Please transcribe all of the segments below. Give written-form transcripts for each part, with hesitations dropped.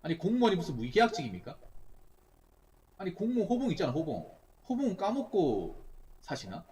아니 공무원이 무슨 무계약직입니까? 아니 공무원 호봉 있잖아 호봉. 호봉 까먹고 사시나?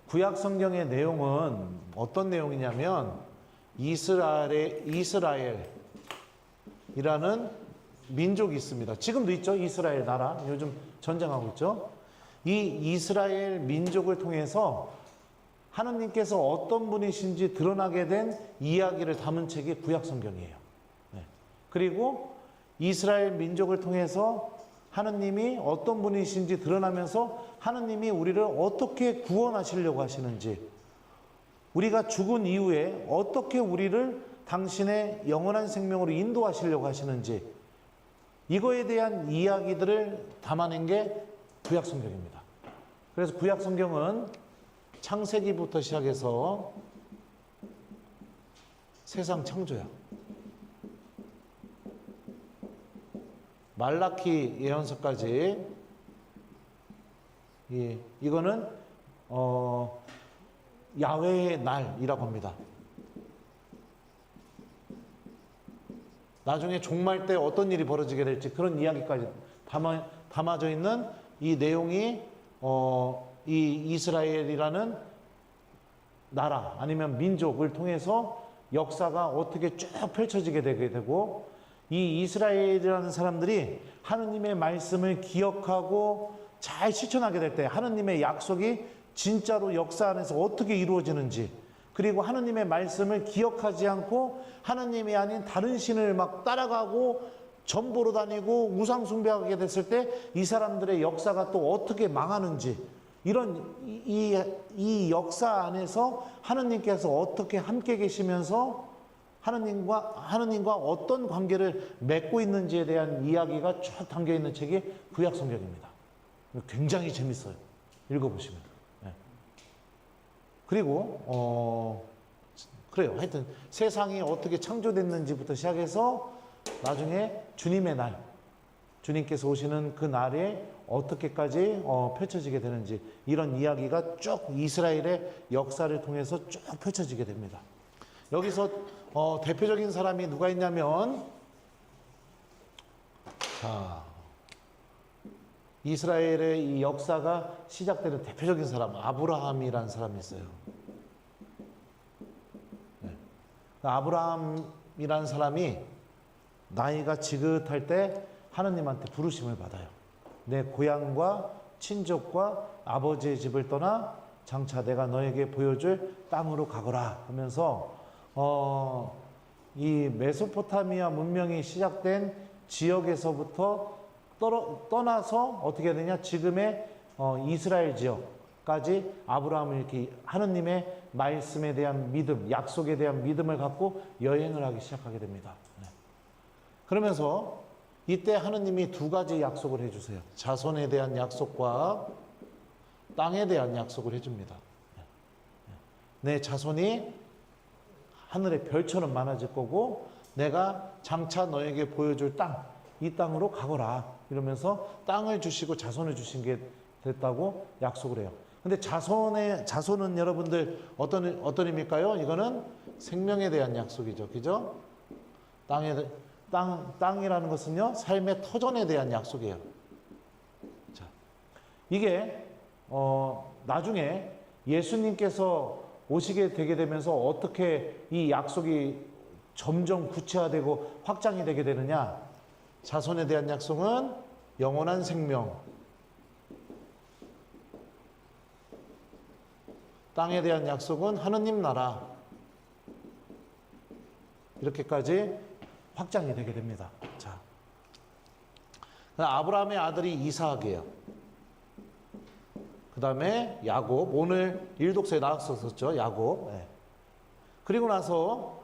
구약 성경의 내용은 어떤 내용이냐면 이스라엘이라는 민족이 있습니다. 지금도 있죠. 이스라엘 나라. 요즘 전쟁하고 있죠. 이 이스라엘 민족을 통해서 하느님께서 어떤 분이신지 드러나게 된 이야기를 담은 책이 구약 성경이에요. 네. 그리고 이스라엘 민족을 통해서 하느님이 어떤 분이신지 드러나면서 하느님이 우리를 어떻게 구원하시려고 하시는지, 우리가 죽은 이후에 어떻게 우리를 당신의 영원한 생명으로 인도하시려고 하시는지, 이거에 대한 이야기들을 담아낸 게 구약 성경입니다. 그래서 구약 성경은 창세기부터 시작해서 세상 창조야. 말라키 예언서까지. 이거는 야훼의 날이라고 합니다. 나중에 종말 때 어떤 일이 벌어지게 될지 그런 이야기까지 담아져 있는 이 내용이 이 이스라엘이라는 나라 아니면 민족을 통해서 역사가 어떻게 쭉 펼쳐지게 되게 되고, 이 이스라엘이라는 사람들이 하느님의 말씀을 기억하고 잘 실천하게 될 때 하느님의 약속이 진짜로 역사 안에서 어떻게 이루어지는지, 그리고 하느님의 말씀을 기억하지 않고 하느님이 아닌 다른 신을 막 따라가고 전보로 다니고 우상 숭배하게 됐을 때 이 사람들의 역사가 또 어떻게 망하는지, 이런 이 역사 안에서 하느님께서 어떻게 함께 계시면서 하느님과 어떤 관계를 맺고 있는지에 대한 이야기가 쭉 담겨 있는 책이 구약 성경입니다. 굉장히 재밌어요. 읽어보시면. 네. 그리고 그래요. 하여튼 세상이 어떻게 창조됐는지부터 시작해서 나중에 주님의 날, 주님께서 오시는 그 날에 어떻게까지 펼쳐지게 되는지, 이런 이야기가 쭉 이스라엘의 역사를 통해서 쭉 펼쳐지게 됩니다. 여기서 대표적인 사람이 누가 있냐면, 자, 이스라엘의 이 역사가 시작되는 대표적인 사람, 아브라함이라는 사람이 있어요. 네. 아브라함이라는 사람이 나이가 지긋할 때 하느님한테 부르심을 받아요. 내 고향과 친족과 아버지의 집을 떠나 장차 내가 너에게 보여줄 땅으로 가거라 하면서 이 메소포타미아 문명이 시작된 지역에서부터 떠나서 어떻게 되냐, 지금의 이스라엘 지역까지 아브라함을 이렇게 하느님의 말씀에 대한 믿음, 약속에 대한 믿음을 갖고 여행을 하기 시작하게 됩니다. 네. 그러면서 이때 하느님이 두 가지 약속을 해주세요. 자손에 대한 약속과 땅에 대한 약속을 해줍니다. 내 자손이 하늘의 별처럼 많아질 거고 내가 장차 너에게 보여줄 땅, 이 땅으로 가거라 이러면서 땅을 주시고 자손을 주신 게 됐다고 약속을 해요. 근데 자손은 여러분들 어떤 의미일까요? 이거는 생명에 대한 약속이죠. 그죠? 땅이라는 것은요, 삶의 터전에 대한 약속이에요. 자, 이게 나중에 예수님께서 오시게 되게 되면서 어떻게 이 약속이 점점 구체화되고 확장이 되게 되느냐? 자손에 대한 약속은 영원한 생명, 땅에 대한 약속은 하느님 나라, 이렇게까지 확장이 되게 됩니다. 자, 아브라함의 아들이 이삭이에요. 그 다음에 야곱, 오늘 일독서에 나왔었죠, 야곱. 네. 그리고 나서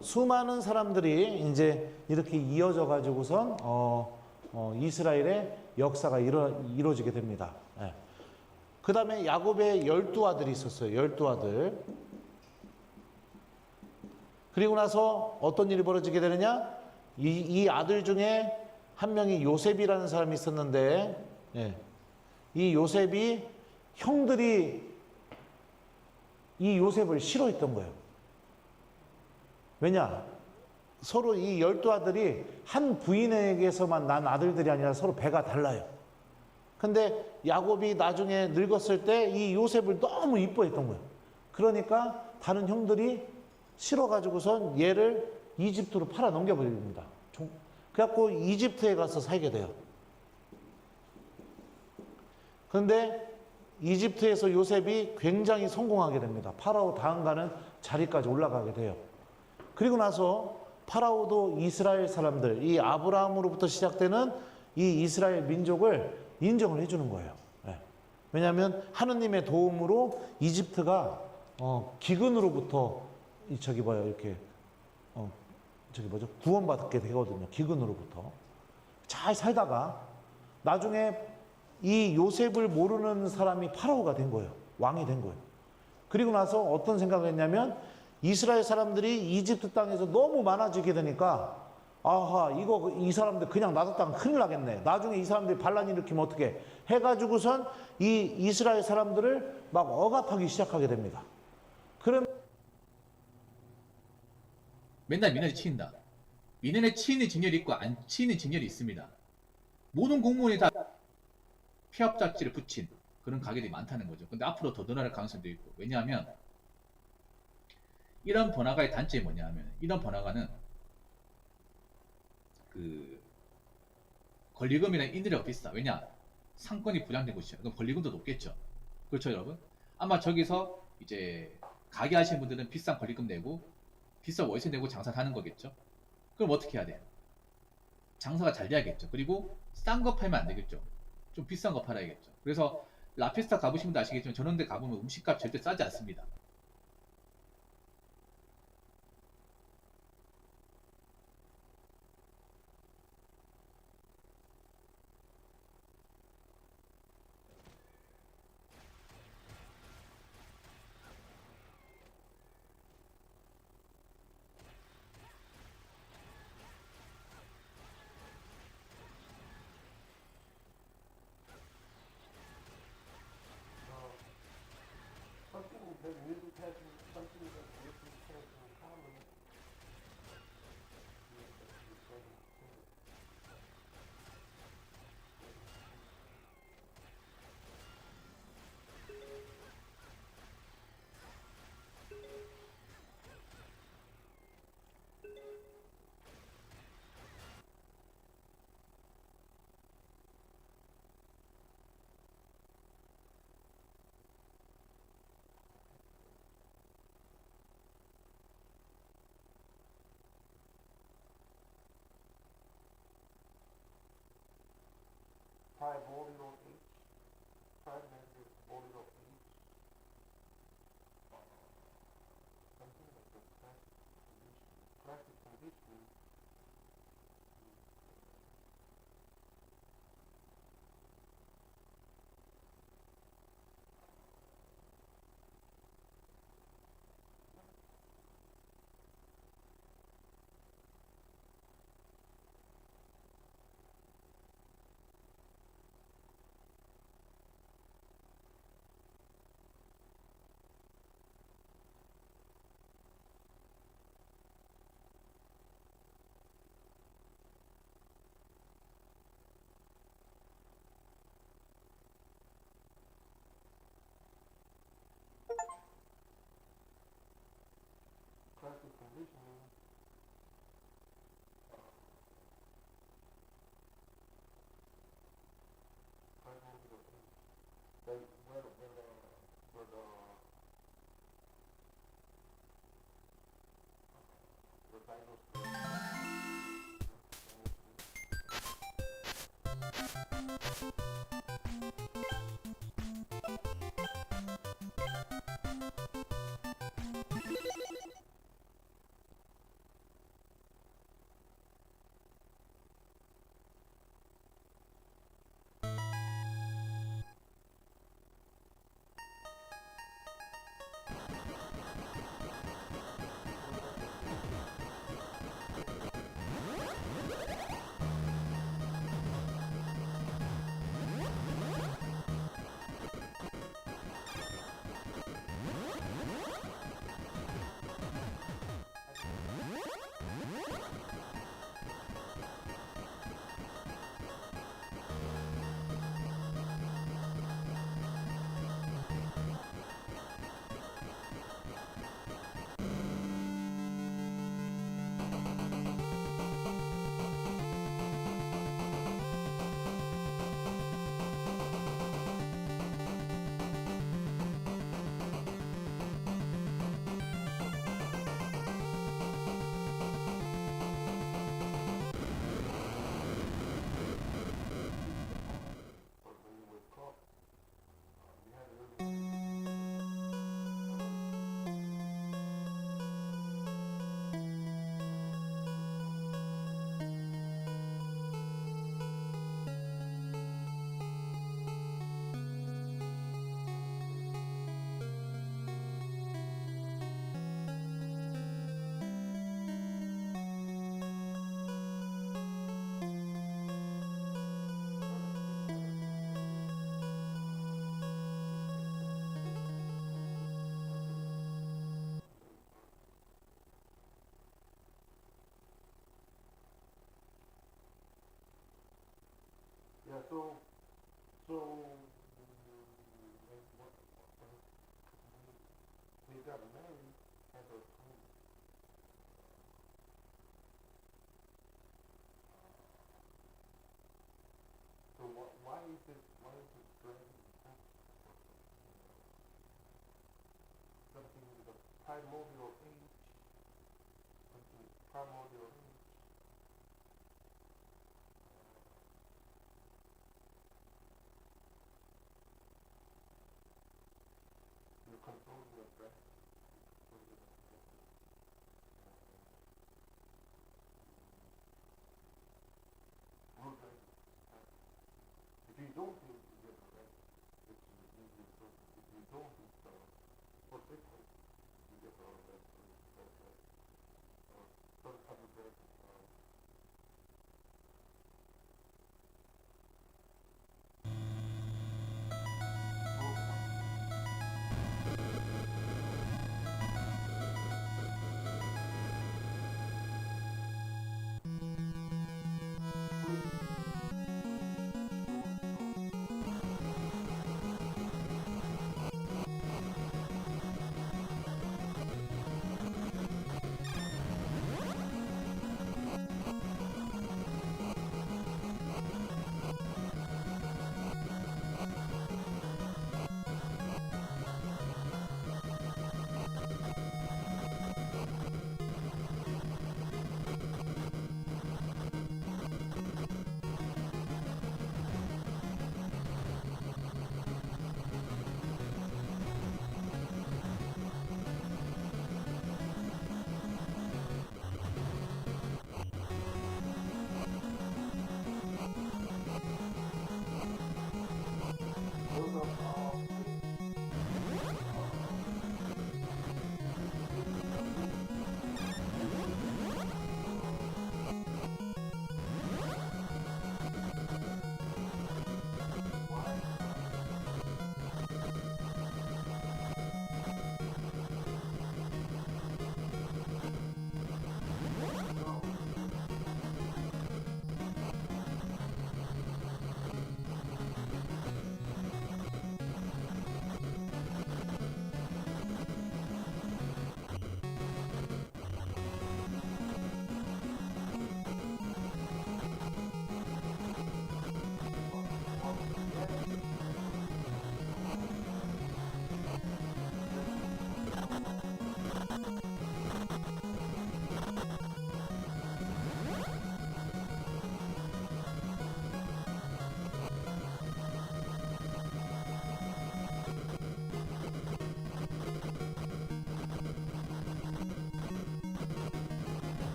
수많은 사람들이 이제 이렇게 이어져 가지고선 이스라엘의 역사가 이루어지게 됩니다. 네. 그 다음에 야곱의 12아들이 있었어요. 12아들. 그리고 나서 어떤 일이 벌어지게 되느냐? 이 아들 중에 한 명이 요셉이라는 사람이 있었는데, 예, 이 요셉이 형들이 이 요셉을 싫어했던 거예요. 왜냐? 서로 이 12아들이 한 부인에게서만 난 아들들이 아니라 서로 배가 달라요. 근데 야곱이 나중에 늙었을 때 이 요셉을 너무 이뻐했던 거예요. 그러니까 다른 형들이 싫어가지고선 얘를 이집트로 팔아 넘겨버립니다. 그래갖고 이집트에 가서 살게 돼요. 그런데 이집트에서 요셉이 굉장히 성공하게 됩니다. 파라오 다음가는 자리까지 올라가게 돼요. 그리고 나서 파라오도 이스라엘 사람들, 이 아브라함으로부터 시작되는 이 이스라엘 민족을 인정을 해주는 거예요. 네. 왜냐하면 하느님의 도움으로 이집트가 기근으로부터 이렇게 구원받게 되거든요. 기근으로부터. 잘 살다가 나중에 이 요셉을 모르는 사람이 파라오가 된 거예요. 왕이 된 거예요. 그리고 나서 어떤 생각을 했냐면 이스라엘 사람들이 이집트 땅에서 너무 많아지게 되니까 아하, 이 사람들 그냥 놔뒀다가 큰일 나겠네. 나중에 이 사람들이 반란 일으키면 어떻게 해가지고선 이 이스라엘 사람들을 막 억압하기 시작하게 됩니다. 그럼 맨날 민원이 치인다. 민원에 치이는 직렬이 있고 안 치이는 직렬이 있습니다. 모든 공무원이 다 폐업자지를 붙인 그런 가게들이 많다는 거죠. 근데 앞으로 더 늘어날 가능성도 있고. 왜냐하면 이런 번화가의 단점이 뭐냐 하면 이런 번화가는 그 권리금이나 인드리가 비싸. 왜냐? 상권이 부장된 곳이죠. 그럼 권리금도 높겠죠. 그렇죠, 여러분? 아마 저기서 이제 가게 하시는 분들은 비싼 권리금 내고 비싼 월세 내고 장사 하는 거겠죠. 그럼 어떻게 해야 돼요? 장사가 잘 돼야겠죠. 그리고 싼 거 팔면 안 되겠죠. 좀 비싼 거 팔아야겠죠. 그래서 라피스타 가보신 분도 아시겠지만 저런 데 가보면 음식값 절대 싸지 않습니다. so they got married at a time. So why is it dragging something with a primordial age, something with primordial age? You're controlling your breath. If you don't do it, you get arrested. If you don't do so, for different, you get arrested. Some other breath.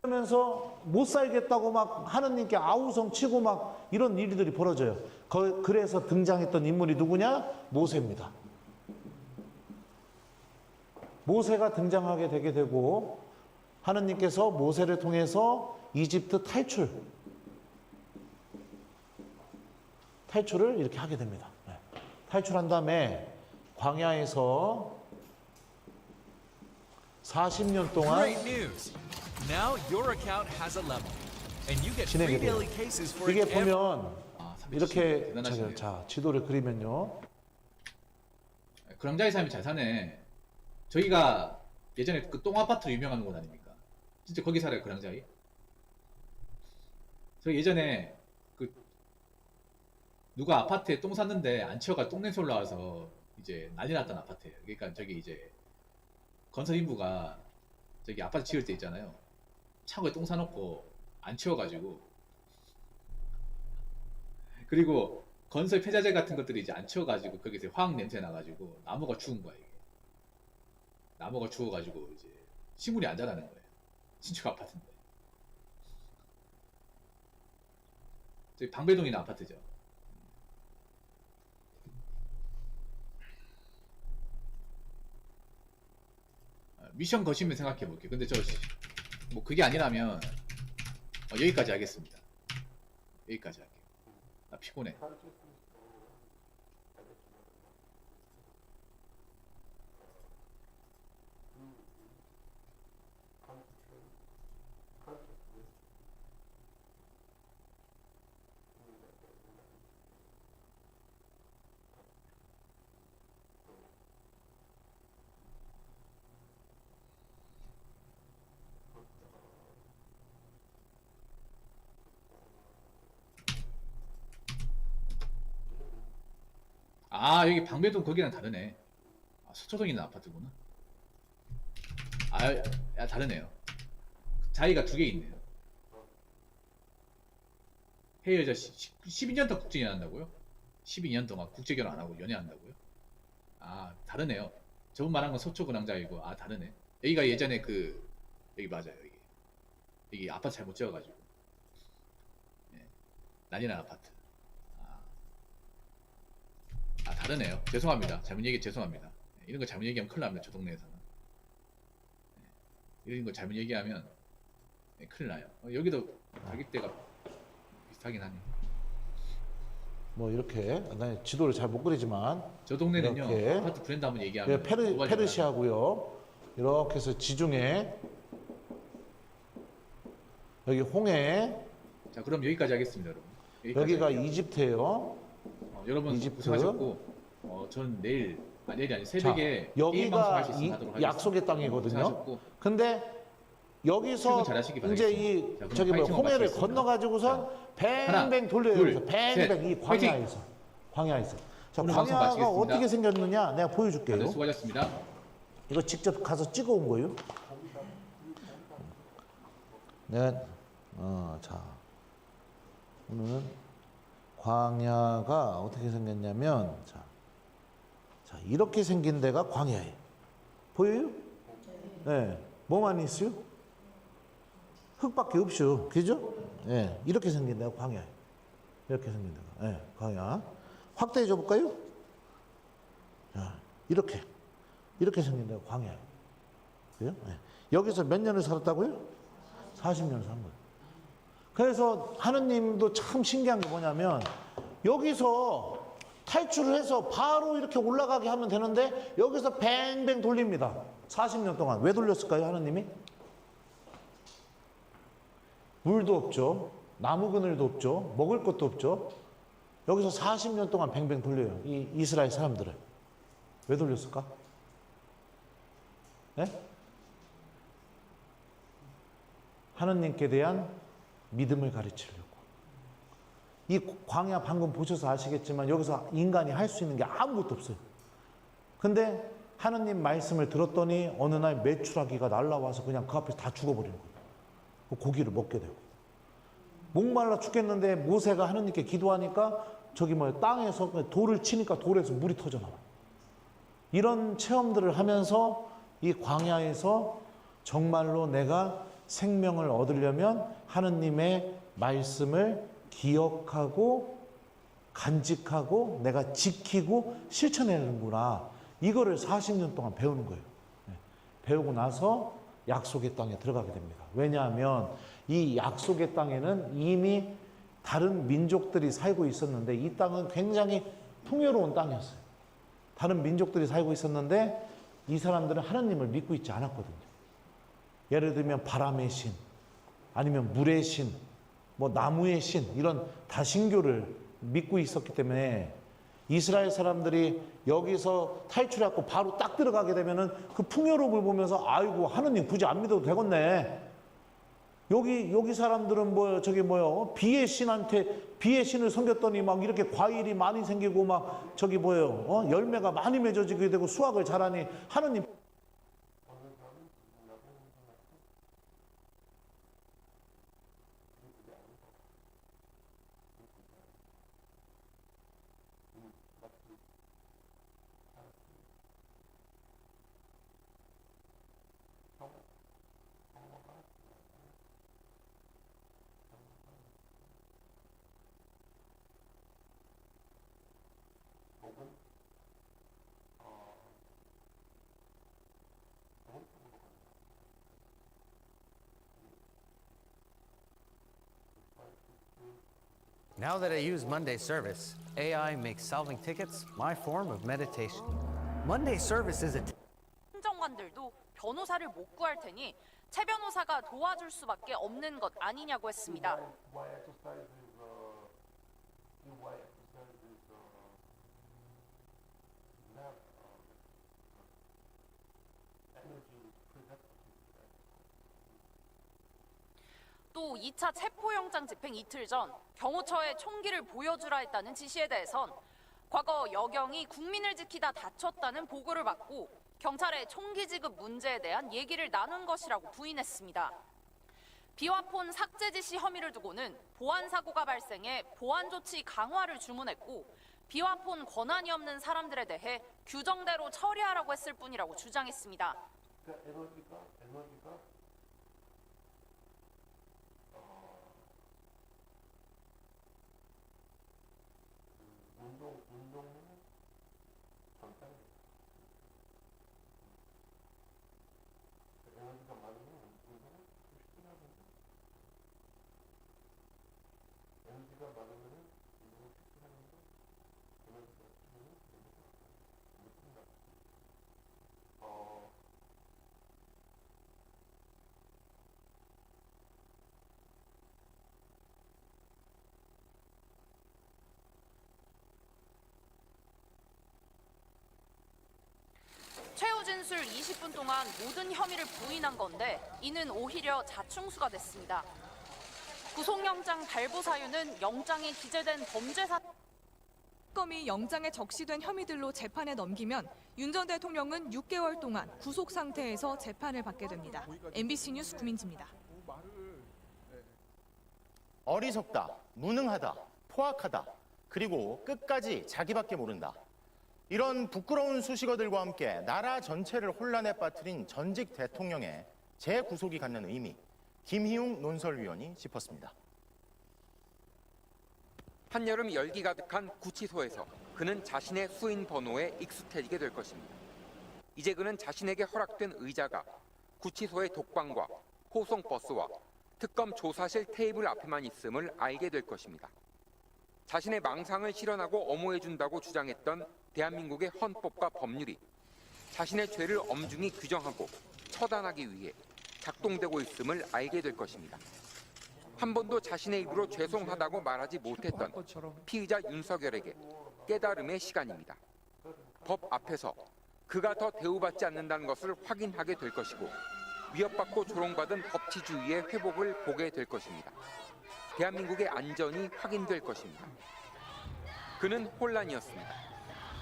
그러면서 못 살겠다고 막 하느님께 아우성 치고 막 이런 일들이 벌어져요. 그래서 등장했던 인물이 누구냐? 모세입니다. 모세가 등장하게 되게 되고 하느님께서 모세를 통해서 이집트 탈출을 이렇게 하게 됩니다. 탈출한 다음에 광야에서 40년 동안 Great news. Now your account has a level, and you get 진행이 free 돼요. daily cases for 이게 each every. 보면 아, 370. 이렇게 대단하시네요. 자 지도를 그리면요. 그랑자의 삶이 잘 사네. 저희가 예전에 그 똥 아파트 유명한 곳 아닙니까? 진짜 거기 살아요, 그랑자이. 저 예전에 그 누가 아파트에 똥 샀는데 안 치워가 똥 냄새 올라와서 이제 난리 났던 아파트예요. 그러니까 저기 이제 건설 인부가 저기 아파트 지을 때 있잖아요. 창고에 똥 사놓고 안 치워가지고, 그리고 건설 폐자재 같은 것들이 이제 안 치워가지고 거기서 화학 냄새 나가지고 나무가 죽은 거야, 이게. 나무가 죽어가지고 이제 식물이 안 자라는 거예요. 신축 아파트인데. 저기 방배동에 있는 아파트죠. 미션 거시면 생각해 볼게요. 근데 뭐 그게 아니라면 여기까지 하겠습니다. 여기까지 할게요. 나 피곤해. 아, 여기 방배동 거기랑 다르네. 아, 서초동에 있는 아파트구나. 아, 야, 다르네요. 자리가 두 개 있네요. 해외 여자 12년 동안 국제 연애한다고요? 12년 동안 국제 결혼 안 하고 연애한다고요? 아, 다르네요. 저분 말한 건 서초 근황자이고, 아, 다르네. 여기가 예전에 여기 맞아요, 여기. 여기 아파트 잘못 지어가지고. 예, 난리 난 아파트. 아, 다르네요. 죄송합니다. 잘못 얘기 죄송합니다. 이런 거 잘못 얘기하면 큰일 납니다. 저 동네에서는. 이런 거 잘못 얘기하면 큰일 나요. 여기도 가격대가 비슷하긴 하네. 뭐 이렇게 나 지도를 잘 못 그리지만 저 동네는요, 이렇게. 아파트 브랜드 한번 얘기하면 페르시아고요. 이렇게 해서 지중해 여기 홍해 자, 그럼 여기까지 하겠습니다, 여러분. 여기가 할게요. 이집트예요. 여러분 이집트. 고생하셨고, 전 내일이 아니 자, 새벽에 게임 방송 할 여기가 수 있으면 하도록 하겠습니다. 약속의 땅이거든요. 고생하셨고, 근데 여기서 출근 잘하시기 이제 바라겠습니다. 자, 그럼 저기 뭐 파이팅을 홍해를 마치겠습니다. 건너가지고선 하나, 뱅뱅 돌려요. 둘, 여기서 뱅뱅 셋, 이 광야에서. 자, 오늘 방송 광야가 마치겠습니다. 어떻게 생겼느냐 내가 보여줄게요. 다들 수고하셨습니다. 이거 직접 가서 찍어온 거예요. 네, 자, 오늘은 광야가 어떻게 생겼냐면, 자, 이렇게 생긴 데가 광야예요. 보여요? 네, 뭐만 있어요? 흙밖에 없죠, 그죠? 네, 이렇게 생긴 데가 광야예요. 이렇게 생긴 데가, 네, 광야. 확대해 줘 볼까요? 자, 이렇게 생긴 데가 광야예요. 그죠? 네. 여기서 몇 년을 살았다고요? 40년을 산 거예요. 그래서 하느님도 참 신기한 게 뭐냐면 여기서 탈출을 해서 바로 이렇게 올라가게 하면 되는데 여기서 뱅뱅 돌립니다. 40년 동안. 왜 돌렸을까요, 하느님이? 물도 없죠. 나무 그늘도 없죠. 먹을 것도 없죠. 여기서 40년 동안 뱅뱅 돌려요. 이 이스라엘 사람들을. 왜 돌렸을까? 네? 하느님께 대한 믿음을 가르치려고. 이 광야 방금 보셔서 아시겠지만 여기서 인간이 할 수 있는 게 아무것도 없어요. 근데 하느님 말씀을 들었더니 어느 날 메추라기가 날라와서 그냥 그 앞에서 다 죽어버리는 거예요. 그 고기를 먹게 되고. 목말라 죽겠는데 모세가 하느님께 기도하니까 저기 땅에서 돌을 치니까 돌에서 물이 터져 나와요. 이런 체험들을 하면서 이 광야에서 정말로 내가 생명을 얻으려면 하느님의 말씀을 기억하고 간직하고 내가 지키고 실천해야하는구나. 이거를 40년 동안 배우는 거예요. 배우고 나서 약속의 땅에 들어가게 됩니다. 왜냐하면 이 약속의 땅에는 이미 다른 민족들이 살고 있었는데 이 땅은 굉장히 풍요로운 땅이었어요. 다른 민족들이 살고 있었는데 이 사람들은 하나님을 믿고 있지 않았거든요. 예를 들면 바람의 신, 아니면 물의 신, 뭐 나무의 신, 이런 다신교를 믿고 있었기 때문에 이스라엘 사람들이 여기서 탈출해갖고 바로 딱 들어가게 되면은 그 풍요로움을 보면서 아이고 하느님 굳이 안 믿어도 되겠네. 여기 사람들은 비의 신을 섬겼더니 막 이렇게 과일이 많이 생기고 막 열매가 많이 맺어지게 되고 수확을 잘하니 하느님. Now that I use Monday service, AI makes solving tickets my form of meditation. Monday service is a 행정관들도 변호사를 못 구할 테니 최 변호사가 도와줄 수밖에 없는 것 아니냐고 했습니다. 또 2차 체포영장 집행 이틀 전 경호처에 총기를 보여주라 했다는 지시에 대해선 과거 여경이 국민을 지키다 다쳤다는 보고를 받고 경찰의 총기 지급 문제에 대한 얘기를 나눈 것이라고 부인했습니다. 비화폰 삭제 지시 혐의를 두고는 보안 사고가 발생해 보안 조치 강화를 주문했고 비화폰 권한이 없는 사람들에 대해 규정대로 처리하라고 했을 뿐이라고 주장했습니다. 최후 진술 20분 동안 모든 혐의를 부인한 건데 이는 오히려 자충수가 됐습니다. 구속영장 발부 사유는 영장에 기재된 범죄 사건이 영장에 적시된 혐의들로 재판에 넘기면 윤 전 대통령은 6개월 동안 구속 상태에서 재판을 받게 됩니다. MBC 뉴스 구민지입니다. 어리석다, 무능하다, 포악하다, 그리고 끝까지 자기밖에 모른다. 이런 부끄러운 수식어들과 함께 나라 전체를 혼란에 빠뜨린 전직 대통령의 재구속이 갖는 의미, 김희웅 논설위원이 짚었습니다. 한여름 열기 가득한 구치소에서 그는 자신의 수인 번호에 익숙해지게 될 것입니다. 이제 그는 자신에게 허락된 의자가 구치소의 독방과 호송버스와 특검 조사실 테이블 앞에만 있음을 알게 될 것입니다. 자신의 망상을 실현하고 엄호해준다고 주장했던 대한민국의 헌법과 법률이 자신의 죄를 엄중히 규정하고 처단하기 위해 작동되고 있음을 알게 될 것입니다. 한 번도 자신의 입으로 죄송하다고 말하지 못했던 피의자 윤석열에게 깨달음의 시간입니다. 법 앞에서 그가 더 대우받지 않는다는 것을 확인하게 될 것이고 위협받고 조롱받은 법치주의의 회복을 보게 될 것입니다. 대한민국의 안전이 확인될 것입니다. 그는 혼란이었습니다.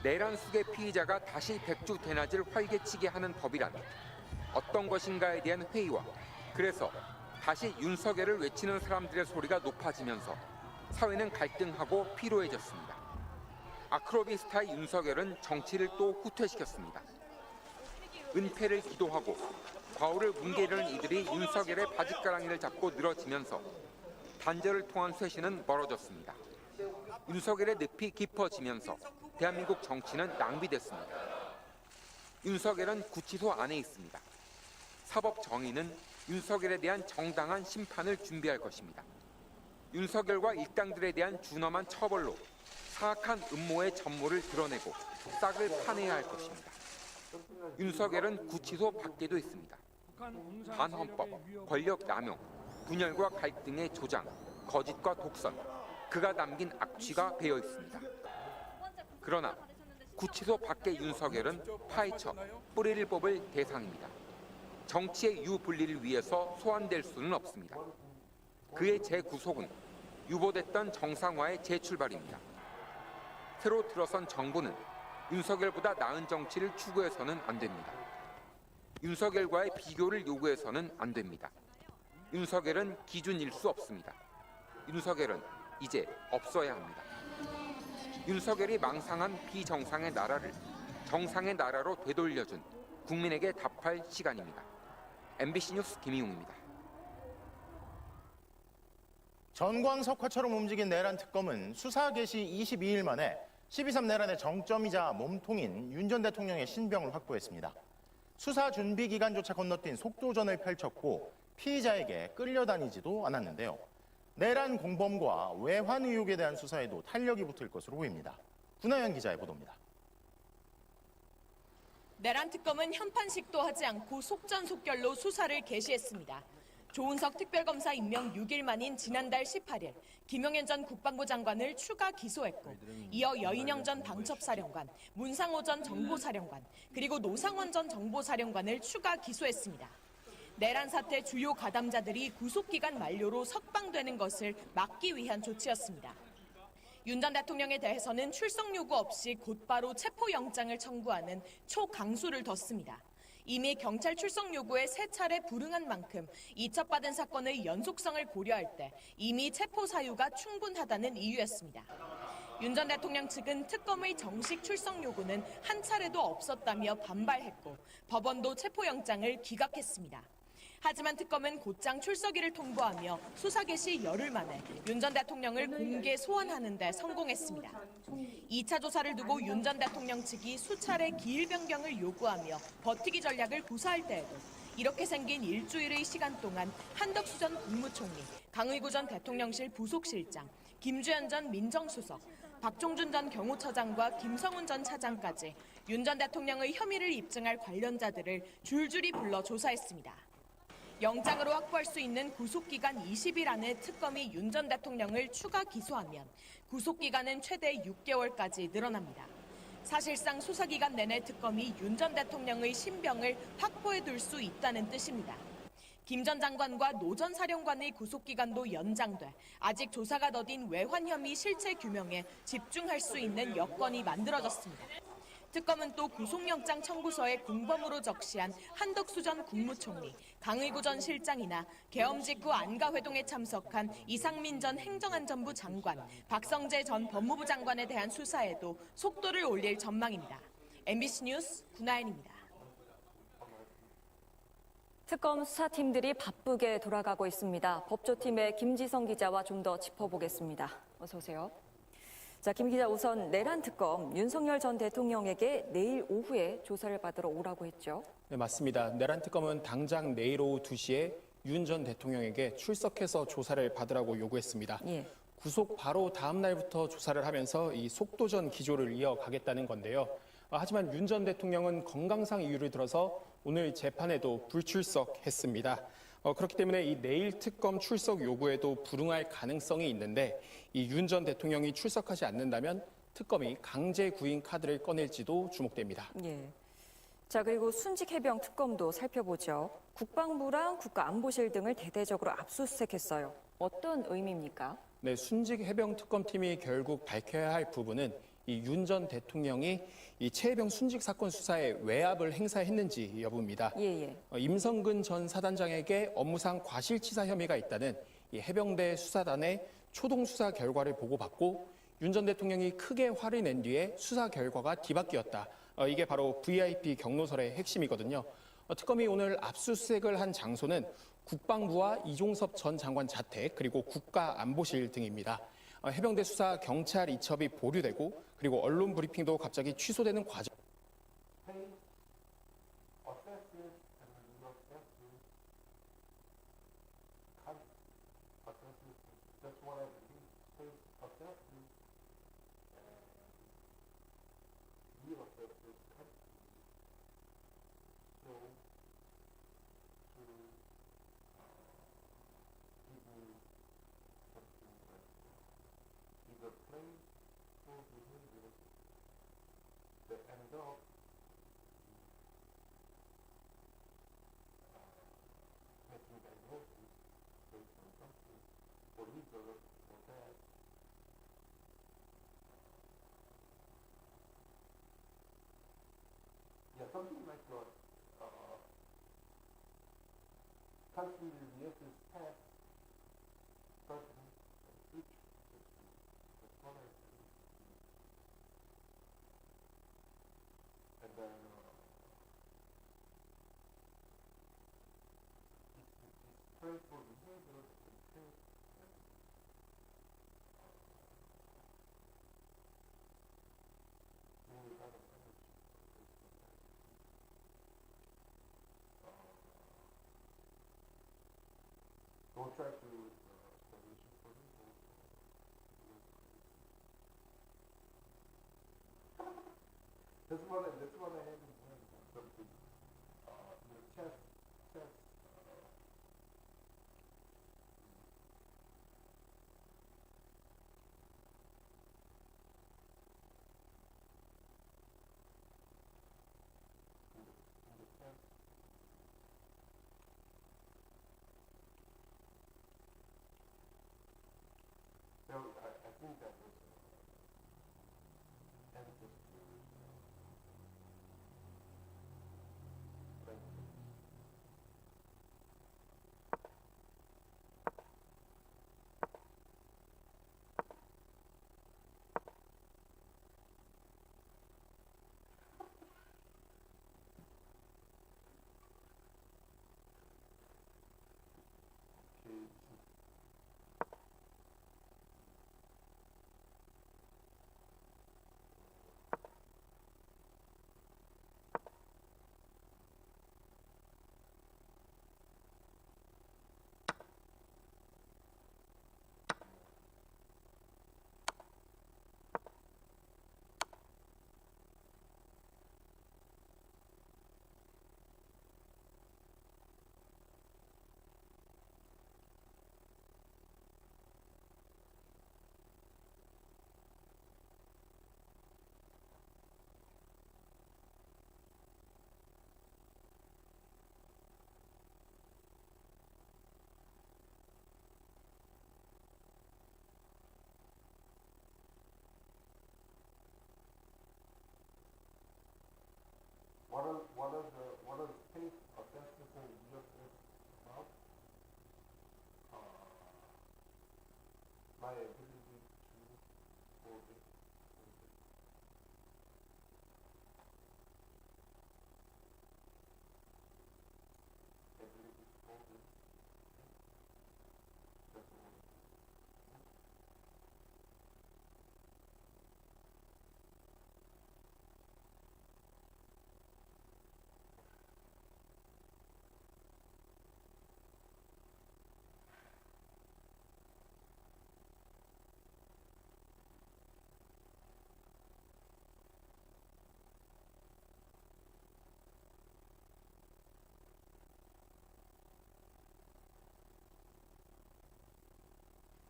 내란 수개 피의자가 다시 백주 대낮을 활개치게 하는 법이란 어떤 것인가에 대한 회의와 그래서 다시 윤석열을 외치는 사람들의 소리가 높아지면서 사회는 갈등하고 피로해졌습니다. 아크로비스타의 윤석열은 정치를 또 후퇴시켰습니다. 은폐를 기도하고 과오를 뭉개려는 이들이 윤석열의 바짓가랑이를 잡고 늘어지면서 단절을 통한 쇄신은 멀어졌습니다. 윤석열의 늪이 깊어지면서 대한민국 정치는 낭비됐습니다. 윤석열은 구치소 안에 있습니다. 사법 정의는 윤석열에 대한 정당한 심판을 준비할 것입니다. 윤석열과 일당들에 대한 준엄한 처벌로 사악한 음모의 전모를 드러내고 싹을 파내야 할 것입니다. 윤석열은 구치소 밖에도 있습니다. 반헌법, 권력 남용, 분열과 갈등의 조장, 거짓과 독선, 그가 남긴 악취가 배어 있습니다. 그러나 구치소 밖의 윤석열은 파헤쳐 뿌리를 뽑을 대상입니다. 정치의 유분리를 위해서 소환될 수는 없습니다. 그의 재구속은 유보됐던 정상화의 재출발입니다. 새로 들어선 정부는 윤석열보다 나은 정치를 추구해서는 안 됩니다. 윤석열과의 비교를 요구해서는 안 됩니다. 윤석열은 기준일 수 없습니다. 윤석열은 이제 없어야 합니다. 윤석열이 망상한 비정상의 나라를 정상의 나라로 되돌려준 국민에게 답할 시간입니다. MBC 뉴스 김희웅입니다. 전광석화처럼 움직인 내란 특검은 수사 개시 22일 만에 12.3 내란의 정점이자 몸통인 윤 전 대통령의 신병을 확보했습니다. 수사 준비 기간조차 건너뛴 속도전을 펼쳤고 피의자에게 끌려다니지도 않았는데요. 내란 공범과 외환 의혹에 대한 수사에도 탄력이 붙을 것으로 보입니다. 구나연 기자의 보도입니다. 내란 특검은 현판식도 하지 않고 속전속결로 수사를 개시했습니다. 조은석 특별검사 임명 6일 만인 지난달 18일 김용현 전 국방부 장관을 추가 기소했고 이어 여인영 전 방첩사령관, 문상호 전 정보사령관, 그리고 노상원 전 정보사령관을 추가 기소했습니다. 내란 사태 주요 가담자들이 구속기간 만료로 석방되는 것을 막기 위한 조치였습니다. 윤 전 대통령에 대해서는 출석 요구 없이 곧바로 체포영장을 청구하는 초강수를 뒀습니다. 이미 경찰 출석 요구에 3차례 불응한 만큼 이첩받은 사건의 연속성을 고려할 때 이미 체포 사유가 충분하다는 이유였습니다. 윤 전 대통령 측은 특검의 정식 출석 요구는 한 차례도 없었다며 반발했고 법원도 체포영장을 기각했습니다. 하지만 특검은 곧장 출석일을 통보하며 수사 개시 열흘 만에 윤 전 대통령을 공개 소환하는 데 성공했습니다. 2차 조사를 두고 윤 전 대통령 측이 수차례 기일 변경을 요구하며 버티기 전략을 구사할 때에도 이렇게 생긴 일주일의 시간 동안 한덕수 전 국무총리, 강의구 전 대통령실 부속실장, 김주현 전 민정수석, 박종준 전 경호처장과 김성훈 전 차장까지 윤 전 대통령의 혐의를 입증할 관련자들을 줄줄이 불러 조사했습니다. 영장으로 확보할 수 있는 구속기간 20일 안에 특검이 윤 전 대통령을 추가 기소하면 구속기간은 최대 6개월까지 늘어납니다. 사실상 수사기간 내내 특검이 윤 전 대통령의 신병을 확보해둘 수 있다는 뜻입니다. 김 전 장관과 노 전 사령관의 구속기간도 연장돼 아직 조사가 더딘 외환 혐의 실체 규명에 집중할 수 있는 여건이 만들어졌습니다. 특검은 또 구속영장 청구서에 공범으로 적시한 한덕수 전 국무총리, 강의구 전 실장이나 계엄 직후 안가회동에 참석한 이상민 전 행정안전부 장관, 박성재 전 법무부 장관에 대한 수사에도 속도를 올릴 전망입니다. MBC 뉴스 구나연입니다. 특검 수사팀들이 바쁘게 돌아가고 있습니다. 법조팀의 김지성 기자와 좀 더 짚어보겠습니다. 어서 오세요. 자, 김 기자, 우선 내란 특검 윤석열 전 대통령에게 내일 오후에 조사를 받으러 오라고 했죠. 네, 맞습니다. 내란 특검은 당장 내일 오후 2시에 윤 전 대통령에게 출석해서 조사를 받으라고 요구했습니다. 예. 구속 바로 다음 날부터 조사를 하면서 이 속도전 기조를 이어가겠다는 건데요. 하지만 윤 전 대통령은 건강상 이유를 들어서 오늘 재판에도 불출석했습니다. 그렇기 때문에 이 내일 특검 출석 요구에도 불응할 가능성이 있는데 이 윤 전 대통령이 출석하지 않는다면 특검이 강제 구인 카드를 꺼낼지도 주목됩니다. 예. 자, 그리고 순직 해병 특검도 살펴보죠. 국방부랑 국가안보실 등을 대대적으로 압수수색했어요. 어떤 의미입니까? 네, 순직 해병 특검팀이 결국 밝혀야 할 부분은 이 윤 전 대통령이 이 최해병 순직 사건 수사에 외압을 행사했는지 여부입니다. 예. 임성근 전 사단장에게 업무상 과실치사 혐의가 있다는 이 해병대 수사단의 초동 수사 결과를 보고받고 윤 전 대통령이 크게 화를 낸 뒤에 수사 결과가 뒤바뀌었다. 이게 바로 VIP 경로설의 핵심이거든요. 특검이 오늘 압수수색을 한 장소는 국방부와 이종섭 전 장관 자택 그리고 국가안보실 등입니다. 해병대 수사 경찰 이첩이 보류되고 그리고 언론 브리핑도 갑자기 취소되는 과정.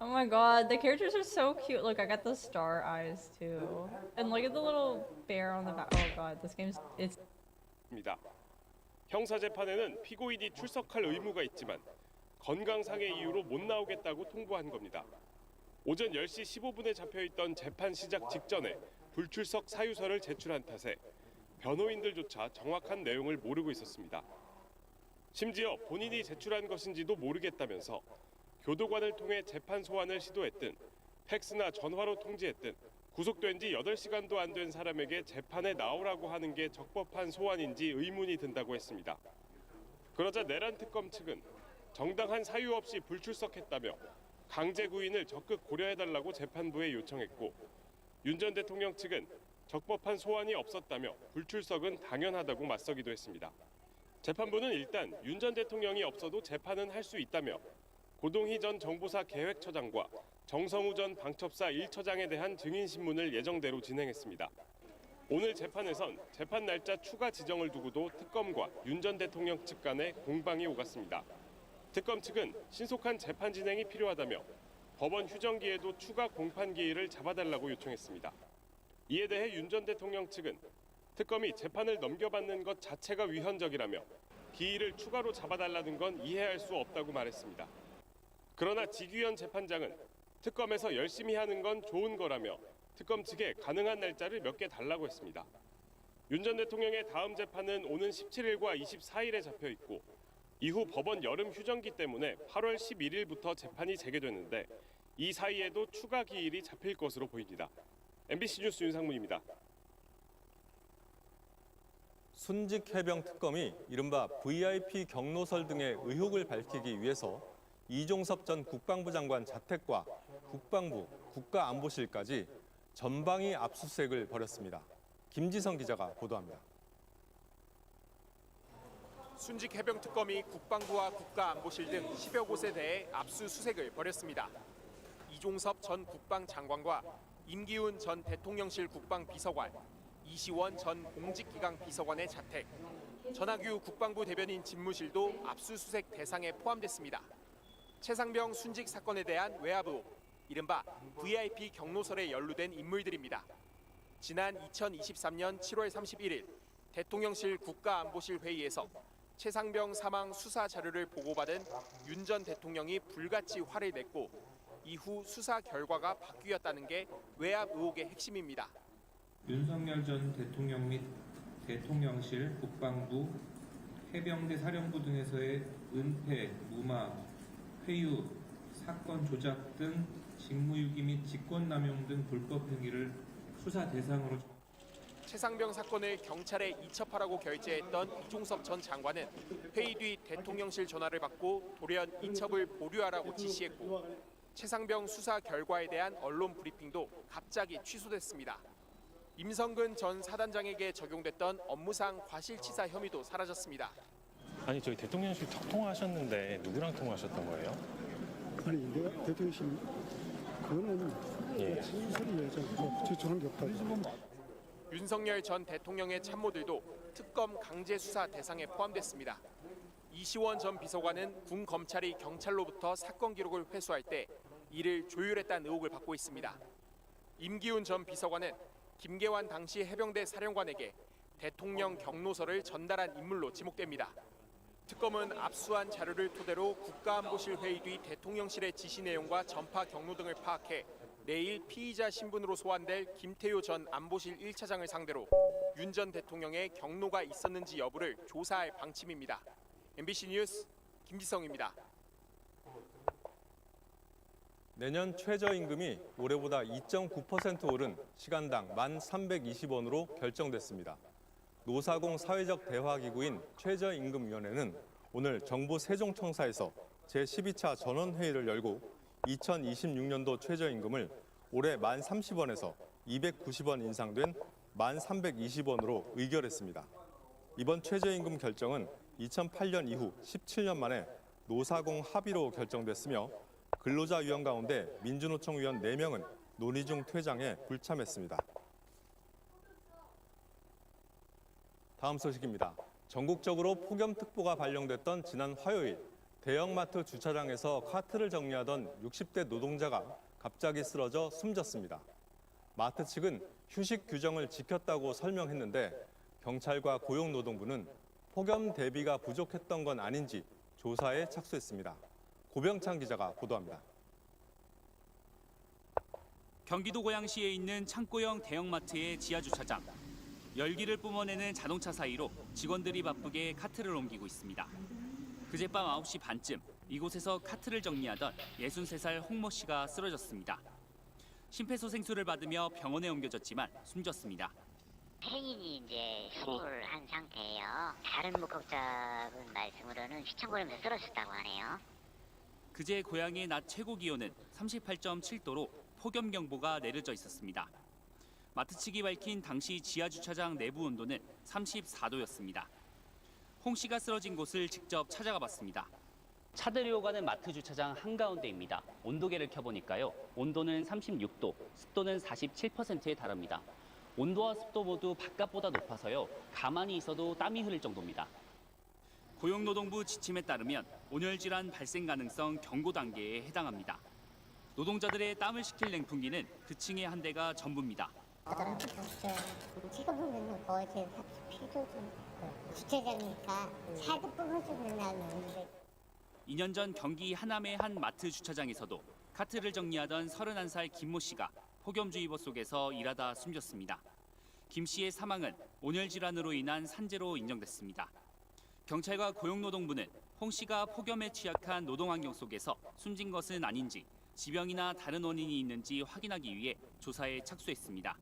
Oh my god, the characters are so cute. Look, I got the star eyes too. And look at the little bear on the back. Oh god, this game's it's 입니다. 형사 재판에는 피고인이 출석할 의무가 있지만 건강상의 이유로 못 나오겠다고 통보한 겁니다. 오전 10시 15분에 잡혀있던 재판 시작 직전에 불출석 사유서를 제출한 탓에 변호인들조차 정확한 내용을 모르고 있었습니다. 심지어 본인이 제출한 것인지도 모르겠다면서 교도관을 통해 재판 소환을 시도했든 팩스나 전화로 통지했든 구속된 지 8시간도 안 된 사람에게 재판에 나오라고 하는 게 적법한 소환인지 의문이 든다고 했습니다. 그러자 내란 특검 측은 정당한 사유 없이 불출석했다며 강제 구인을 적극 고려해달라고 재판부에 요청했고 윤 전 대통령 측은 적법한 소환이 없었다며 불출석은 당연하다고 맞서기도 했습니다. 재판부는 일단 윤 전 대통령이 없어도 재판은 할 수 있다며 고동희 전 정보사 계획처장과 정성우 전 방첩사 1처장에 대한 증인 신문을 예정대로 진행했습니다. 오늘 재판에선 재판 날짜 추가 지정을 두고도 특검과 윤 전 대통령 측 간에 공방이 오갔습니다. 특검 측은 신속한 재판 진행이 필요하다며 법원 휴정기에도 추가 공판 기일을 잡아달라고 요청했습니다. 이에 대해 윤 전 대통령 측은 특검이 재판을 넘겨받는 것 자체가 위헌적이라며 기일을 추가로 잡아달라는 건 이해할 수 없다고 말했습니다. 그러나 지규현 재판장은 특검에서 열심히 하는 건 좋은 거라며 특검 측에 가능한 날짜를 몇 개 달라고 했습니다. 윤 전 대통령의 다음 재판은 오는 17일과 24일에 잡혀 있고 이후 법원 여름 휴정기 때문에 8월 11일부터 재판이 재개되는데 이 사이에도 추가 기일이 잡힐 것으로 보입니다. MBC 뉴스 윤상문입니다. 순직 해병 특검이 이른바 VIP 경로설 등의 의혹을 밝히기 위해서 이종섭 전 국방부 장관 자택과 국방부, 국가안보실까지 전방위 압수수색을 벌였습니다. 김지성 기자가 보도합니다. 순직 해병 특검이 국방부와 국가안보실 등 10여 곳에 대해 압수수색을 벌였습니다. 이종섭 전 국방장관과 임기훈 전 대통령실 국방비서관, 이시원 전 공직기강 비서관의 자택, 전학규 국방부 대변인 집무실도 압수수색 대상에 포함됐습니다. 최상병 순직 사건에 대한 외압 의혹, 이른바 VIP 경로설에 연루된 인물들입니다. 지난 2023년 7월 31일 대통령실 국가안보실 회의에서 최상병 사망 수사 자료를 보고받은 윤 전 대통령이 불같이 화를 냈고 이후 수사 결과가 바뀌었다는 게 외압 의혹의 핵심입니다. 윤석열 전 대통령 및 대통령실, 국방부, 해병대 사령부 등에서의 은폐, 무마, 회유, 사건 조작 등 직무유기 및 직권남용 등 불법 행위를 수사 대상으로 최상병 사건을 경찰에 이첩하라고 결재했던 이종섭 전 장관은 회의 뒤 대통령실 전화를 받고 돌연 이첩을 보류하라고 지시했고 최상병 수사 결과에 대한 언론 브리핑도 갑자기 취소됐습니다. 임성근 전 사단장에게 적용됐던 업무상 과실치사 혐의도 사라졌습니다. 아니 저희 대통령실 첫 통화하셨는데 누구랑 통화하셨던 거예요? 아니 내가 대통령실 그거는 소리예요. 저런 게 없다. 윤석열 전 대통령의 참모들도 특검 강제 수사 대상에 포함됐습니다. 이시원 전 비서관은 군 검찰이 경찰로부터 사건 기록을 회수할 때 이를 조율했다는 의혹을 받고 있습니다. 임기훈 전 비서관은 김계환 당시 해병대 사령관에게 대통령 경로서를 전달한 인물로 지목됩니다. 특검은 압수한 자료를 토대로 국가안보실 회의 뒤 대통령실의 지시 내용과 전파 경로 등을 파악해 내일 피의자 신분으로 소환될 김태효 전 안보실 1차장을 상대로 윤 전 대통령의 경로가 있었는지 여부를 조사할 방침입니다. MBC 뉴스 김지성입니다. 내년 최저임금이 올해보다 2.9% 오른 시간당 1,320원으로 결정됐습니다. 노사공 사회적 대화기구인 최저임금위원회는 오늘 정부 세종청사에서 제12차 전원회의를 열고 2026년도 최저임금을 올해 1,030원에서 290원 인상된 1,320원으로 의결했습니다. 이번 최저임금 결정은 2008년 이후 17년 만에 노사공 합의로 결정됐으며 근로자 위원 가운데 민주노총 위원 4명은 논의 중 퇴장에 불참했습니다. 다음 소식입니다. 전국적으로 폭염특보가 발령됐던 지난 화요일 대형마트 주차장에서 카트를 정리하던 60대 노동자가 갑자기 쓰러져 숨졌습니다. 마트 측은 휴식 규정을 지켰다고 설명했는데 경찰과 고용노동부는 폭염 대비가 부족했던 건 아닌지 조사에 착수했습니다. 고병찬 기자가 보도합니다. 경기도 고양시에 있는 창고형 대형마트의 지하주차장. 열기를 뿜어내는 자동차 사이로 직원들이 바쁘게 카트를 옮기고 있습니다. 그젯밤 9시 반쯤 이곳에서 카트를 정리하던 63살 홍모 씨가 쓰러졌습니다. 심폐소생술을 받으며 병원에 옮겨졌지만 숨졌습니다. 폐인이 이제 신고를 한 상태예요. 다른 목격 잡은 말씀으로는 휘청거리면서 쓰러졌다고 하네요. 그제 고향의 낮 최고 기온은 38.7도로 폭염 경보가 내려져 있었습니다. 마트 측이 밝힌 당시 지하 주차장 내부 온도는 34도였습니다. 홍 씨가 쓰러진 곳을 직접 찾아가 봤습니다. 차들이 오가는 마트 주차장 한가운데입니다. 온도계를 켜보니까요. 온도는 36도, 습도는 47%에 달합니다. 온도와 습도 모두 바깥보다 높아서요. 가만히 있어도 땀이 흐를 정도입니다. 고용노동부 지침에 따르면 온열 질환 발생 가능성 경고 단계에 해당합니다. 노동자들의 땀을 식힐 냉풍기는 그 층의 한 대가 전부입니다. 지금 보면 거의 제 필요좀 주차장이니까 차도 끊어주고 나는데. 2년 전 경기 하남의 한 마트 주차장에서도 카트를 정리하던 31살 김모 씨가 폭염주의보 속에서 일하다 숨졌습니다. 김 씨의 사망은 온열 질환으로 인한 산재로 인정됐습니다. 경찰과 고용노동부는 홍 씨가 폭염에 취약한 노동환경 속에서 숨진 것은 아닌지 지병이나 다른 원인이 있는지 확인하기 위해 조사에 착수했습니다.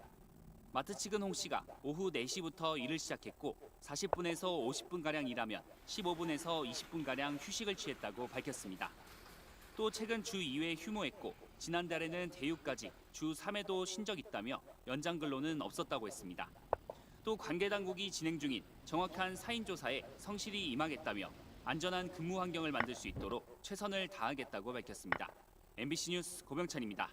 마트 측은 홍 씨가 오후 4시부터 일을 시작했고 40분에서 50분가량 일하면 15분에서 20분가량 휴식을 취했다고 밝혔습니다. 또 최근 주 2회 휴무했고 지난달에는 대유까지 주 3회도 쉰 적 있다며 연장 근로는 없었다고 했습니다. 또 관계 당국이 진행 중인 정확한 사인 조사에 성실히 임하겠다며 안전한 근무 환경을 만들 수 있도록 최선을 다하겠다고 밝혔습니다. MBC 뉴스 고병찬입니다.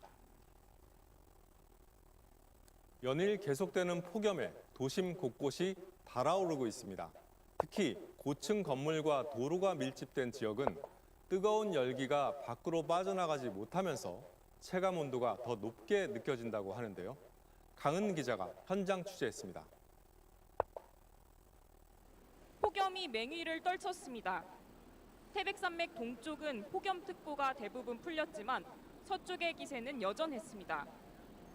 연일 계속되는 폭염에 도심 곳곳이 달아오르고 있습니다. 특히 고층 건물과 도로가 밀집된 지역은 뜨거운 열기가 밖으로 빠져나가지 못하면서 체감 온도가 더 높게 느껴진다고 하는데요. 강은 기자가 현장 취재했습니다. 폭염이 맹위를 떨쳤습니다. 태백산맥 동쪽은 폭염특보가 대부분 풀렸지만 서쪽의 기세는 여전했습니다.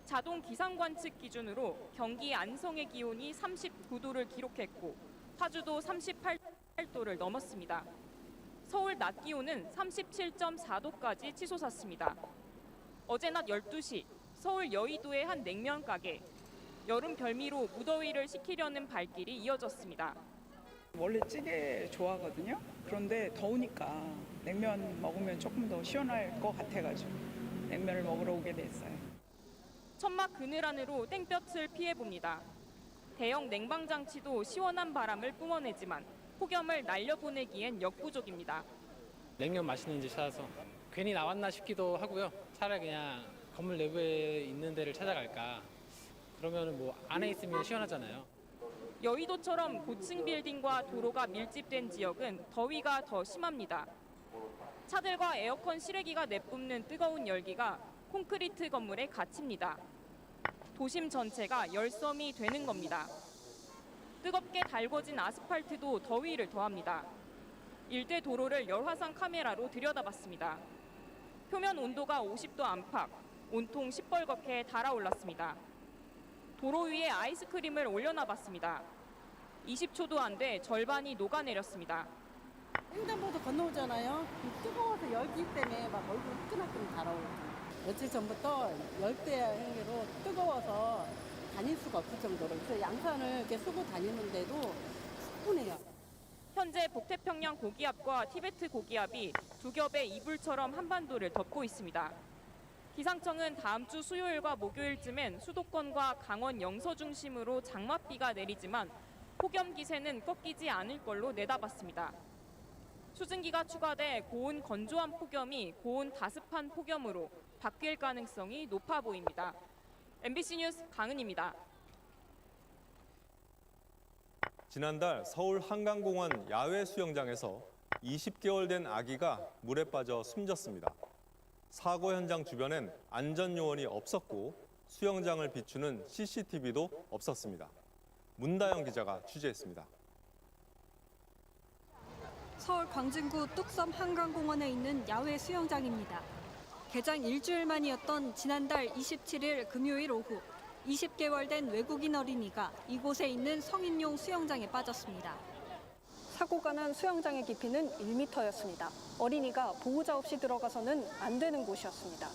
자동 기상 관측 기준으로 경기 안성의 기온이 39도를 기록했고 파주도 38도를 넘었습니다. 서울 낮 기온은 37.4도까지 치솟았습니다. 어제 낮 12시 서울 여의도의 한 냉면 가게. 여름 별미로 무더위를 식히려는 발길이 이어졌습니다. 원래 찌개 좋아하거든요. 그런데 더우니까 냉면 먹으면 조금 더 시원할 것 같아가지고 냉면을 먹으러 오게 됐어요. 천막 그늘 안으로 땡볕을 피해봅니다. 대형 냉방장치도 시원한 바람을 뿜어내지만 폭염을 날려보내기엔 역부족입니다. 냉면 맛있는 집 찾아서 괜히 나왔나 싶기도 하고요. 차라리 그냥 건물 내부에 있는 데를 찾아갈까. 그러면 뭐 안에 있으면 시원하잖아요. 여의도처럼 고층 빌딩과 도로가 밀집된 지역은 더위가 더 심합니다. 차들과 에어컨 실외기가 내뿜는 뜨거운 열기가 콘크리트 건물에 갇힙니다. 도심 전체가 열섬이 되는 겁니다. 뜨겁게 달궈진 아스팔트도 더위를 더합니다. 일대 도로를 열화상 카메라로 들여다봤습니다. 표면 온도가 50도 안팎, 온통 시뻘겋게 달아올랐습니다. 도로 위에 아이스크림을 올려놔봤습니다. 20초도 안 돼 절반이 녹아내렸습니다. 횡단보도 건너오잖아요. 뜨거워서 열기 때문에 막 얼굴 화끈화끈 달아오르죠. 며칠 전부터 열대 행위로 뜨거워서 다닐 수가 없을 정도로 그래서 양산을 이렇게 쓰고 다니는데도 습분해요. 현재 북태평양 고기압과 티베트 고기압이 두 겹의 이불처럼 한반도를 덮고 있습니다. 기상청은 다음 주 수요일과 목요일쯤엔 수도권과 강원 영서 중심으로 장맛비가 내리지만 폭염 기세는 꺾이지 않을 걸로 내다봤습니다. 수증기가 추가돼 고온 건조한 폭염이 고온 다습한 폭염으로 바뀔 가능성이 높아 보입니다. MBC 뉴스 강은입니다. 지난달 서울 한강공원 야외 수영장에서 20개월 된 아기가 물에 빠져 숨졌습니다. 사고 현장 주변엔 안전요원이 없었고 수영장을 비추는 CCTV도 없었습니다. 문다영 기자가 취재했습니다. 서울 광진구 뚝섬 한강공원에 있는 야외 수영장입니다. 개장 일주일 만이었던 지난달 27일 금요일 오후 20개월 된 외국인 어린이가 이곳에 있는 성인용 수영장에 빠졌습니다. 사고가 난 수영장의 깊이는 1m였습니다. 어린이가 보호자 없이 들어가서는 안 되는 곳이었습니다.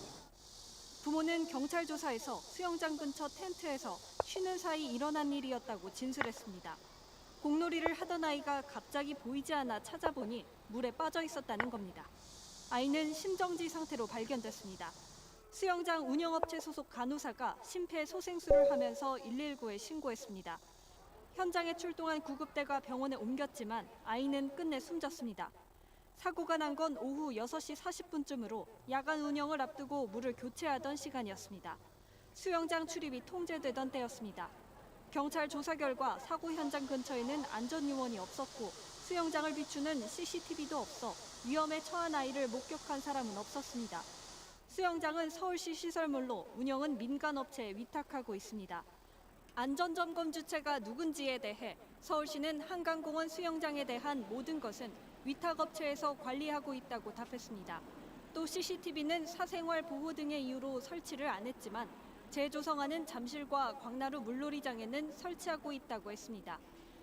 부모는 경찰 조사에서 수영장 근처 텐트에서 쉬는 사이 일어난 일이었다고 진술했습니다. 공놀이를 하던 아이가 갑자기 보이지 않아 찾아보니 물에 빠져 있었다는 겁니다. 아이는 심정지 상태로 발견됐습니다. 수영장 운영업체 소속 간호사가 심폐소생술을 하면서 119에 신고했습니다. 현장에 출동한 구급대가 병원에 옮겼지만 아이는 끝내 숨졌습니다. 사고가 난 건 오후 6시 40분쯤으로 야간 운영을 앞두고 물을 교체하던 시간이었습니다. 수영장 출입이 통제되던 때였습니다. 경찰 조사 결과 사고 현장 근처에는 안전요원이 없었고 수영장을 비추는 CCTV도 없어 위험에 처한 아이를 목격한 사람은 없었습니다. 수영장은 서울시 시설물로 운영은 민간업체에 위탁하고 있습니다. 안전점검 주체가 누군지에 대해 서울시는 한강공원 수영장에 대한 모든 것은 위탁업체에서 관리하고 있다고 답했습니다. 또 CCTV는 사생활 보호 등의 이유로 설치를 안 했지만 재조성하는 잠실과 광나루 물놀이장에는 설치하고 있다고 했습니다.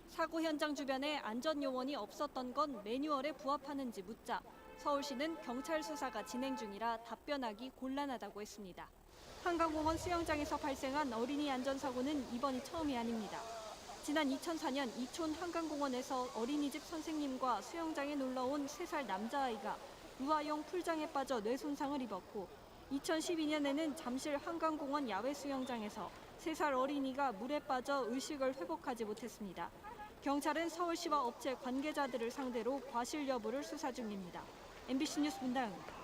사고 현장 주변에 안전요원이 없었던 건 매뉴얼에 부합하는지 묻자 서울시는 경찰 수사가 진행 중이라 답변하기 곤란하다고 했습니다. 한강공원 수영장에서 발생한 어린이 안전사고는 이번이 처음이 아닙니다. 지난 2004년 이촌 한강공원에서 어린이집 선생님과 수영장에 놀러온 3살 남자아이가 유아용 풀장에 빠져 뇌손상을 입었고 2012년에는 잠실 한강공원 야외 수영장에서 3살 어린이가 물에 빠져 의식을 회복하지 못했습니다. 경찰은 서울시와 업체 관계자들을 상대로 과실 여부를 수사 중입니다. MBC 뉴스 문다영입니다.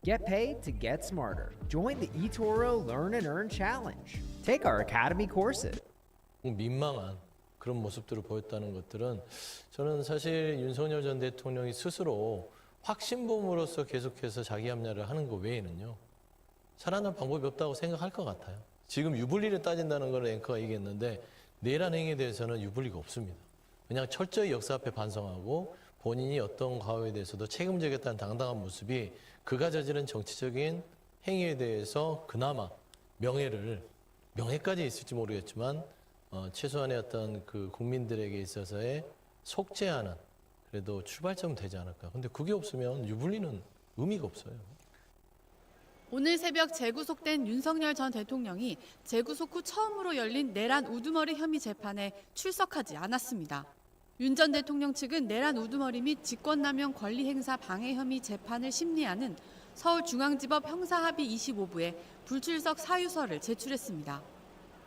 Get paid to get smarter. Join the eToro Learn and Earn Challenge. Take our Academy courses. 민망한 그런 모습들을 보였다는 것들은 저는 사실 윤석열 전 대통령이 스스로 확신범으로서 계속해서 자기 합리화를 하는 것 외에는요. 살아날 방법이 없다고 생각할 것 같아요. 지금 유불리를 따진다는 걸 앵커가 얘기했는데 내란 행위에 대해서는 유불리가 없습니다. 그냥 철저히 역사 앞에 반성하고 본인이 어떤 과거에 대해서도 책임지겠다는 당당한 모습이 그가 저지른 정치적인 행위에 대해서 그나마 명예까지 있을지 모르겠지만 최소한의 어떤 그 국민들에게 있어서의 속죄하는 그래도 출발점은 되지 않을까. 근데 그게 없으면 유불리는 의미가 없어요. 오늘 새벽 재구속된 윤석열 전 대통령이 재구속 후 처음으로 열린 내란 우두머리 혐의 재판에 출석하지 않았습니다. 윤 전 대통령 측은 내란 우두머리 및 직권남용 권리행사 방해 혐의 재판을 심리하는 서울중앙지법 형사합의 25부에 불출석 사유서를 제출했습니다.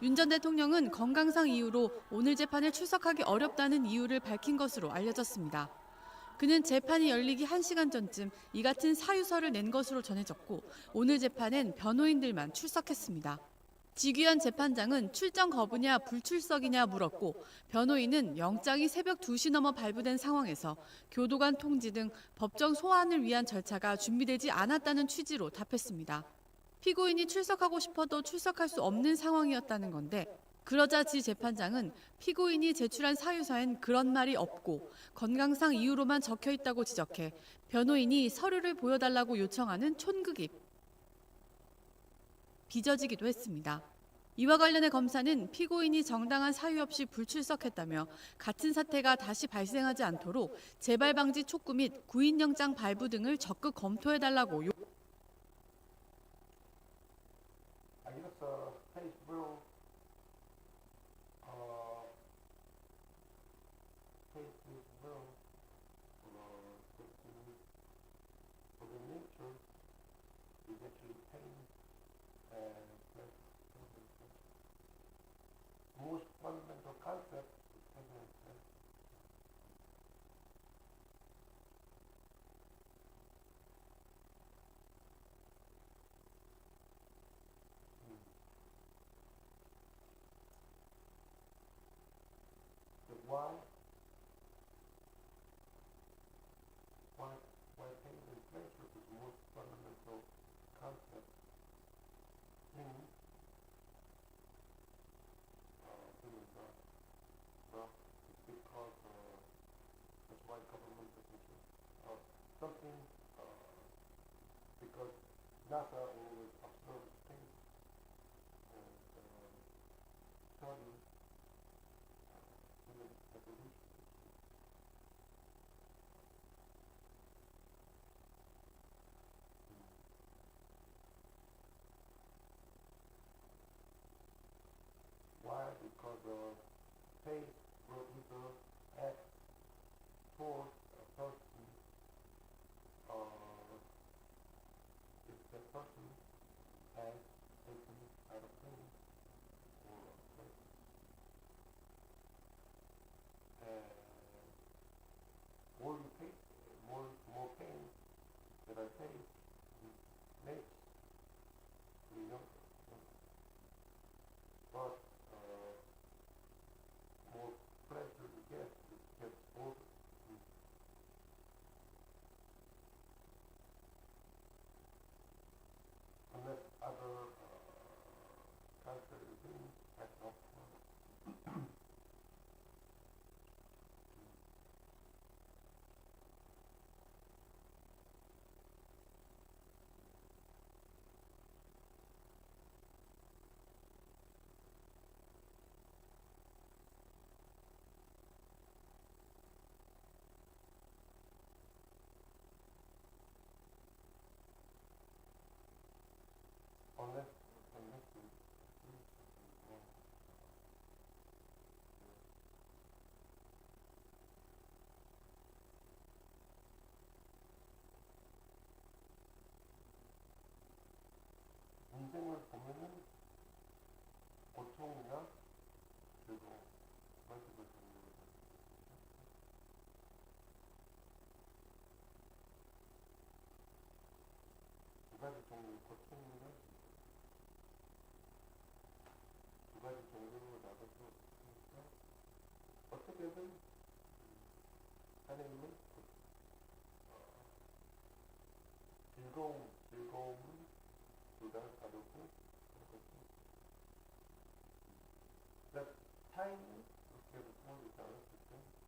윤 전 대통령은 건강상 이유로 오늘 재판에 출석하기 어렵다는 이유를 밝힌 것으로 알려졌습니다. 그는 재판이 열리기 1시간 전쯤 이 같은 사유서를 낸 것으로 전해졌고 오늘 재판엔 변호인들만 출석했습니다. 지규현 재판장은 출정 거부냐 불출석이냐 물었고 변호인은 영장이 새벽 2시 넘어 발부된 상황에서 교도관 통지 등 법정 소환을 위한 절차가 준비되지 않았다는 취지로 답했습니다. 피고인이 출석하고 싶어도 출석할 수 없는 상황이었다는 건데 그러자 지 재판장은 피고인이 제출한 사유서엔 그런 말이 없고 건강상 이유로만 적혀 있다고 지적해 변호인이 서류를 보여달라고 요청하는 촌극이 빚어지기도 했습니다. 이와 관련해 검사는 피고인이 정당한 사유 없이 불출석했다며 같은 사태가 다시 발생하지 않도록 재발 방지 촉구 및 구인영장 발부 등을 적극 검토해달라고 most fundamental concept is evidence. But why pain and pleasure is the most fundamental concept in well, it's because that's why government decision something because NASA always observes things and study human evolution. Why? Because faith will either act towards a person if the person has taken out of pain or faith. More pain that I face makes me younger. But more pleasure you get, it gets older. Unless other contrary things have no point. 인생을 보면은 고통이나 즐거움, 말씀을 드리는 가지 종류, 고충은 두 가지 종류로 나눠서 있으니까 어떻게든 하나님은 즐거움은 둘 다 다르고 그러니까 차이는 그렇게 보여주지 않았을 때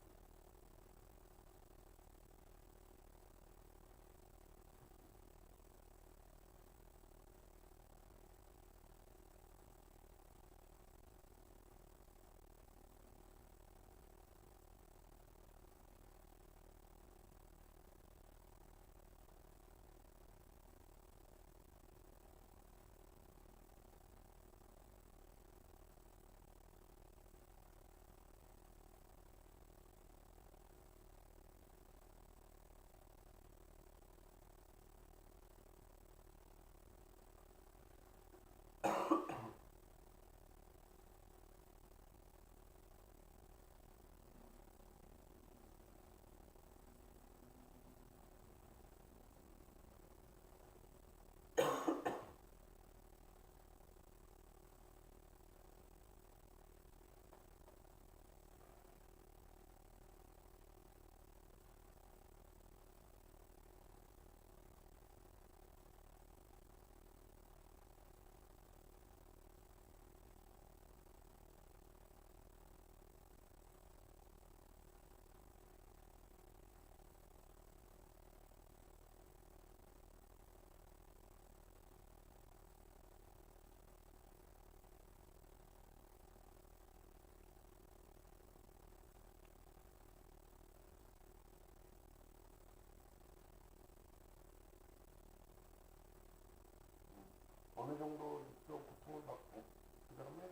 어느 정도 좀 고통을 받고 그 다음에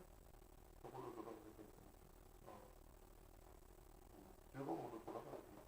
저걸로 돌아가게 되니까 즐거움으로 돌아가게 되니까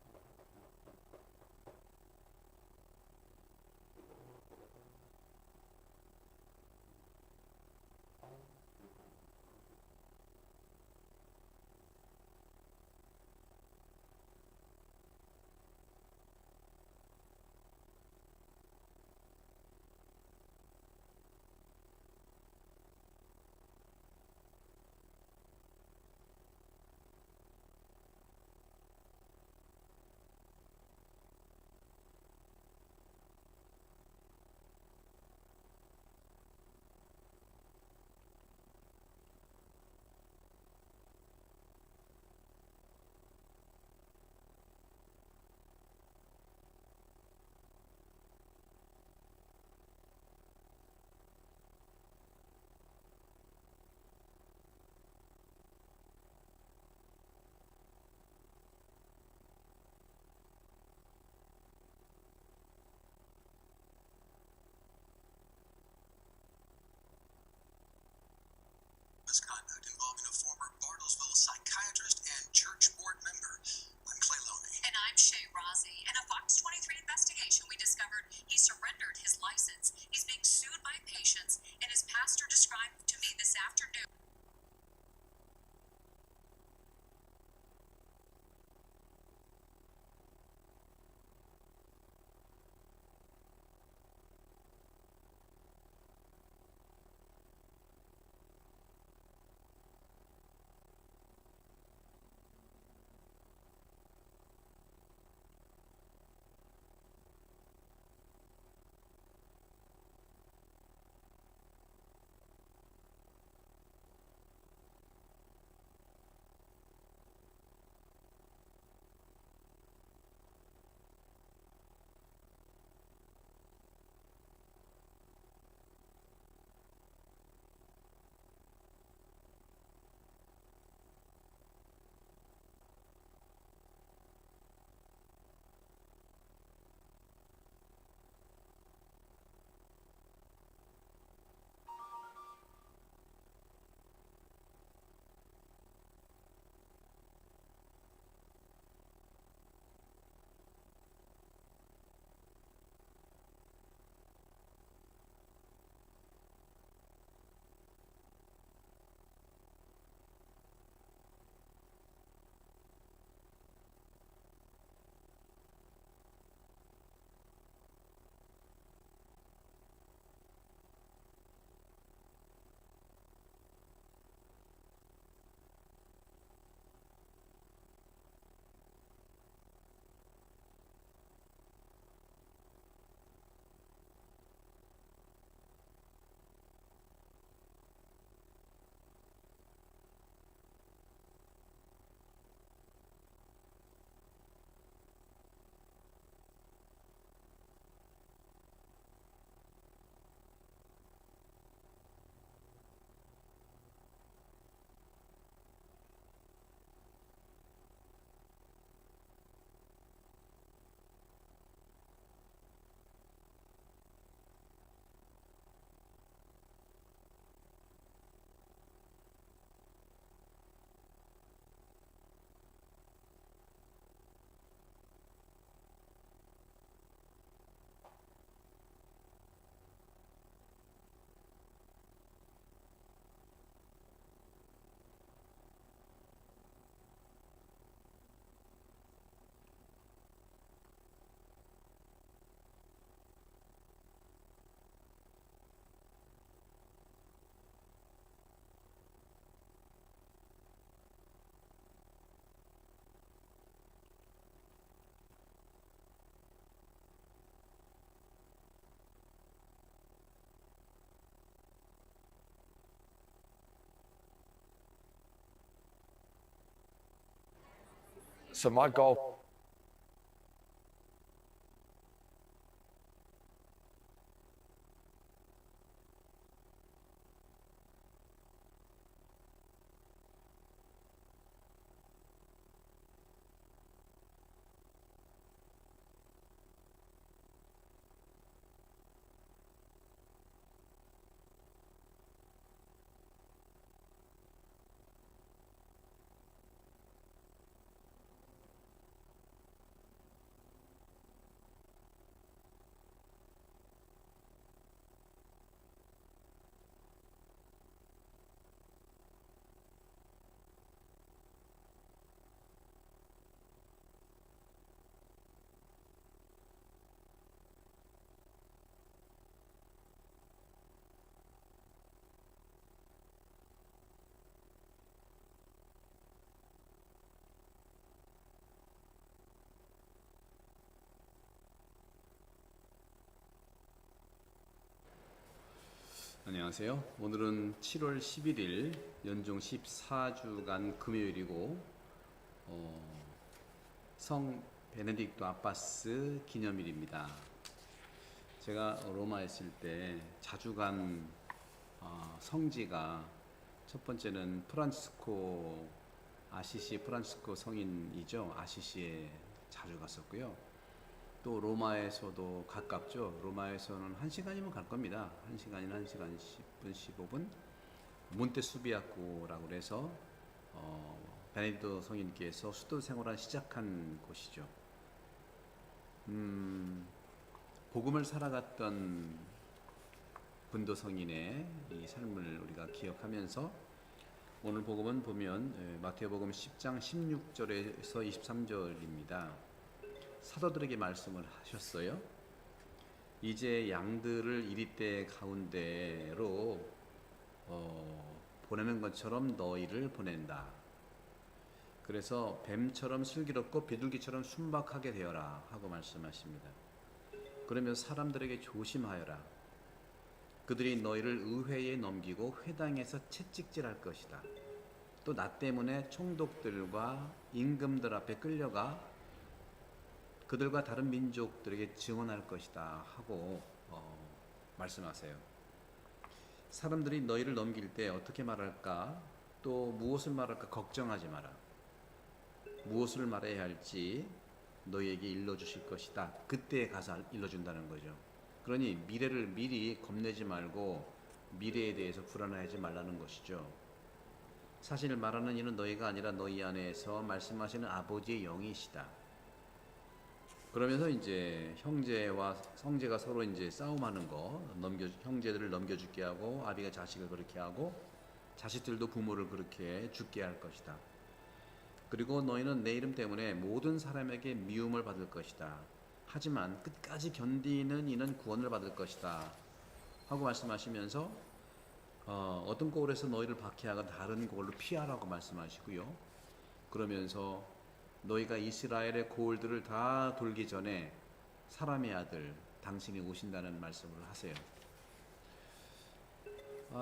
So my goal 안녕하세요. 오늘은 7월 11일 연중 14주간 금요일이고 성 베네딕토 아빠스 기념일입니다. 제가 로마에 있을 때 자주 간 성지가 첫 번째는 아시시 프란치스코 성인이죠. 아시시에 자주 갔었고요. 또 로마에서도 가깝죠. 로마에서는 1시간이면 갈 겁니다. 1시간이나 1시간 10분, 15분. 몬테수비아코라고 해서 베네딕토 성인께서 수도 생활을 시작한 곳이죠. 복음을 살아갔던 분도 성인의 이 삶을 우리가 기억하면서 오늘 복음은 보면 마태복음 10장 16절에서 23절입니다. 사도들에게 말씀을 하셨어요. 이제 양들을 이리떼 가운데로 보내는 것처럼 너희를 보낸다. 그래서 뱀처럼 슬기롭고 비둘기처럼 순박하게 되어라 하고 말씀하십니다. 그러면서 사람들에게 조심하여라. 그들이 너희를 의회에 넘기고 회당에서 채찍질할 것이다. 또 나 때문에 총독들과 임금들 앞에 끌려가 그들과 다른 민족들에게 증언할 것이다 하고 말씀하세요. 사람들이 너희를 넘길 때 어떻게 말할까? 또 무엇을 말할까? 걱정하지 마라. 무엇을 말해야 할지 너희에게 일러주실 것이다. 그때에 가서 일러준다는 거죠. 그러니 미래를 미리 겁내지 말고 미래에 대해서 불안해하지 말라는 것이죠. 사실 말하는 이는 너희가 아니라 너희 안에서 말씀하시는 아버지의 영이시다. 그러면서 이제 형제와 성제가 서로 이제 싸움하는 거, 형제들을 넘겨죽게 하고 아비가 자식을 그렇게 하고 자식들도 부모를 그렇게 죽게 할 것이다. 그리고 너희는 내 이름 때문에 모든 사람에게 미움을 받을 것이다. 하지만 끝까지 견디는 이는 구원을 받을 것이다. 하고 말씀하시면서 어떤 고을에서 너희를 박해하고 다른 고을로 피하라고 말씀하시고요. 그러면서 너희가 이스라엘의 고을들을 다 돌기 전에 사람의 아들 당신이 오신다는 말씀을 하세요.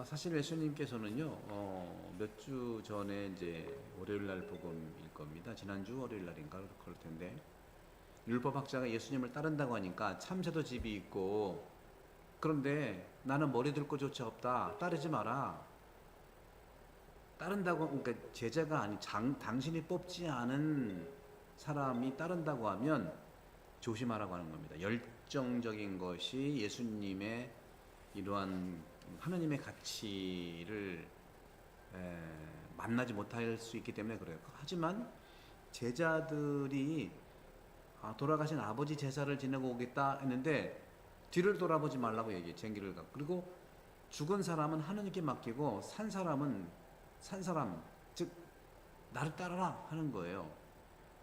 사실 예수님께서는요 몇 주 전에 이제 월요일 날 복음일 겁니다. 지난주 월요일 날인가 그럴 텐데 율법학자가 예수님을 따른다고 하니까 참새도 집이 있고 그런데 나는 머리 들 것조차 없다. 따르지 마라. 따른다고 그러니까 제자가 아닌 당신이 뽑지 않은 사람이 따른다고 하면 조심하라고 하는 겁니다. 열정적인 것이 예수님의 이러한 하느님의 가치를 만나지 못할 수 있기 때문에 그래요. 하지만 제자들이 돌아가신 아버지 제사를 지내고 오겠다 했는데 뒤를 돌아보지 말라고 얘기해. 쟁기를 갖고. 그리고 죽은 사람은 하느님께 맡기고 산 사람 즉 나를 따라라 하는 거예요.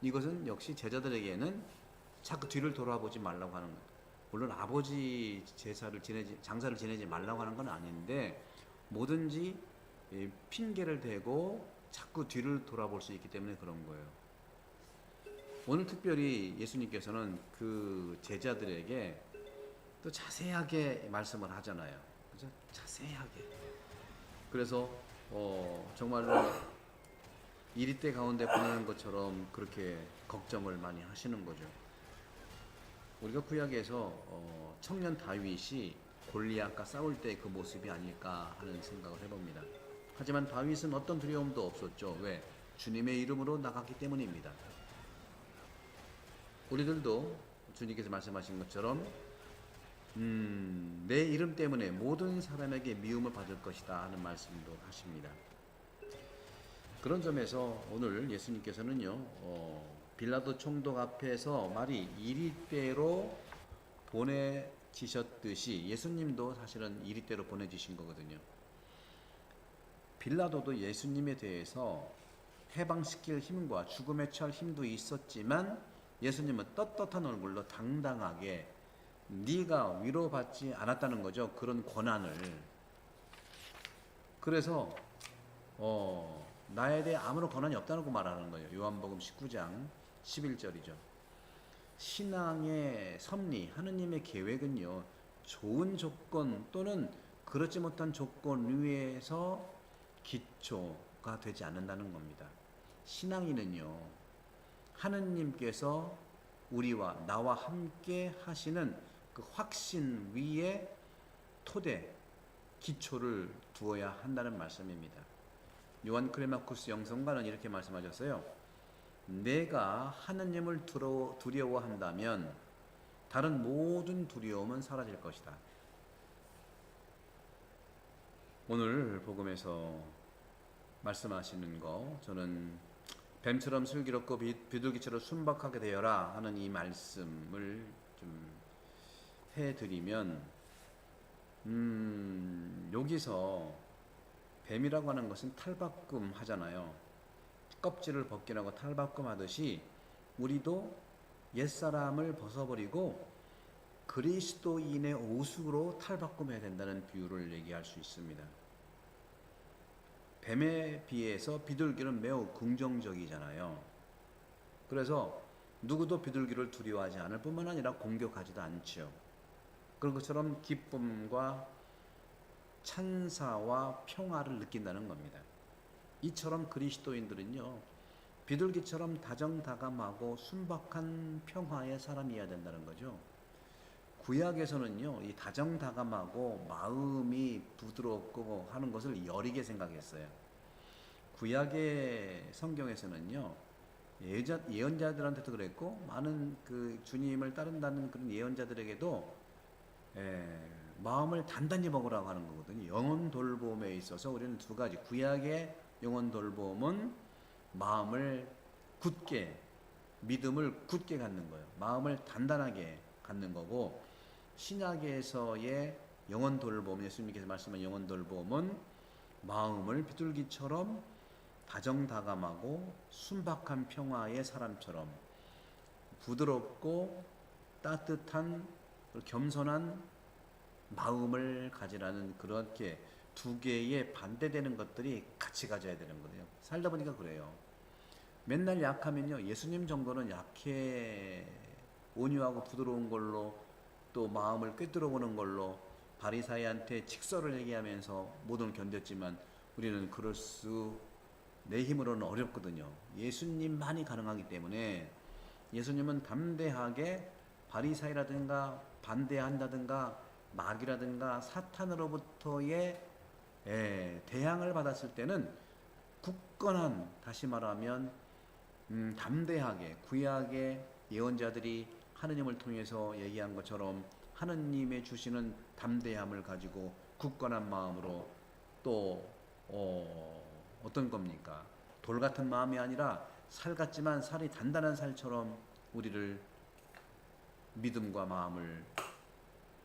이것은 역시 제자들에게는 자꾸 뒤를 돌아보지 말라고 하는 거예요. 물론 아버지 장사를 지내지 말라고 하는 건 아닌데 뭐든지 핑계를 대고 자꾸 뒤를 돌아볼 수 있기 때문에 그런 거예요. 오늘 특별히 예수님께서는 그 제자들에게 또 자세하게 말씀을 하잖아요. 그죠? 자세하게. 그래서 정말로 이리떼 가운데 보내는 것처럼 그렇게 걱정을 많이 하시는 거죠. 우리가 구약에서 청년 다윗이 골리앗과 싸울 때 그 모습이 아닐까 하는 생각을 해봅니다. 하지만 다윗은 어떤 두려움도 없었죠. 왜? 주님의 이름으로 나갔기 때문입니다. 우리들도 주님께서 말씀하신 것처럼 내 이름 때문에 모든 사람에게 미움을 받을 것이다 하는 말씀도 하십니다. 그런 점에서 오늘 예수님께서는요, 빌라도 총독 앞에서 말이 이리떼로 보내지셨듯이 예수님도 사실은 이리떼로 보내지신 거거든요. 빌라도도 예수님에 대해서 해방시킬 힘과 죽음에 처할 힘도 있었지만 예수님은 떳떳한 얼굴로 당당하게 네가 위로받지 않았다는 거죠. 그런 권한을. 그래서 나에 대해 아무런 권한이 없다고 말하는 거예요. 요한복음 19장 11절이죠. 신앙의 섭리, 하느님의 계획은요, 좋은 조건 또는 그렇지 못한 조건 위에서 기초가 되지 않는다는 겁니다. 신앙인은요, 하느님께서 우리와 나와 함께 하시는 그 확신 위에 토대, 기초를 두어야 한다는 말씀입니다. 요한 클레마쿠스 영성가는 이렇게 말씀하셨어요. 내가 하느님을 두려워한다면 다른 모든 두려움은 사라질 것이다. 오늘 복음에서 말씀하시는 거, 저는 뱀처럼 슬기롭고 비둘기처럼 순박하게 되어라 하는 이 말씀을 좀 해드리면, 여기서 뱀이라고 하는 것은 탈바꿈 하잖아요. 껍질을 벗기라고 하고 탈바꿈 하듯이 우리도 옛사람을 벗어버리고 그리스도인의 옷으로 탈바꿈해야 된다는 비유를 얘기할 수 있습니다. 뱀에 비해서 비둘기는 매우 긍정적이잖아요. 그래서 누구도 비둘기를 두려워하지 않을 뿐만 아니라 공격하지도 않죠. 그런 것처럼 기쁨과 찬사와 평화를 느낀다는 겁니다. 이처럼 그리스도인들은요, 비둘기처럼 다정다감하고 순박한 평화의 사람이어야 된다는 거죠. 구약에서는요, 이 다정다감하고 마음이 부드럽고 하는 것을 여리게 생각했어요. 구약의 성경에서는요, 예언자들한테도 그랬고 많은 그 주님을 따른다는 그런 예언자들에게도 마음을 단단히 먹으라고 하는 거거든요. 영혼 돌봄에 있어서 우리는 두 가지, 구약의 영혼 돌봄은 마음을 굳게, 믿음을 굳게 갖는 거예요. 마음을 단단하게 갖는 거고, 신약에서의 영혼 돌봄, 예수님께서 말씀한 영혼 돌봄은 마음을 비둘기처럼 다정다감하고 순박한 평화의 사람처럼 부드럽고 따뜻한 겸손한 마음을 가지라는, 그렇게 두 개의 반대되는 것들이 같이 가져야 되는 거예요. 살다 보니까 그래요. 맨날 약하면요, 예수님 정도는 약해 온유하고 부드러운 걸로, 또 마음을 꿰뚫어 보는 걸로 바리사이한테 직설을 얘기하면서 모든 걸 견뎠지만 우리는 그럴 수, 내 힘으로는 어렵거든요. 예수님만이 가능하기 때문에 예수님은 담대하게 바리사이라든가 반대한다든가 마귀라든가 사탄으로부터의 대항을 받았을 때는 굳건한, 다시 말하면 담대하게, 구약의 예언자들이 하느님을 통해서 얘기한 것처럼 하느님의 주시는 담대함을 가지고 굳건한 마음으로, 또 어떤 겁니까? 돌 같은 마음이 아니라 살 같지만 살이 단단한 살처럼 우리를, 믿음과 마음을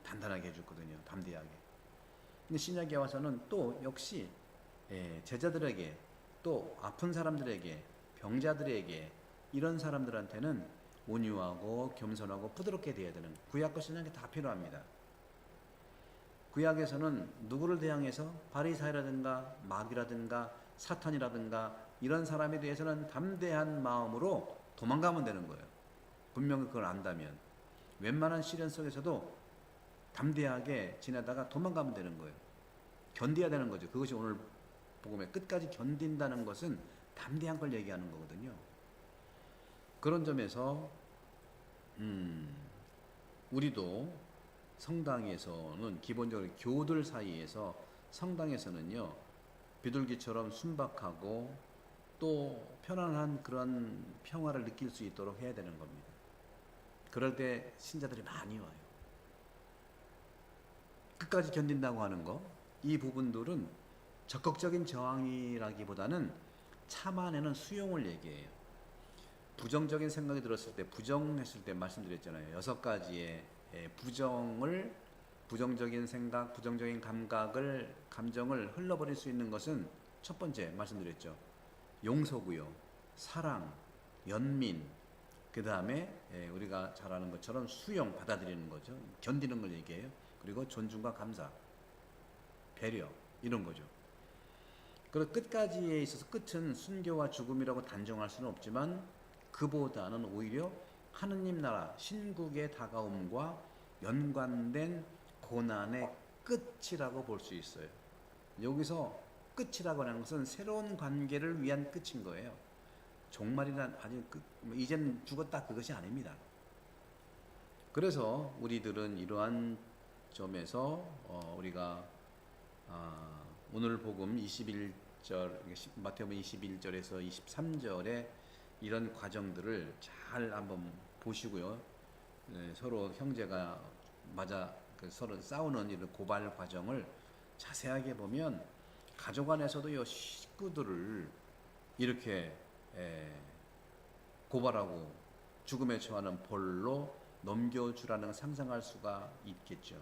단단하게 해줬거든요. 담대하게. 근데 신약에 와서는 또 역시 제자들에게, 또 아픈 사람들에게, 병자들에게, 이런 사람들한테는 온유하고 겸손하고 부드럽게 대해야 되는, 구약과 신약이 다 필요합니다. 구약에서는 누구를 대항해서 바리사이라든가 마귀라든가 사탄이라든가 이런 사람에 대해서는 담대한 마음으로 도망가면 되는 거예요. 분명히 그걸 안다면. 웬만한 시련 속에서도 담대하게 지내다가 도망가면 되는 거예요. 견뎌야 되는 거죠. 그것이 오늘 복음의 끝까지 견딘다는 것은 담대한 걸 얘기하는 거거든요. 그런 점에서 우리도 성당에서는 기본적으로 교들 사이에서 성당에서는요 비둘기처럼 순박하고 또 편안한 그런 평화를 느낄 수 있도록 해야 되는 겁니다. 그럴 때 신자들이 많이 와요. 끝까지 견딘다고 하는 거, 이 부분들은 적극적인 저항이라기보다는 참아내는 수용을 얘기해요. 부정적인 생각이 들었을 때, 부정했을 때 말씀드렸잖아요. 6가지의 부정적인 생각, 부정적인 감정을 흘러버릴 수 있는 것은 첫 번째 말씀드렸죠. 용서고요, 사랑, 연민, 그 다음에 우리가 잘 아는 것처럼 수용, 받아들이는 거죠. 견디는 걸 얘기해요. 그리고 존중과 감사, 배려, 이런 거죠. 그리고 끝까지에 있어서 끝은 순교와 죽음이라고 단정할 수는 없지만 그보다는 오히려 하느님 나라 신국의 다가옴과 연관된 고난의 끝이라고 볼 수 있어요. 여기서 끝이라고 하는 것은 새로운 관계를 위한 끝인 거예요. 종말이란 아주 이제는 죽었다 그것이 아닙니다. 그래서 우리들은 이러한 점에서 우리가 오늘 복음 21절 마태복음 21절에서 23절에 이런 과정들을 잘 한번 보시고요. 서로 형제가 서로 싸우는 이런 고발 과정을 자세하게 보면 가족 안에서도 식구들을 이렇게 고발하고 죽음에 처하는 벌로 넘겨주라는 상상할 수가 있겠죠.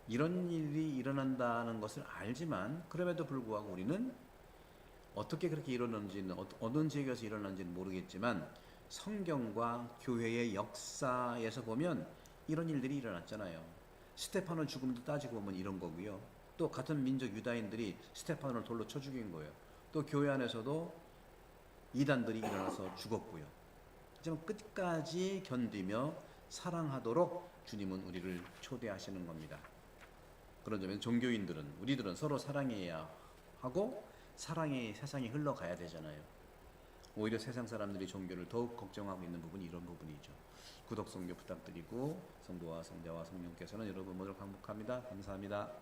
이런 일이 일어난다는 것을 알지만 그럼에도 불구하고 우리는 어떻게 그렇게 일어났는지는 어느 지역에서 일어났는지는 모르겠지만 성경과 교회의 역사에서 보면 이런 일들이 일어났잖아요. 스테파노 죽음도 따지고 보면 이런 거고요. 또 같은 민족 유다인들이 스테파노를 돌로 쳐 죽인 거예요. 또 교회 안에서도 이단들이 일어나서 죽었고요. 하지만 끝까지 견디며 사랑하도록 주님은 우리를 초대하시는 겁니다. 그런 점에서 종교인들은 우리들은 서로 사랑해야 하고 사랑의 세상이 흘러가야 되잖아요. 오히려 세상 사람들이 종교를 더욱 걱정하고 있는 부분이 이런 부분이죠. 구독, 성교 부탁드리고 성부와 성자와 성령께서는 여러분 모두를 강복합니다. 감사합니다.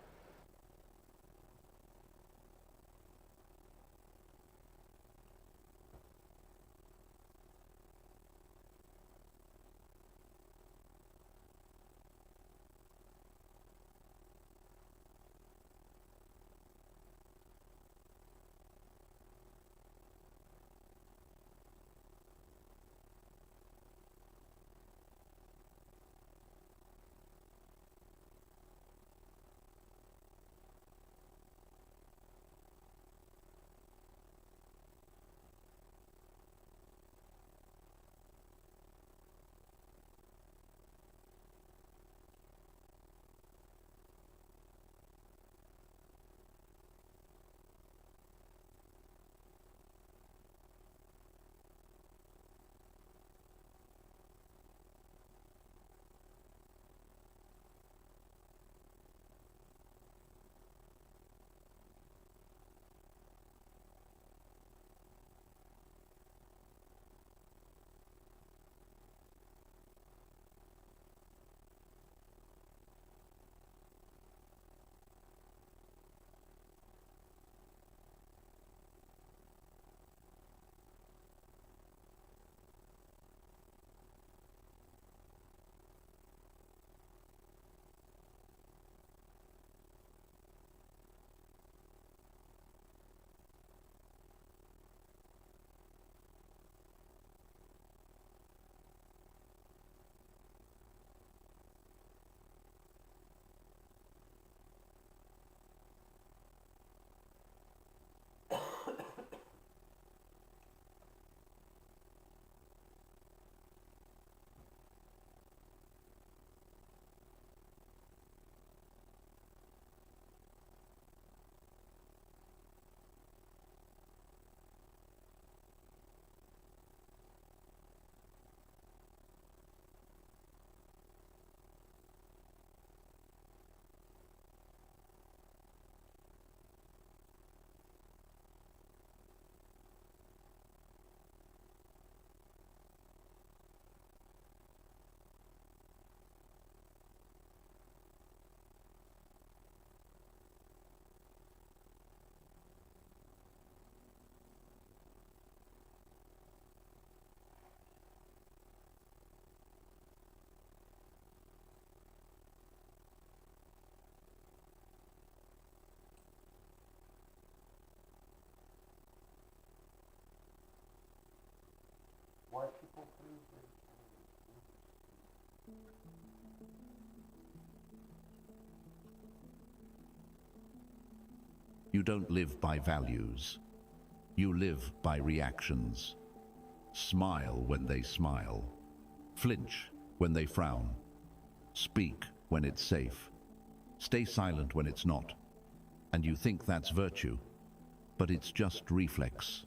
why people believe in You don't live by values. You live by reactions. Smile when they smile. Flinch when they frown. Speak when it's safe. Stay silent when it's not. And you think that's virtue, but it's just reflex.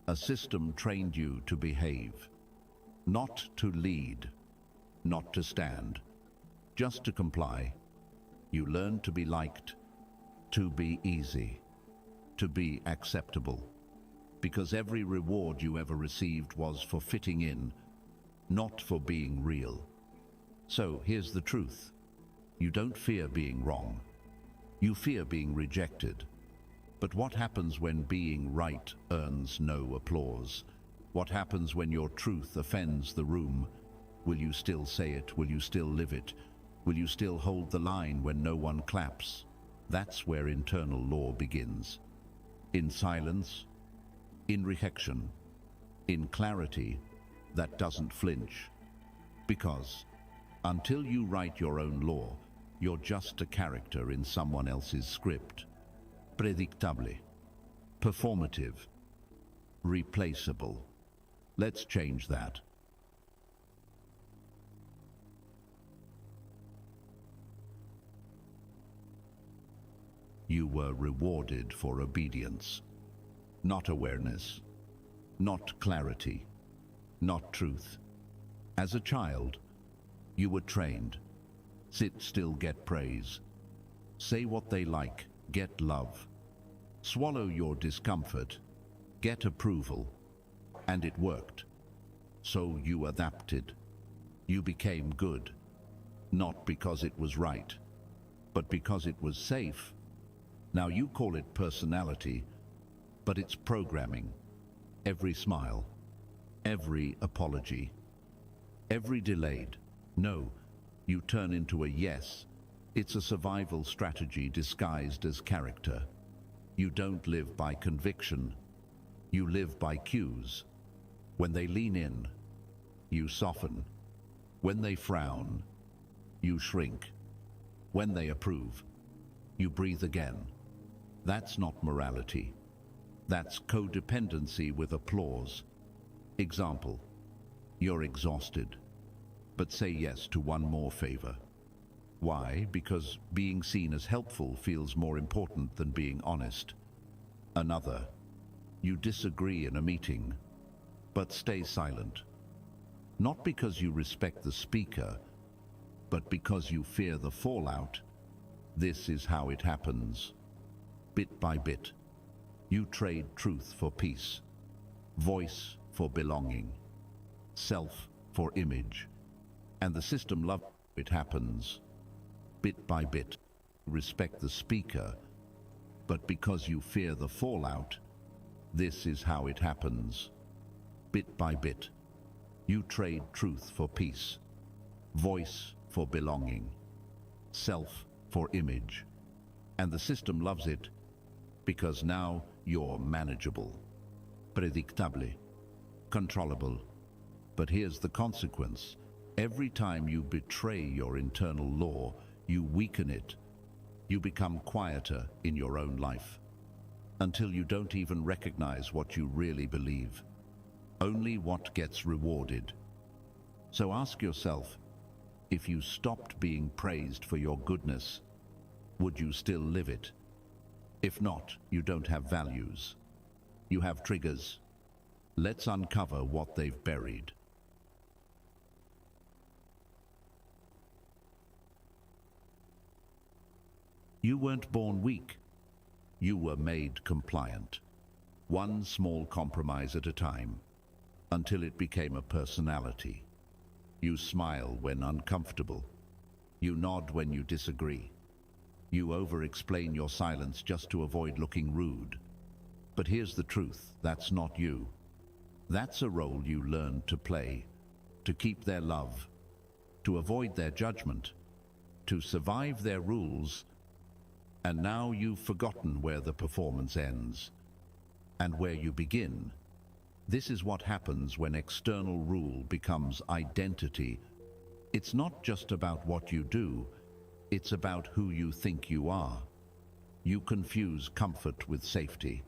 A system trained you to behave, not to lead, not to stand, just to comply. You learn to be liked, to be easy, to be acceptable, because every reward you ever received was for fitting in, not for being real. So here's the truth. You don't fear being wrong. You fear being rejected. But what happens when being right earns no applause? What happens when your truth offends the room? Will you still say it? Will you still live it? Will you still hold the line when no one claps? That's where internal law begins. In silence, in rejection, in clarity that doesn't flinch. Because until you write your own law, you're just a character in someone else's script. Predictable, performative, replaceable. Let's change that. You were rewarded for obedience, not awareness, not clarity, not truth. As a child, you were trained. Sit still, get praise. Say what they like, get love. Swallow your discomfort, get approval. And it worked. So you adapted. You became good. Not because it was right, but because it was safe. Now you call it personality, but it's programming. Every smile, every apology, every delayed no, you turn into a yes. It's a survival strategy disguised as character. You don't live by conviction. You live by cues. When they lean in, you soften. When they frown, you shrink. When they approve, you breathe again. That's not morality. That's codependency with applause. Example, you're exhausted, but say yes to one more favor. Why? Because being seen as helpful feels more important than being honest. Another, you disagree in a meeting, but stay silent. Not because you respect the speaker, but because you fear the fallout. This is how it happens. Bit by bit, you trade truth for peace, voice for belonging, self for image, and the system loves it happens. Bit by bit, respect the speaker, but because you fear the fallout, this is how it happens. Bit by bit, you trade truth for peace, voice for belonging, self for image, and the system loves it because now you're manageable, predictable, controllable. But here's the consequence. Every time you betray your internal law, you weaken it. You become quieter in your own life, until you don't even recognize what you really believe, only what gets rewarded. So ask yourself, if you stopped being praised for your goodness, would you still live it? If not, you don't have values. You have triggers. Let's uncover what they've buried. You weren't born weak. You were made compliant. One small compromise at a time, until it became a personality. You smile when uncomfortable. You nod when you disagree. You over-explain your silence just to avoid looking rude. But here's the truth, that's not you. That's a role you learned to play, to keep their love, to avoid their judgment, to survive their rules. And now you've forgotten where the performance ends and where you begin. This is what happens when external rule becomes identity. It's not just about what you do, it's about who you think you are. You confuse comfort with safety,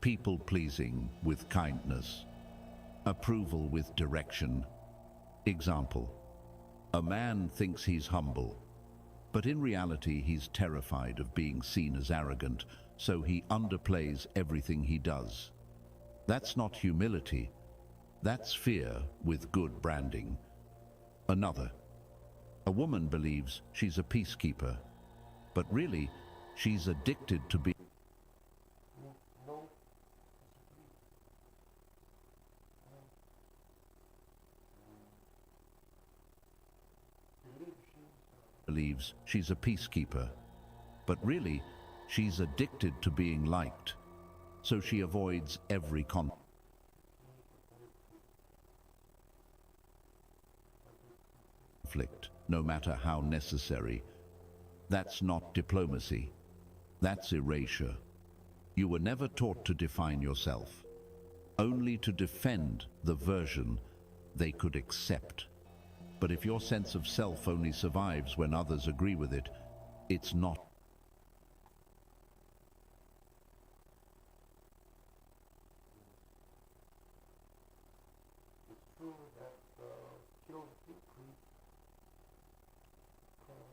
people-pleasing with kindness, approval with direction. Example: a man thinks he's humble, but in reality he's terrified of being seen as arrogant, so he underplays everything he does. That's not humility, that's fear with good branding. Another: a woman believes she's a peacekeeper, but really she's addicted to being believes she's a peacekeeper, but really she's addicted to being liked, so she avoids every conflict, no matter how necessary. That's not diplomacy, that's erasure. You were never taught to define yourself, only to defend the version they could accept. But if your sense of self only survives when others agree with it, it's not. It's true that skills decrease because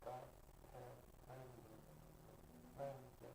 God has planned that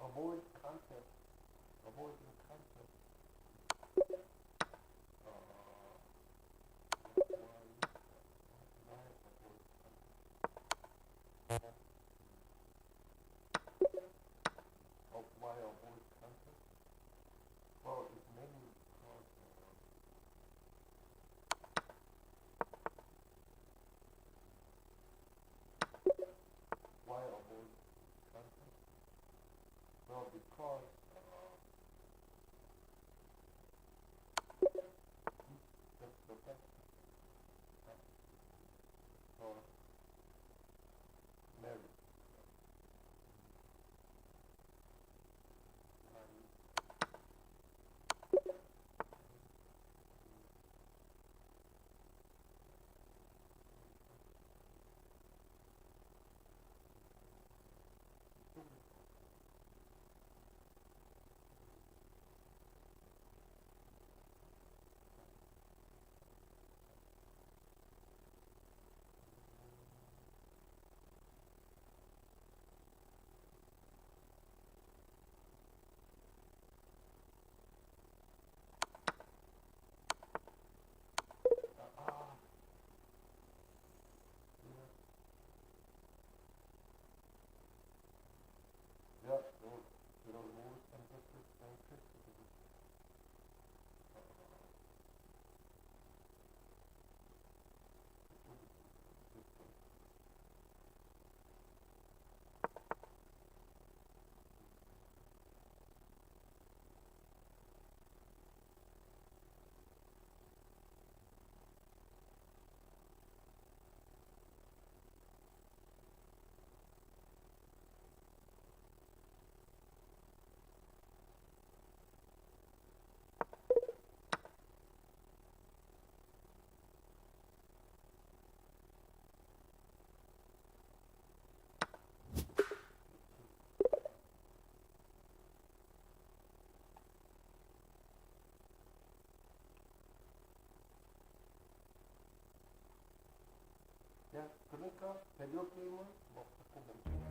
avoiding conflict. Avoiding concept. Why avoid concept? Well, it's mainly because why avoid concept? Well, because the best for marriage. 그러니까 배드로 게임은 뭐 자꾸 멈춰.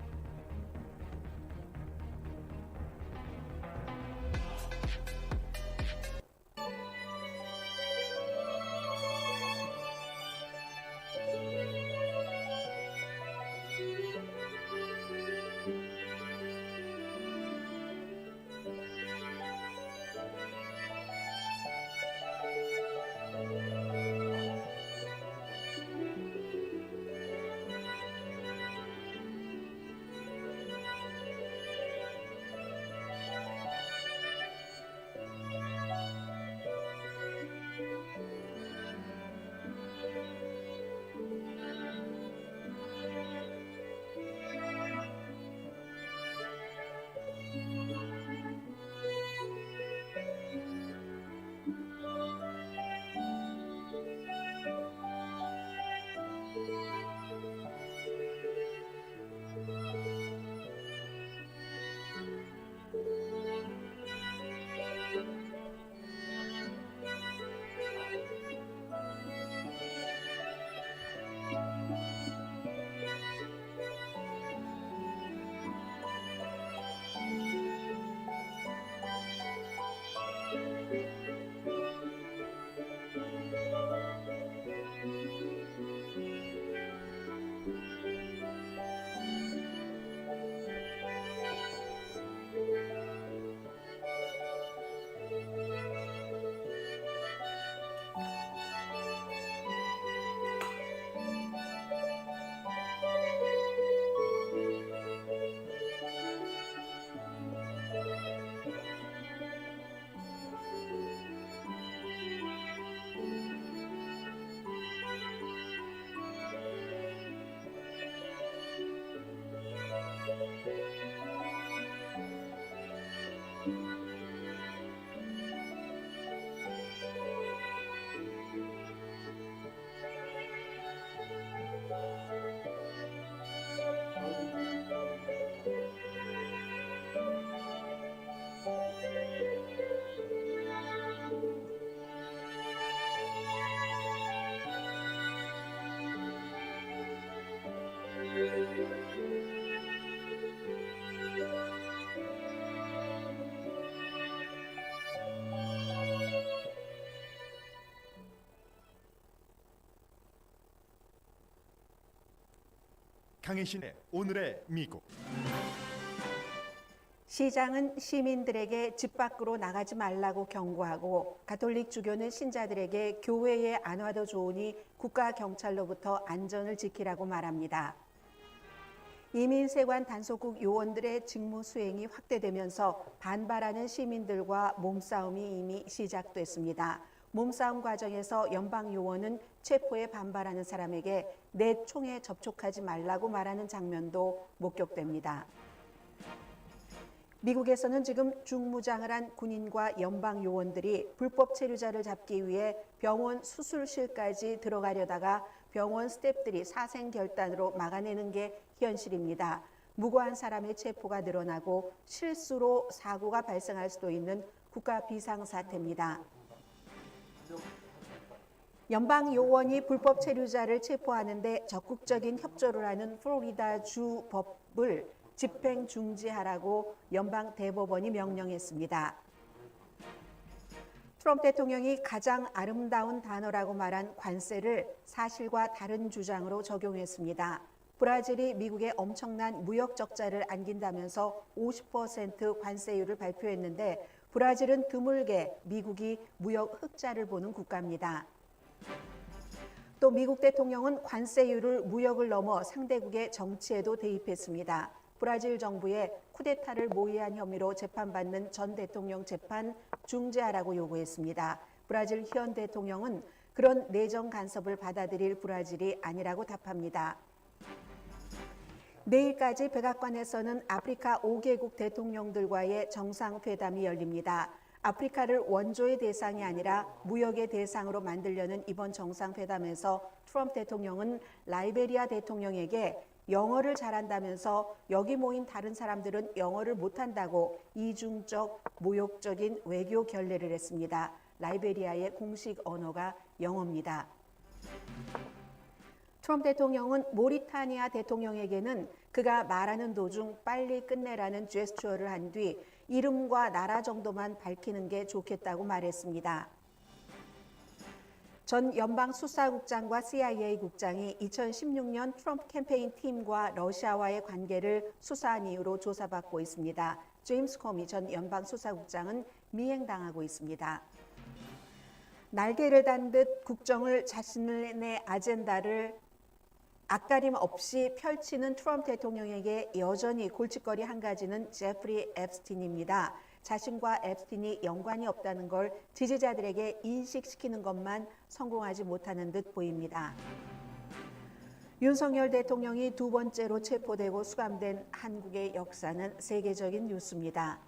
강혜신의 오늘의 미국. 시장은 시민들에게 집 밖으로 나가지 말라고 경고하고 가톨릭 주교는 신자들에게 교회에 안 와도 좋으니 국가 경찰로부터 안전을 지키라고 말합니다. 이민세관 단속국 요원들의 직무 수행이 확대되면서 반발하는 시민들과 몸싸움이 이미 시작됐습니다. 몸싸움 과정에서 연방 요원은 체포에 반발하는 사람에게 내 총에 접촉하지 말라고 말하는 장면도 목격됩니다. 미국에서는 지금 중무장을 한 군인과 연방 요원들이 불법 체류자를 잡기 위해 병원 수술실까지 들어가려다가 병원 스태프들이 사생결단으로 막아내는 게 현실입니다. 무고한 사람의 체포가 늘어나고 실수로 사고가 발생할 수도 있는 국가 비상사태입니다. 연방 요원이 불법 체류자를 체포하는데 적극적인 협조를 하는 플로리다 주 법을 집행 중지하라고 연방 대법원이 명령했습니다. 트럼프 대통령이 가장 아름다운 단어라고 말한 관세를 사실과 다른 주장으로 적용했습니다. 브라질이 미국에 엄청난 무역 적자를 안긴다면서 50% 관세율을 발표했는데 브라질은 드물게 미국이 무역 흑자를 보는 국가입니다. 또 미국 대통령은 관세율을 무역을 넘어 상대국의 정치에도 대입했습니다. 브라질 정부의 쿠데타를 모의한 혐의로 재판받는 전 대통령 재판 중지하라고 요구했습니다. 브라질 현 대통령은 그런 내정 간섭을 받아들일 브라질이 아니라고 답합니다. 내일까지 백악관에서는 아프리카 5개국 대통령들과의 정상회담이 열립니다. 아프리카를 원조의 대상이 아니라 무역의 대상으로 만들려는 이번 정상회담에서 트럼프 대통령은 라이베리아 대통령에게 영어를 잘한다면서 여기 모인 다른 사람들은 영어를 못한다고 이중적 모욕적인 외교 결례를 했습니다. 라이베리아의 공식 언어가 영어입니다. 트럼프 대통령은 모리타니아 대통령에게는 그가 말하는 도중 빨리 끝내라는 제스처를 한 뒤 이름과 나라 정도만 밝히는 게 좋겠다고 말했습니다. 전 연방수사국장과 CIA 국장이 2016년 트럼프 캠페인 팀과 러시아와의 관계를 수사한 이유로 조사받고 있습니다. 제임스 코미 전 연방수사국장은 미행당하고 있습니다. 날개를 단 듯 국정을 자신의 아젠다를 앞가림 없이 펼치는 트럼프 대통령에게 여전히 골칫거리 한 가지는 제프리 앱스틴입니다. 자신과 앱스틴이 연관이 없다는 걸 지지자들에게 인식시키는 것만 성공하지 못하는 듯 보입니다. 윤석열 대통령이 두 번째로 체포되고 수감된 한국의 역사는 세계적인 뉴스입니다.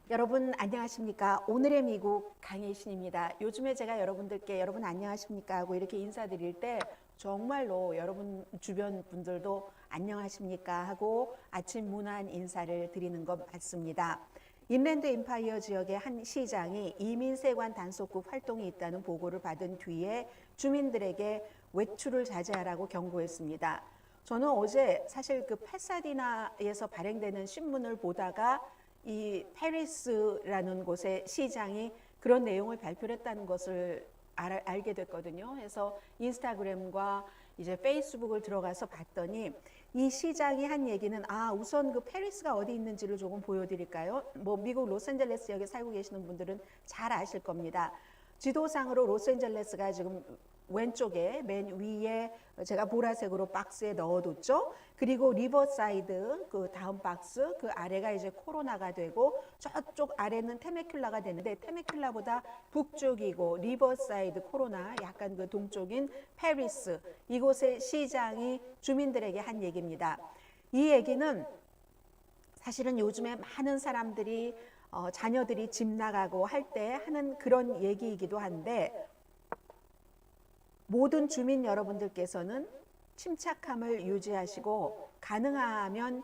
여러분 안녕하십니까? 오늘의 미국 강혜신입니다. 요즘에 제가 여러분들께 여러분 안녕하십니까 하고 이렇게 인사드릴 때 정말로 여러분 주변 분들도 안녕하십니까 하고 아침 문안 인사를 드리는 것 맞습니다. 인랜드 임파이어 지역의 한 시장이 이민세관 단속국 활동이 있다는 보고를 받은 뒤에 주민들에게 외출을 자제하라고 경고했습니다. 저는 어제 사실 그 파사디나에서 발행되는 신문을 보다가 이 페리스라는 곳의 시장이 그런 내용을 발표를 했다는 것을 알게 됐거든요. 그래서 인스타그램과 이제 페이스북을 들어가서 봤더니 이 시장이 한 얘기는 우선 그 페리스가 어디 있는지를 조금 보여드릴까요? 뭐 미국 로스앤젤레스 지역에 살고 계시는 분들은 잘 아실 겁니다. 지도상으로 로스앤젤레스가 지금 왼쪽에 맨 위에 제가 보라색으로 박스에 넣어뒀죠. 그리고 리버사이드 그 다음 박스 그 아래가 이제 코로나가 되고 저쪽 아래는 테메큘라가 되는데 테메큘라보다 북쪽이고 리버사이드 코로나 약간 그 동쪽인 페리스 이곳의 시장이 주민들에게 한 얘기입니다. 이 얘기는 사실은 요즘에 많은 사람들이 자녀들이 집 나가고 할 때 하는 그런 얘기이기도 한데 모든 주민 여러분들께서는 침착함을 유지하시고 가능하면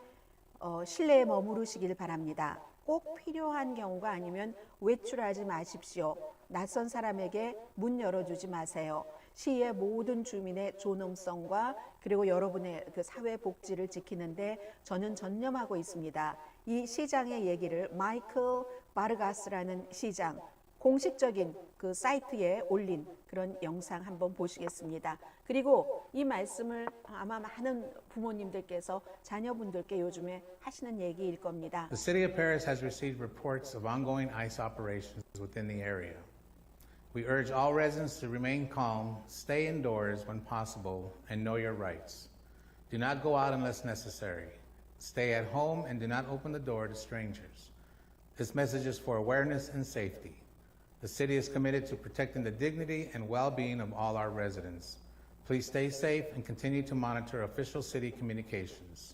실내에 머무르시길 바랍니다. 꼭 필요한 경우가 아니면 외출하지 마십시오. 낯선 사람에게 문 열어주지 마세요. 시의 모든 주민의 존엄성과 그리고 여러분의 그 사회 복지를 지키는데 저는 전념하고 있습니다. 이 시장의 얘기를 마이클 바르가스라는 시장 공식적인 그 사이트에 올린 그런 영상 한번 보시겠습니다. 그리고 이 말씀을 아마 많은 부모님들께서 자녀분들께 요즘에 하시는 얘기일 겁니다. The city of Paris has received reports of ongoing ICE operations within the area. We urge all residents to remain calm, stay indoors when possible, and know your rights. Do not go out unless necessary. Stay at home and do not open the door to strangers. This message is for awareness and safety. The city is committed to protecting the dignity and well-being of all our residents. Please stay safe and continue to monitor official city communications.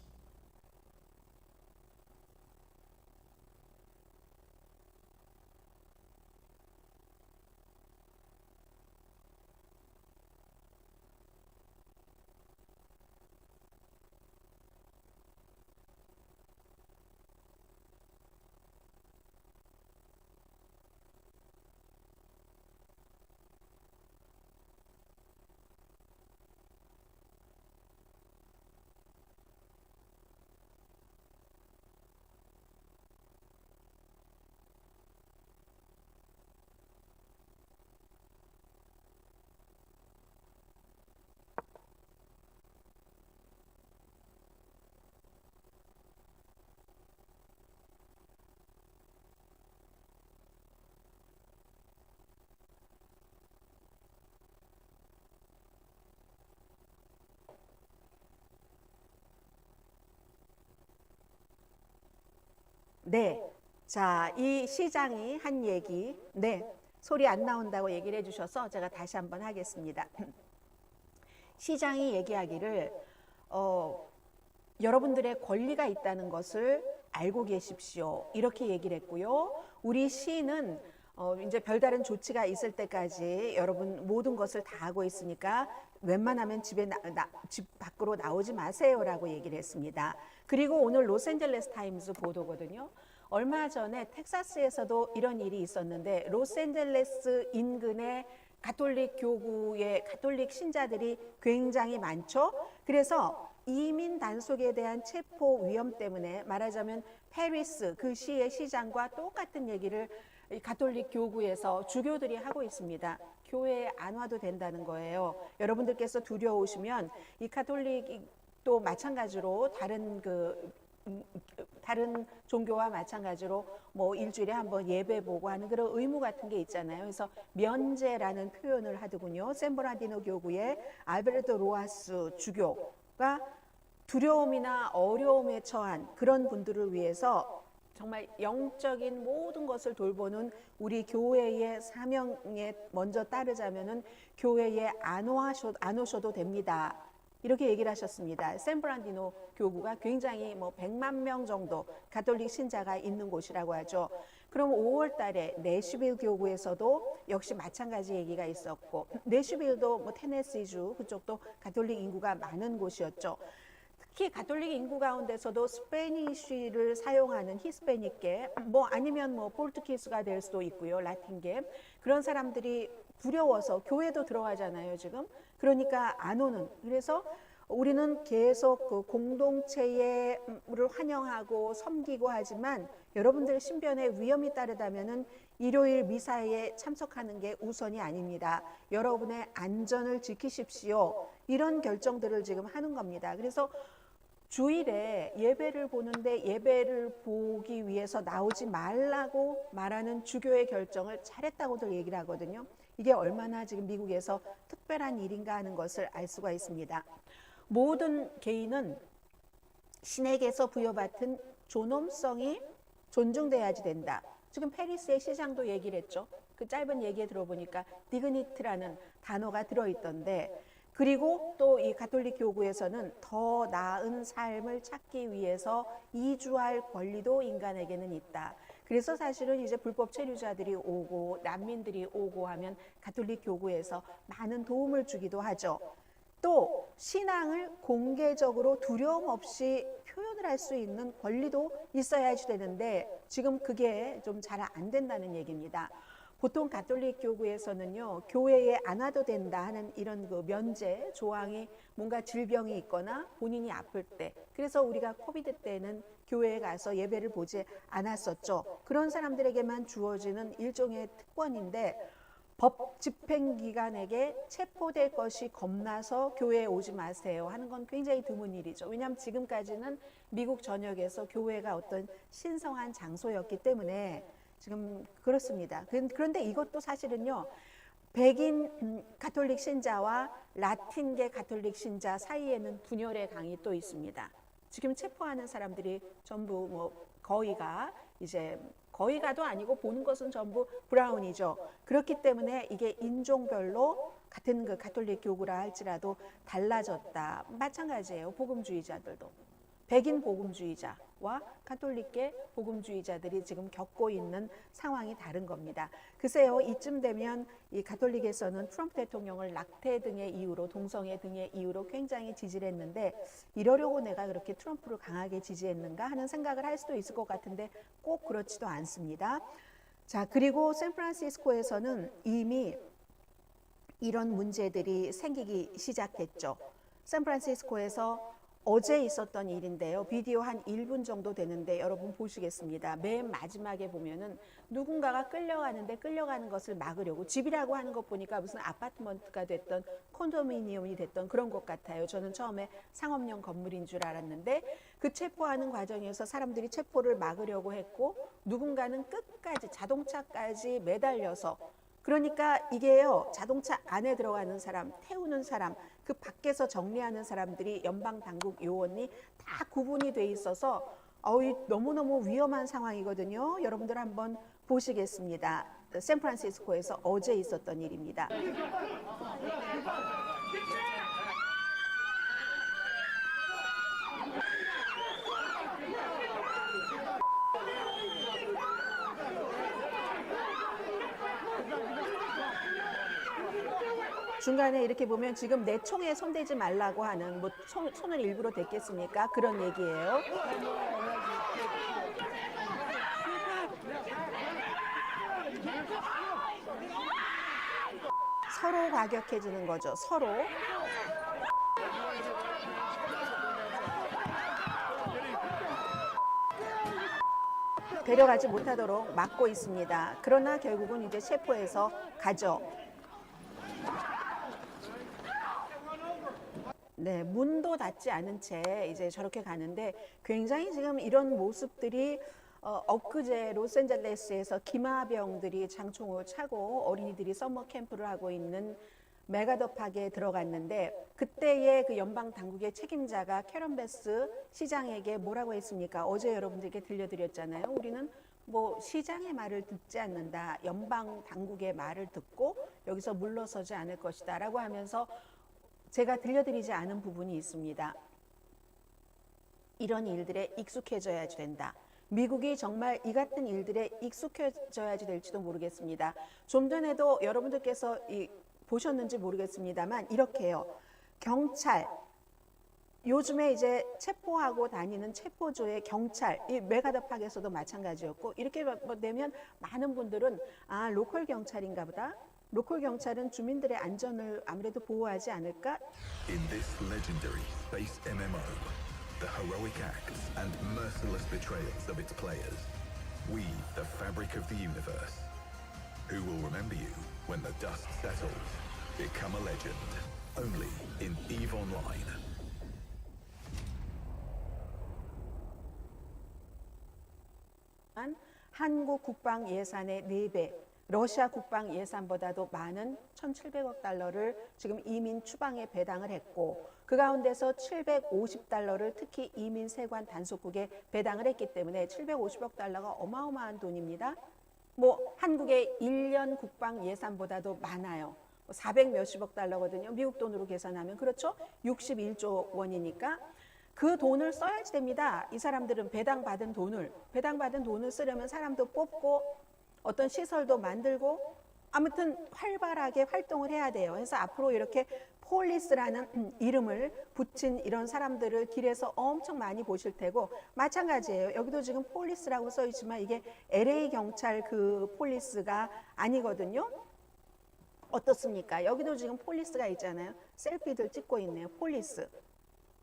네, 자, 이 시장이 한 얘기, 네, 소리 안 나온다고 얘기를 해주셔서 제가 다시 한번 하겠습니다. 시장이 얘기하기를 여러분들의 권리가 있다는 것을 알고 계십시오. 이렇게 얘기를 했고요. 우리 시는 이제 별다른 조치가 있을 때까지 여러분 모든 것을 다 하고 있으니까 웬만하면 집 밖으로 나오지 마세요라고 얘기를 했습니다. 그리고 오늘 로스앤젤레스 타임스 보도거든요. 얼마 전에 텍사스에서도 이런 일이 있었는데 로스앤젤레스 인근의 가톨릭 교구의 가톨릭 신자들이 굉장히 많죠. 그래서 이민 단속에 대한 체포 위험 때문에 말하자면 페리스 그 시의 시장과 똑같은 얘기를 가톨릭 교구에서 주교들이 하고 있습니다. 교회에 안 와도 된다는 거예요. 여러분들께서 두려우시면 이 가톨릭도 마찬가지로 다른 종교와 마찬가지로 뭐 일주일에 한번 예배 보고 하는 그런 의무 같은 게 있잖아요. 그래서 면제라는 표현을 하더군요. 샌브라디노 교구의 알베르토 로아스 주교가 두려움이나 어려움에 처한 그런 분들을 위해서 정말 영적인 모든 것을 돌보는 우리 교회의 사명에 먼저 따르자면은 교회에 안 오셔도 됩니다. 이렇게 얘기를 하셨습니다. 샌브라디노 교구가 굉장히 100만 명 정도 가톨릭 신자가 있는 곳이라고 하죠. 그럼 5월 달에 내슈빌 교구에서도 역시 마찬가지 얘기가 있었고, 내슈빌도 테네시주 그쪽도 가톨릭 인구가 많은 곳이었죠. 특히 가톨릭 인구 가운데서도 스페니쉬를 사용하는 히스패닉계, 아니면 포르투기스가 될 수도 있고요, 라틴계, 그런 사람들이 두려워서 교회도 들어가잖아요, 지금. 그러니까 안 오는. 그래서 우리는 계속 그 공동체를 환영하고 섬기고 하지만 여러분들 신변에 위험이 따르다면은 일요일 미사에 참석하는 게 우선이 아닙니다. 여러분의 안전을 지키십시오. 이런 결정들을 지금 하는 겁니다. 그래서 주일에 예배를 보는데 예배를 보기 위해서 나오지 말라고 말하는 주교의 결정을 잘했다고들 얘기를 하거든요. 이게 얼마나 지금 미국에서 특별한 일인가 하는 것을 알 수가 있습니다. 모든 개인은 신에게서 부여받은 존엄성이 존중돼야지 된다. 지금 페리스의 시장도 얘기를 했죠. 그 짧은 얘기에 들어보니까 디그니트라는 단어가 들어있던데, 그리고 또 이 가톨릭 교구에서는 더 나은 삶을 찾기 위해서 이주할 권리도 인간에게는 있다. 그래서 사실은 이제 불법 체류자들이 오고 난민들이 오고 하면 가톨릭 교구에서 많은 도움을 주기도 하죠. 또 신앙을 공개적으로 두려움 없이 표현을 할 수 있는 권리도 있어야지 되는데 지금 그게 좀 잘 안 된다는 얘기입니다. 보통 가톨릭 교구에서는요, 교회에 안 와도 된다 하는 이런 그 면제 조항이 뭔가 질병이 있거나 본인이 아플 때, 그래서 우리가 코비드 때는 교회에 가서 예배를 보지 않았었죠. 그런 사람들에게만 주어지는 일종의 특권인데 법 집행기관에게 체포될 것이 겁나서 교회에 오지 마세요 하는 건 굉장히 드문 일이죠. 왜냐하면 지금까지는 미국 전역에서 교회가 어떤 신성한 장소였기 때문에 지금 그렇습니다. 그런데 이것도 사실은요, 백인 가톨릭 신자와 라틴계 가톨릭 신자 사이에는 분열의 강이 또 있습니다. 지금 체포하는 사람들이 전부 거의가도 아니고 보는 것은 전부 브라운이죠. 그렇기 때문에 이게 인종별로 같은 그 가톨릭 교구라 할지라도 달라졌다. 마찬가지예요. 복음주의자들도. 백인 복음주의자와 가톨릭계 복음주의자들이 지금 겪고 있는 상황이 다른 겁니다. 글쎄요, 이쯤 되면 이 가톨릭에서는 트럼프 대통령을 낙태 등의 이유로, 동성애 등의 이유로 굉장히 지지를 했는데 이러려고 내가 그렇게 트럼프를 강하게 지지했는가 하는 생각을 할 수도 있을 것 같은데 꼭 그렇지도 않습니다. 자, 그리고 샌프란시스코에서는 이미 이런 문제들이 생기기 시작했죠. 샌프란시스코에서 어제 있었던 일인데요. 비디오 한 1분 정도 되는데 여러분 보시겠습니다. 맨 마지막에 보면은 누군가가 끌려가는데 끌려가는 것을 막으려고, 집이라고 하는 것 보니까 무슨 아파트먼트가 됐던 콘도미니엄이 됐던 그런 것 같아요. 저는 처음에 상업용 건물인 줄 알았는데 그 체포하는 과정에서 사람들이 체포를 막으려고 했고 누군가는 끝까지 자동차까지 매달려서, 그러니까 이게요, 자동차 안에 들어가는 사람, 태우는 사람, 그 밖에서 정리하는 사람들이 연방 당국 요원이 다 구분이 돼 있어서 너무너무 위험한 상황이거든요. 여러분들 한번 보시겠습니다. 샌프란시스코에서 어제 있었던 일입니다. 중간에 이렇게 보면 지금 내 총에 손대지 말라고 하는, 손을 일부러 댔겠습니까? 그런 얘기예요. 서로 과격해지는 거죠. 서로. 데려가지 못하도록 막고 있습니다. 그러나 결국은 이제 체포해서 가죠. 네, 문도 닫지 않은 채 이제 저렇게 가는데 굉장히 지금 이런 모습들이 엊그제 로스앤젤레스에서 기마병들이 장총을 차고 어린이들이 서머 캠프를 하고 있는 메가더 팍에 들어갔는데 그때의 그 연방 당국의 책임자가 캐런 베스 시장에게 뭐라고 했습니까? 어제 여러분들께 들려드렸잖아요. 우리는 뭐 시장의 말을 듣지 않는다. 연방 당국의 말을 듣고 여기서 물러서지 않을 것이다. 라고 하면서 제가 들려드리지 않은 부분이 있습니다. 이런 일들에 익숙해져야지 된다. 미국이 정말 이 같은 일들에 익숙해져야지 될지도 모르겠습니다. 좀 전에도 여러분들께서 보셨는지 모르겠습니다만 이렇게요. 경찰, 요즘에 이제 체포하고 다니는 체포조의 경찰, 이 메가더 팍에서도 마찬가지였고 이렇게 되면 많은 분들은 아, 로컬 경찰인가 보다. 로컬 경찰은 주민들의 안전을 아무래도 보호하지 않을까? In this legendary space MMO, the heroic acts and merciless betrayals of its players weave the fabric of the universe. Who will remember you when the dust settles? Become a legend. Only in EVE Online. 한국 국방 예산의 4배, 러시아 국방 예산보다도 많은 1,700억 달러를 지금 이민 추방에 배당을 했고 그 가운데서 750달러를 특히 이민 세관 단속국에 배당을 했기 때문에 750억 달러가 어마어마한 돈입니다. 뭐 한국의 1년 국방 예산보다도 많아요. 400 몇십억 달러거든요. 미국 돈으로 계산하면 그렇죠? 61조 원이니까 그 돈을 써야지 됩니다. 이 사람들은 배당받은 돈을 쓰려면 사람도 뽑고 어떤 시설도 만들고 아무튼 활발하게 활동을 해야 돼요. 그래서 앞으로 이렇게 폴리스라는 이름을 붙인 이런 사람들을 길에서 엄청 많이 보실 테고 마찬가지예요. 여기도 지금 폴리스라고 써 있지만 이게 LA 경찰 그 폴리스가 아니거든요. 어떻습니까? 여기도 지금 폴리스가 있잖아요. 셀피들 찍고 있네요. 폴리스.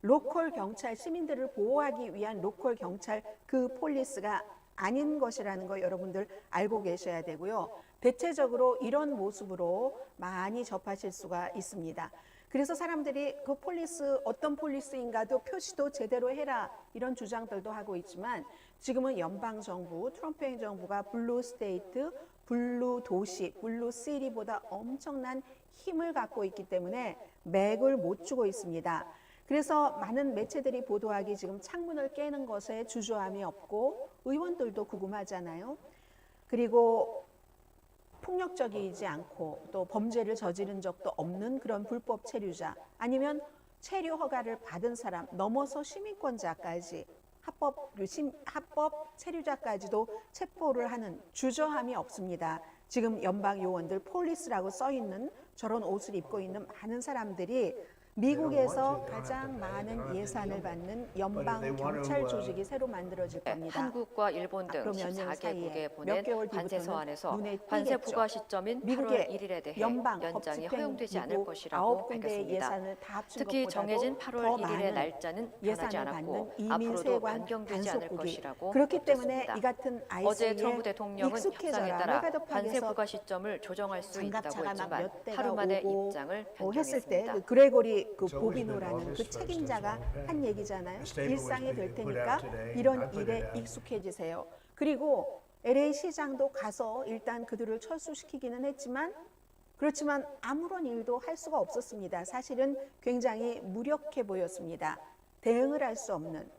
로컬 경찰, 시민들을 보호하기 위한 로컬 경찰 그 폴리스가 아닌 것이라는 거 여러분들 알고 계셔야 되고요. 대체적으로 이런 모습으로 많이 접하실 수가 있습니다. 그래서 사람들이 그 폴리스 어떤 폴리스인가도 표시도 제대로 해라 이런 주장들도 하고 있지만 지금은 연방정부, 트럼프 행정부가 블루 스테이트, 블루 도시, 블루 시티보다 엄청난 힘을 갖고 있기 때문에 맥을 못 주고 있습니다. 그래서 많은 매체들이 보도하기 지금 창문을 깨는 것에 주저함이 없고 의원들도 궁금하잖아요. 그리고 폭력적이지 않고 또 범죄를 저지른 적도 없는 그런 불법 체류자 아니면 체류 허가를 받은 사람 넘어서 시민권자까지 합법 체류자까지도 체포를 하는 주저함이 없습니다. 지금 연방 요원들 폴리스라고 써 있는 저런 옷을 입고 있는 많은 사람들이 미국에서 가장 많은 예산을 받는 연방 경찰 조직이 새로 만들어질 겁니다. 한국과 일본 등 14개국에 보낸 관세 서한에서 관세 부과 시점인 8월 1일에 대해 연장이 허용되지 않을 것이라고 밝혔습니다. 특히 정해진 8월 1일의 날짜는 변하지 않았고 앞으로도 변경되지 않을 것이라고 그렇기 때문에 이 같은 어제 트럼프 대통령은 협상에 따라 관세 부과 시점을 조정할 수 있다고 했지만 하루 만에 입장을 했을 때 변경했습니다. 그레고리 그 보비노라는 그 책임자가 한 얘기잖아요. 일상이 될 테니까 이런 일에 익숙해지세요. 그리고 LA 시장도 가서 일단 그들을 철수시키기는 했지만 그렇지만 아무런 일도 할 수가 없었습니다. 사실은 굉장히 무력해 보였습니다. 대응을 할 수 없는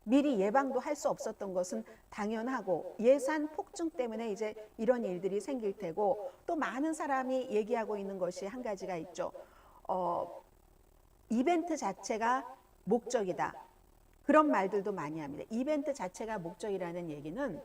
미리 예방도 할 수 없었던 것은 당연하고 예산 폭증 때문에 이제 이런 일들이 생길 테고 또 많은 사람이 얘기하고 있는 것이 한 가지가 있죠. 이벤트 자체가 목적이다. 그런 말들도 많이 합니다. 이벤트 자체가 목적이라는 얘기는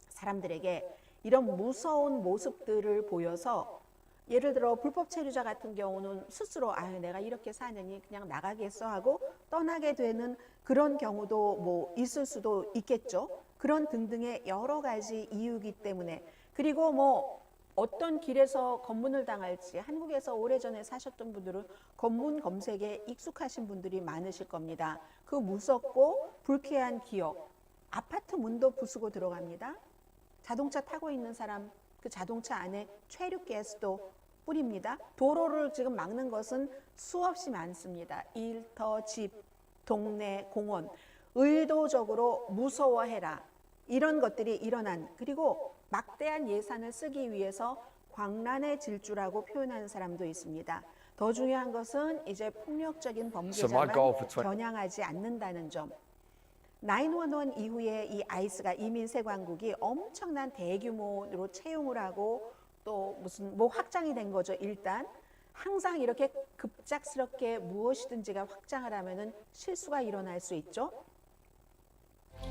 사람들에게 이런 무서운 모습들을 보여서 예를 들어 불법 체류자 같은 경우는 스스로 아유 내가 이렇게 사느니 그냥 나가겠어 하고 떠나게 되는 그런 경우도 뭐 있을 수도 있겠죠. 그런 등등의 여러 가지 이유이기 때문에 그리고 뭐 어떤 길에서 검문을 당할지 한국에서 오래전에 사셨던 분들은 검문 검색에 익숙하신 분들이 많으실 겁니다. 그 무섭고 불쾌한 기억, 아파트 문도 부수고 들어갑니다. 자동차 타고 있는 사람 그 자동차 안에 최루가스도 뿌립니다. 도로를 지금 막는 것은 수없이 많습니다. 일터, 집, 동네, 공원, 의도적으로 무서워해라. 이런 것들이 일어난, 그리고 막대한 예산을 쓰기 위해서 광란의 질주라고 표현하는 사람도 있습니다. 더 중요한 것은 이제 폭력적인 범죄자만 겨냥하지 않는다는 점. 911 이후에 이 아이스가 이민 세관국이 엄청난 대규모로 채용을 하고 또 무슨 뭐 확장이 된 거죠. 일단 항상 이렇게 급작스럽게 무엇이든지가 확장을 하면은 실수가 일어날 수 있죠.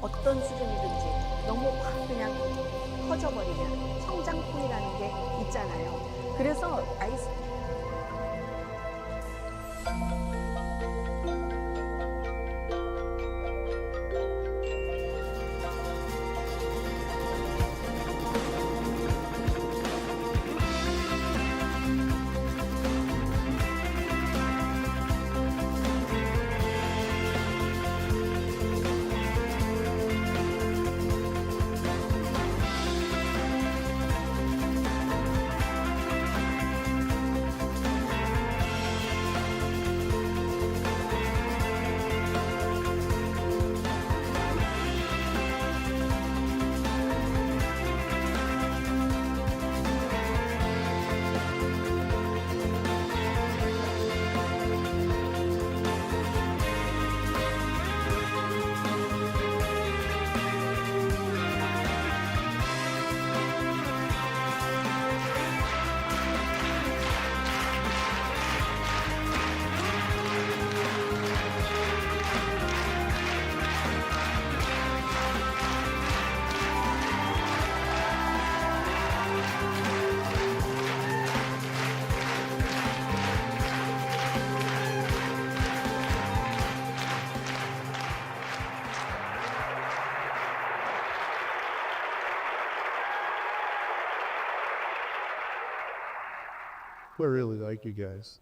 어떤 수준이든지 너무 확 그냥 커져버리면 성장통이라는 게 있잖아요. 그래서 아이스 I really like you guys.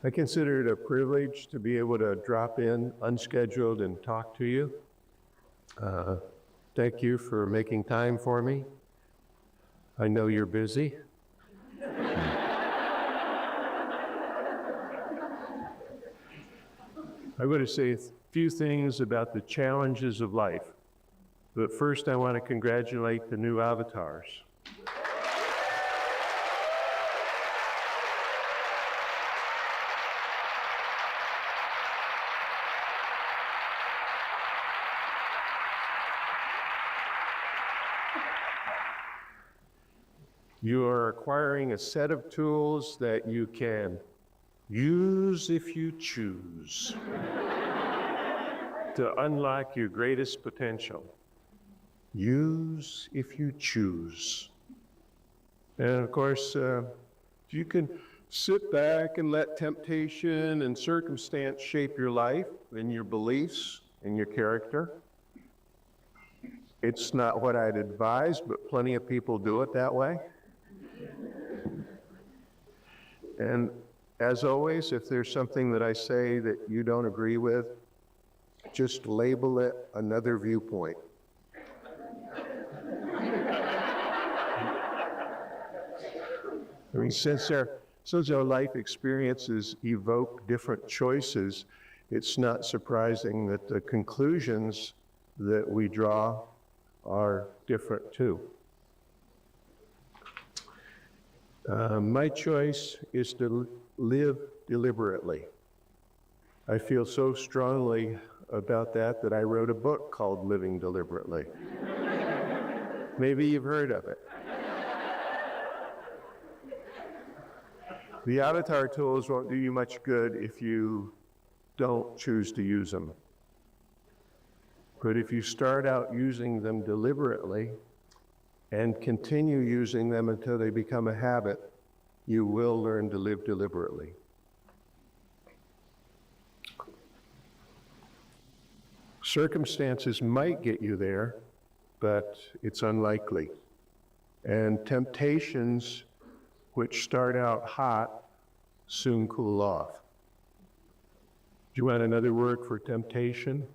I consider it a privilege to be able to drop in unscheduled and talk to you. Thank you for making time for me. I know you're busy. I'm going to say a few things about the challenges of life. But first, I want to congratulate the new avatars. You are acquiring a set of tools that you can use if you choose to unlock your greatest potential. Use if you choose. And of course, you can sit back and let temptation and circumstance shape your life and your beliefs and your character. It's not what I'd advise, but plenty of people do it that way. And as always, if there's something that I say that you don't agree with, just label it another viewpoint. I mean, since our life experiences evoke different choices, it's not surprising that the conclusions that we draw are different too. My choice is to live deliberately. I feel so strongly about that I wrote a book called Living Deliberately. Maybe you've heard of it. The avatar tools won't do you much good if you don't choose to use them. But if you start out using them deliberately and continue using them until they become a habit, you will learn to live deliberately. Circumstances might get you there, but it's unlikely. And temptations which start out hot soon cool off. Do you want another word for temptation?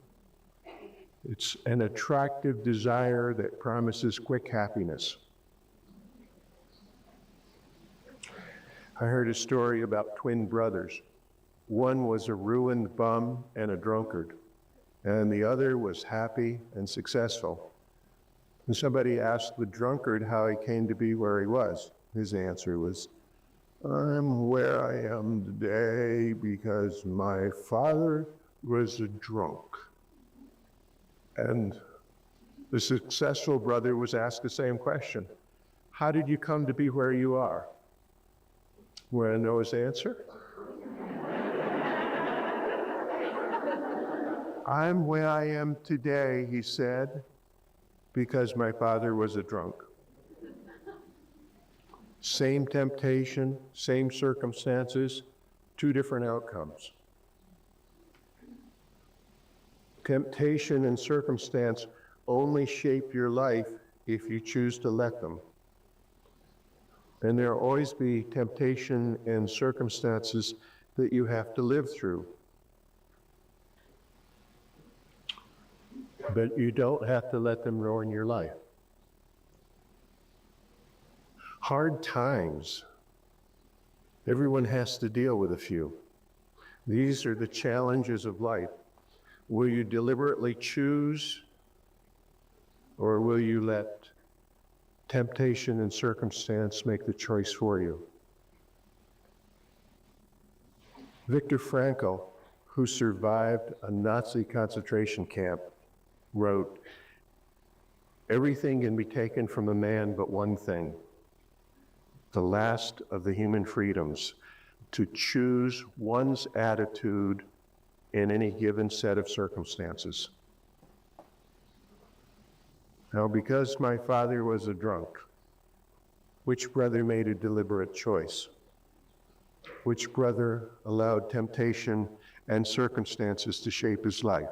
It's an attractive desire that promises quick happiness. I heard a story about twin brothers. One was a ruined bum and a drunkard, and the other was happy and successful. And somebody asked the drunkard how he came to be where he was. His answer was, "I'm where I am today because my father was a drunk." And the successful brother was asked the same question. How did you come to be where you are? Want to know his answer? I'm where I am today, he said, because my father was a drunk. Same temptation, same circumstances, two different outcomes. Temptation and circumstance only shape your life if you choose to let them. And there will always be temptation and circumstances that you have to live through. But you don't have to let them ruin your life. Hard times, everyone has to deal with a few. These are the challenges of life. Will you deliberately choose, or will you let temptation and circumstance make the choice for you? Viktor Frankl, who survived a Nazi concentration camp, wrote, "Everything can be taken from a man but one thing, the last of the human freedoms, to choose one's attitude in any given set of circumstances." Now, because my father was a drunk, which brother made a deliberate choice? Which brother allowed temptation and circumstances to shape his life?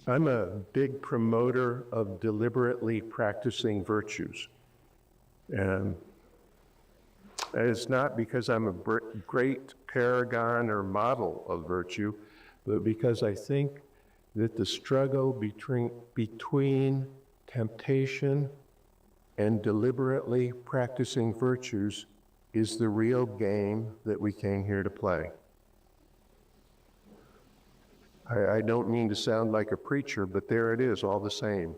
I'm a big promoter of deliberately practicing virtues. And it's not because I'm a great paragon or model of virtue, but because I think that the struggle between temptation and deliberately practicing virtues is the real game that we came here to play. I don't mean to sound like a preacher, but there it is, all the same.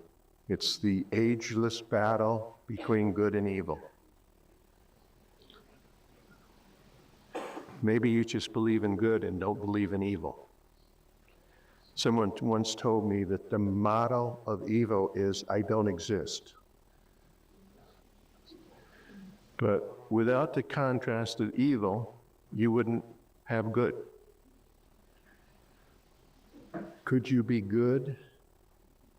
It's the ageless battle between good and evil. Maybe you just believe in good and don't believe in evil. Someone once told me that the motto of evil is, "I don't exist." But without the contrast of evil, you wouldn't have good. Could you be good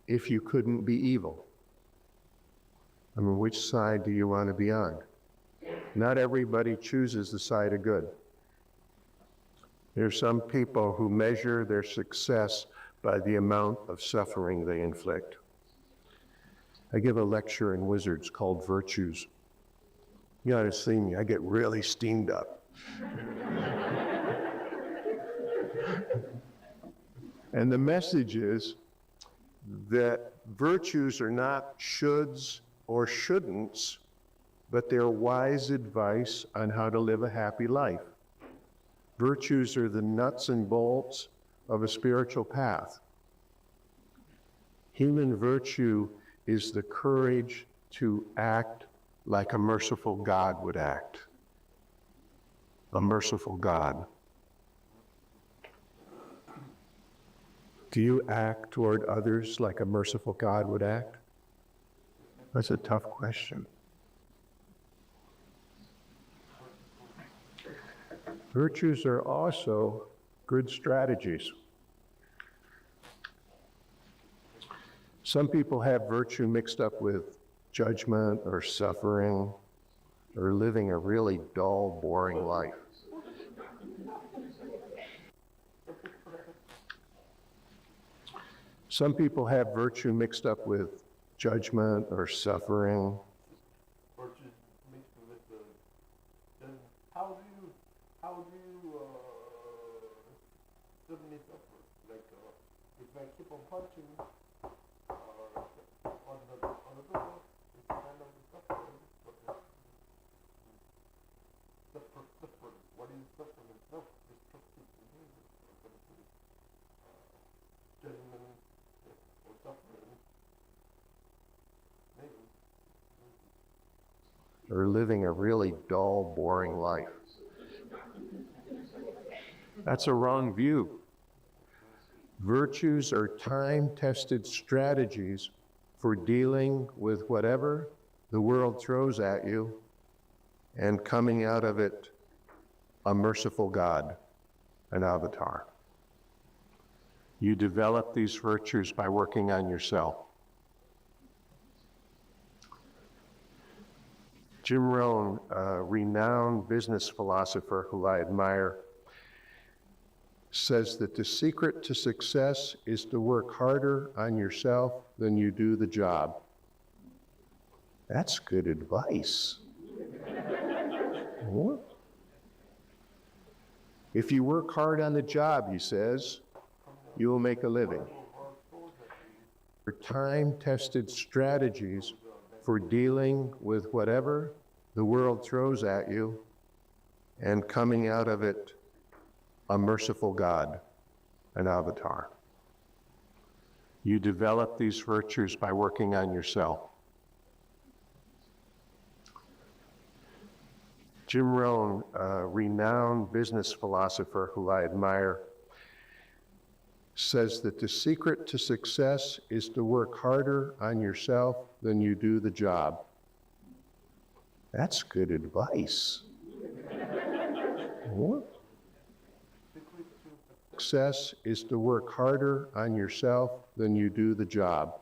if you couldn't be evil? I mean, which side do you want to be on? Not everybody chooses the side of good. There's some people who measure their success by the amount of suffering they inflict. I give a lecture in Wizards called Virtues. You ought to see me, I get really steamed up. And the message is that virtues are not shoulds or shouldn'ts, but they're wise advice on how to live a happy life. Virtues are the nuts and bolts of a spiritual path. Human virtue is the courage to act like a merciful God would act. A merciful God. Do you act toward others like a merciful God would act? That's a tough question. Virtues are also good strategies. Some people have virtue mixed up with judgment or suffering or living a really dull, boring life. Some people have virtue mixed up with judgment or suffering. Virtue mixed with the. Then how do you suddenly suffer? Like if I keep on punching on the door, it's kind of suffering. Suffering. What is suffering? Self-destructive behavior. Judgment or suffering. Maybe. Or living a really dull, boring life. That's a wrong view. Virtues are time-tested strategies for dealing with whatever the world throws at you and coming out of it a merciful God, an avatar. You develop these virtues by working on yourself. Jim Rohn, a renowned business philosopher who I admire, says that the secret to success is to work harder on yourself than you do the job. That's good advice. What? If you work hard on the job, he says, you will make a living. For time-tested strategies for dealing with whatever the world throws at you and coming out of it a merciful God, an avatar. You develop these virtues by working on yourself. Jim Rohn, a renowned business philosopher who I admire, says that the secret to success is to work harder on yourself than you do the job. That's good advice. What? Success is to work harder on yourself than you do the job.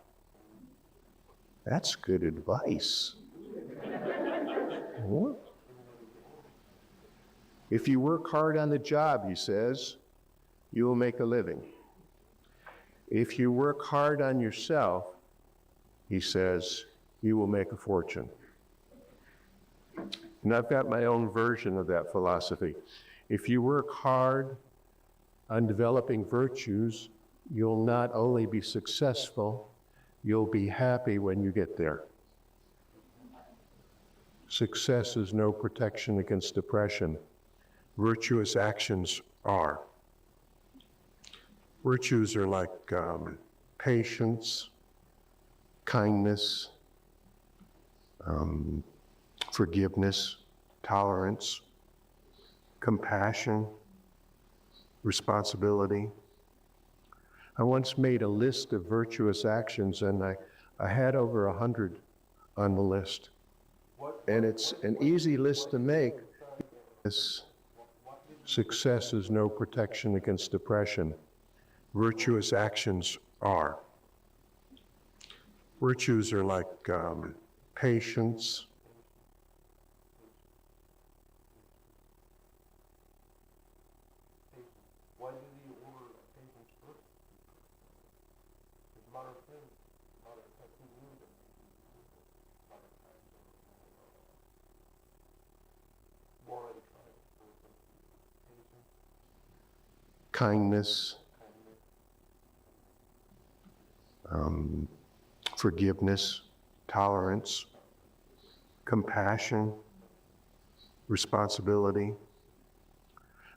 That's good advice. What? If you work hard on the job, he says, you will make a living. If you work hard on yourself, he says, you will make a fortune. And I've got my own version of that philosophy. If you work hard on developing virtues, you'll not only be successful, you'll be happy when you get there. Success is no protection against depression. Virtuous actions are. Virtues are like patience, kindness, forgiveness, tolerance, compassion, responsibility. I once made a list of virtuous actions, and I had over 100 on the list. And it's an easy list to make. Success is no protection against depression. Virtuous actions are. Virtues are like patience, kindness, forgiveness, tolerance, compassion, responsibility.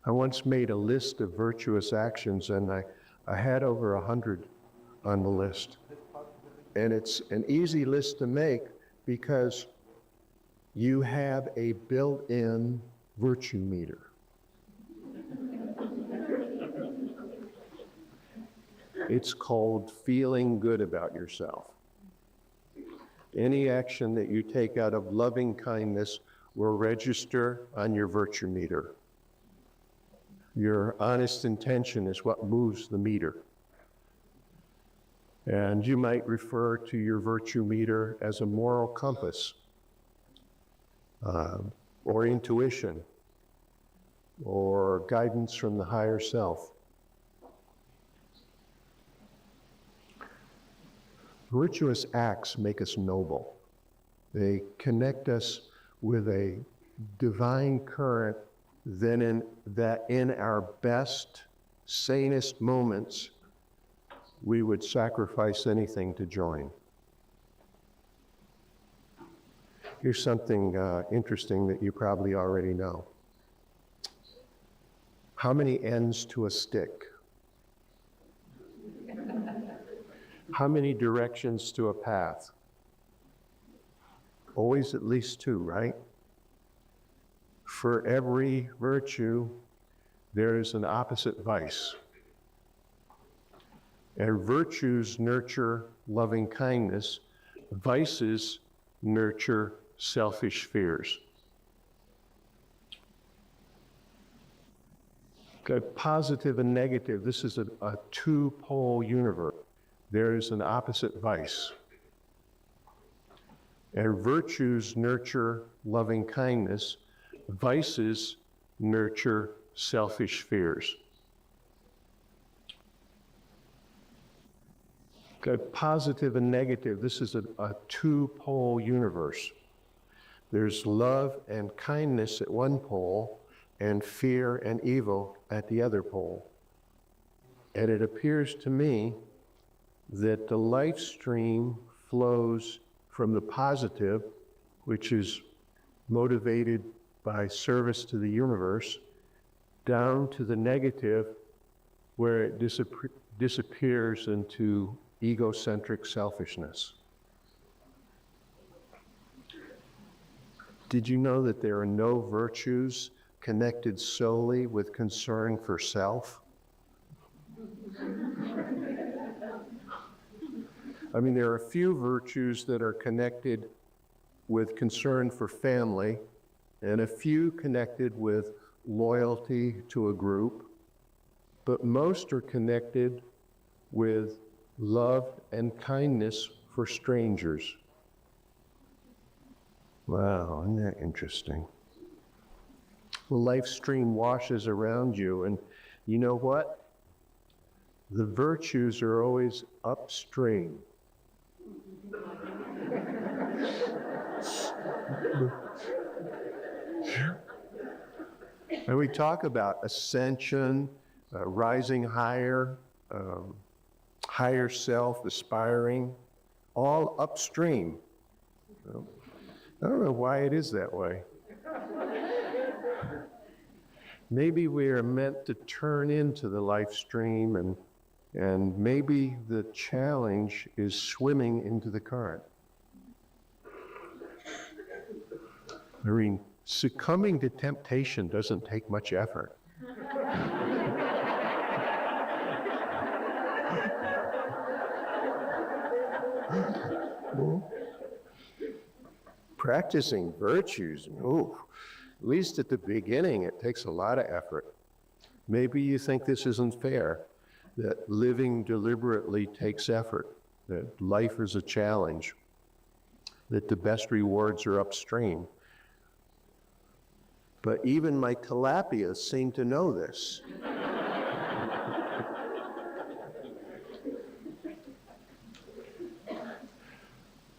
I once made a list of virtuous actions, and I had over 100 on the list. And it's an easy list to make because you have a built-in virtue meter. It's called feeling good about yourself. Any action that you take out of loving kindness will register on your virtue meter. Your honest intention is what moves the meter. And you might refer to your virtue meter as a moral compass, or intuition, or guidance from the higher self. Virtuous acts make us noble. They connect us with a divine current that in our best, sanest moments, we would sacrifice anything to join. Here's something interesting that you probably already know. How many ends to a stick? How many directions to a path? Always at least two, right? For every virtue, there is an opposite vice. And virtues nurture loving kindness, vices nurture selfish fears. Okay, positive and negative, this is a two-pole universe. There is an opposite vice. And virtues nurture loving kindness, vices nurture selfish fears. Okay, positive and negative, this is a two-pole universe. There's love and kindness at one pole, and fear and evil at the other pole. And it appears to me that the life stream flows from the positive, which is motivated by service to the universe, down to the negative, where it disappears into egocentric selfishness. Did you know that there are no virtues connected solely with concern for self? I mean, there are a few virtues that are connected with concern for family, and a few connected with loyalty to a group, but most are connected with love and kindness for strangers. Wow, isn't that interesting? The life stream washes around you, and you know what? The virtues are always upstream. And we talk about ascension, rising higher, higher self, aspiring, all upstream. Well, I don't know why it is that way. Maybe we are meant to turn into the life stream, and maybe the challenge is swimming into the current. I mean, succumbing to temptation doesn't take much effort. Practicing virtues, at least at the beginning, it takes a lot of effort. Maybe you think this isn't fair, that living deliberately takes effort, that life is a challenge, that the best rewards are upstream. But even my tilapias seem to know this.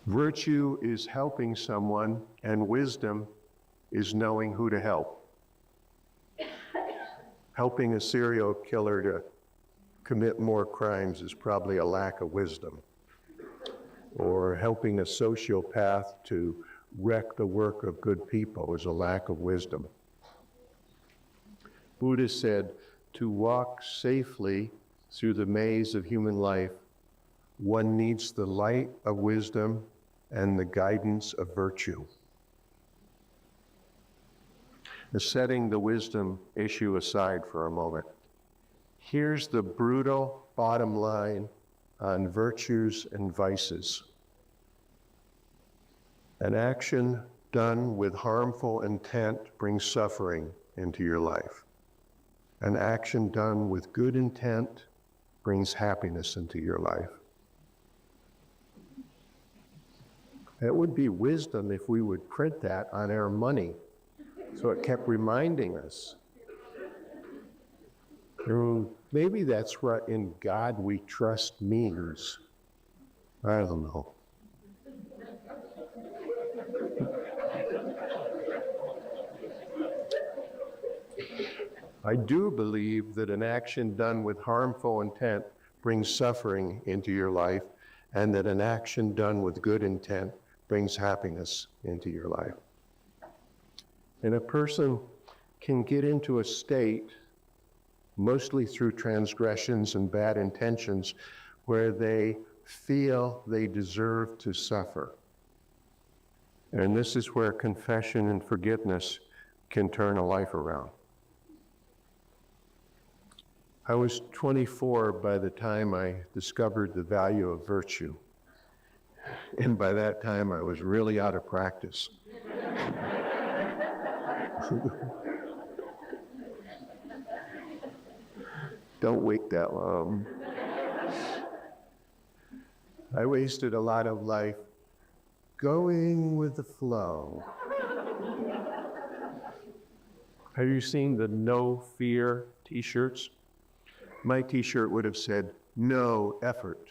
Virtue is helping someone, and wisdom is knowing who to help. Helping a serial killer to commit more crimes is probably a lack of wisdom. Or helping a sociopath to wreck the work of good people is a lack of wisdom. Buddha said, to walk safely through the maze of human life, one needs the light of wisdom and the guidance of virtue. Now, setting the wisdom issue aside for a moment, here's the brutal bottom line on virtues and vices. An action done with harmful intent brings suffering into your life. An action done with good intent brings happiness into your life. It would be wisdom if we would print that on our money, so it kept reminding us. Maybe that's what in God we trust means. I don't know. I do believe that an action done with harmful intent brings suffering into your life, and that an action done with good intent brings happiness into your life. And a person can get into a state, mostly through transgressions and bad intentions, where they feel they deserve to suffer. And this is where confession and forgiveness can turn a life around. I was 24 by the time I discovered the value of virtue. And by that time, I was really out of practice. Don't wait that long. I wasted a lot of life going with the flow. Have you seen the No Fear t-shirts? My t-shirt would have said, no effort.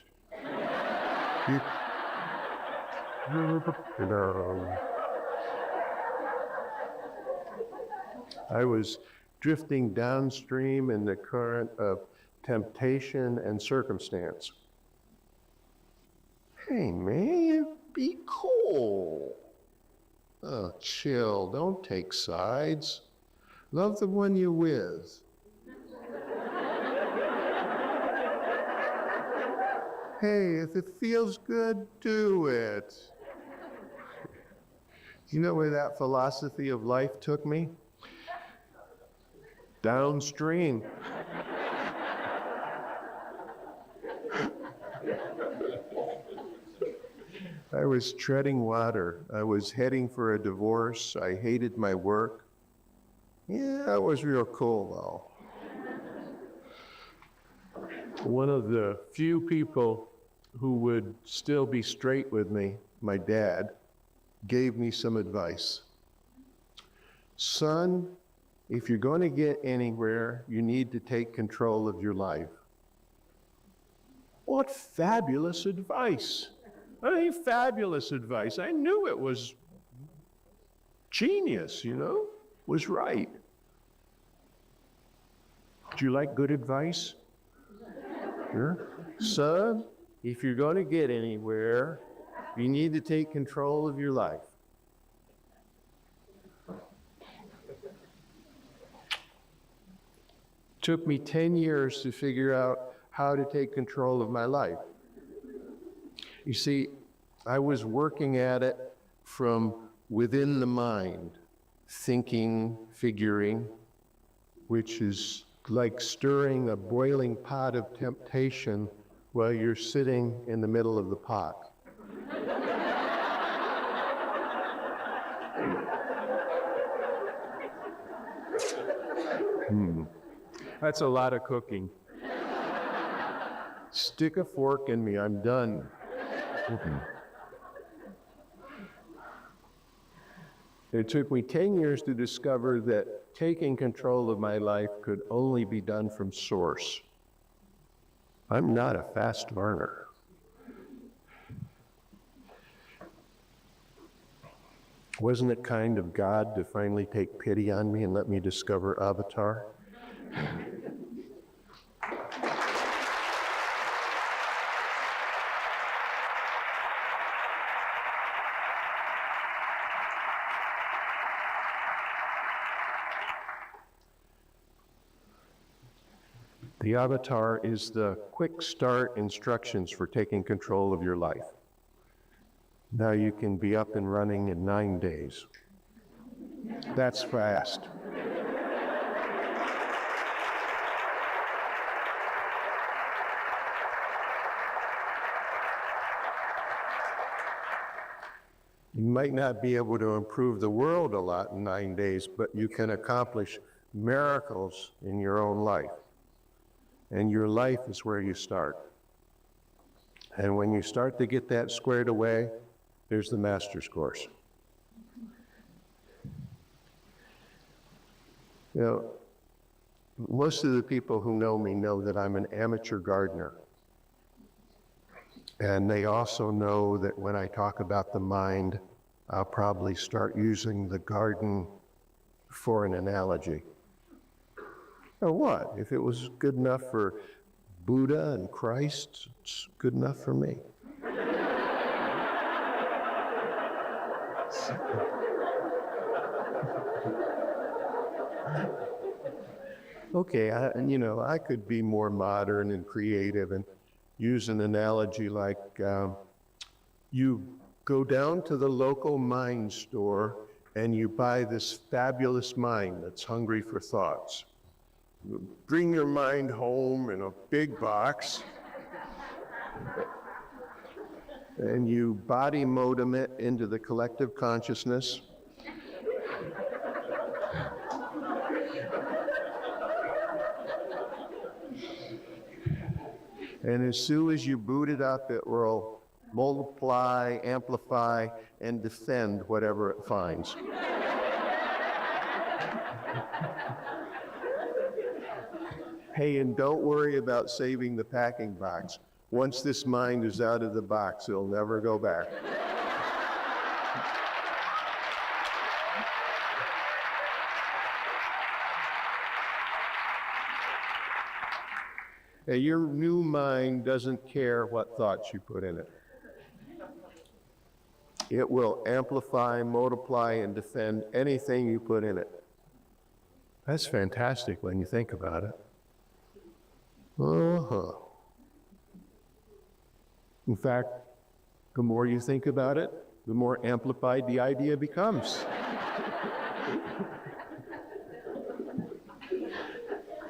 I was drifting downstream in the current of temptation and circumstance. Hey man, be cool. Oh, chill, don't take sides. Love the one you're with. Hey, if it feels good, do it. You know where that philosophy of life took me? Downstream. I was treading water. I was heading for a divorce. I hated my work. Yeah, it was real cool though. One of the few people who would still be straight with me, my dad, gave me some advice. Son, if you're going to get anywhere, you need to take control of your life. What fabulous advice. I mean, fabulous advice. I knew it was genius, you know, was right. Do you like good advice? Sure. Son, if you're going to get anywhere, you need to take control of your life. Took me 10 years to figure out how to take control of my life. You see, I was working at it from within the mind, thinking, figuring, which is like stirring a boiling pot of temptation while you're sitting in the middle of the pot. That's a lot of cooking. Stick a fork in me, I'm done. It took me 10 years to discover that taking control of my life could only be done from source. I'm not a fast learner. Wasn't it kind of God to finally take pity on me and let me discover Avatar? The Avatar is the quick start instructions for taking control of your life. Now you can be up and running in 9 days. That's fast. You might not be able to improve the world a lot in 9 days, but you can accomplish miracles in your own life. And your life is where you start. And when you start to get that squared away, there's the master's course. You know, most of the people who know me know that I'm an amateur gardener. And they also know that when I talk about the mind, I'll probably start using the garden for an analogy. Or what? If it was good enough for Buddha and Christ, it's good enough for me. Okay, I could be more modern and creative and use an analogy like you go down to the local mind store and you buy this fabulous mind that's hungry for thoughts. You bring your mind home in a big box and you body modem it into the collective consciousness. And as soon as you boot it up, it will multiply, amplify, and defend whatever it finds. Hey, and don't worry about saving the packing box. Once this mind is out of the box, it'll never go back. Your new mind doesn't care what thoughts you put in it. It will amplify, multiply, and defend anything you put in it. That's fantastic when you think about it. In fact, the more you think about it, the more amplified the idea becomes.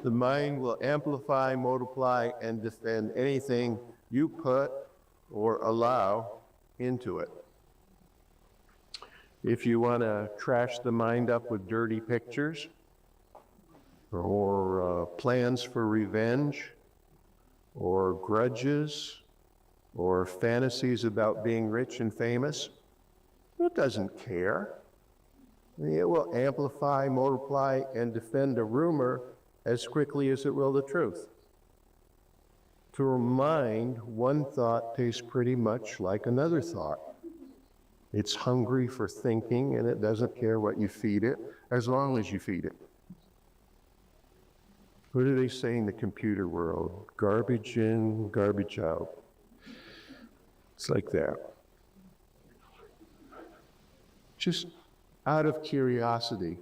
The mind will amplify, multiply, and defend anything you put or allow into it. If you want to trash the mind up with dirty pictures or plans for revenge or grudges or fantasies about being rich and famous, it doesn't care. It will amplify, multiply, and defend a rumor as quickly as it will the truth. To a mind, one thought tastes pretty much like another thought. It's hungry for thinking, and it doesn't care what you feed it, as long as you feed it. What do they say in the computer world? Garbage in, garbage out. It's like that. Just out of curiosity,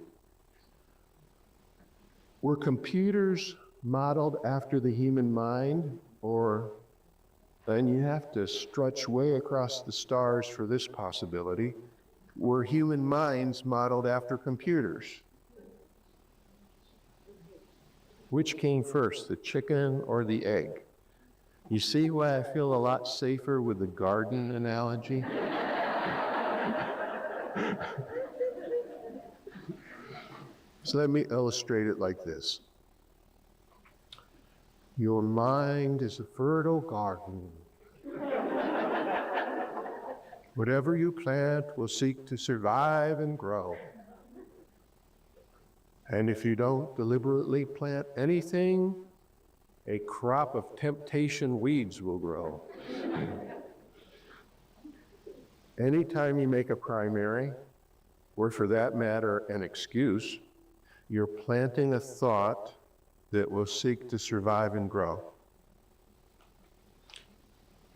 were computers modeled after the human mind, or then you have to stretch way across the stars for this possibility, were human minds modeled after computers? Which came first, the chicken or the egg? You see why I feel a lot safer with the garden analogy? So let me illustrate it like this. Your mind is a fertile garden. Whatever you plant will seek to survive and grow. And if you don't deliberately plant anything, a crop of temptation weeds will grow. Anytime you make a primary, or for that matter, an excuse, you're planting a thought that will seek to survive and grow.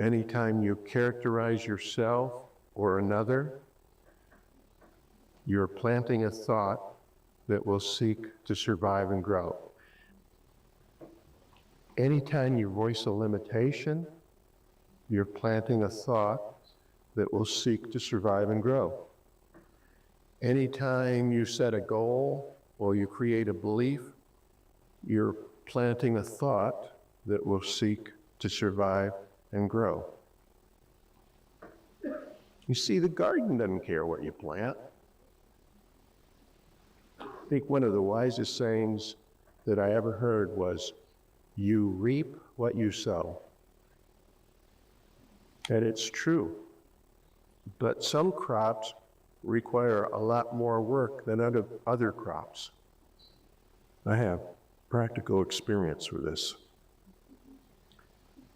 Anytime you characterize yourself or another, you're planting a thought that will seek to survive and grow. Anytime you voice a limitation, you're planting a thought that will seek to survive and grow. Anytime you set a goal or you create a belief, you're planting a thought that will seek to survive and grow. You see, the garden doesn't care what you plant. I think one of the wisest sayings that I ever heard was, you reap what you sow. And it's true. But some crops require a lot more work than other crops. I have practical experience with this.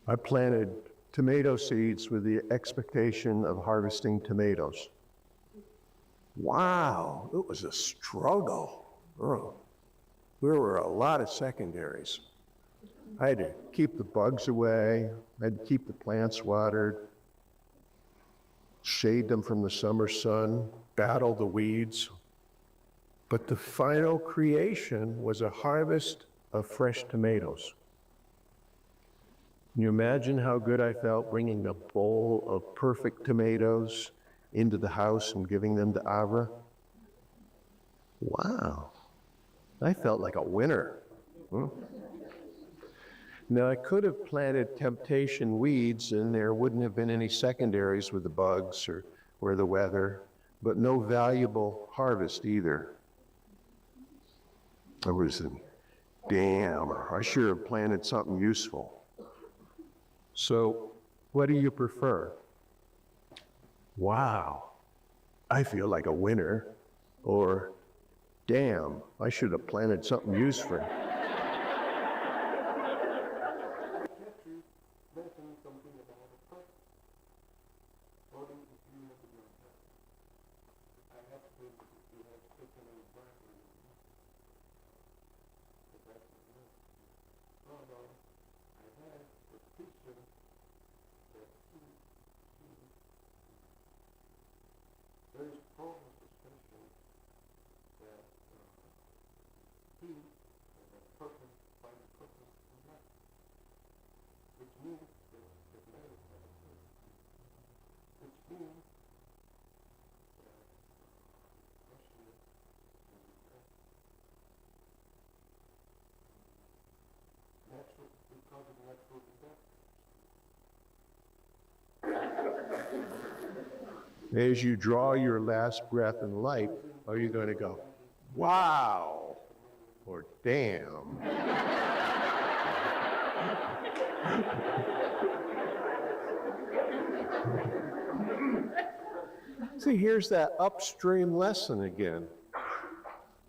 I planted tomato seeds with the expectation of harvesting tomatoes. Wow, it was a struggle. Oh, there were a lot of secondaries. I had to keep the bugs away, I had to keep the plants watered, shade them from the summer sun, battle the weeds. But the final creation was a harvest of fresh tomatoes. Can you imagine how good I felt bringing a bowl of perfect tomatoes into the house and giving them to Avra? Wow, I felt like a winner. Now, I could have planted temptation weeds and there wouldn't have been any secondaries with the bugs or the weather, but no valuable harvest either. I was damn, I should have planted something useful. So, what do you prefer? Wow, I feel like a winner. Or, damn, I should have planted something useful. As you draw your last breath in life, are you going to go, wow, or damn? See, here's that upstream lesson again.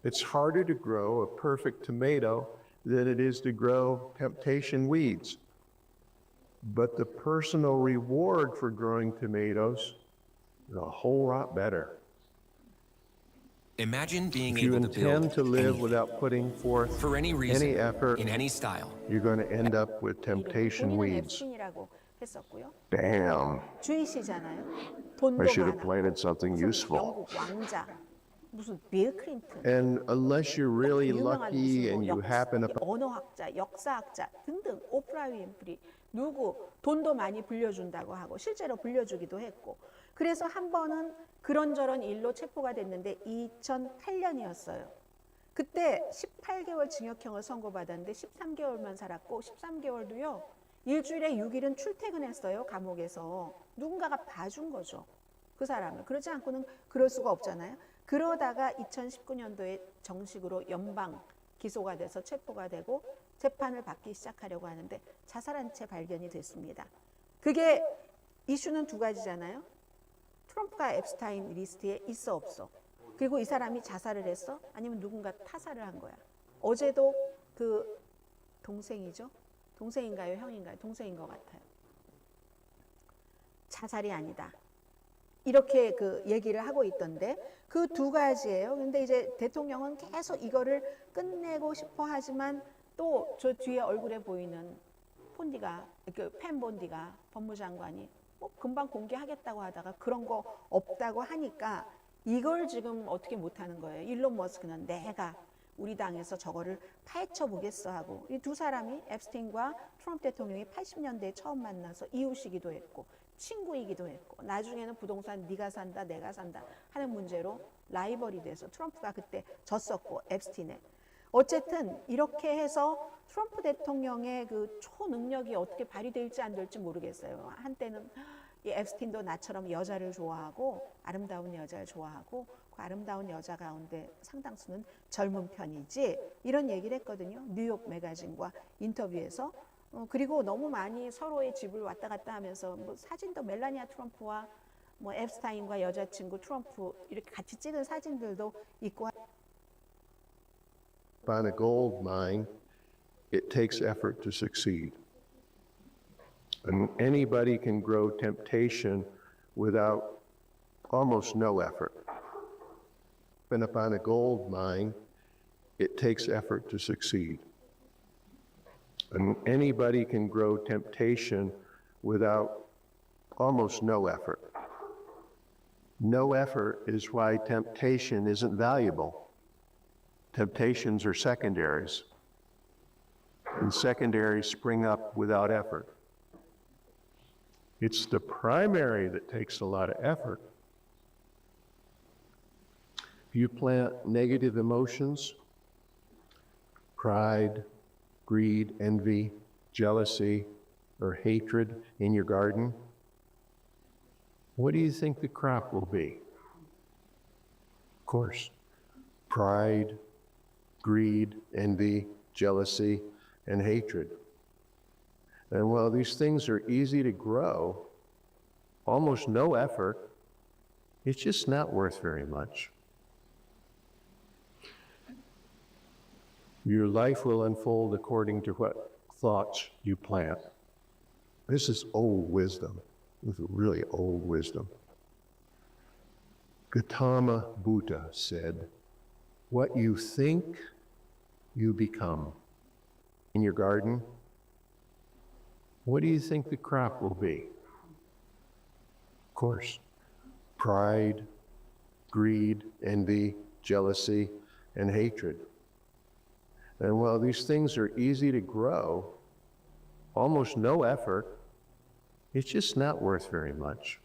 It's harder to grow a perfect tomato than it is to grow temptation weeds. But the personal reward for growing tomatoes is a whole lot better. Imagine being If you able to build intend to live anything, without putting forth for any reason, any effort, in any style, you're going to end up with temptation 본인은 weeds. 앱스틴이라고 했었고요. Damn, 주이시잖아요. I 돈도 should have 많아. planted something 무슨 useful. 영국 왕자, 무슨 빌 클린턴, And unless you're really 유명한 lucky 무슨 and you happen to 언어학자, 역사학자 등등 오프라 윈프리 누구 돈도 많이 불려준다고 하고 실제로 불려주기도 했고 그래서 한 번은 그런저런 일로 체포가 됐는데 2008년이었어요. 그때 18개월 징역형을 선고받았는데 13개월만 살았고 13개월도요. 일주일에 6일은 출퇴근했어요. 감옥에서. 누군가가 봐준 거죠. 그 사람을. 그렇지 않고는 그럴 수가 없잖아요. 그러다가 2019년도에 정식으로 연방 기소가 돼서 체포가 되고 재판을 받기 시작하려고 하는데 자살한 채 발견이 됐습니다. 그게 이슈는 두 가지잖아요. 트럼프가 앱스타인 리스트에 있어 없어. 그리고 이 사람이 자살을 했어? 아니면 누군가 타살을 한 거야. 어제도 그 동생이죠? 동생인가요? 형인가요? 동생인 것 같아요. 자살이 아니다. 이렇게 그 얘기를 하고 있던데 그 두 가지예요. 근데 이제 대통령은 계속 이거를 끝내고 싶어 하지만 또 저 뒤에 얼굴에 보이는 폰디가, 그 펜 본디가 법무장관이 뭐 금방 공개하겠다고 하다가 그런 거 없다고 하니까 이걸 지금 어떻게 못하는 거예요. 일론 머스크는 내가 우리 당에서 저거를 파헤쳐 보겠어 하고 이 두 사람이 앱스틴과 트럼프 대통령이 80년대에 처음 만나서 이웃이기도 했고 친구이기도 했고 나중에는 부동산 네가 산다 내가 산다 하는 문제로 라이벌이 돼서 트럼프가 그때 졌었고 앱스틴에 어쨌든 이렇게 해서 트럼프 대통령의 그 초능력이 어떻게 발휘될지 안 될지 모르겠어요. 한때는 이 앱스틴도 나처럼 여자를 좋아하고 아름다운 여자를 좋아하고 그 아름다운 여자 가운데 상당수는 젊은 편이지 이런 얘기를 했거든요. 뉴욕 매거진과 인터뷰에서 그리고 너무 많이 서로의 집을 왔다 갔다 하면서 뭐 사진도 멜라니아 트럼프와 뭐 앱스타인과 여자친구 트럼프 이렇게 같이 찍은 사진들도 있고. Find a gold mine, it takes effort to succeed. And anybody can grow temptation without almost no effort. Been up on a gold mine, it takes effort to succeed. And anybody can grow temptation without almost no effort. No effort is why temptation isn't valuable. Temptations are secondaries, and secondaries spring up without effort. It's the primary that takes a lot of effort. If you plant negative emotions, pride, greed, envy, jealousy, or hatred in your garden, what do you think the crop will be? Of course, pride, greed, envy, jealousy, and hatred. And while these things are easy to grow, almost no effort, it's just not worth very much. Your life will unfold according to what thoughts you plant. This is old wisdom. This is really old wisdom. Gautama Buddha said, "What you think, you become." In your garden, what do you think the crop will be? Of course, pride, greed, envy, jealousy, and hatred. And while these things are easy to grow, almost no effort, it's just not worth very much.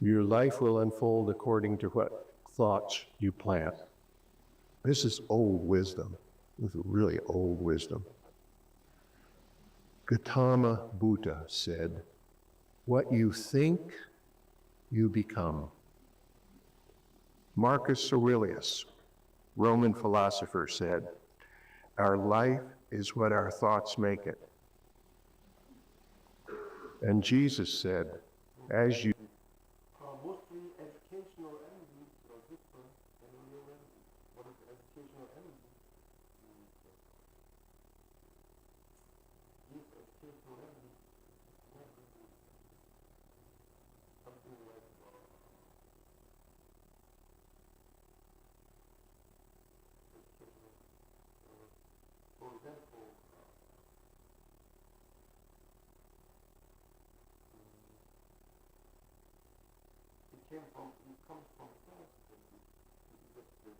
Your life will unfold according to what thoughts you plant. This is old wisdom. This is really old wisdom. Gautama Buddha said, "What you think, you become." Marcus Aurelius, Roman philosopher, said, "Our life is what our thoughts make it." And Jesus said, "As you..." Mostly educational enemies are different than real enemies. What is educational enemy? These educational enemies, something like for example, it comes from France, but you get to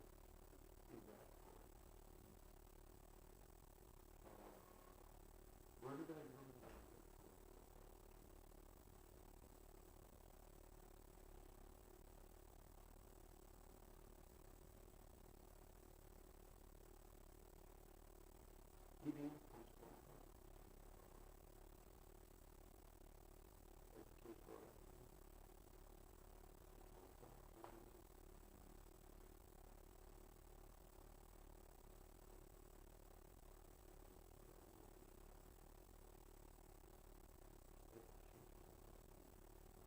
see that. Where did I learn that? Giving comes from France. Educational.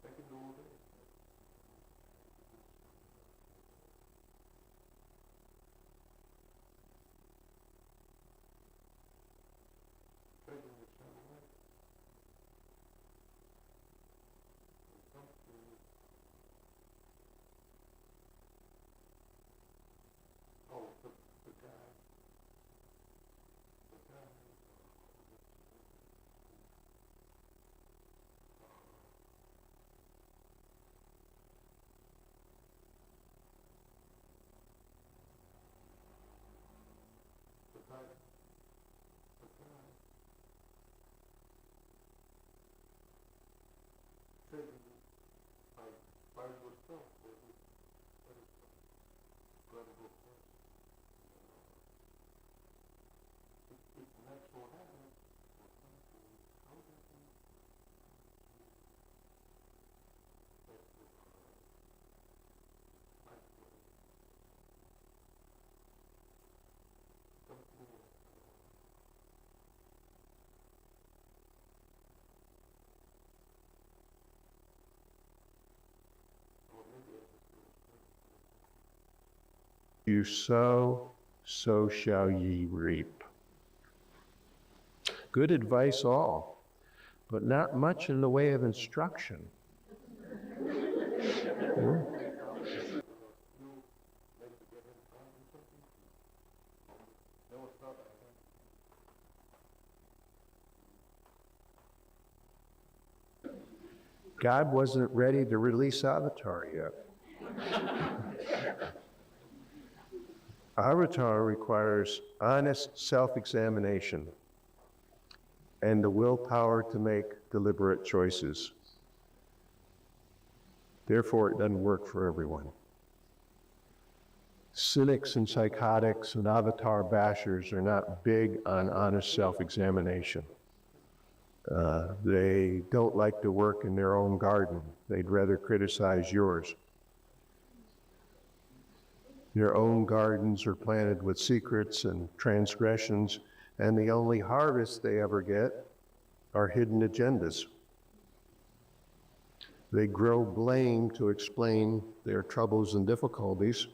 Back in the old days. Oh, the guy. You sow, so shall ye reap. Good advice all, but not much in the way of instruction. God wasn't ready to release Avatar yet. Avatar requires honest self-examination and the willpower to make deliberate choices. Therefore, it doesn't work for everyone. Cynics and psychotics and Avatar bashers are not big on honest self-examination. They don't like to work in their own garden. They'd rather criticize yours. Their own gardens are planted with secrets and transgressions, and the only harvest they ever get are hidden agendas. They grow blame to explain their troubles and difficulties.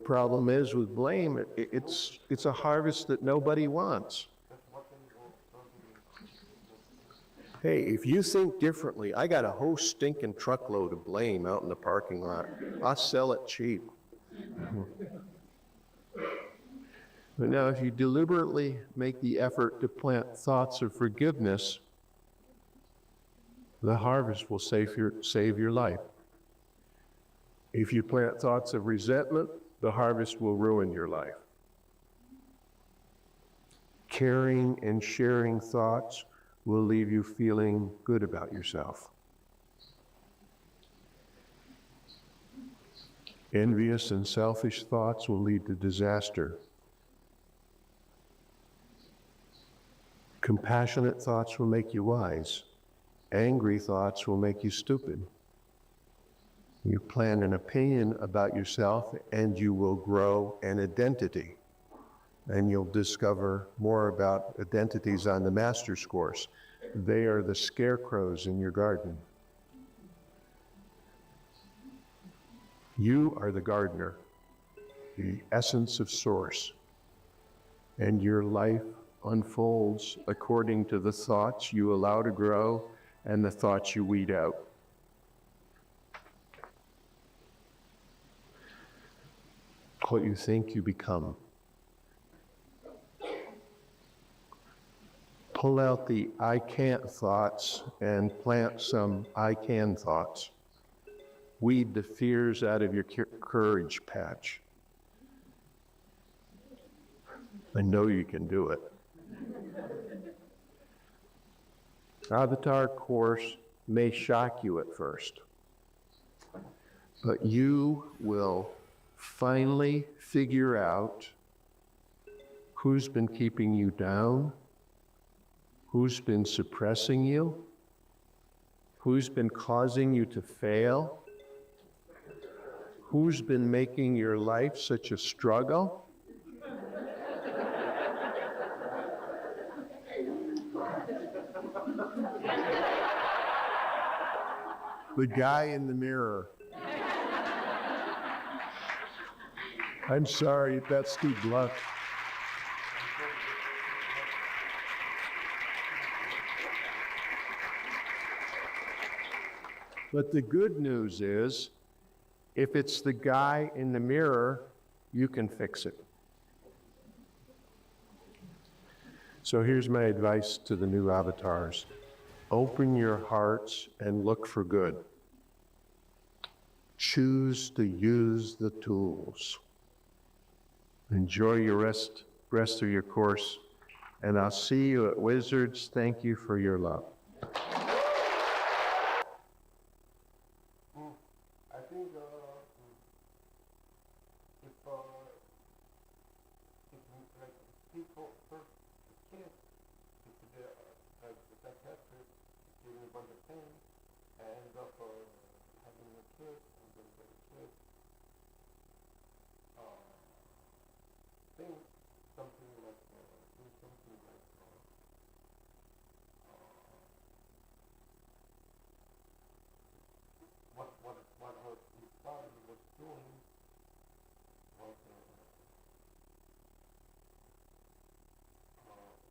Problem is with blame, it's a harvest that nobody wants. Hey, if you think differently, I got a whole stinking truckload of blame out in the parking lot. I'll sell it cheap. But now, if you deliberately make the effort to plant thoughts of forgiveness, the harvest will save your life. If you plant thoughts of resentment, the harvest will ruin your life. Caring and sharing thoughts will leave you feeling good about yourself. Envious and selfish thoughts will lead to disaster. Compassionate thoughts will make you wise. Angry thoughts will make you stupid. You plant an opinion about yourself and you will grow an identity. And you'll discover more about identities on the master's course. They are the scarecrows in your garden. You are the gardener, the essence of source. And your life unfolds according to the thoughts you allow to grow and the thoughts you weed out. What you think, you become. Pull out the I can't thoughts and plant some I can thoughts. Weed the fears out of your courage patch. I know you can do it. Avatar course may shock you at first, but you will finally figure out who's been keeping you down, who's been suppressing you, who's been causing you to fail, who's been making your life such a struggle. The guy in the mirror. I'm sorry if that's too blunt. But the good news is, if it's the guy in the mirror, you can fix it. So here's my advice to the new avatars. Open your hearts and look for good. Choose to use the tools. Enjoy your rest of your course And I'll see you at Wizards. Thank you for your love. I think like people first, the kids, if they like the psychiatrist giving a bunch of pain, and end up having a kid, and then the kid think something like do something like what his father was doing was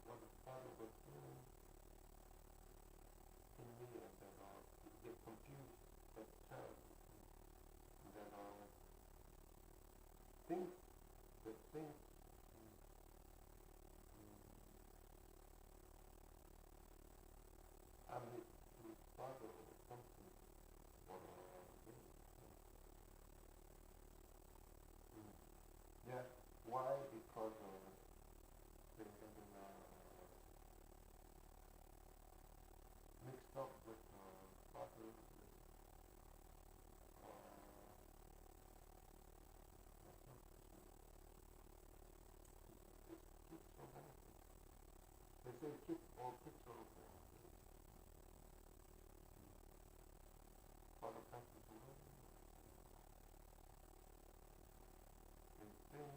what his father was doing in me, and then he get confused as a child, and then things I'm his father or something, or yeah, why? Because they have been mixed up with father. They say all kids are father passes away. They say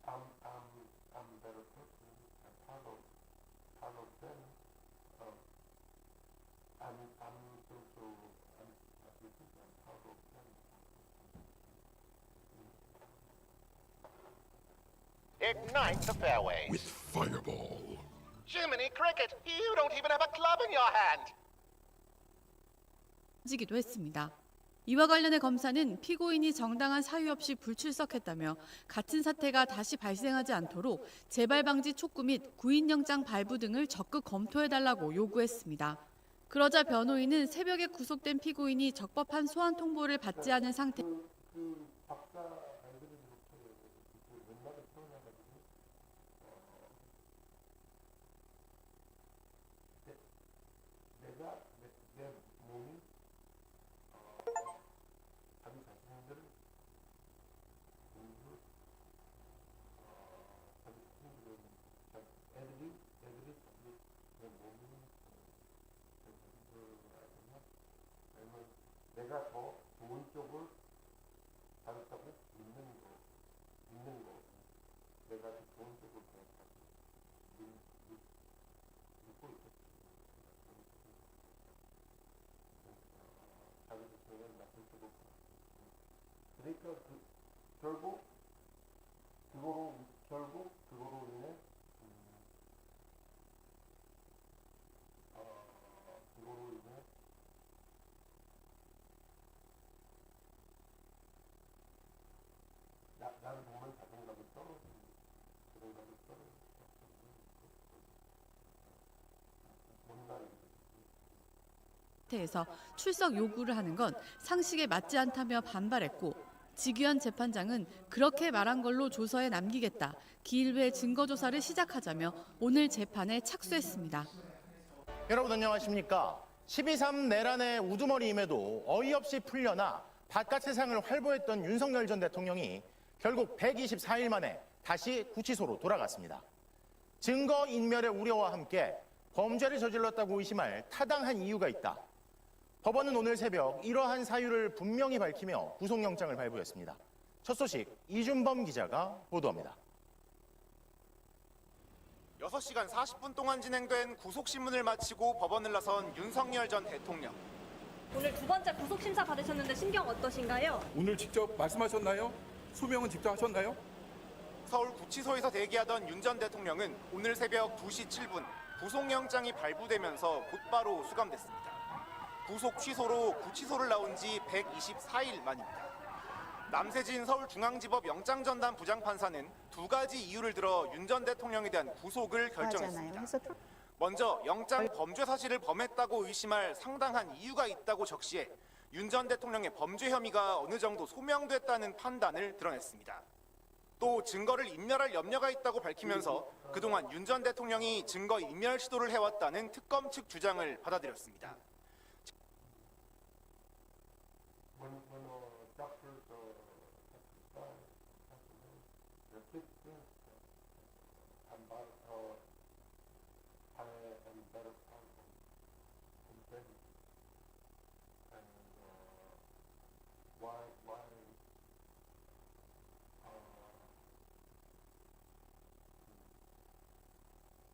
I'm a better person. I'm part of them. I'm part of them. Ignite the fairway. With Fireball. Jiminy Cricket, you don't even have a club in your hand. 지기도 했습니다. 이와 관련해 검사는 피고인이 정당한 사유 없이 불출석했다며 같은 사태가 다시 발생하지 않도록 재발 방지 촉구 및 구인영장 발부 등을 적극 검토해달라고 요구했습니다. 그러자 변호인은 새벽에 구속된 피고인이 적법한 소환 통보를 받지 않은 상태. 내가 더 좋은 쪽을 받았다고 믿는 거. 내가 더 좋은 쪽을 받았다고 믿고 있었지. 자기 자신을 나쁜 쪽을 그러니까 결국 그거로 인해 나는 정말 자존감이 떨어지고 에서 출석 요구를 하는 건 상식에 맞지 않다며 반발했고 지규현 재판장은 그렇게 말한 걸로 조서에 남기겠다. 기일 후에 증거 조사를 시작하자며 오늘 재판에 착수했습니다. 여러분 안녕하십니까? 12.3 내란의 우두머리임에도 어이없이 풀려나 바깥 세상을 활보했던 윤석열 전 대통령이 결국 124일 만에 다시 구치소로 돌아갔습니다. 증거 인멸의 우려와 함께 범죄를 저질렀다고 의심할 타당한 이유가 있다. 법원은 오늘 새벽 이러한 사유를 분명히 밝히며 구속영장을 발부했습니다. 첫 소식 이준범 기자가 보도합니다. 6시간 40분 동안 진행된 구속신문을 마치고 법원을 나선 윤석열 전 대통령. 오늘 두 번째 구속심사 받으셨는데 심경 어떠신가요? 오늘 직접 말씀하셨나요? 소명은 직접 하셨나요? 서울 구치소에서 대기하던 윤 전 대통령은 오늘 새벽 2시 7분 구속영장이 발부되면서 곧바로 수감됐습니다. 구속 취소로 구치소를 나온 지 124일 만입니다. 남세진 서울중앙지법 영장전담 부장판사는 두 가지 이유를 들어 윤 전 대통령에 대한 구속을 결정했습니다. 먼저 영장 범죄 사실을 범했다고 의심할 상당한 이유가 있다고 적시해 윤 전 대통령의 범죄 혐의가 어느 정도 소명됐다는 판단을 드러냈습니다. 또 증거를 인멸할 염려가 있다고 밝히면서 그동안 윤 전 대통령이 증거 인멸 시도를 해왔다는 특검 측 주장을 받아들였습니다.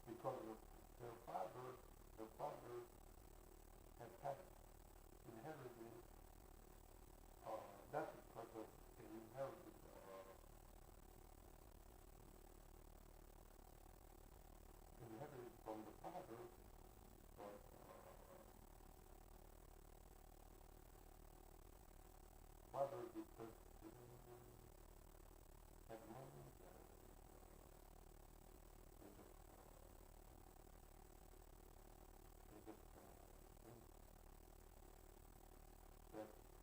Because their father had inherited, that's because of they inherited from the father, but father because he had money.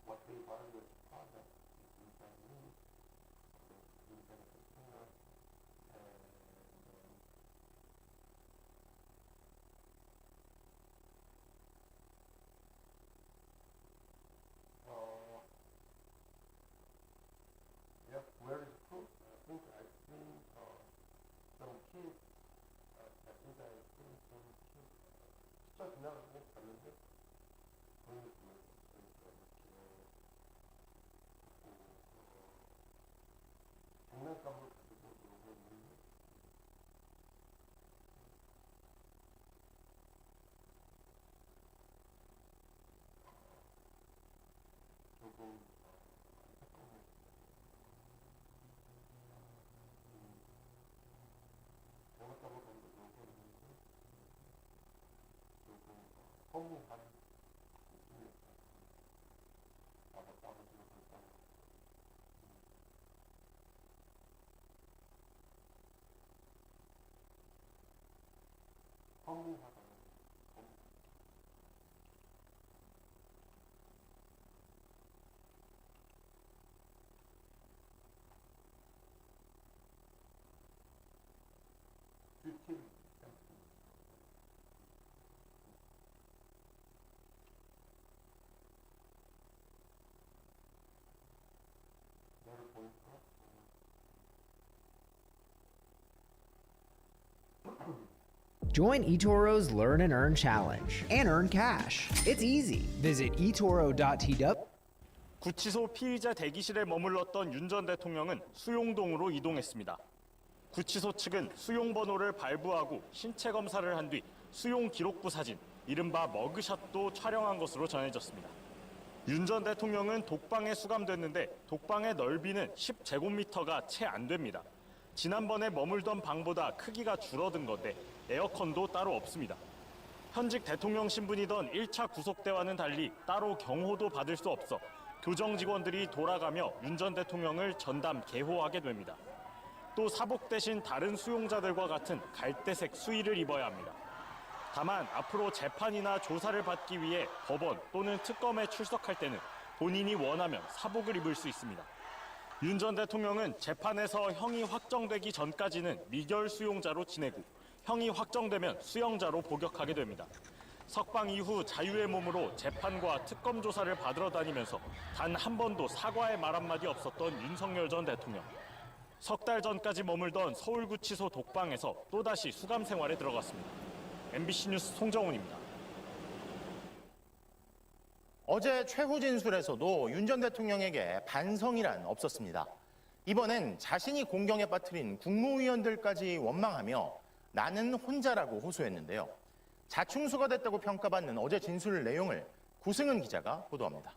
What they value as product is inside me, inside the container, and yeah, where is proof? I think I've seen some kids. I think I've seen some kids. Just now, 장난감을 가지고 놀고 있는데 조금 장난감을 가지고 놀고 있는데 조금 허무한 느낌이었어요. 아버지가 그랬다고. 허무하다는 너를 보니까 Join eToro's Learn and Earn Challenge and earn cash. It's easy. Visit etoro.tw. 구치소 피의자 대기실에 머물렀던 윤 전 대통령은 수용동으로 이동했습니다. 구치소 측은 수용 번호를 발부하고 신체 검사를 한 뒤 수용 기록부 사진, 이른바 머그샷도 촬영한 것으로 전해졌습니다. 윤 전 대통령은 독방에 수감됐는데 독방의 넓이는 10제곱미터가 채 안 됩니다. 지난번에 머물던 방보다 크기가 줄어든 건데 에어컨도 따로 없습니다. 현직 대통령 신분이던 1차 구속 때와는 달리 따로 경호도 받을 수 없어 교정 직원들이 돌아가며 윤 전 대통령을 전담 개호하게 됩니다. 또 사복 대신 다른 수용자들과 같은 갈대색 수의를 입어야 합니다. 다만 앞으로 재판이나 조사를 받기 위해 법원 또는 특검에 출석할 때는 본인이 원하면 사복을 입을 수 있습니다. 윤 전 대통령은 재판에서 형이 확정되기 전까지는 미결 수용자로 지내고 형이 확정되면 수용자로 복역하게 됩니다. 석방 이후 자유의 몸으로 재판과 특검 조사를 받으러 다니면서 단 한 번도 사과의 말 한마디 없었던 윤석열 전 대통령. 석 달 전까지 머물던 서울구치소 독방에서 또다시 수감 생활에 들어갔습니다. MBC 뉴스 송정훈입니다. 어제 최후 진술에서도 윤 전 대통령에게 반성이란 없었습니다. 이번엔 자신이 공경에 빠뜨린 국무위원들까지 원망하며 나는 혼자라고 호소했는데요. 자충수가 됐다고 평가받는 어제 진술 내용을 구승은 기자가 보도합니다.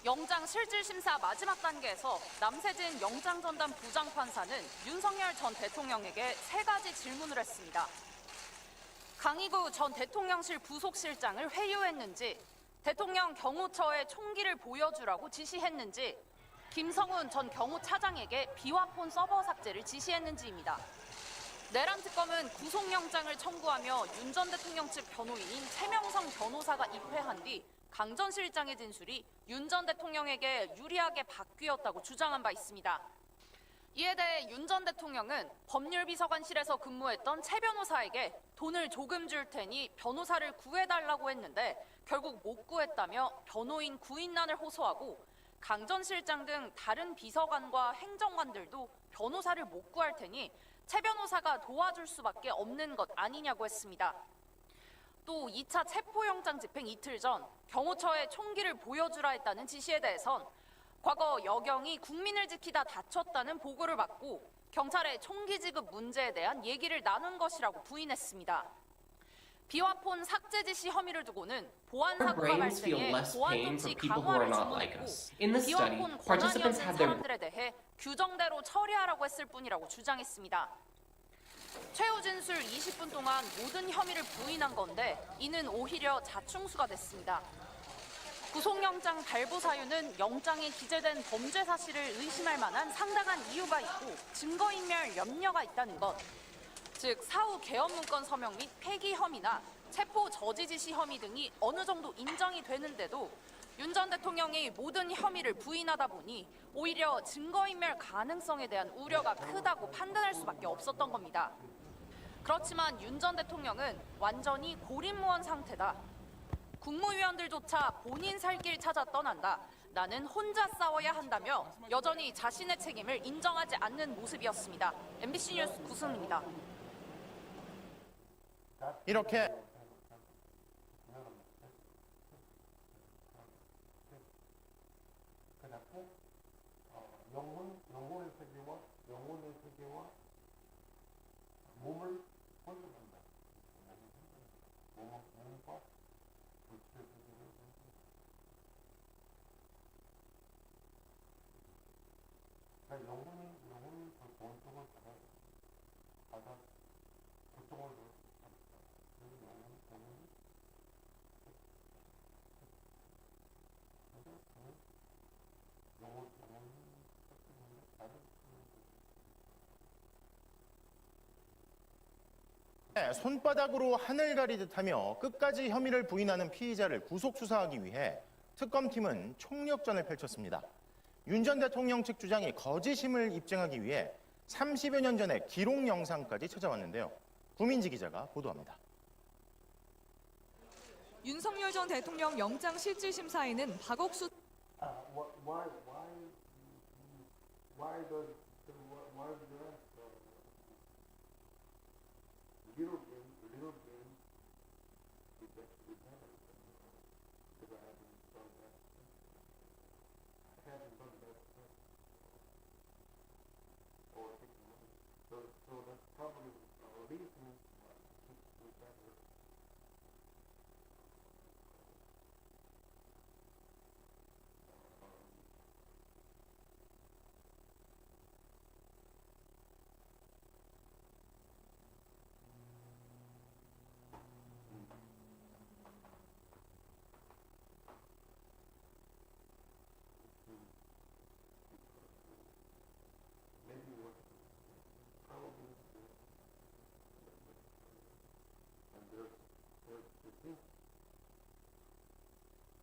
영장 실질심사 마지막 단계에서 남세진 영장전담 부장판사는 윤석열 전 대통령에게 3가지 질문을 했습니다. 강희구 전 대통령실 부속실장을 회유했는지, 대통령 경호처에 총기를 보여주라고 지시했는지, 김성훈 전 경호차장에게 비화폰 서버 삭제를 지시했는지입니다. 내란 특검은 구속영장을 청구하며 윤 전 대통령 측 변호인인 최명성 변호사가 입회한 뒤 강 전 실장의 진술이 윤 전 대통령에게 유리하게 바뀌었다고 주장한 바 있습니다. 이에 대해 윤 전 대통령은 법률비서관실에서 근무했던 최 변호사에게 돈을 조금 줄 테니 변호사를 구해달라고 했는데 결국 못 구했다며 변호인 구인난을 호소하고 강 전 실장 등 다른 비서관과 행정관들도 변호사를 못 구할 테니 최 변호사가 도와줄 수밖에 없는 것 아니냐고 했습니다. 또 2차 체포영장 집행 이틀 전 경호처에 총기를 보여주라 했다는 지시에 대해선 과거 여경이 국민을 지키다 다쳤다는 보고를 받고 경찰의 총기 지급 문제에 대한 얘기를 나눈 것이라고 부인했습니다. 비화폰 삭제 지시 혐의를 두고는 보안 사고가 발생해 보안 조치 강화를 주문했고 비화폰 권한이 없는 사람들에 대해 규정대로 처리하라고 했을 뿐이라고 주장했습니다. 최후 진술 20분 동안 모든 혐의를 부인한 건데 이는 오히려 자충수가 됐습니다. 구속영장 발부 사유는 영장에 기재된 범죄 사실을 의심할 만한 상당한 이유가 있고 증거인멸 염려가 있다는 것, 즉 사후 개헌 문건 서명 및 폐기 혐의나 체포 저지 지시 혐의 등이 어느 정도 인정이 되는데도 윤 전 대통령이 모든 혐의를 부인하다 보니 오히려 증거인멸 가능성에 대한 우려가 크다고 판단할 수밖에 없었던 겁니다. 그렇지만 윤 전 대통령은 완전히 고립무원 상태다. 국무위원들조차 본인 살 길 찾아 떠난다. 나는 혼자 싸워야 한다며 여전히 자신의 책임을 인정하지 않는 모습이었습니다. MBC 뉴스 구승입니다. 이렇게 영혼의 세계와 몸을 혼돈한다. 몸과 불치의 세계를 그러니까 영혼이 그 본성을 받아 고통을 손바닥으로 하늘 가리듯하며 끝까지 혐의를 부인하는 피의자를 구속 수사하기 위해 특검팀은 총력전을 펼쳤습니다. 윤 전 대통령 측 주장이 거짓임을 입증하기 위해 30여 년 전의 기록 영상까지 찾아왔는데요. 구민지 기자가 보도합니다. 윤석열 전 대통령 영장 실질 심사에는 박옥수 little game is actually better because I haven't done that. Or taking money. So that's probably a reason why it's better.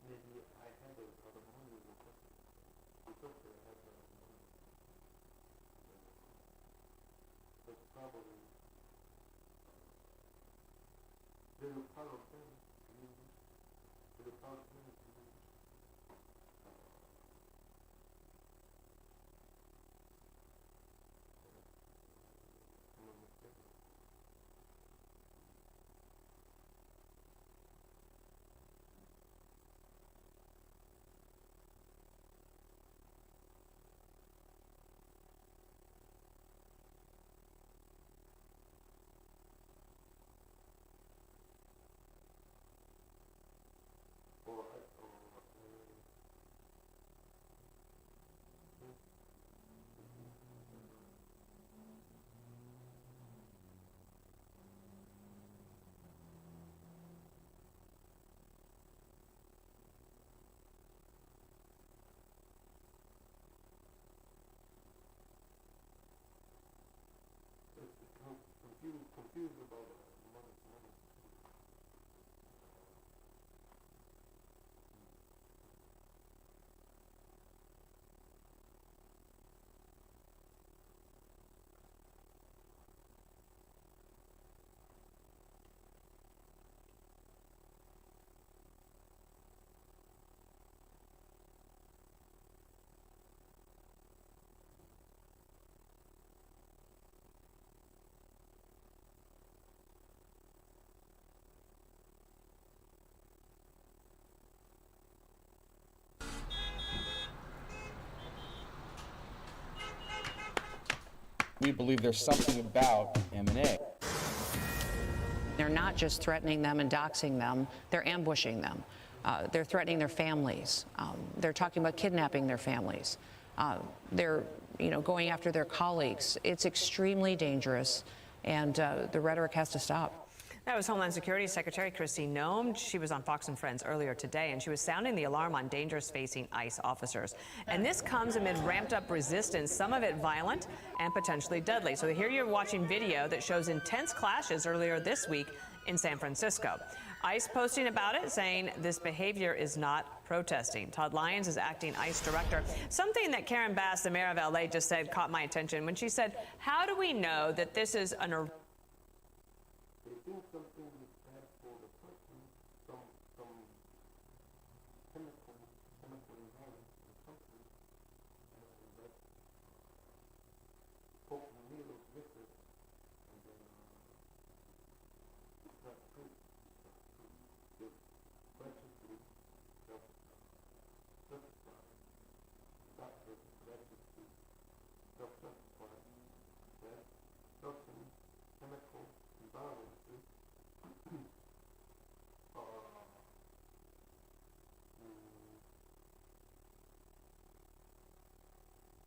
Maybe I had a lot of money because I had a lot of money. But probably they were part of them. They were part of them. confused about money. We believe there's something about M&A. They're not just threatening them and doxing them, they're ambushing them. They're threatening their families. They're talking about kidnapping their families. They're going after their colleagues. It's extremely dangerous, and the rhetoric has to stop. That was Homeland Security Secretary Kristi Noem. She was on Fox and Friends earlier today, and she was sounding the alarm on dangers facing ICE officers. And this comes amid ramped-up resistance, some of it violent and potentially deadly. So here you're watching video that shows intense clashes earlier this week in San Francisco. ICE posting about it, saying this behavior is not protesting. Todd Lyons is acting ICE director. Something that Karen Bass, the mayor of LA, just said caught my attention when she said, how do we know that this is an They think something is bad for the person, some chemical environment or something, and that poke the needles with it, and then it's not true. It's practically self-justified. Doctors practically self-justified that certain chemical environment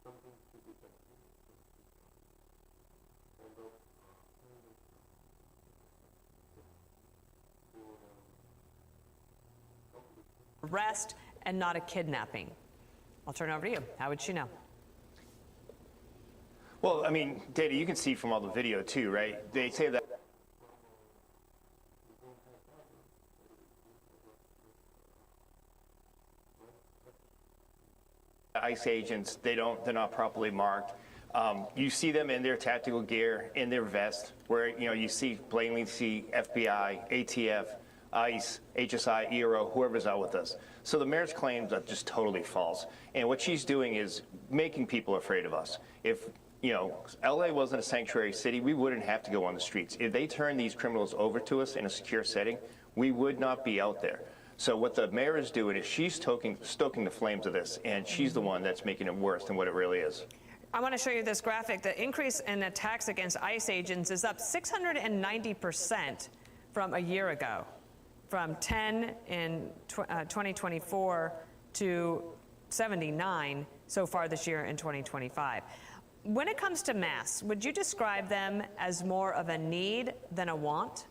something to be done. arrest and not a kidnapping. I'll turn it over to you. How would she know? Well, I mean, Dana, you can see from all the video too, right? They say that ICE agents, they're not properly marked. You see them in their tactical gear, in their vest, where you blatantly see FBI, ATF, ICE, HSI, ERO, whoever's out with us. So the mayor's claims are just totally false. And what she's doing is making people afraid of us. If LA wasn't a sanctuary city, we wouldn't have to go on the streets. If they turn these criminals over to us in a secure setting, we would not be out there. So what the mayor is doing is she's stoking the flames of this, and she's the one that's making it worse than what it really is. I want to show you this graphic. The increase in attacks against ICE agents is up 690% from a year ago, from 10 in 2024 to 79 so far this year in 2025. When it comes to masks, would you describe them as more of a need than a want?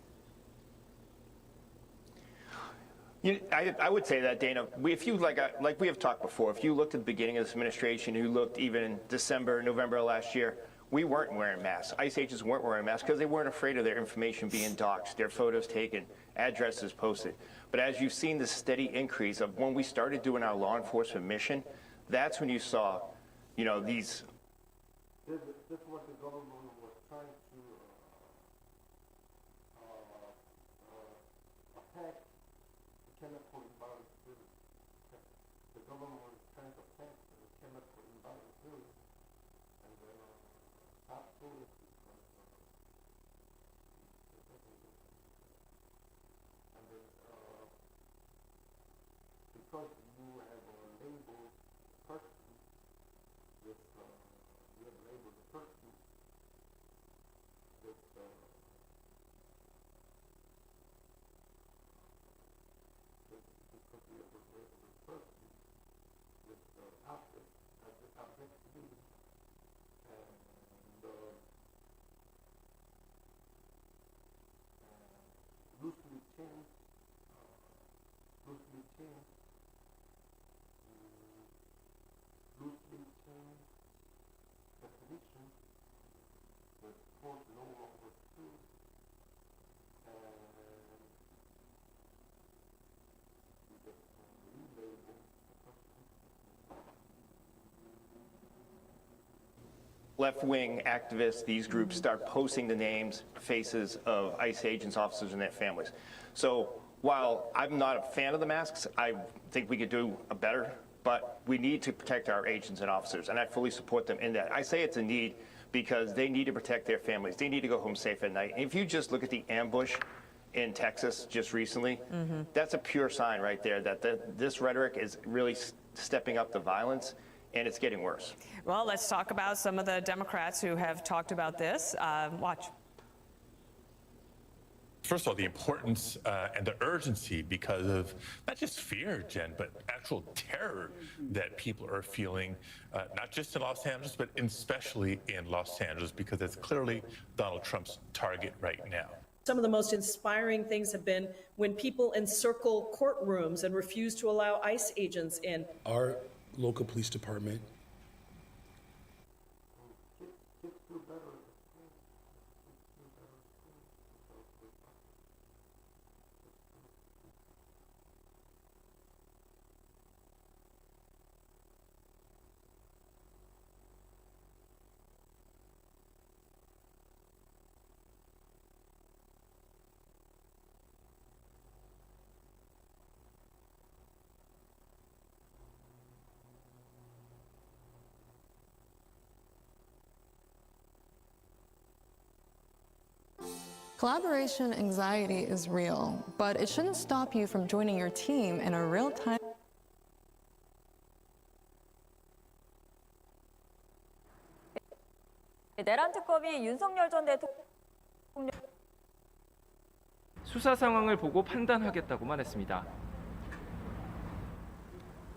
I would say that, Dana. If you like we have talked before, if you looked at the beginning of this administration, you looked even in December, November of last year, we weren't wearing masks. ICE agents weren't wearing masks because they weren't afraid of their information being doxxed, their photos taken, addresses posted. But as you've seen the steady increase of when we started doing our law enforcement mission, that's when you saw, these. This is what the government was trying to attack the chemical imbalance theory. The government was trying to attack the chemical imbalance theory, and then absolutely because you have a labeled person with you have labeled the person with because you have labeled the person with object as the object to be, and loosely changed loosely changed definition that quote no longer true left-wing activists, these groups start posting the names, faces of ICE agents, officers, and their families. So while I'm not a fan of the masks, I think we could do a better, but we need to protect our agents and officers, and I fully support them in that. I say it's a need because they need to protect their families. They need to go home safe at night. If you just look at the ambush in Texas just recently, that's a pure sign right there that this rhetoric is really stepping up the violence, and it's getting worse. Well, let's talk about some of the Democrats who have talked about this. Watch. First of all, the importance and the urgency because of not just fear, Jen, but actual terror that people are feeling, not just in Los Angeles, but especially in Los Angeles, because it's clearly Donald Trump's target right now. Some of the most inspiring things have been when people encircle courtrooms and refuse to allow ICE agents in. Our local police department Collaboration anxiety is real, but it shouldn't stop you from joining your team in a real-time. 내란 특검이 윤석열 전 대통령 수사 상황을 보고 판단하겠다고만 했습니다.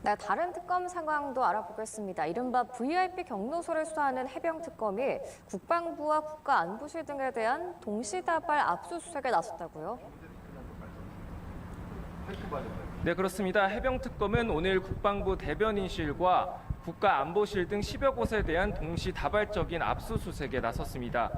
네, 다른 특검 상황도 알아보겠습니다. 이른바 VIP 경로소를 수사하는 해병특검이 국방부와 국가안보실 등에 대한 동시다발 압수수색에 나섰다고요? 네, 그렇습니다. 해병특검은 오늘 국방부 대변인실과 국가안보실 등 10여 곳에 대한 동시다발적인 압수수색에 나섰습니다.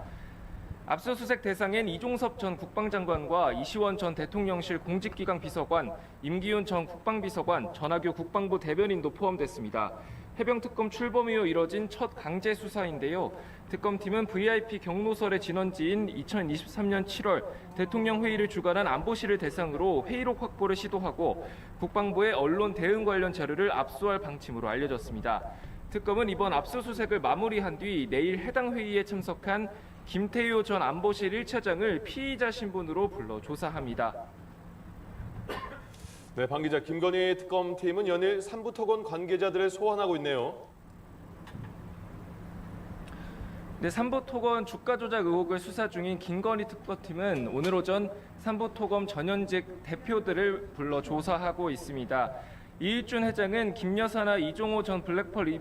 압수수색 대상엔 이종섭 전 국방장관과 이시원 전 대통령실 공직기강 비서관, 임기훈 전 국방비서관, 전하교 국방부 대변인도 포함됐습니다. 해병특검 출범 이후 이뤄진 첫 강제 수사인데요. 특검팀은 VIP 경로설의 진원지인 2023년 7월 대통령 회의를 주관한 안보실을 대상으로 회의록 확보를 시도하고 국방부의 언론 대응 관련 자료를 압수할 방침으로 알려졌습니다. 특검은 이번 압수수색을 마무리한 뒤 내일 해당 회의에 참석한 김태효 전 안보실 1차장을 피의자 신분으로 불러 조사합니다. 네, 방 기자, 김건희 특검팀은 연일 삼부토건 관계자들을 소환하고 있네요. 네, 삼부토건 주가 조작 의혹을 수사 중인 김건희 특검팀은 오늘 오전 삼부토건 전현직 대표들을 불러 조사하고 있습니다. 이일준 회장은 김 여사나 이종호 전 블랙펄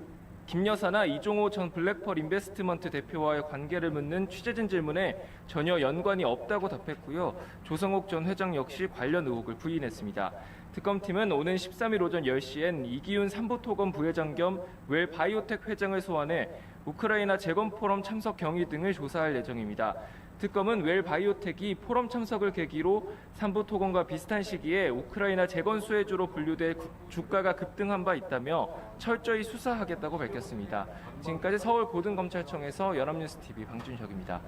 인베스트먼트 대표와의 관계를 묻는 취재진 질문에 전혀 연관이 없다고 답했고요. 조성옥 전 회장 역시 관련 의혹을 부인했습니다. 특검팀은 오는 13일 오전 10시엔 이기훈 삼부토건 부회장 겸 웰바이오텍 회장을 소환해 우크라이나 재건 포럼 참석 경위 등을 조사할 예정입니다. 특검은 웰바이오텍이 포럼 참석을 계기로 삼부토건과 비슷한 시기에 우크라이나 재건 수혜주로 분류돼 주가가 급등한 바 있다며 철저히 수사하겠다고 밝혔습니다. 지금까지 서울 고등검찰청에서 연합뉴스TV 방준혁입니다.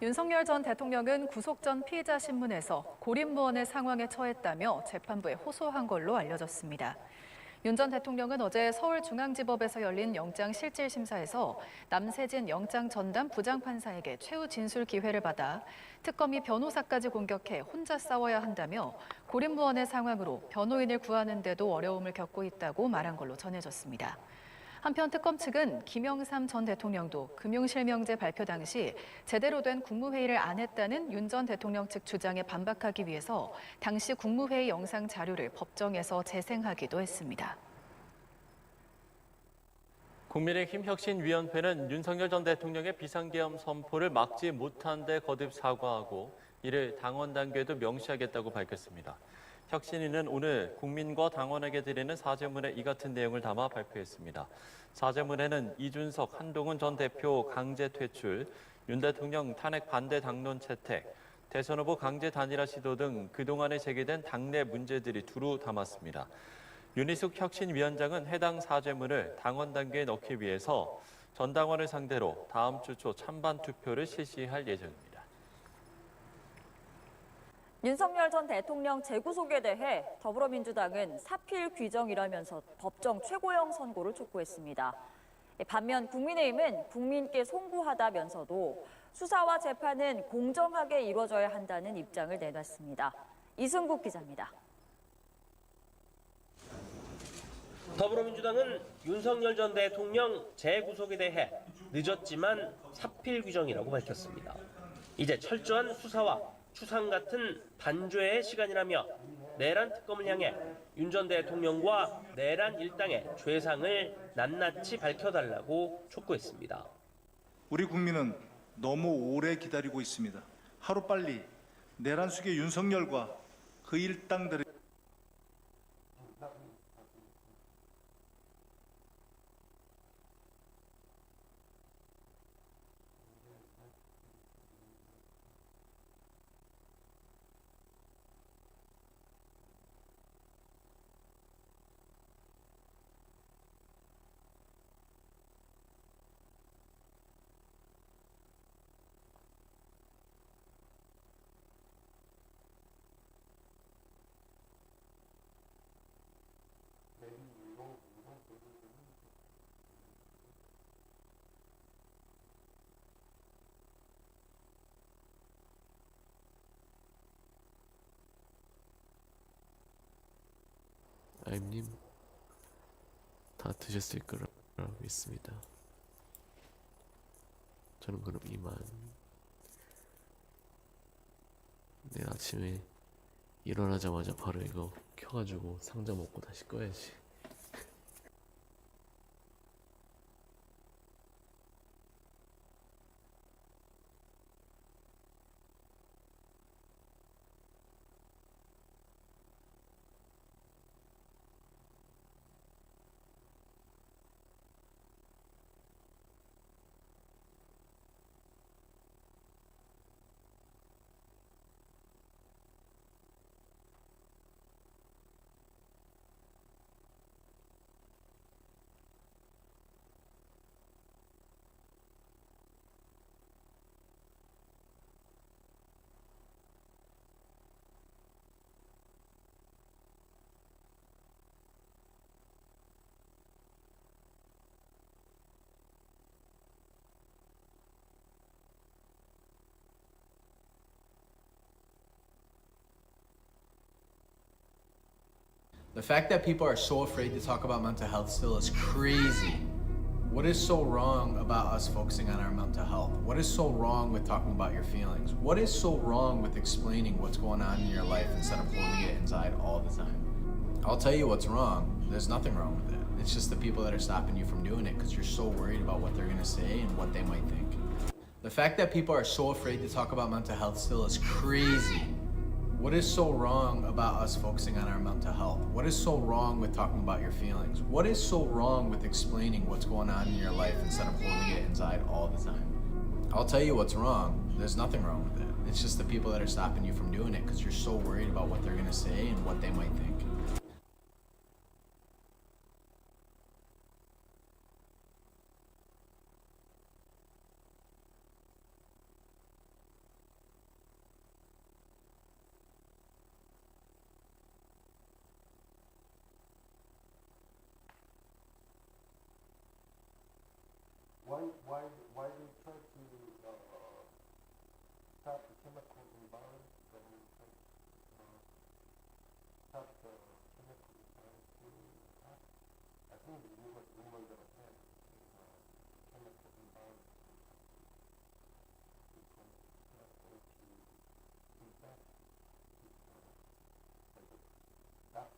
윤석열 전 대통령은 구속 전 피의자 신문에서 고립무원의 상황에 처했다며 재판부에 호소한 걸로 알려졌습니다. 윤 전 대통령은 어제 서울중앙지법에서 열린 영장실질심사에서 남세진 영장전담 부장판사에게 최후 진술 기회를 받아 특검이 변호사까지 공격해 혼자 싸워야 한다며 고립무원의 상황으로 변호인을 구하는 데도 어려움을 겪고 있다고 말한 걸로 전해졌습니다. 한편 특검 측은 김영삼 전 대통령도 금융실명제 발표 당시 제대로 된 국무회의를 안 했다는 윤 전 대통령 측 주장에 반박하기 위해서 당시 국무회의 영상 자료를 법정에서 재생하기도 했습니다. 국민의힘 혁신위원회는 윤석열 전 대통령의 비상계엄 선포를 막지 못한 데 거듭 사과하고 이를 당원 단계에도 명시하겠다고 밝혔습니다. 혁신위는 오늘 국민과 당원에게 드리는 사죄문에 이 같은 내용을 담아 발표했습니다. 사죄문에는 이준석, 한동훈 전 대표 강제 퇴출, 윤 대통령 탄핵 반대 당론 채택, 대선 후보 강제 단일화 시도 등 그동안에 제기된 당내 문제들이 두루 담았습니다. 윤희숙 혁신위원장은 해당 사죄문을 당원 단계에 넣기 위해서 전당원을 상대로 다음 주 초 찬반 투표를 실시할 예정입니다. 윤석열 전 대통령 재구속에 대해 더불어민주당은 사필 규정이라면서 법정 최고형 선고를 촉구했습니다. 반면 국민의힘은 국민께 송구하다면서도 수사와 재판은 공정하게 이루어져야 한다는 입장을 내놨습니다. 이승국 기자입니다. 더불어민주당은 윤석열 전 대통령 재구속에 대해 늦었지만 사필 규정이라고 밝혔습니다. 이제 철저한 수사와 추상 같은 반죄의 시간이라며 내란 특검을 향해 윤 전 대통령과 내란 일당의 죄상을 낱낱이 밝혀달라고 촉구했습니다. 우리 국민은 너무 오래 기다리고 있습니다. 하루빨리 내란 수괴 윤석열과 그 일당들의 아임님 다 드셨을 거라고 믿습니다. 저는 그럼 이만 내일 아침에 일어나자마자 바로 이거 켜가지고 상자 먹고 다시 꺼야지. The fact that people are so afraid to talk about mental health still is crazy. What is so wrong about us focusing on our mental health? What is so wrong with talking about your feelings? What is so wrong with explaining what's going on in your life instead of holding it inside all the time? I'll tell you what's wrong. There's nothing wrong with it. It's just the people that are stopping you from doing it because you're so worried about what they're going to say and what they might think. The fact that people are so afraid to talk about mental health still is crazy. What is so wrong about us focusing on our mental health? What is so wrong with talking about your feelings? What is so wrong with explaining what's going on in your life instead of holding it inside all the time? I'll tell you what's wrong. There's nothing wrong with it. It's just the people that are stopping you from doing it because you're so worried about what they're going to say and what they might think. Why we try to stop the chemical imbalance, then we try to stop the chemical imbalance to attack. I think the rumors that are said chemical imbalance because that's going to impact that.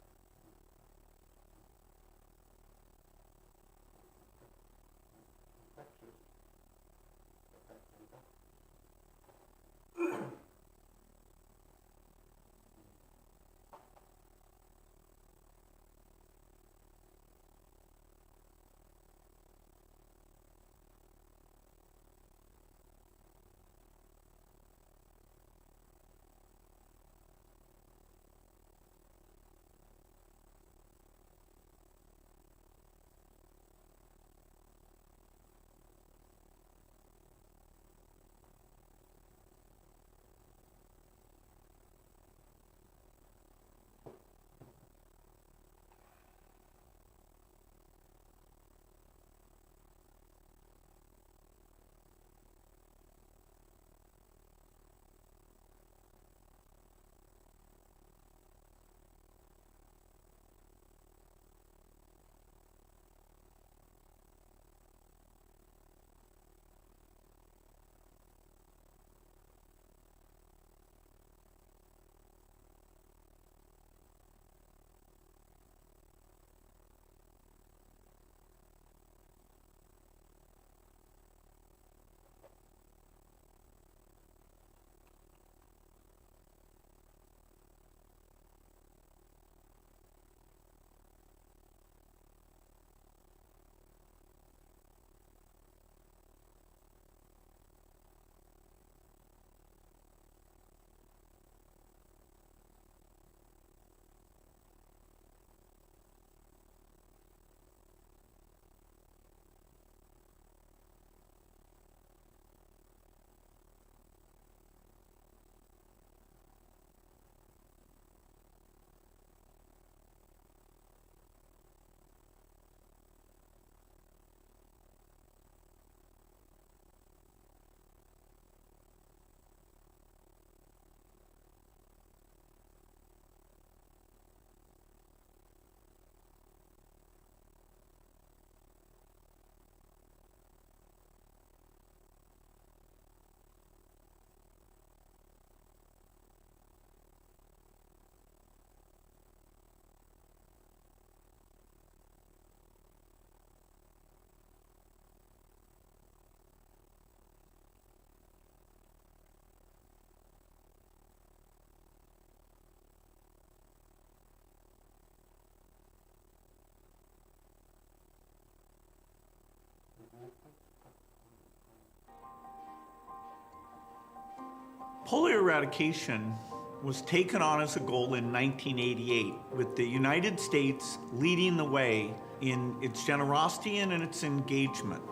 Polio eradication was taken on as a goal in 1988, with the United States leading the way in its generosity and in its engagement.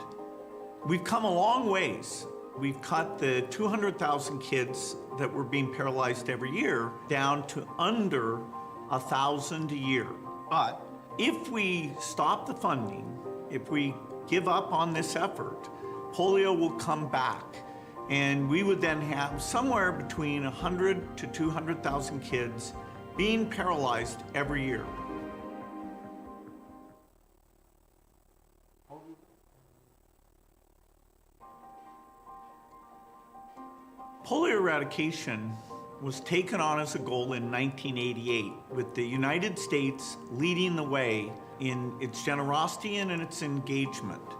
We've come a long ways. We've cut the 200,000 kids that were being paralyzed every year down to under 1,000 a year. But if we stop the funding, if we give up on this effort, polio will come back. And we would then have somewhere between 100 to 200,000 kids being paralyzed every year. Polio eradication was taken on as a goal in 1988, with the United States leading the way in its generosity and in its engagement.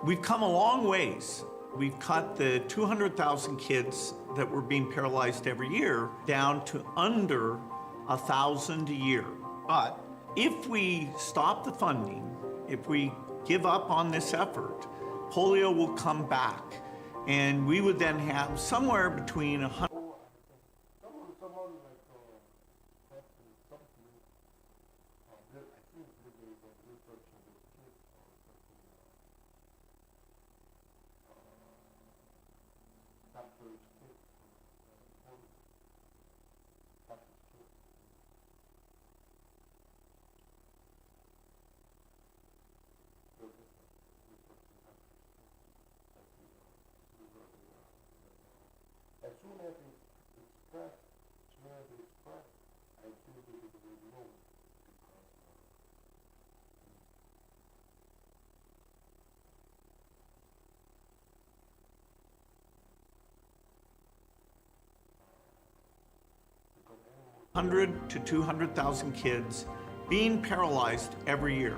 We've come a long ways. We've cut the 200,000 kids that were being paralyzed every year down to under 1,000 a year. But if we stop the funding, if we give up on this effort, polio will come back. And we would then have somewhere between 100. As soon as it's pressed, I feel that it will move. Because 100 to 200,000 kids being paralyzed every year.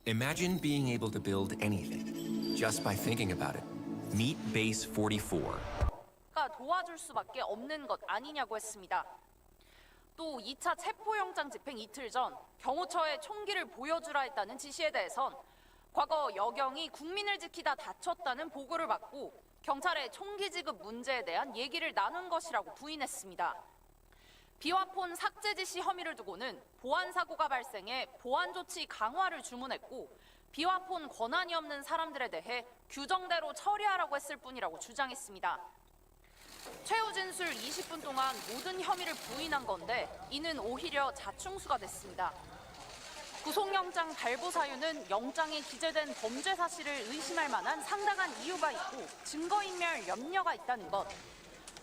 Imagine being able to build anything just by thinking about it. Meet Base 44. 도와줄 수밖에 없는 것 아니냐고 했습니다. 또 2차 체포영장 집행 이틀 전 경호처에 총기를 보여주라 했다는 지시에 대해선 과거 여경이 국민을 지키다 다쳤다는 보고를 받고 경찰의 총기 지급 문제에 대한 얘기를 나눈 것이라고 부인했습니다. 비화폰 삭제 지시 혐의를 두고는 보안 사고가 발생해 보안 조치 강화를 주문했고 비화폰 권한이 없는 사람들에 대해 규정대로 처리하라고 했을 뿐이라고 주장했습니다. 최후 진술 20분 동안 모든 혐의를 부인한 건데 이는 오히려 자충수가 됐습니다. 구속영장 발부 사유는 영장에 기재된 범죄 사실을 의심할 만한 상당한 이유가 있고 증거인멸 염려가 있다는 것.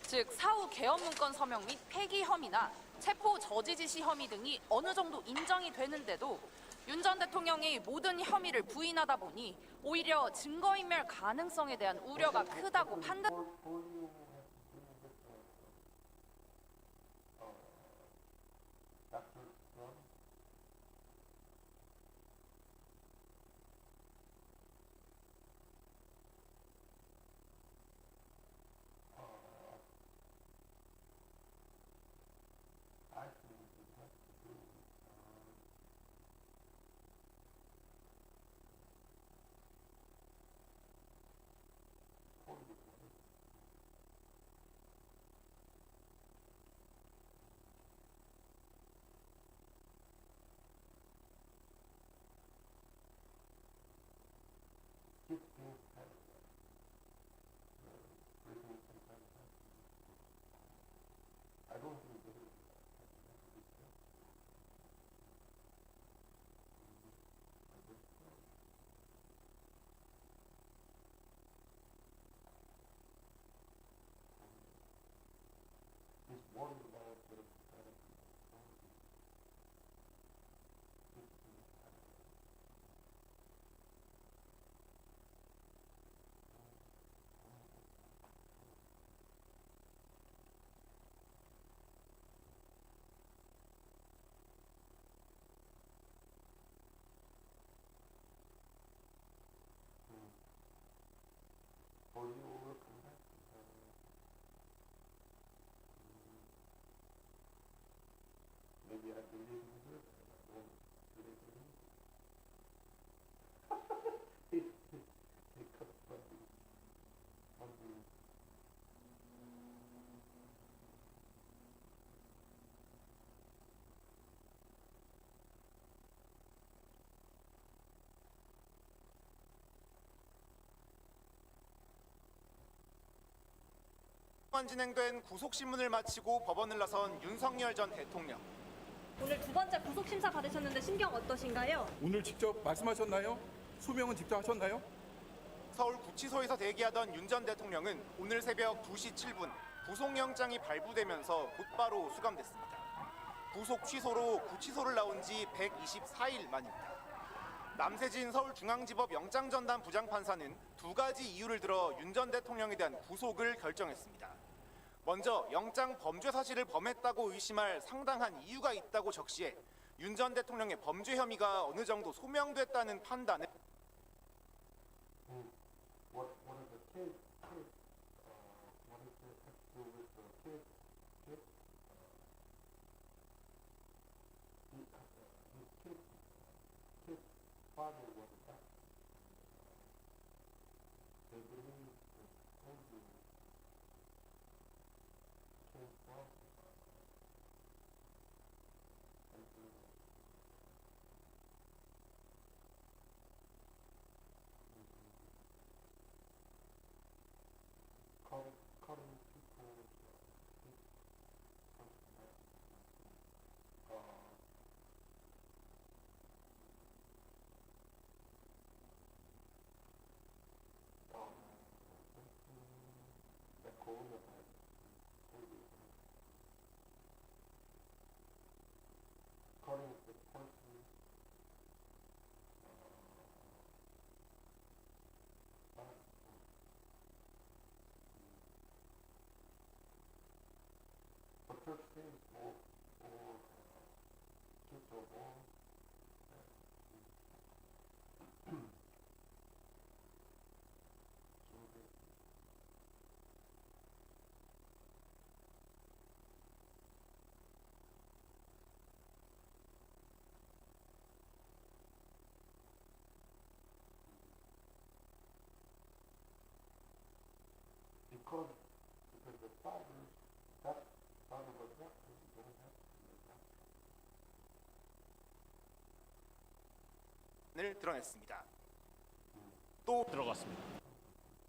즉 사후 개헌 문건 서명 및 폐기 혐의나 체포 저지 지시 혐의 등이 어느 정도 인정이 되는데도 윤 전 대통령이 모든 혐의를 부인하다 보니 오히려 증거인멸 가능성에 대한 우려가 크다고 판단. worry about the for you will come back. Maybe I believe in you. I don't believe in you. It comes from the 진행된 구속신문을 마치고 법원을 나선 윤석열 전 대통령. 오늘 두 번째 구속심사 받으셨는데 심경 어떠신가요? 오늘 직접 말씀하셨나요? 소명은 직접 하셨나요? 서울 구치소에서 대기하던 윤 전 대통령은 오늘 새벽 2시 7분 구속영장이 발부되면서 곧바로 수감됐습니다. 구속 취소로 구치소를 나온 지 124일 만입니다. 남세진 서울중앙지법 영장전담 부장판사는 두 가지 이유를 들어 윤 전 대통령에 대한 구속을 결정했습니다. 먼저 영장 범죄 사실을 범했다고 의심할 상당한 이유가 있다고 적시해 윤 전 대통령의 범죄 혐의가 어느 정도 소명됐다는 판단을 what is the case? What is the have to do with the case? His father was a doctor. They believe that only came from calling people calling the person for church things or kids or born. Because the father, that father was not, he don't have to be a doctor. 을 드러냈습니다. 또 들어갔습니다.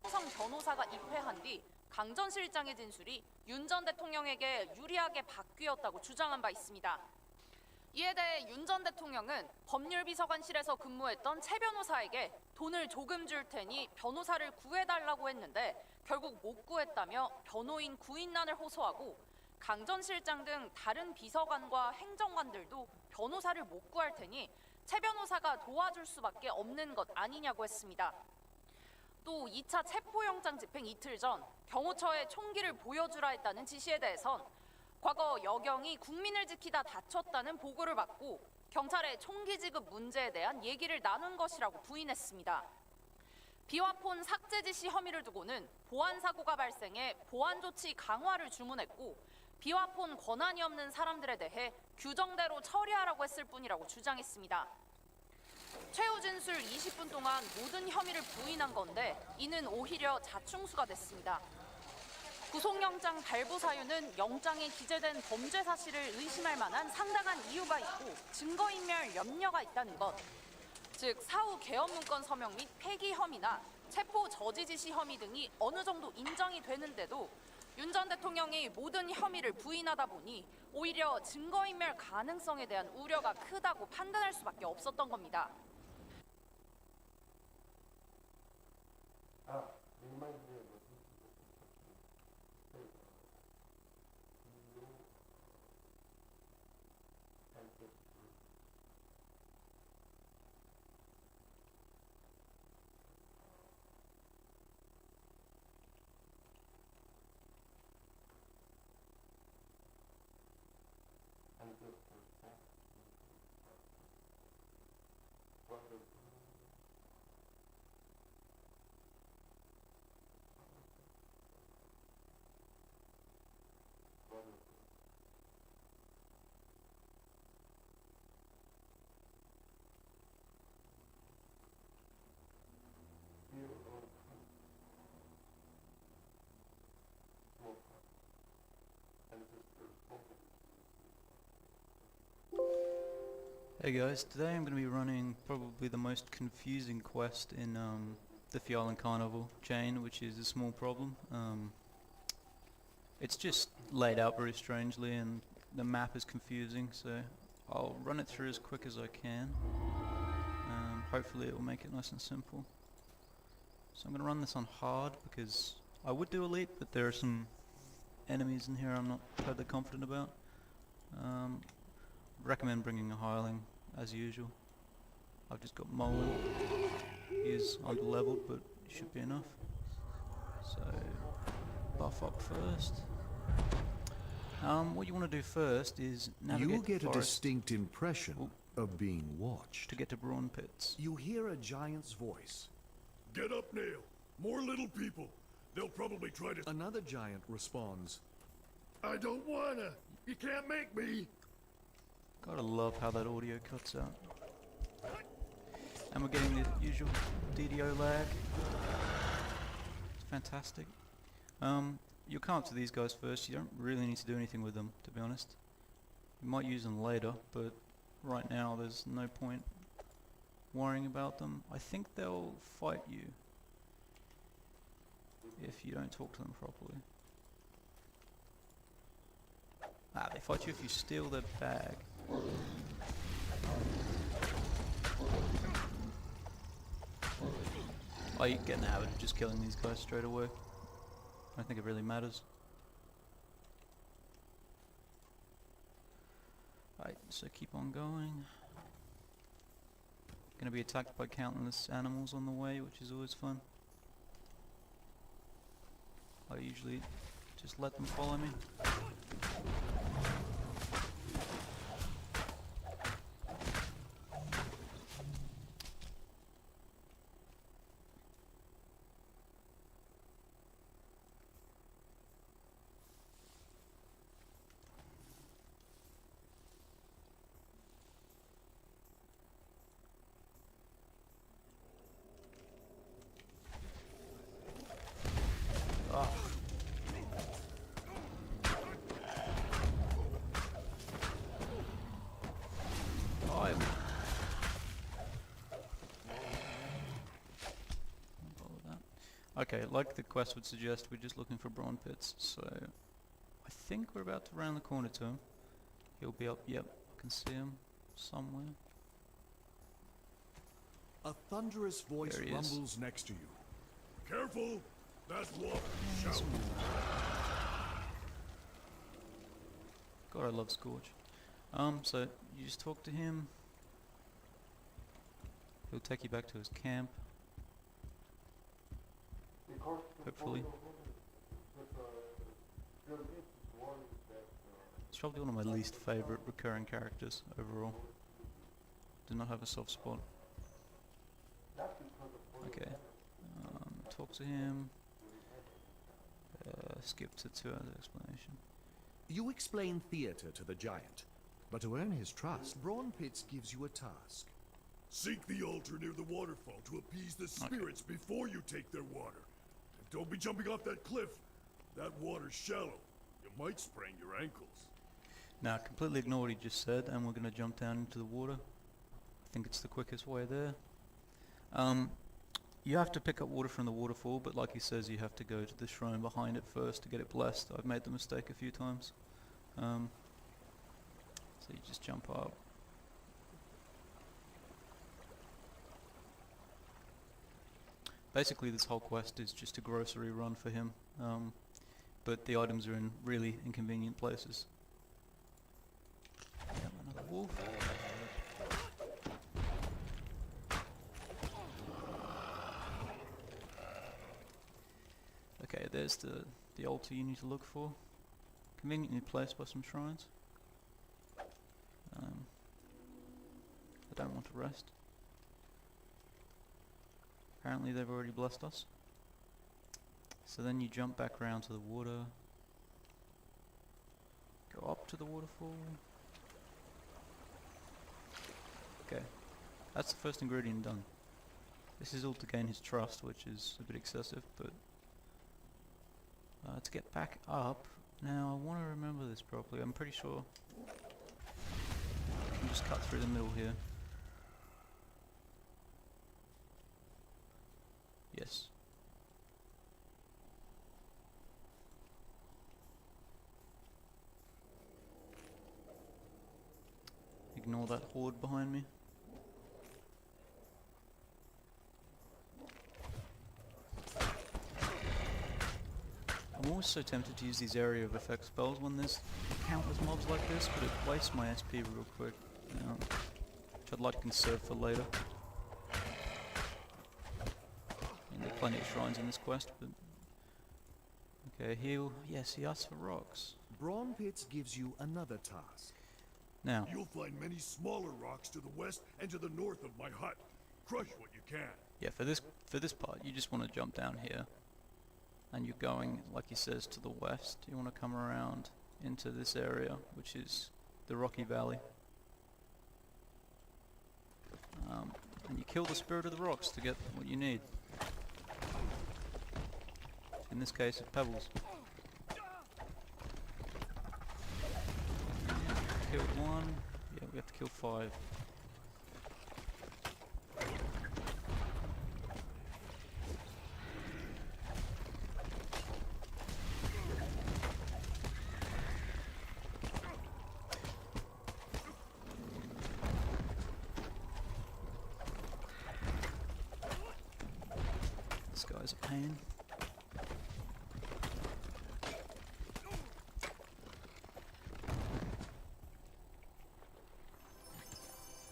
성 변호사가 입회한 뒤 강 전 실장의 진술이 윤 전 대통령에게 유리하게 바뀌었다고 주장한 바 있습니다. 이에 대해 윤 전 대통령은 법률비서관실에서 근무했던 최 변호사에게 돈을 조금 줄 테니 변호사를 구해달라고 했는데 결국 못 구했다며 변호인 구인난을 호소하고 강 전 실장 등 다른 비서관과 행정관들도 변호사를 못 구할 테니 최 변호사가 도와줄 수밖에 없는 것 아니냐고 했습니다. 또 2차 체포영장 집행 이틀 전 경호처에 총기를 보여주라 했다는 지시에 대해선 과거 여경이 국민을 지키다 다쳤다는 보고를 받고 경찰의 총기 지급 문제에 대한 얘기를 나눈 것이라고 부인했습니다. 비화폰 삭제 지시 혐의를 두고는 보안 사고가 발생해 보안 조치 강화를 주문했고 비화폰 권한이 없는 사람들에 대해 규정대로 처리하라고 했을 뿐이라고 주장했습니다. 최후 진술 20분 동안 모든 혐의를 부인한 건데 이는 오히려 자충수가 됐습니다. 구속영장 발부 사유는 영장에 기재된 범죄 사실을 의심할 만한 상당한 이유가 있고 증거인멸 염려가 있다는 것, 즉 사후 개헌 문건 서명 및 폐기 혐의나 체포 저지 지시 혐의 등이 어느 정도 인정이 되는데도 윤 전 대통령이 모든 혐의를 부인하다 보니 오히려 증거인멸 가능성에 대한 우려가 크다고 판단할 수밖에 없었던 겁니다. Remind me of Hey guys, today I'm going to be running probably the most confusing quest in the Fjallon Carnival chain, which is a small problem. It's just laid out very strangely and the map is confusing, so I'll run it through as quick as I can. Hopefully it will make it nice and simple. So I'm going to run this on hard because I would do elite, but there are some enemies in here I'm not totally confident about. Recommend bringing a hireling as usual. I've just got Mullen. He is under-leveled, but it should be enough. So buff up first. What you want to do first is navigate You get the a forest distinct impression of being watched. to get to Brawn Pits. You hear a giant's voice. Get up, Nail. More little people. They'll probably try to... Another giant responds. I don't wanna. You can't make me. Gotta love how that audio cuts out. And we're getting the usual DDO lag. It's fantastic. You'll come up to these guys first. You don't really need to do anything with them, to be honest. You might use them later, but right now there's no point worrying about them. I think they'll fight you if you don't talk to them properly. They fight you if you steal their bag. Oh, you get in the habit of just killing these guys straight away. I don't think it really matters. Right, so keep on going. Gonna be attacked by countless animals on the way, which is always fun. I usually just let them follow me. Okay, like the quest would suggest, we're just looking for Brawn Pits, so I think we're about to round the corner to him. He'll be up, yep, I can see him somewhere. A thunderous voice There he is. rumbles next to you. Careful. That's water. Shout. God, I love Scorch. So you just talk to him. He'll take you back to his camp. Hopefully. It's probably one of my least favourite recurring characters overall. Do not have a soft spot. Okay. Talk to him. Skip to 2 hours explanation. You explain theater to the giant, but to earn his trust, Brawn Pits gives you a task. Seek the altar near the waterfall to appease the spirits before you take their water. And don't be jumping off that cliff. That water's shallow. You might sprain your ankles. Now, completely ignore what he just said, and we're going to jump down into the water. I think it's the quickest way there. You have to pick up water from the waterfall, but like he says, you have to go to the shrine behind it first to get it blessed. I've made the mistake a few times. So you just jump up. Basically, this whole quest is just a grocery run for him, but the items are in really inconvenient places. Another wolf. Okay, there's the altar you need to look for. Conveniently placed by some shrines. I don't want to rest. Apparently they've already blessed us. So then you jump back around to the water. Go up to the waterfall. Okay, that's the first ingredient done. This is all to gain his trust, which is a bit excessive, but to get back up, now I want to remember this properly. I'm pretty sure you can just cut through the middle here. Yes. Ignore that horde behind me. I'm always so tempted to use these area of effect spells when there's countless mobs like this, but it wastes my SP real quick, which I'd like to conserve for later. And there are plenty of shrines in this quest, but... Okay, heal. Yes, he asks for rocks. Brawn Pits gives you another task. Now. You'll find many smaller rocks to the west and to the north of my hut. Crush what you can. Yeah, for this part, you just want to jump down here. And you're going, like he says, to the west. You want to come around into this area, which is the Rocky Valley. And you kill the Spirit of the Rocks to get what you need. In this case, it's pebbles. Killed one. Yeah, we have to kill 5. This guy's a pain.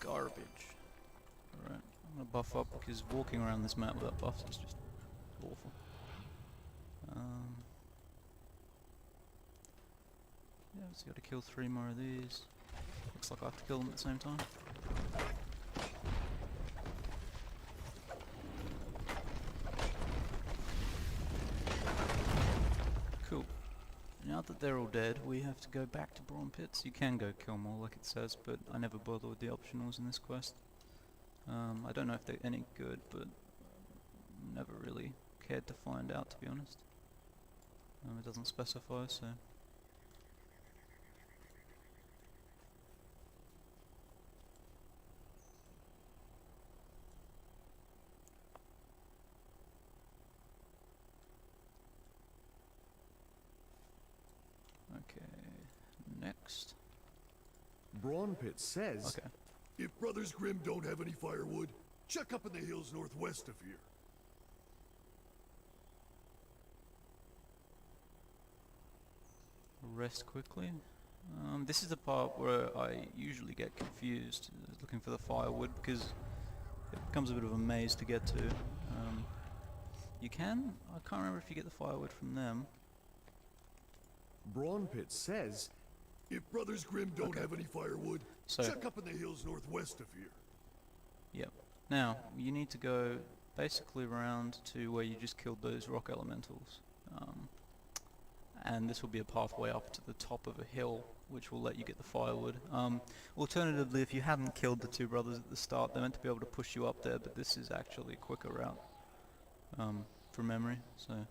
Garbage. Alright, I'm gonna buff up because walking around this map without buffs is just awful. Yeah, so gotta kill 3 more of these. Looks like I have to kill them at the same time. Cool. Now that they're all dead, we have to go back to Brawn Pits. You can go kill more, like it says, but I never bother with the optionals in this quest. I don't know if they're any good, but never really cared to find out, to be honest. It doesn't specify, so... Okay, next. Brawn Pit says... Okay. If Brothers Grimm don't have any firewood, check up in the hills northwest of here. Rest quickly. This is the part where I usually get confused looking for the firewood because it becomes a bit of a maze to get to. You can? I can't remember if you get the firewood from them. Brawn Pit says... If Brothers Grimm don't have any firewood, So- check up in the hills northwest of here. Yep. Now, you need to go basically around to where you just killed those rock elementals. And this will be a pathway up to the top of a hill, which will let you get the firewood. Alternatively, if you hadn't killed the 2 brothers at the start, they're meant to be able to push you up there, but this is actually a quicker route from memory, so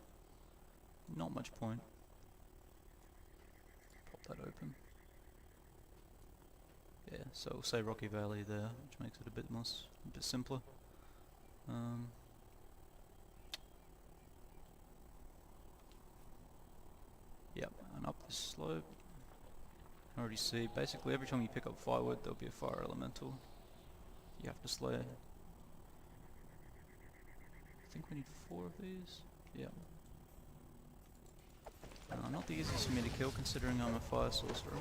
not much point. Pop that open. Yeah, so we'll say Rocky Valley there, which makes it a bit simpler. Yep, and up this slope. You can already see, basically every time you pick up firewood, there'll be a fire elemental. You have to slay. I think we need 4 of these. Yeah. Not the easiest for me to kill, considering I'm a fire sorcerer.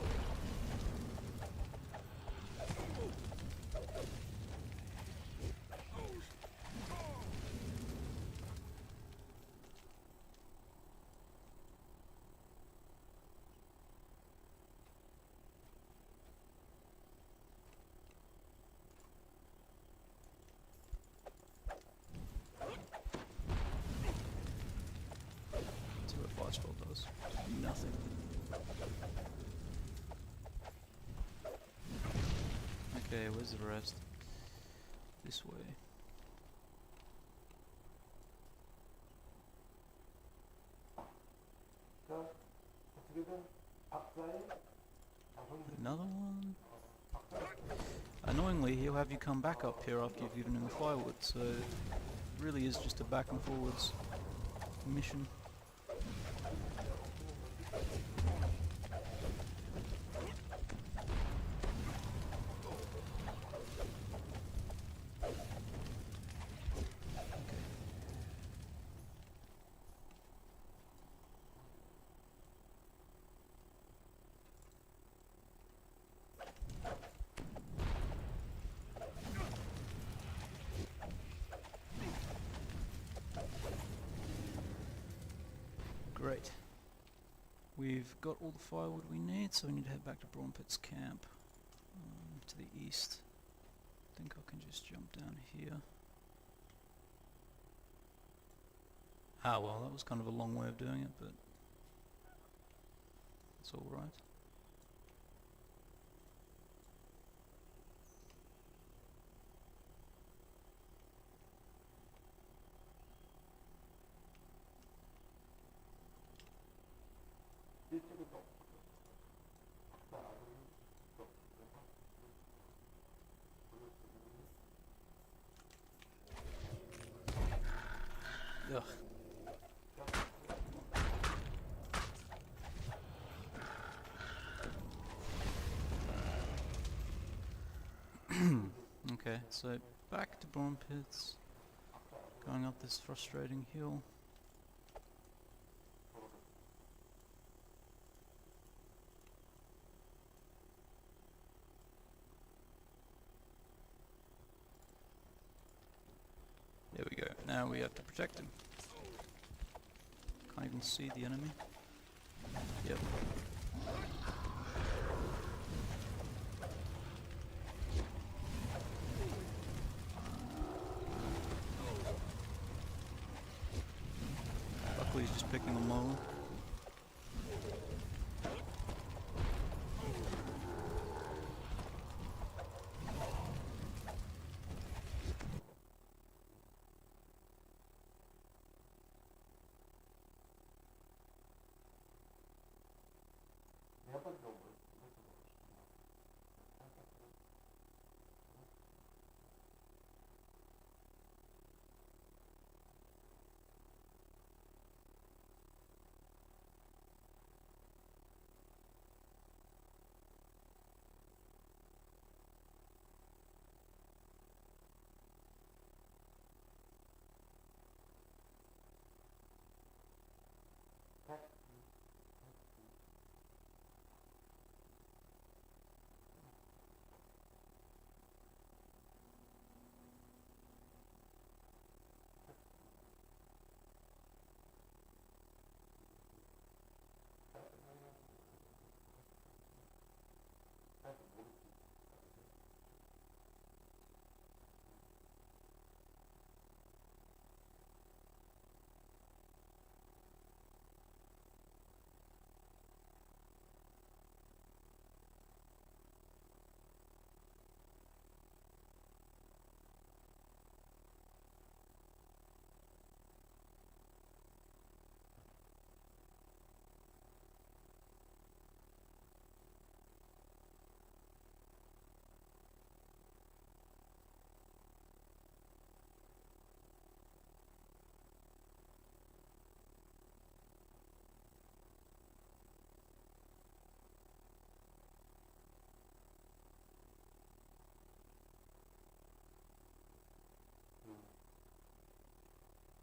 Does nothing. Okay, where's the rest? This way. Another one. annoyingly, he'll have you come back up here after you've given him the firewood, so it really is just a back and forwards mission. Great. We've got all the firewood we need, so we need to head back to Brawn Pit's camp to the east. I think I can just jump down here. Ah, well, that was kind of a long way of doing it, but it's all right. Ugh. Okay, so back to Brawn Pits, going up this frustrating hill. There we go. Now we have to protect him. Can't even see the enemy. Yep. Luckily he's just picking a mole.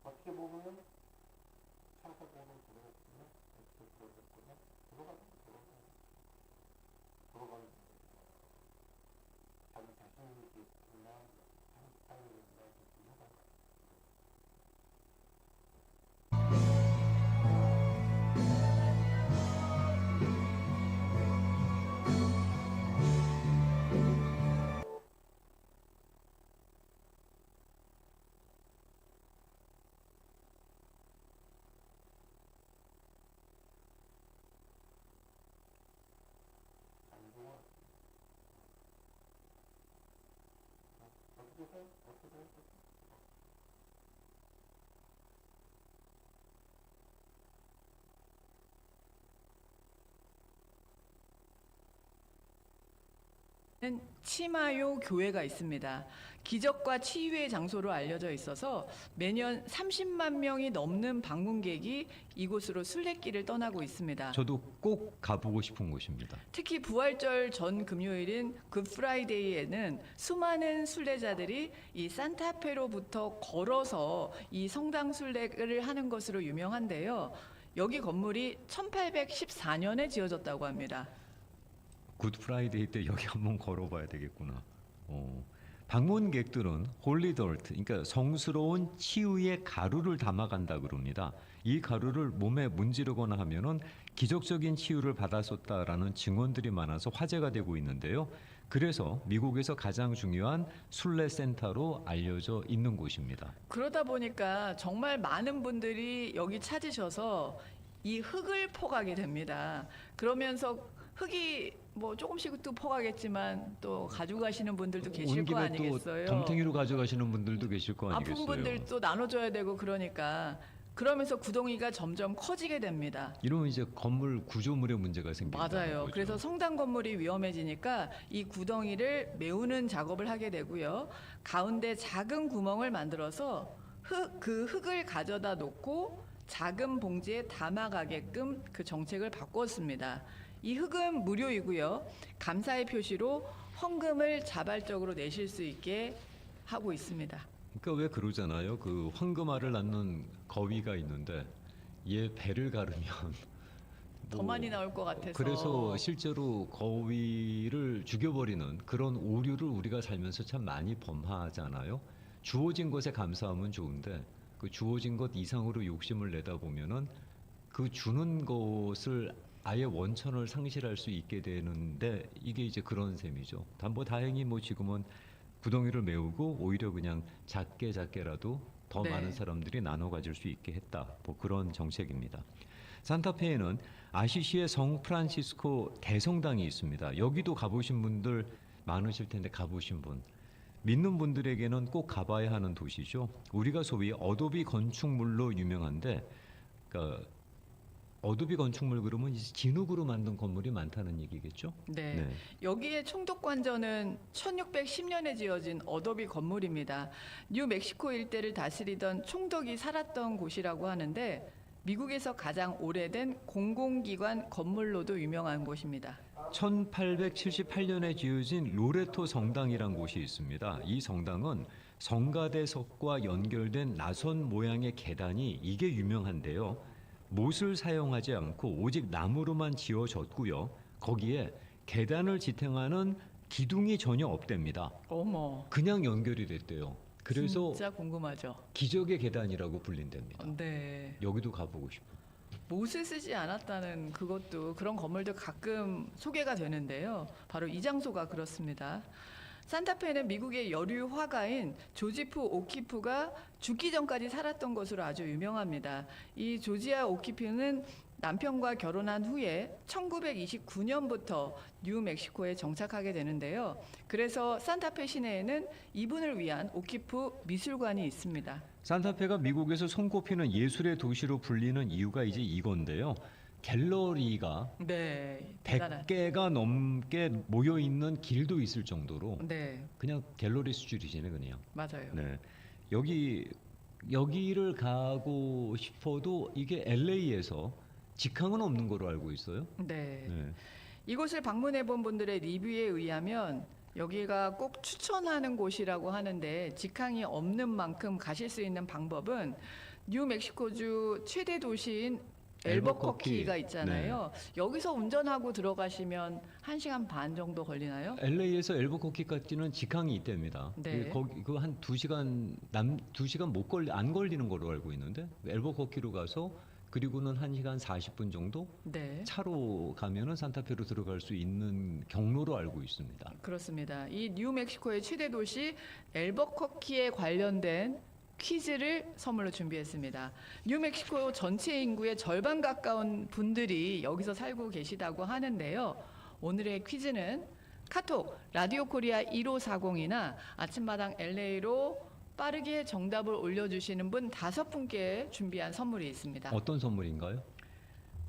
어떻게 보면 찾아보는 들어갔구나, 이렇게 들어갔구나, 들어가는 자기 자신이 있구나, 하는 스타일이구나, 이렇게 해봐요. 치마요 교회가 있습니다. 기적과 치유의 장소로 알려져 있어서 매년 30만 명이 넘는 방문객이 이곳으로 순례길을 떠나고 있습니다. 저도 꼭 가보고 싶은 곳입니다. 특히 부활절 전 금요일인 굿프라이데이에는 수많은 순례자들이 이 산타페로부터 걸어서 이 성당 순례를 하는 것으로 유명한데요. 여기 건물이 1814년에 지어졌다고 합니다. 굿 프라이데이 때 여기 한번 걸어봐야 되겠구나. 방문객들은 홀리덜트, 그러니까 성스러운 치유의 가루를 담아간다 그럽니다. 이 가루를 몸에 문지르거나 하면은 기적적인 치유를 받았었다라는 증언들이 많아서 화제가 되고 있는데요. 그래서 미국에서 가장 중요한 순례 센터로 알려져 있는 곳입니다. 그러다 보니까 정말 많은 분들이 여기 찾으셔서 이 흙을 퍼가게 됩니다. 그러면서 흙이 뭐 조금씩 또 퍼가겠지만 또 가져가시는 분들도 계실 거 아니겠어요. 또 덤탱이로 가져가시는 분들도 계실 거 아니겠어요. 아픈 분들 또 나눠줘야 되고 그러니까 그러면서 구덩이가 점점 커지게 됩니다. 이러면 이제 건물 구조물의 문제가 생긴다. 맞아요. 거죠. 그래서 성당 건물이 위험해지니까 이 구덩이를 메우는 작업을 하게 되고요. 가운데 작은 구멍을 만들어서 그 흙을 가져다 놓고 작은 봉지에 담아가게끔 그 정책을 바꿨습니다. 이 흙은 무료이고요. 감사의 표시로 헌금을 자발적으로 내실 수 있게 하고 있습니다. 그러니까 왜 그러잖아요. 그 황금알을 낳는 거위가 있는데 얘 배를 가르면 더 많이 나올 것 같아서. 그래서 실제로 거위를 죽여버리는 그런 오류를 우리가 살면서 참 많이 범하잖아요. 주어진 것에 감사하면 좋은데 그 주어진 것 이상으로 욕심을 내다 보면은 그 주는 것을 아예 원천을 상실할 수 있게 되는데 이게 이제 그런 셈이죠. 다행히 뭐 지금은 구덩이를 메우고 오히려 그냥 작게라도 더 네. 많은 사람들이 나눠 가질 수 있게 했다. 뭐 그런 정책입니다. 산타페에는 아시시의 성 프란시스코 대성당이 있습니다. 여기도 가보신 분들 많으실 텐데 가보신 분. 믿는 분들에게는 꼭 가봐야 하는 도시죠. 우리가 소위 어도비 건축물로 유명한데 그러니까 어도비 건축물 그러면 이제 진흙으로 만든 건물이 많다는 얘기겠죠? 네. 여기에 총독관저는 1610년에 지어진 어도비 건물입니다. 뉴멕시코 일대를 다스리던 총독이 살았던 곳이라고 하는데 미국에서 가장 오래된 공공기관 건물로도 유명한 곳입니다. 1878년에 지어진 로레토 성당이란 곳이 있습니다. 이 성당은 성가대석과 연결된 나선 모양의 계단이 이게 유명한데요. 못을 사용하지 않고 오직 나무로만 지어졌고요. 거기에 계단을 지탱하는 기둥이 전혀 없답니다. 어머. 그냥 연결이 됐대요. 그래서 진짜 궁금하죠. 기적의 계단이라고 불린답니다. 네. 여기도 가보고 싶어요. 못을 쓰지 않았다는 그것도 그런 건물도 가끔 소개가 되는데요. 바로 이 장소가 그렇습니다. 산타페는 미국의 여류 화가인 조지프 오키프가 죽기 전까지 살았던 것으로 아주 유명합니다. 이 조지아 오키프는 남편과 결혼한 후에 1929년부터 뉴멕시코에 정착하게 되는데요. 그래서 산타페 시내에는 이분을 위한 오키프 미술관이 있습니다. 산타페가 미국에서 손꼽히는 예술의 도시로 불리는 이유가 이제 이건데요. 갤러리가 네, 대단한. 100개가 넘게 모여 있는 길도 있을 정도로 네. 그냥 갤러리 수준이시네 그냥. 맞아요. 네. 여기를 가고 싶어도 이게 LA에서 직항은 없는 거로 알고 있어요. 네. 이곳을 방문해 본 분들의 리뷰에 의하면 여기가 꼭 추천하는 곳이라고 하는데 직항이 없는 만큼 가실 수 있는 방법은 뉴멕시코주 최대 도시인 엘버커키가 있잖아요. 여기서 운전하고 들어가시면 1시간 반 정도 걸리나요? LA에서 엘버커키까지는 직항이 있답니다. 네. 거기 그 한 2시간 2시간 안 걸리는 걸로 알고 있는데 엘버커키로 가서 그리고는 1시간 40분 정도 네. 차로 가면은 산타페로 들어갈 수 있는 경로로 알고 있습니다. 그렇습니다. 이 뉴멕시코의 최대 도시 엘버커키에 관련된 퀴즈를 선물로 준비했습니다. 뉴멕시코 전체 인구의 절반 가까운 분들이 여기서 살고 계시다고 하는데요. 오늘의 퀴즈는 카톡 라디오 코리아 1540이나 아침마당 LA로 빠르게 정답을 올려주시는 분 5분께 준비한 선물이 있습니다. 어떤 선물인가요?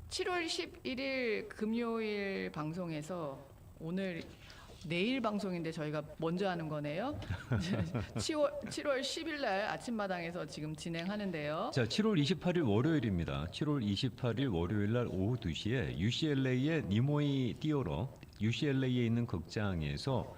7월 11일 금요일 방송에서 오늘 내일 방송인데 저희가 먼저 하는 거네요. 7월 10일 날 아침마당에서 지금 진행하는데요. 자, 7월 28일 월요일입니다. 7월 28일 월요일 날 오후 2시에 UCLA의 니모이 띠오러 UCLA에 있는 극장에서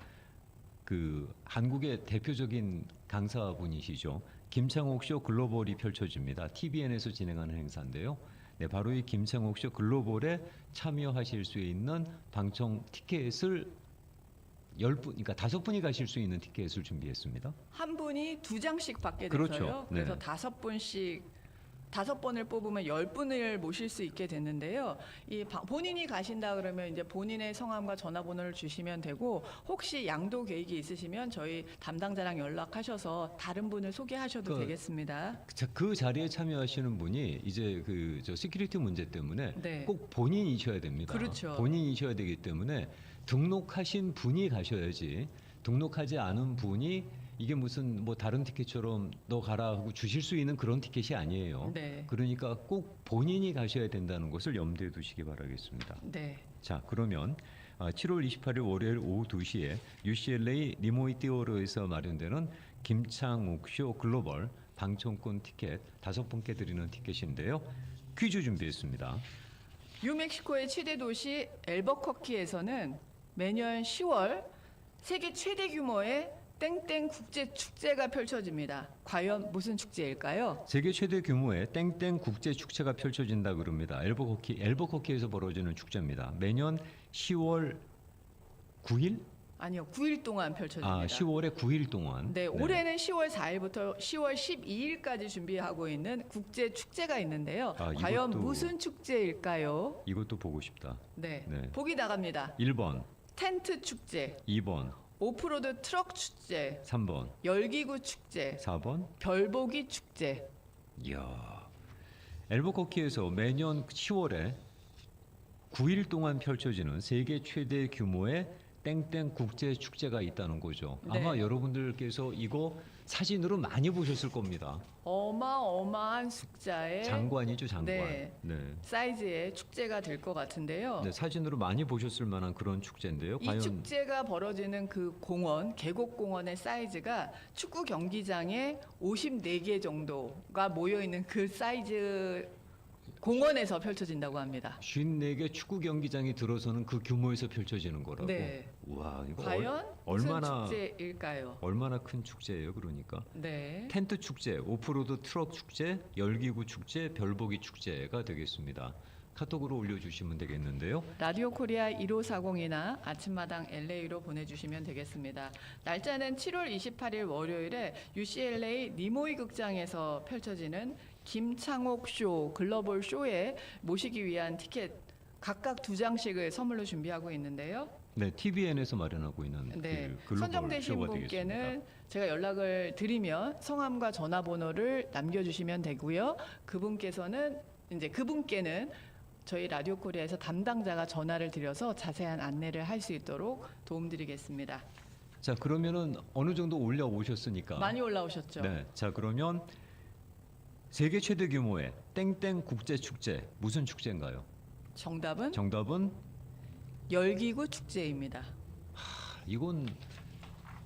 그 한국의 대표적인 강사분이시죠. 김창옥 쇼 글로벌이 펼쳐집니다. TVN에서 진행하는 행사인데요. 네, 바로 이 김창옥 쇼 글로벌에 참여하실 수 있는 방청 티켓을 10분, 그러니까 5분이 가실 수 있는 티켓을 준비했습니다. 한 분이 2장씩 받게 돼서요. 그렇죠. 그래서 네. 5분씩 5번을 뽑으면 10분을 모실 수 있게 됐는데요. 본인이 가신다 그러면 이제 본인의 성함과 전화번호를 주시면 되고, 혹시 양도 계획이 있으시면 저희 담당자랑 연락하셔서 다른 분을 소개하셔도 되겠습니다. 자, 그 자리에 참여하시는 분이 이제 그 저 시큐리티 문제 때문에 네. 꼭 본인이셔야 됩니다. 그렇죠. 본인이셔야 되기 때문에 등록하신 분이 가셔야지, 등록하지 않은 분이 이게 무슨 뭐 다른 티켓처럼 너 가라 하고 주실 수 있는 그런 티켓이 아니에요. 네. 그러니까 꼭 본인이 가셔야 된다는 것을 염두에 두시기 바라겠습니다. 네. 자, 그러면 7월 28일 월요일 오후 2시에 UCLA 니모이 띠오로에서 마련되는 김창옥 쇼 글로벌 방청권 티켓 5분께 드리는 티켓인데요. 퀴즈 준비했습니다. 뉴멕시코의 최대 도시 엘버커키에서는 매년 10월 세계 최대 규모의 땡땡 국제 축제가 펼쳐집니다. 과연 무슨 축제일까요? 세계 최대 규모의 땡땡 국제 축제가 펼쳐진다 그럽니다. 엘버커키에서 벌어지는 축제입니다. 매년 10월 9일? 아니요, 9일 동안 펼쳐집니다. 10월에 9일 동안. 네, 올해는 10월 4일부터 10월 12일까지 준비하고 있는 국제 축제가 있는데요. 과연 무슨 축제일까요? 이것도 보고 싶다. 네, 네. 보기 나갑니다. 1번, 텐트 축제, 2번, 오프로드 트럭 축제, 3번, 열기구 축제, 4번. 별보기 축제. 이야, 엘버커키에서 매년 10월에 9일 동안 펼쳐지는 세계 최대 규모의 땡땡 국제 축제가 있다는 거죠. 네. 아마 여러분들께서 이거 사진으로 많이 보셨을 겁니다. 어마어마한 숫자의 장관이죠, 장관. 네, 네. 사이즈의 축제가 될 것 같은데요. 네, 사진으로 많이 보셨을 만한 그런 축제인데요. 이 과연 축제가 벌어지는 그 공원, 계곡공원의 사이즈가 축구 경기장의 54개 정도가 모여 있는 그 사이즈 공원에서 펼쳐진다고 합니다. 54개 축구 경기장이 들어서는 그 규모에서 펼쳐지는 거라고. 네. 와, 이거 과연 얼마나 무슨 축제일까요? 얼마나 큰 축제예요, 그러니까. 네. 텐트 축제, 오프로드 트럭 축제, 열기구 축제, 별보기 축제가 되겠습니다. 카톡으로 올려주시면 되겠는데요. 라디오 코리아 1540이나 아침마당 LA로 보내주시면 되겠습니다. 날짜는 7월 28일 월요일에 UCLA 니모이 극장에서 펼쳐지는 김창옥 쇼 글로벌 쇼에 모시기 위한 티켓 각각 2장씩을 선물로 준비하고 있는데요. 네, TVN에서 마련하고 있는 네, 그 글로벌 선정되신 쇼가 분께는 되겠습니다. 제가 연락을 드리면 성함과 전화번호를 남겨주시면 되고요. 그분께는 저희 라디오 코리아에서 담당자가 전화를 드려서 자세한 안내를 할 수 있도록 도움드리겠습니다. 자, 그러면은 어느 정도 올라오셨으니까. 많이 올라오셨죠? 네, 자, 그러면 세계 최대 규모의 땡땡 국제 축제, 무슨 축제인가요? 정답은 열기구 축제입니다. 이건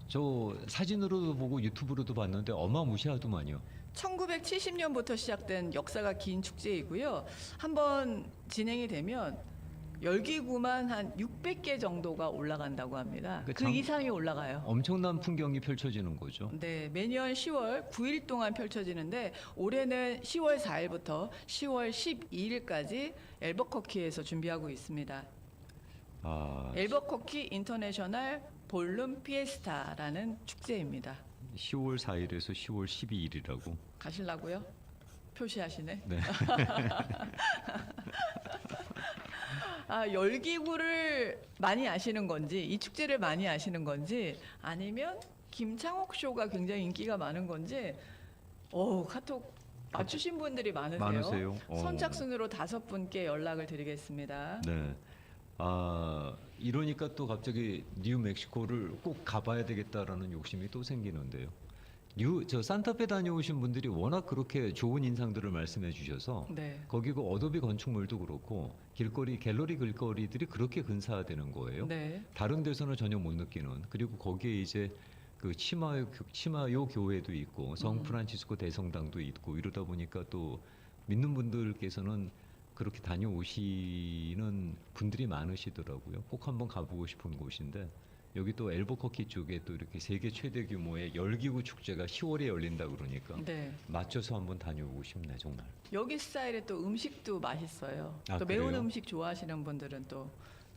저 사진으로도 보고 유튜브로도 봤는데 어마무시하더만요. 1970년부터 시작된 역사가 긴 축제이고요. 한번 진행이 되면 열기구만 한 600개 정도가 올라간다고 합니다. 그 이상이 올라가요. 엄청난 풍경이 펼쳐지는 거죠. 네, 매년 10월 9일 동안 펼쳐지는데 올해는 10월 4일부터 10월 12일까지 엘버커키에서 준비하고 있습니다. 엘버커키 인터내셔널 볼룸 피에스타라는 축제입니다. 10월 4일에서 10월 12일이라고. 가시려고요? 표시하시네. 네. 열기구를 많이 아시는 건지, 이 축제를 많이 아시는 건지, 아니면 김창옥 쇼가 굉장히 인기가 많은 건지, 카톡 맞추신 분들이 많으세요. 선착순으로 5분께 연락을 드리겠습니다. 네. 이러니까 또 갑자기 뉴멕시코를 꼭 가봐야 되겠다라는 욕심이 또 생기는데요. 저 산타페 다녀오신 분들이 워낙 그렇게 좋은 인상들을 말씀해 주셔서 네. 거기 그 어도비 건축물도 그렇고 갤러리 길거리들이 그렇게 근사화되는 거예요. 네. 다른 데서는 전혀 못 느끼는. 그리고 거기에 이제 그 치마요 교회도 있고 성 프란치스코 대성당도 있고 이러다 보니까 또 믿는 분들께서는 그렇게 다녀오시는 분들이 많으시더라고요. 꼭 한번 가보고 싶은 곳인데 여기 또 엘버커키 쪽에 또 이렇게 세계 최대 규모의 열기구 축제가 10월에 열린다 그러니까 네. 맞춰서 한번 다녀오고 싶네 정말. 여기 스타일의 또 음식도 맛있어요. 아, 또 매운 그래요? 음식 좋아하시는 분들은 또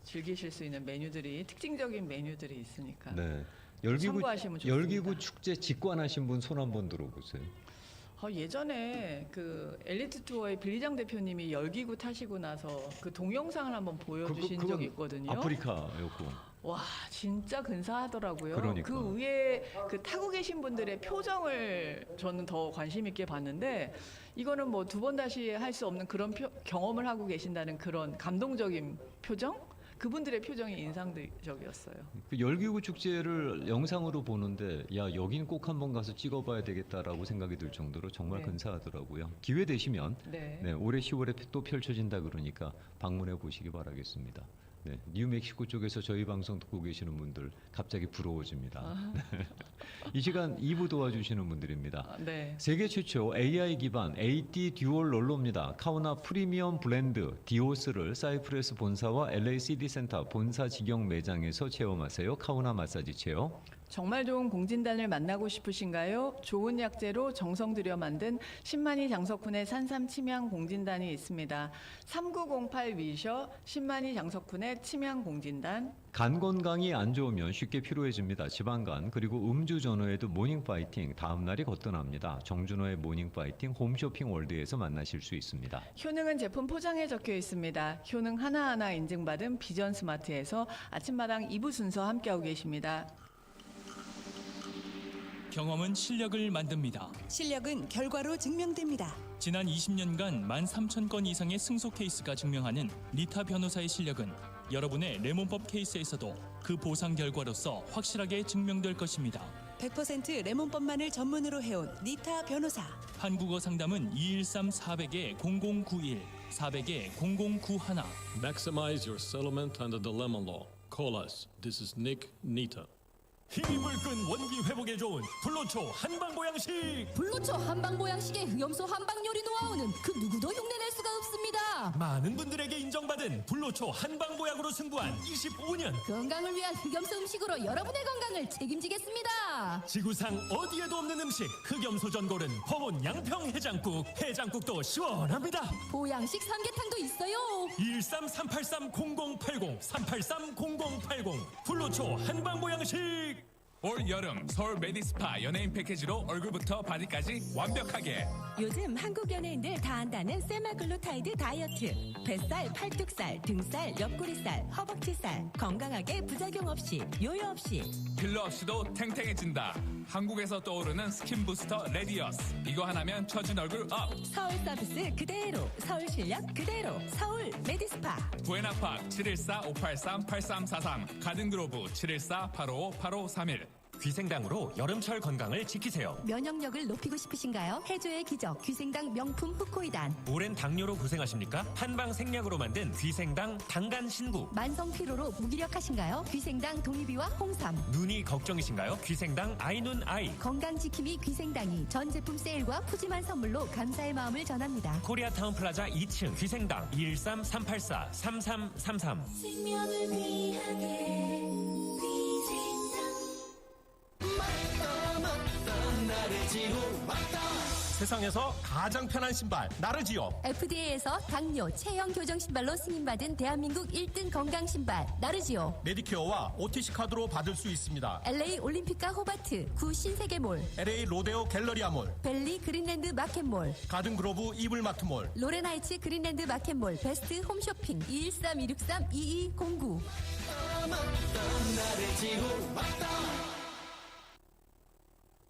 즐기실 수 있는 메뉴들이 특징적인 메뉴들이 있으니까. 네. 참고하시면 좋습니다. 열기구 축제 직관하신 분 손 한번 들어보세요. 예전에 그 엘리트 투어의 빌리장 대표님이 열기구 타시고 나서 그 동영상을 한번 보여주신 적이 있거든요. 아프리카였고. 와 진짜 근사하더라고요. 그러니까. 그 위에 그 타고 계신 분들의 표정을 저는 더 관심 있게 봤는데 이거는 뭐 두 번 다시 할 수 없는 그런 경험을 하고 계신다는 그런 감동적인 표정? 그분들의 표정이 인상적이었어요. 그 열기구 축제를 영상으로 보는데 야 여긴 꼭 한번 가서 찍어봐야 되겠다라고 생각이 들 정도로 정말 네. 근사하더라고요. 기회 되시면 네. 올해 10월에 또 펼쳐진다 그러니까 방문해 보시기 바라겠습니다. 네, 뉴멕시코 쪽에서 저희 방송 듣고 계시는 분들 갑자기 부러워집니다. 이 시간 2부 도와주시는 분들입니다. 네. 세계 최초 AI 기반 AT 듀얼 롤러입니다. 카우나 프리미엄 블렌드 디오스를 사이프레스 본사와 LA CD 센터 본사 직영 매장에서 체험하세요. 카우나 마사지 체어. 정말 좋은 공진단을 만나고 싶으신가요? 좋은 약재로 정성 들여 만든 10만이 장석훈의 산삼 침향 공진단이 있습니다. 3908 위셔 10만이 장석훈의 침향 공진단. 간 건강이 안 좋으면 쉽게 피로해집니다. 지방간 그리고 음주 전후에도 모닝 파이팅 다음 날이 거뜬합니다. 정준호의 모닝 파이팅 홈쇼핑 월드에서 만나실 수 있습니다. 효능은 제품 포장에 적혀 있습니다. 효능 하나하나 인증받은 비전 스마트에서 아침마당 2부 순서 함께하고 계십니다. 경험은 실력을 만듭니다. 실력은 결과로 증명됩니다. 지난 20년간 13,000건 이상의 승소 케이스가 증명하는 리타 변호사의 실력은 여러분의 레몬법 케이스에서도 그 보상 결과로서 확실하게 증명될 것입니다. 100% 레몬법만을 전문으로 해온 리타 변호사. 한국어 상담은 213-400-0091, 400-0091. Maximize your settlement under the lemon law. Call us. This is Nick Nita. 힘이 불끈 원기 회복에 좋은 불로초 한방보양식. 불로초 한방보양식의 흑염소 한방요리 노하우는 그 누구도 흉내낼 수가 없습니다. 많은 분들에게 인정받은 불로초 한방보약으로 승부한 25년. 건강을 위한 흑염소 음식으로 여러분의 건강을 책임지겠습니다. 지구상 어디에도 없는 음식 흑염소 전골은 허온 양평 해장국. 해장국도 시원합니다. 보양식 삼계탕도 있어요. 113-383-0080 383-0080 불로초 한방보양식. 올 여름 서울 메디스파 연예인 패키지로 얼굴부터 바디까지 완벽하게. 요즘 한국 연예인들 다 한다는 세마글루타이드 다이어트. 뱃살, 팔뚝살, 등살, 옆구리살, 허벅지살. 건강하게 부작용 없이, 요요 없이. 필러 없이도 탱탱해진다. 한국에서 떠오르는 스킨 부스터 레디어스. 이거 하나면 처진 얼굴 업. 서울 서비스 그대로, 서울 실력 그대로, 서울 메디스파. 부에나팍 714-583-8343 가든그로브 714-855-8531. 귀생당으로 여름철 건강을 지키세요. 면역력을 높이고 싶으신가요? 해조의 기적 귀생당 명품 후코이단. 오랜 당뇨로 고생하십니까? 한방 생약으로 만든 귀생당 당간 신구. 만성 피로로 무기력하신가요? 귀생당 동의비와 홍삼. 눈이 걱정이신가요? 귀생당 아이눈 아이. 건강 지킴이 귀생당이 전 제품 세일과 푸짐한 선물로 감사의 마음을 전합니다. 코리아타운 플라자 2층 귀생당 213-384-3333. 생명을 위하게 세상에서 가장 편한 신발 나르지오. FDA에서 당뇨, 체형 교정 신발로 승인받은 대한민국 1등 건강 신발 나르지오. 메디케어와 OTC 카드로 받을 수 있습니다. LA 올림픽가 호바트, 구 신세계몰, LA 로데오 갤러리아몰, 벨리 그린랜드 마켓몰, 가든그로브 이블마트몰, 로렌하이츠 그린랜드 마켓몰, 베스트 홈쇼핑 213-263-2209.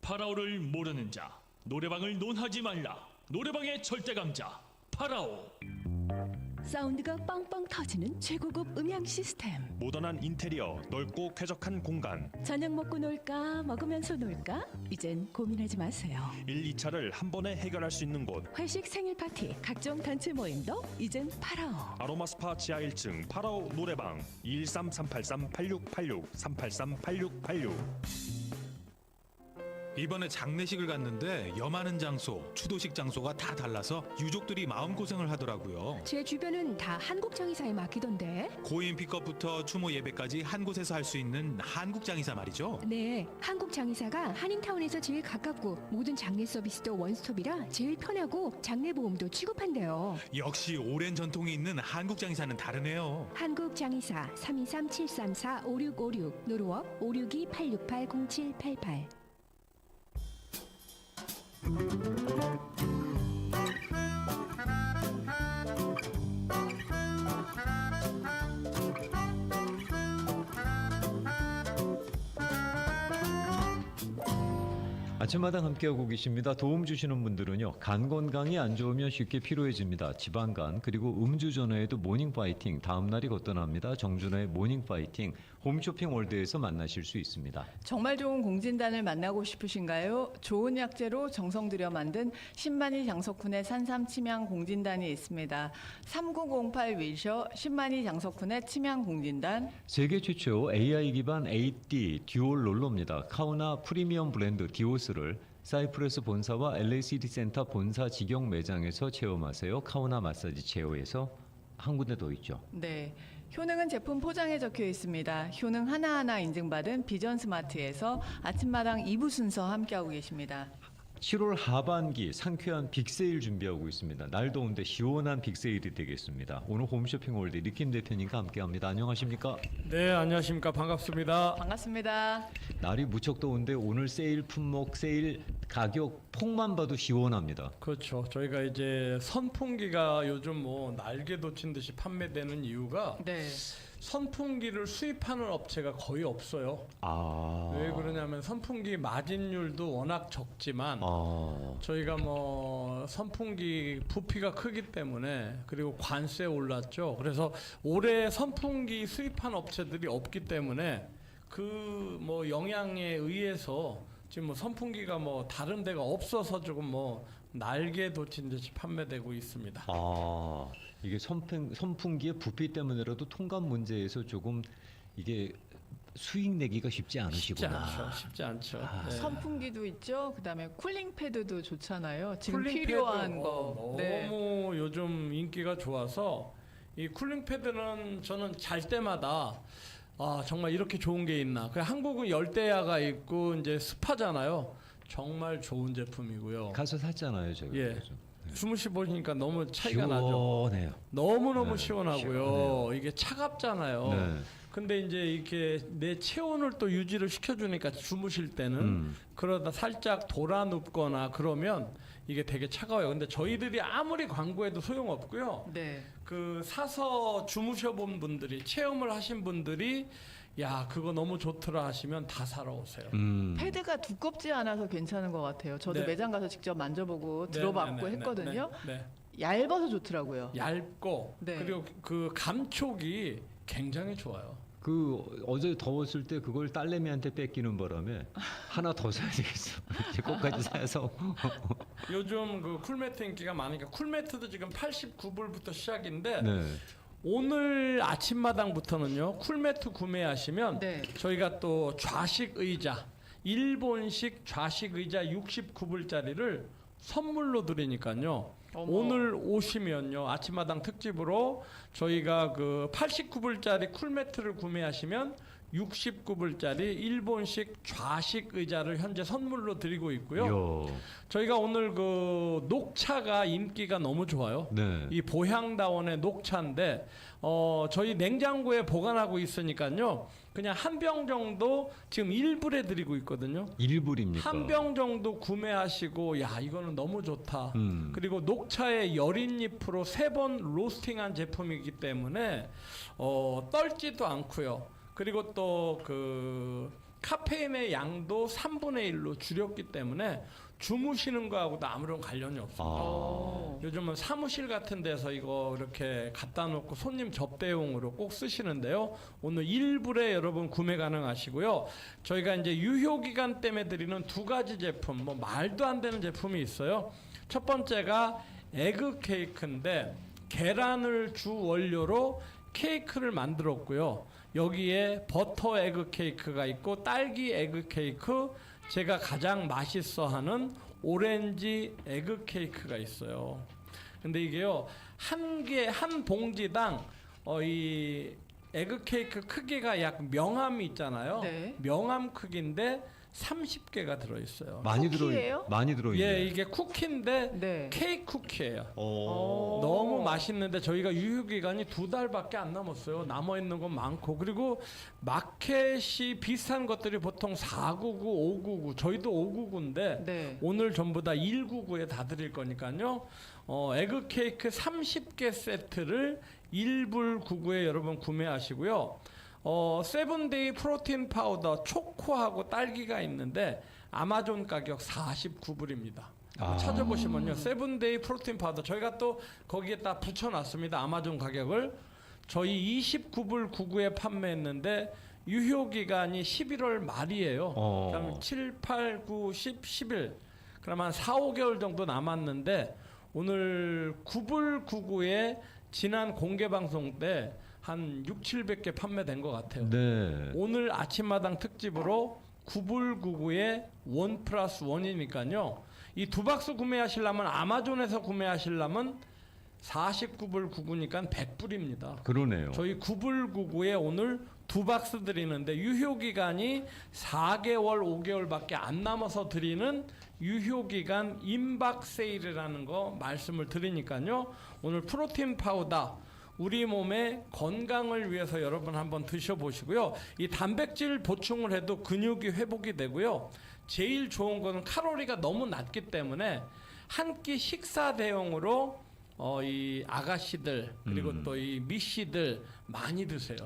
파라오를 모르는 자, 노래방을 논하지 말라. 노래방의 절대 강자 파라오. 사운드가 빵빵 터지는 최고급 음향 시스템. 모던한 인테리어, 넓고 쾌적한 공간. 저녁 먹고 놀까, 먹으면서 놀까? 이젠 고민하지 마세요. 1, 2차를 한 번에 해결할 수 있는 곳. 회식, 생일 파티, 각종 단체 모임도 이젠 파라오. 아로마 스파 지하 1층 파라오 노래방 213-383-8686 383-8686. 이번에 장례식을 갔는데 여많은 장소, 추도식 장소가 다 달라서 유족들이 마음고생을 하더라고요. 제 주변은 다 한국 장의사에 맡기던데. 고인 픽업부터 추모 예배까지 한 곳에서 할 수 있는 한국 장의사 말이죠. 네, 한국 장의사가 한인타운에서 제일 가깝고 모든 장례 서비스도 원스톱이라 제일 편하고 장례보험도 취급한대요. 역시 오랜 전통이 있는 한국 장의사는 다르네요. 한국 장의사 323-734-5656 노루업 562-868-0788. 아침마당 함께하고 계십니다. 도움 주시는 분들은요. 간 건강이 안 좋으면 쉽게 피로해집니다. 지방간 그리고 음주 전후에도 모닝 파이팅 다음 날이 거뜬합니다. 정준호의 모닝 파이팅 홈쇼핑 월드에서 만나실 수 있습니다. 정말 좋은 공진단을 만나고 싶으신가요? 좋은 약재로 정성 들여 만든 신만이 장석훈의 산삼 침향 공진단이 있습니다. 3908 위셔 신만이 장석훈의 침향 공진단. 세계 최초 AI 기반 8D 듀얼 롤러입니다. 카우나 프리미엄 브랜드 디오스를 사이프러스 본사와 LA 시티센터 본사 직영 매장에서 체험하세요. 카우나 마사지 체어에서 한 군데 더 있죠. 네. 효능은 제품 포장에 적혀 있습니다. 효능 하나하나 인증받은 비전 스마트에서 아침마당 2부 순서 함께하고 계십니다. 7월 하반기 상쾌한 빅세일 준비하고 있습니다. 날 더운데 시원한 빅세일이 되겠습니다. 오늘 홈쇼핑월드 리킴 대표님과 함께합니다. 안녕하십니까? 네, 안녕하십니까? 반갑습니다. 반갑습니다. 날이 무척 더운데 오늘 세일 품목, 세일 가격 폭만 봐도 시원합니다. 그렇죠. 저희가 이제 선풍기가 요즘 뭐 날개 돋친 듯이 판매되는 이유가 네. 선풍기를 수입하는 업체가 거의 없어요. 아. 왜 그러냐면 선풍기 마진율도 워낙 적지만 저희가 뭐 선풍기 부피가 크기 때문에 그리고 관세 올랐죠. 그래서 올해 선풍기 수입한 업체들이 없기 때문에 그 뭐 영향에 의해서 지금 뭐 선풍기가 뭐 다른 데가 없어서 조금 뭐 날개 돋친 듯이 판매되고 있습니다. 아, 이게 선풍기의 부피 때문에라도 통관 문제에서 조금 이게 수익 내기가 쉽지 않으시구나. 쉽지 않죠. 아. 네. 선풍기도 있죠. 그다음에 쿨링 패드도 좋잖아요. 지금 쿨링 필요한 패드, 거. 너무 네. 요즘 인기가 좋아서 이 쿨링 패드는 저는 잘 때마다 정말 이렇게 좋은 게 있나. 한국은 열대야가 있고 이제 습하잖아요. 정말 좋은 제품이고요. 가서 샀잖아요, 제가. 예. 그래서. 주무시보니까 너무 차이가 시원해요. 나죠. 너무너무 네, 시원하고요. 시원해요. 이게 차갑잖아요. 네. 근데 이제 이렇게 내 체온을 또 유지를 시켜주니까 주무실 때는 그러다 살짝 돌아 눕거나 그러면 이게 되게 차가워요. 근데 저희들이 아무리 광고해도 소용없고요. 네. 그 사서 주무셔본 분들이 체험을 하신 분들이 야 그거 너무 좋더라 하시면 다 사러 오세요. 패드가 두껍지 않아서 괜찮은 것 같아요. 저도 네. 매장 가서 직접 만져보고 네, 들어봤고 네, 네, 했거든요. 네. 얇아서 좋더라고요. 얇고 네. 그리고 그 감촉이 굉장히 좋아요. 그 어제 더웠을 때 그걸 딸내미한테 뺏기는 바람에 하나 더 사야 되겠어. 제 것까지 사서. 요즘 그 쿨매트 인기가 많으니까 쿨매트도 지금 89불부터 시작인데 네. 오늘 아침마당부터는요 쿨매트 구매하시면 네. 저희가 또 좌식 의자 일본식 좌식 의자 69불짜리를 선물로 드리니까요. 어머. 오늘 오시면요 아침마당 특집으로 저희가 그 89불짜리 쿨매트를 구매하시면 69불짜리 일본식 좌식 의자를 현재 선물로 드리고 있고요. 저희가 오늘 그 녹차가 인기가 너무 좋아요. 네. 이 보향다원의 녹차인데 저희 냉장고에 보관하고 있으니까요. 그냥 한 병 정도 지금 1불에 드리고 있거든요. 1불입니까? 한 병 정도 구매하시고 야 이거는 너무 좋다. 그리고 녹차의 여린 잎으로 3번 로스팅한 제품이기 때문에 떨지도 않고요. 그리고 또 그 카페인의 양도 3분의 1로 줄였기 때문에 주무시는 거하고도 아무런 관련이 없습니다. 요즘은 사무실 같은 데서 이거 이렇게 갖다 놓고 손님 접대용으로 꼭 쓰시는데요. 오늘 1불에 여러분 구매 가능하시고요. 저희가 이제 유효기간 때문에 드리는 2가지 제품, 뭐 말도 안 되는 제품이 있어요. 첫 번째가 에그 케이크인데 계란을 주 원료로 케이크를 만들었고요. 여기에 버터 에그 케이크가 있고 딸기 에그 케이크, 제가 가장 맛있어하는 오렌지 에그 케이크가 있어요. 근데 이게요, 한 봉지당 이 에그 케이크 크기가 약 명암이 있잖아요. 네. 명암 크기인데 30개가 들어있어요. 많이 쿠키예요? 많이 들어있네. 예, 이게 쿠키인데 네. 케이크 쿠키예요. 오. 너무 맛있는데 저희가 유효기간이 2달밖에 안 남았어요. 남아있는 건 많고, 그리고 마켓이 비싼 것들이 보통 499, 599, 저희도 599인데 네. 오늘 전부 다 199에 다 드릴 거니까요. 에그 케이크 30개 세트를 1불 99에 여러분 구매하시고요. 세븐데이 프로틴 파우더 초코하고 딸기가 있는데 아마존 가격 49불입니다. 찾아보시면요, 세븐데이 프로틴 파우더 저희가 또 거기에다 붙여놨습니다. 아마존 가격을 저희 29불 99에 판매했는데 유효기간이 11월 말이에요. 그럼 7, 8, 9, 10, 11 그럼 한 4, 5개월 정도 남았는데 오늘 9불 99에 지난 공개방송 때 한 6, 700개 판매된 것 같아요. 네. 오늘 아침마당 특집으로 9불 99에 1+1이니까요. 이 2박스 구매하시려면 아마존에서 구매하시려면 49불 99니까 100불입니다. 그러네요. 저희 9불 99에 오늘 2박스 드리는데 유효기간이 4개월, 5개월밖에 안 남아서 드리는 유효기간 임박 세일이라는 거 말씀을 드리니까요. 오늘 프로틴 파우더 우리 몸의 건강을 위해서 여러분 한번 드셔보시고요. 이 단백질 보충을 해도 근육이 회복이 되고요. 제일 좋은 거는 칼로리가 너무 낮기 때문에 한 끼 식사 대용으로 이 아가씨들 그리고 또 이 미씨들 많이 드세요.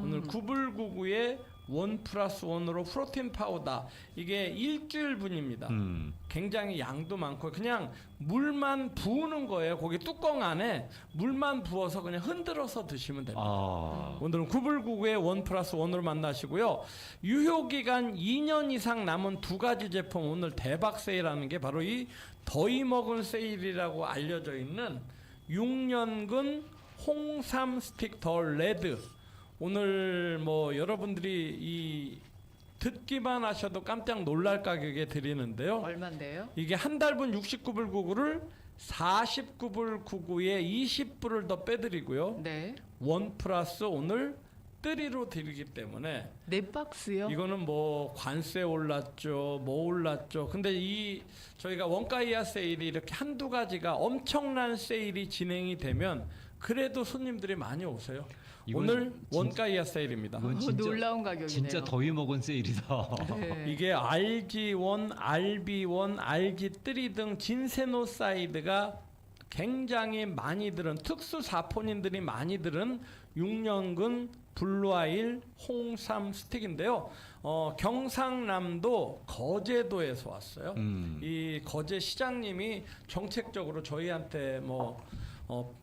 오늘 9불 99에 1+1으로 프로틴 파우더 이게 일주일분입니다. 굉장히 양도 많고 그냥 물만 부으는 거예요. 거기 뚜껑 안에 물만 부어서 그냥 흔들어서 드시면 됩니다. 오늘은 9불 99에 1+1으로 만나시고요. 유효기간 2년 이상 남은 2가지 제품 오늘 대박 세일하는 게 바로 이 더위 먹은 세일이라고 알려져 있는 6년근 홍삼 스틱 더 레드. 오늘 뭐 여러분들이 이 듣기만 하셔도 깜짝 놀랄 가격에 드리는데요. 얼마인데요? 이게 한 달분 69불 99를 49불 99에 20불을 더 빼드리고요. 네. 1+ 오늘 3로 드리기 때문에 4박스요? 이거는 뭐 관세 올랐죠, 뭐 올랐죠. 근데 이 저희가 원가 이하 세일이 이렇게 한두 가지가 엄청난 세일이 진행이 되면 그래도 손님들이 많이 오세요. 오늘 원가 이하 세일입니다. 놀라운 가격이네요. 진짜 더위 먹은 세일이다. 네. 이게 RG1, RB1, RG3 등 진세노사이드가 굉장히 많이 들은 특수 사포닌들이 많이 들은 6년근 블루아일 홍삼 스틱인데요. 경상남도 거제도에서 왔어요. 이 거제 시장님이 정책적으로 저희한테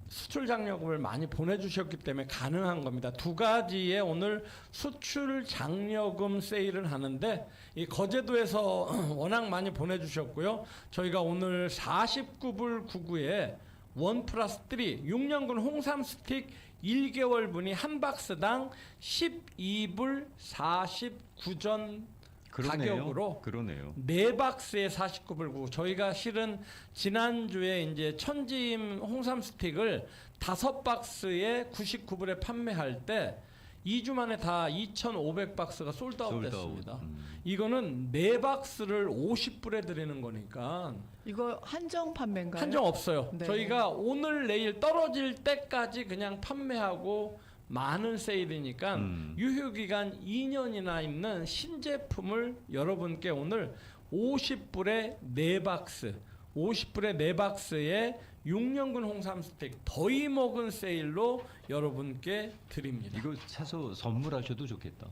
수출 장려금을 많이 보내주셨기 때문에 가능한 겁니다. 2가지의 오늘 수출 장려금 세일을 하는데 이 거제도에서 워낙 많이 보내주셨고요. 저희가 오늘 49불 99에 1+3 6년근 홍삼 스틱 1개월분이 한 박스당 12불 49전 가격으로 그러네요. 4박스에 49불 99. 저희가 실은 지난주에 이제 천지임 홍삼 스틱을 5박스에 99불에 판매할 때 2주 만에 다 2,500박스가 솔드아웃 됐습니다. 이거는 4박스를 50불에 드리는 거니까 이거 한정 판매인가요? 한정 없어요. 네. 저희가 오늘 내일 떨어질 때까지 그냥 판매하고 많은 세일이니까 유효기간 2년이나 있는 신제품을 여러분께 오늘 50불에 4박스 50불에 4박스에 6년근 홍삼 스틱 더위 먹은 세일로 여러분께 드립니다. 이거 사서 선물하셔도 좋겠다.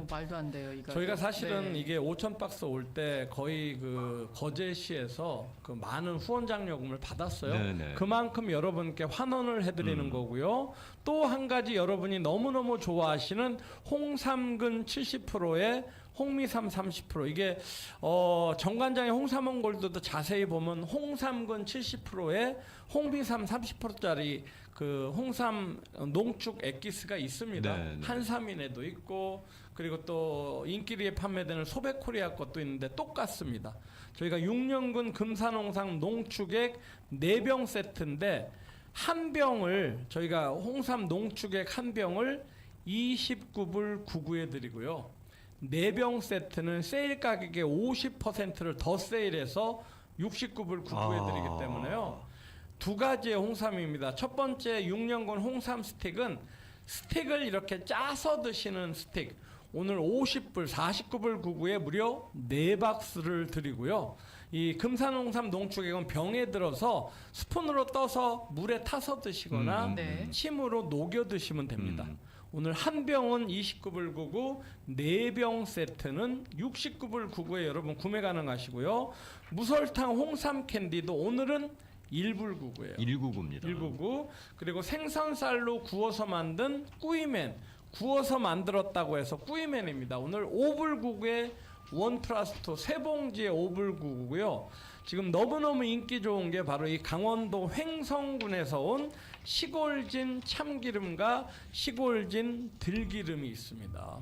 말도 안 돼요. 이거. 저희가 사실은 네. 이게 5,000박스 올 때 거의 그 거제시에서 그 많은 후원 장려금을 받았어요. 네네. 그만큼 여러분께 환원을 해드리는 거고요. 또 한 가지 여러분이 너무너무 좋아하시는 홍삼근 70%에 홍미삼 30% 이게 정관장의 홍삼원 골드도 자세히 보면 홍삼근 70%에 홍미삼 30%짜리 그 홍삼 농축 엑기스가 있습니다. 네, 네. 한삼인에도 있고 그리고 또 인기리에 판매되는 소백코리아 것도 있는데 똑같습니다. 저희가 6년근 금산홍삼 농축액 4병 세트인데 한 병을 저희가 홍삼 농축액 한 병을 29불 99에 드리고요. 4병 세트는 세일 가격의 50%를 더 세일해서 69불 99에 드리기 때문에요. 두 가지의 홍삼입니다. 첫 번째 6년근 홍삼 스틱은 스틱을 이렇게 짜서 드시는 스틱. 오늘 50불 49불 99에 무려 4박스를 드리고요. 이 금산홍삼 농축액은 병에 들어서 스푼으로 떠서 물에 타서 드시거나 침으로 녹여 드시면 됩니다. 오늘 한 병은 29불 99, 4병 세트는 69불 99에 여러분 구매 가능하시고요. 무설탕 홍삼 캔디도 오늘은 1불 99예요. 199입니다. 199. 그리고 생선살로 구워서 만든 꾸이맨. 구워서 만들었다고 해서 꾸이맨입니다. 오늘 5불 99에 1+2 세 봉지에 5불 99고요. 지금 너무너무 인기 좋은 게 바로 이 강원도 횡성군에서 온 시골진 참기름과 시골진 들기름이 있습니다.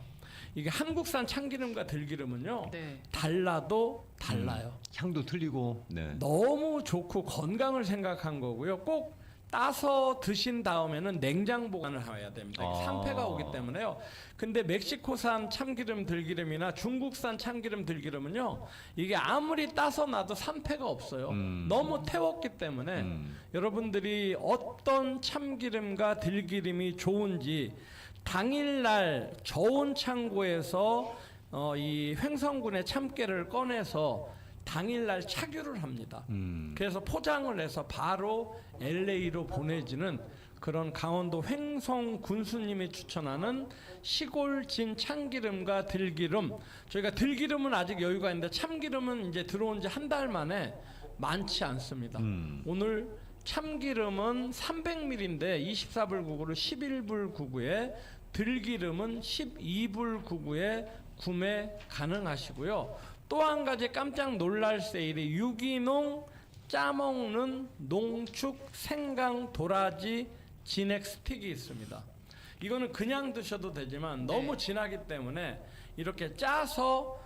이게 한국산 참기름과 들기름은요. 달라도 달라요. 향도 틀리고 너무 좋고 건강을 생각한 거고요. 꼭 따서 드신 다음에는 냉장 보관을 해야 됩니다. 이게 산패가 오기 때문에요. 근데 멕시코산 참기름 들기름이나 중국산 참기름 들기름은요. 이게 아무리 따서 놔도 산패가 없어요. 너무 태웠기 때문에 여러분들이 어떤 참기름과 들기름이 좋은지 당일날 저온 창고에서 이 횡성군의 참깨를 꺼내서 당일날 착유를 합니다. 그래서 포장을 해서 바로 LA로 보내지는 그런 강원도 횡성 군수님이 추천하는 시골진 참기름과 들기름. 저희가 들기름은 아직 여유가 있는데 참기름은 이제 들어온 지 한 달 만에 많지 않습니다. 오늘 참기름은 300ml인데 24불 99를 11불 99에 들기름은 12불 99에 구매 가능하시고요. 또 한 가지 깜짝 놀랄 세일이 유기농 짜먹는 농축 생강 도라지 진액 스틱이 있습니다. 이거는 그냥 드셔도 되지만 너무 진하기 때문에 이렇게 짜서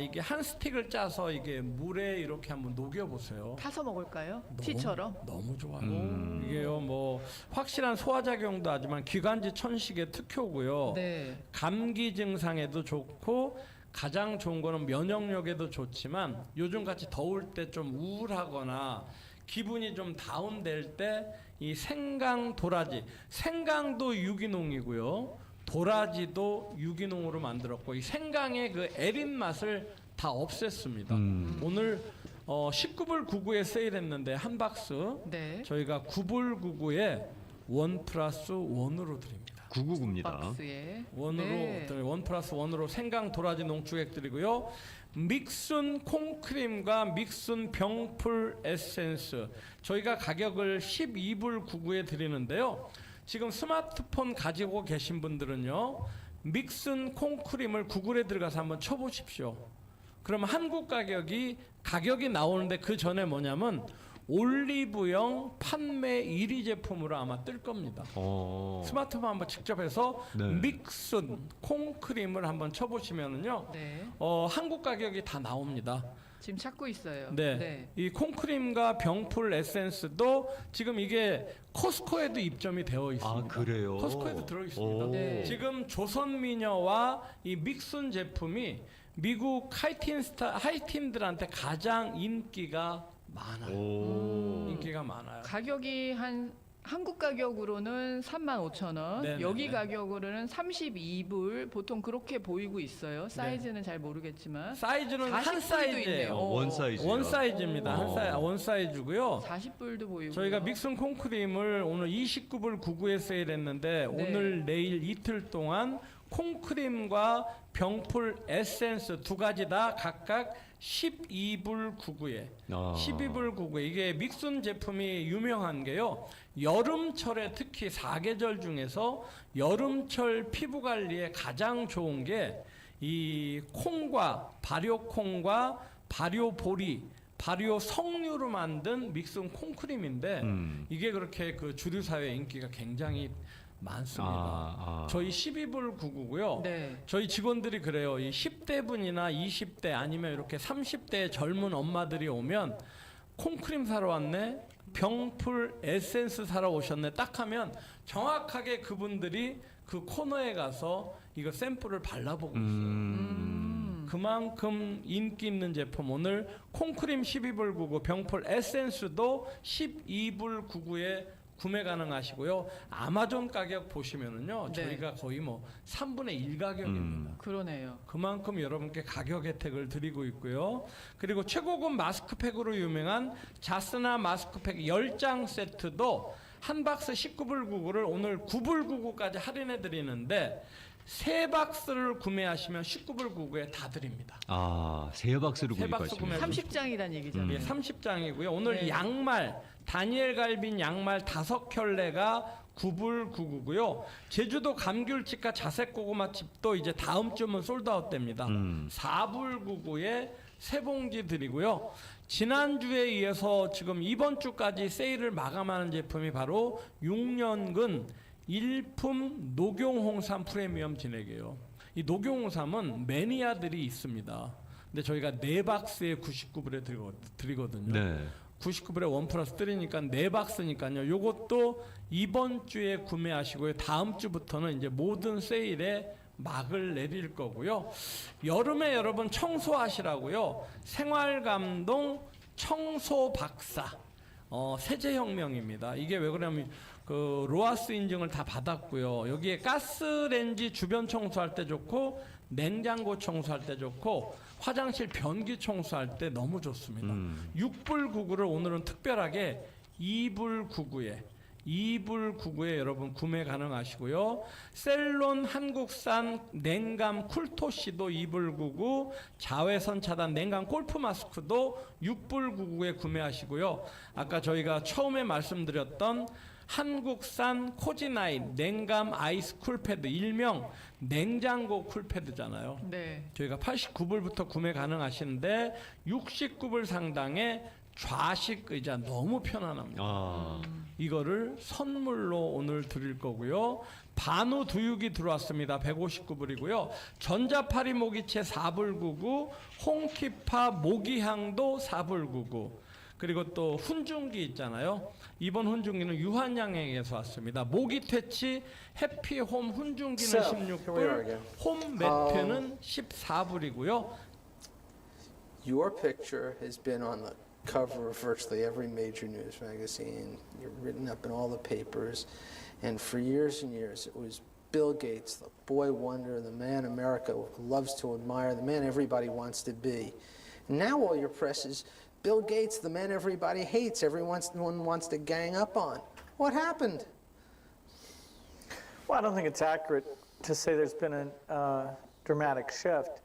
이게 한 스틱을 짜서 이게 물에 이렇게 한번 녹여 보세요. 타서 먹을까요? 티처럼? 너무 좋아요. 이게요 뭐 확실한 소화작용도 하지만 기관지 천식의 특효고요. 감기 증상에도 좋고 가장 좋은 거는 면역력에도 좋지만 요즘 같이 더울 때 좀 우울하거나 기분이 좀 다운될 때 이 생강 도라지, 생강도 유기농이고요. 도라지도 유기농으로 만들었고 이 생강의 그 애린 맛을 다 없앴습니다. 오늘 19불 99에 세일했는데 한 박스 저희가 9불 99에 1+1으로 드립니다. 999입니다. 박스에 원으로 1+1으로 생강 도라지 농축액 드리고요. 믹순 콩크림과 믹순 병풀 에센스 저희가 가격을 12불 99에 드리는데요. 지금 스마트폰 가지고 계신 분들은요. 믹순 콩크림을 구글에 들어가서 한번 쳐보십시오. 그러면 한국 가격이 나오는데 그 전에 뭐냐면 올리브영 판매 1위 제품으로 아마 뜰 겁니다. 스마트폰 한번 직접 해서 믹순 콩크림을 한번 쳐보시면은요. 한국 가격이 다 나옵니다. 지금 찾고 있어요. 이 콩크림과 병풀 에센스도 지금 이게 코스코에도 입점이 되어 있습니다. 아, 그래요? 코스코에도 들어 있습니다. 지금 조선미녀와 이 믹순 제품이 미국 하이틴들한테 가장 인기가 많아요. 인기가 많아요. 가격이 한 한국 가격으로는 35,000원, 네네네. 여기 가격으로는 32불 보통 그렇게 보이고 있어요. 사이즈는 잘 모르겠지만 사이즈는 한 40불도 사이즈예요. 있네요. 원 사이즈. 원 사이즈입니다. 원 사이즈고요. 40불도 보이고 저희가 믹슨 콩크림을 오늘 29불 99에 세일했는데 오늘 내일 이틀 동안 콩크림과 병풀 에센스 두 가지 다 각각 12불 99에 12불 99에 이게 믹슨 제품이 유명한 게요. 여름철에 특히 사계절 중에서 여름철 피부 관리에 가장 좋은 게 이 콩과 발효콩과 발효보리 발효 석류로 만든 믹슨 콩크림인데 이게 그렇게 그 주류 사회에 인기가 굉장히 많습니다. 저희 12불 99고요. 저희 직원들이 그래요. 이 10대 분이나 20대 아니면 이렇게 30대 젊은 엄마들이 오면 콩크림 사러 왔네, 병풀 에센스 사러 오셨네 딱 하면 정확하게 그분들이 그 코너에 가서 이거 샘플을 발라보고 있어요. 그만큼 인기 있는 제품. 오늘 콩크림 12불 99, 병풀 에센스도 12불 99에 구매 가능하시고요. 아마존 가격 보시면은요, 저희가 거의 뭐 3분의 1 가격입니다. 그러네요. 그만큼 여러분께 가격 혜택을 드리고 있고요. 그리고 최고급 마스크팩으로 유명한 자스나 마스크팩 10장 세트도 한 박스 19불 99를 오늘 9불 99까지 할인해 드리는데 세 박스를 구매하시면 19불 99에 다 드립니다. 세 박스를 구매하시면 30장이란 얘기잖아요. 예, 30장이고요. 오늘 양말 다니엘 갈빈 양말 5켤레가 9불 99고요. 제주도 감귤집과 자색 고구마집도 이제 다음 주면 솔드아웃 됩니다. 4불 99에 세 봉지 드리고요. 지난주에 이어서 지금 이번 주까지 세일을 마감하는 제품이 바로 6년근 일품 녹용홍삼 프리미엄 진액이에요. 이 녹용홍삼은 매니아들이 있습니다. 근데 저희가 4박스에 99불에 드리거든요. 99불에 1 플러스 3니까 4박스니까요. 요것도 이번 주에 구매하시고요. 다음 주부터는 이제 모든 세일에 막을 내릴 거고요. 여름에 여러분 청소하시라고요. 생활감동 청소 박사 세제혁명입니다. 이게 왜 그러냐면 그 로아스 인증을 다 받았고요. 여기에 가스레인지 주변 청소할 때 좋고 냉장고 청소할 때 좋고 화장실 변기 청소할 때 너무 좋습니다. 6불 99를 오늘은 특별하게 2불 99에 2불 99에 여러분 구매 가능하시고요. 셀론 한국산 냉감 쿨토시도 2불 99, 자외선 차단 냉감 골프 마스크도 6불 99에 구매하시고요. 아까 저희가 처음에 말씀드렸던 한국산 코지나인 냉감 아이스 쿨패드, 일명 냉장고 쿨패드잖아요. 저희가 89불부터 구매 가능하시는데 69불 상당의 좌식 의자 너무 편안합니다. 이거를 선물로 오늘 드릴 거고요. 반우 두육이 들어왔습니다. 159불이고요. 전자파리 모기채 4불 99, 홍키파 모기향도 4불 99. 그리고 또 훈증기 있잖아요. 이번 훈증기는 유한양행에서 왔습니다. 모기 퇴치 해피홈 훈증기는 16불, 홈 매트는 14불이고요. Your picture has been on the cover of virtually every major news magazine. You're written up in all the papers. And for years and years, it was Bill Gates, the boy wonder, the man America loves to admire, the man everybody wants to be. And now all your press is Bill Gates, the man everybody hates, everyone wants to gang up on. What happened? Well, I don't think it's accurate to say there's been a dramatic shift.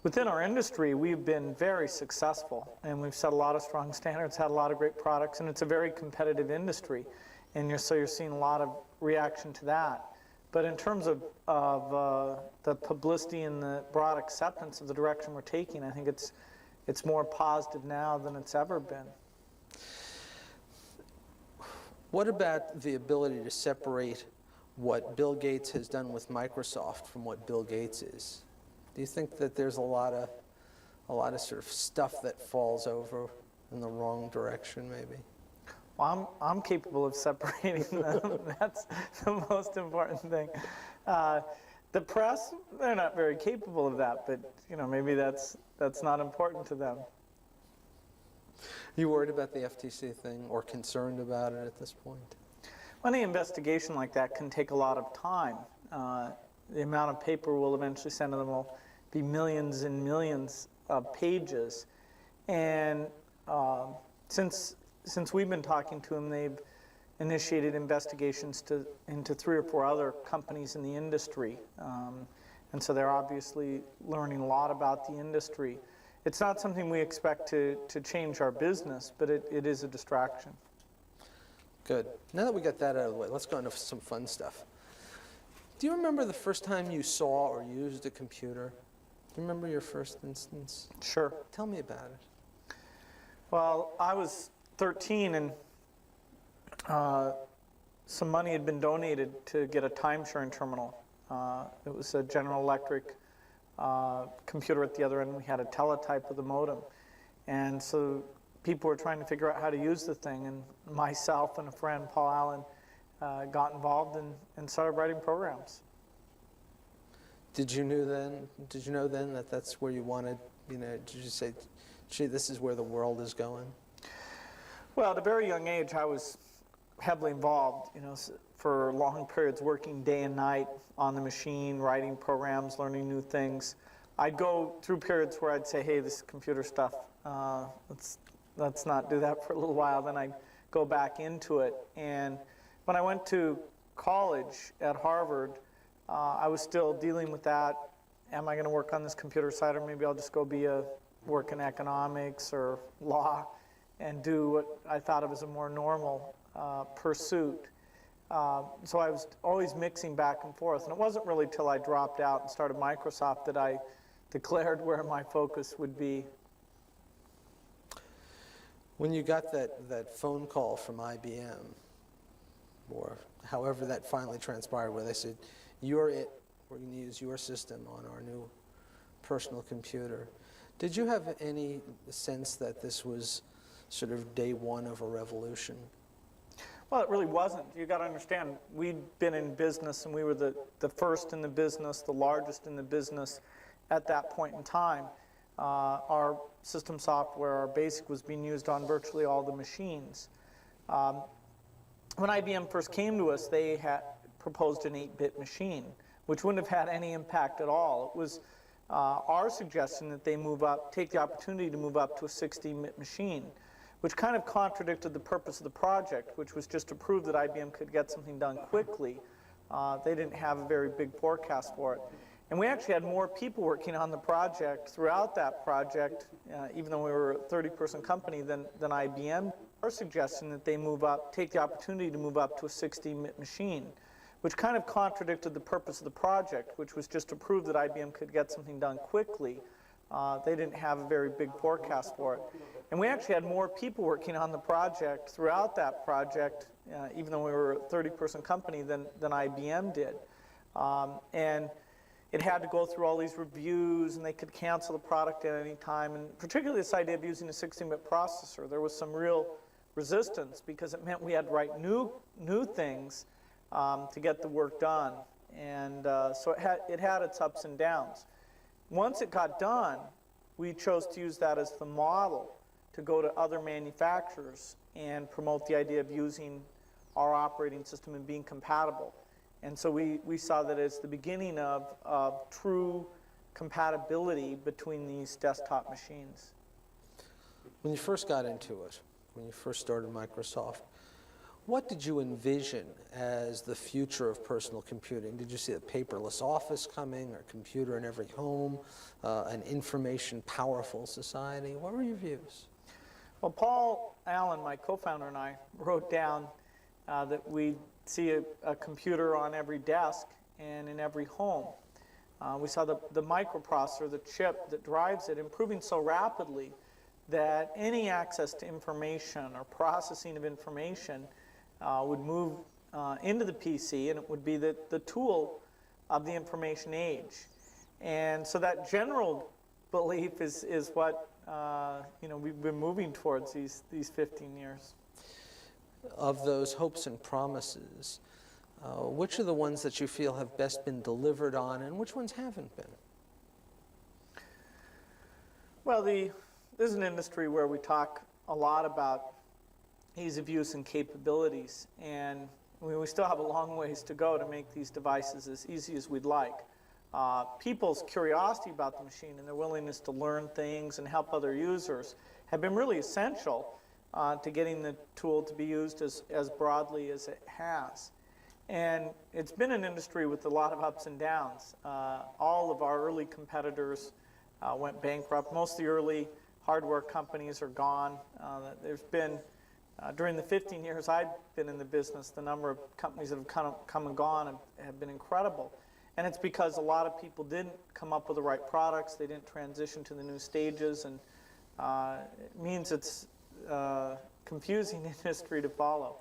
Within our industry, we've been very successful, and we've set a lot of strong standards, had a lot of great products, and it's a very competitive industry. And so you're seeing a lot of reaction to that. But in terms of the publicity and the broad acceptance of the direction we're taking, I think it's more positive now than it's ever been. What about the ability to separate what Bill Gates has done with Microsoft from what Bill Gates is? Do you think that there's a lot of sort of stuff that falls over in the wrong direction, maybe? Well, I'm capable of separating them. That's the most important thing. The press, they're not very capable of that, but maybe that's not important to them. You worried about the FTC thing or concerned about it at this point? Any investigation like that can take a lot of time. The amount of paper we'll eventually send to them will be millions and millions of pages. And since we've been talking to them, they've initiated investigations into 3 or 4 other companies in the industry. And so they're obviously learning a lot about the industry. It's not something we expect to change our business, but it is a distraction. Good. Now that we got that out of the way, let's go into some fun stuff. Do you remember the first time you saw or used a computer? Do you remember your first instance? Sure. Tell me about it. Well, I was 13 and some money had been donated to get a time-sharing terminal. It was a General Electric computer at the other end. We had a teletype with a modem. And so people were trying to figure out how to use the thing, and myself and a friend, Paul Allen, got involved and started writing programs. Did you know then that that's where you wanted, did you say, gee, this is where the world is going? Well, at a very young age, I was heavily involved, for long periods, working day and night on the machine, writing programs, learning new things. I'd go through periods where I'd say, hey, this computer stuff, let's not do that for a little while. Then I'd go back into it. And when I went to college at Harvard, I was still dealing with that. Am I going to work on this computer side, or maybe I'll just go work in economics or law and do what I thought of as a more normal pursuit. So I was always mixing back and forth. And it wasn't really till I dropped out and started Microsoft that I declared where my focus would be. When you got that phone call from IBM, or however that finally transpired, where they said, you're it, we're going to use your system on our new personal computer, did you have any sense that this was sort of day one of a revolution? Well, it really wasn't. You got to understand, we'd been in business, and we were the first in the business, the largest in the business at that point in time. Our system software, our BASIC, was being used on virtually all the machines. When IBM first came to us, they had proposed an 8-bit machine, which wouldn't have had any impact at all. It was our suggestion that they take the opportunity to move up to a 16-bit machine, which kind of contradicted the purpose of the project, which was just to prove that IBM could get something done quickly. They didn't have a very big forecast for it. And we actually had more people working on the project throughout that project, even though we were a 30-person company, than IBM. Our suggestion that they take the opportunity to move up to a 16-bit machine, which kind of contradicted the purpose of the project, which was just to prove that IBM could get something done quickly. They didn't have a very big forecast for it. And we actually had more people working on the project throughout that project, even though we were a 30-person company, than IBM did. And it had to go through all these reviews, and they could cancel the product at any time. And particularly this idea of using a 16-bit processor, there was some real resistance, because it meant we had to write new things to get the work done. And so it had its ups and downs. Once it got done, we chose to use that as the model to go to other manufacturers and promote the idea of using our operating system and being compatible. And so we saw that as the beginning of true compatibility between these desktop machines. When you first got into it, when you first started Microsoft, what did you envision as the future of personal computing? Did you see a paperless office coming, or a computer in every home, an information powerful society? What were your views? Well, Paul Allen, my co-founder, and I wrote down that we'd see a computer on every desk and in every home. We saw the microprocessor, the chip that drives it, improving so rapidly that any access to information or processing of information would move into the PC, and it would be the tool of the information age. And so that general belief is what we've been moving towards these 15 years. Of those hopes and promises, which are the ones that you feel have best been delivered on, and which ones haven't been? Well, this is an industry where we talk a lot about ease of use and capabilities, and we still have a long ways to go to make these devices as easy as we'd like. People's curiosity about the machine and their willingness to learn things and help other users have been really essential to getting the tool to be used as broadly as it has. And it's been an industry with a lot of ups and downs. All of our early competitors went bankrupt. Most of the early hardware companies are gone. There's been, during the 15 years I've been in the business, the number of companies that have come and gone have been incredible. And it's because a lot of people didn't come up with the right products, they didn't transition to the new stages, and it means it's confusing industry to follow.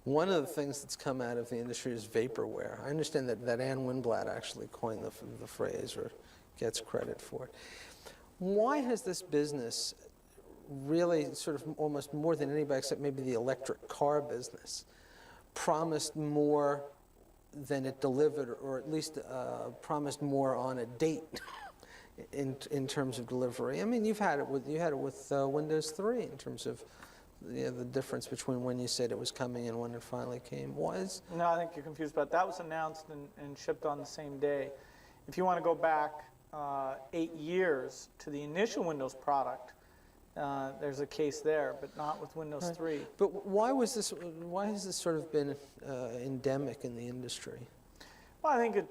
One of the things that's come out of the industry is vaporware. I understand that Ann Winblad actually coined the phrase or gets credit for it. Why has this business really sort of almost more than anybody except maybe the electric car business promised more than it delivered, or at least promised more on a date in terms of delivery? I mean, you had it with Windows 3 in terms of the difference between when you said it was coming and when it finally came. Was? No, I think you're confused about that. That was announced and shipped on the same day. If you want to go back 8 years to the initial Windows product, there's a case there, but not with Windows 3. But why has this sort of been endemic in the industry? Well, I think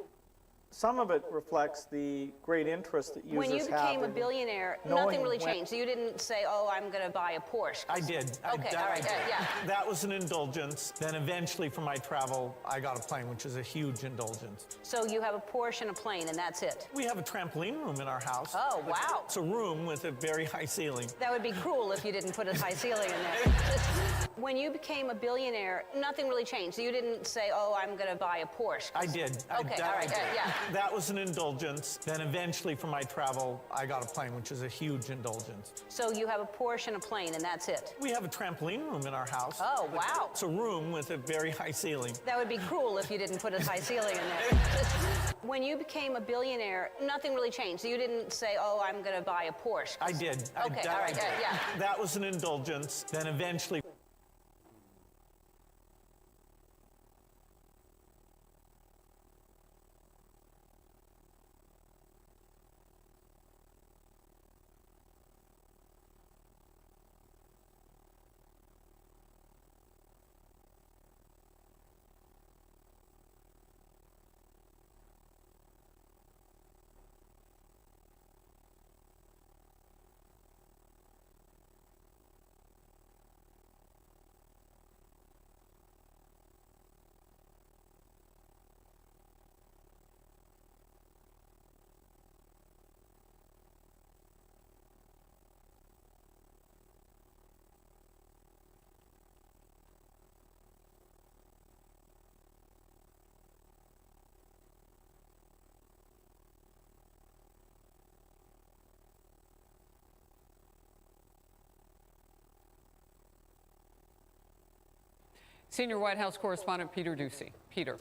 some of it reflects the great interest that users have. When you became a billionaire, nothing really changed. So you didn't say, oh, I'm going to buy a Porsche. I did. Okay, all right, yeah. That was an indulgence. Then eventually for my travel, I got a plane, which is a huge indulgence. So you have a Porsche and a plane, and that's it? We have a trampoline room in our house. Oh, wow. It's a room with a very high ceiling. That would be cruel if you didn't put a high ceiling in there. When you became a billionaire, nothing really changed. So you didn't say, oh, I'm going to buy a Porsche. I did. Okay, all right, yeah. That was an indulgence. Then eventually for my travel, I got a plane, which is a huge indulgence. So you have a Porsche and a plane, and that's it? We have a trampoline room in our house. Oh, wow. It's a room with a very high ceiling. That would be cruel if you didn't put a high ceiling in there. When you became a billionaire, nothing really changed. So you didn't say, oh, I'm going to buy a Porsche. I did. Okay, all right, yeah. That was an indulgence. Then eventually... Senior White House correspondent Peter Ducey. Peter.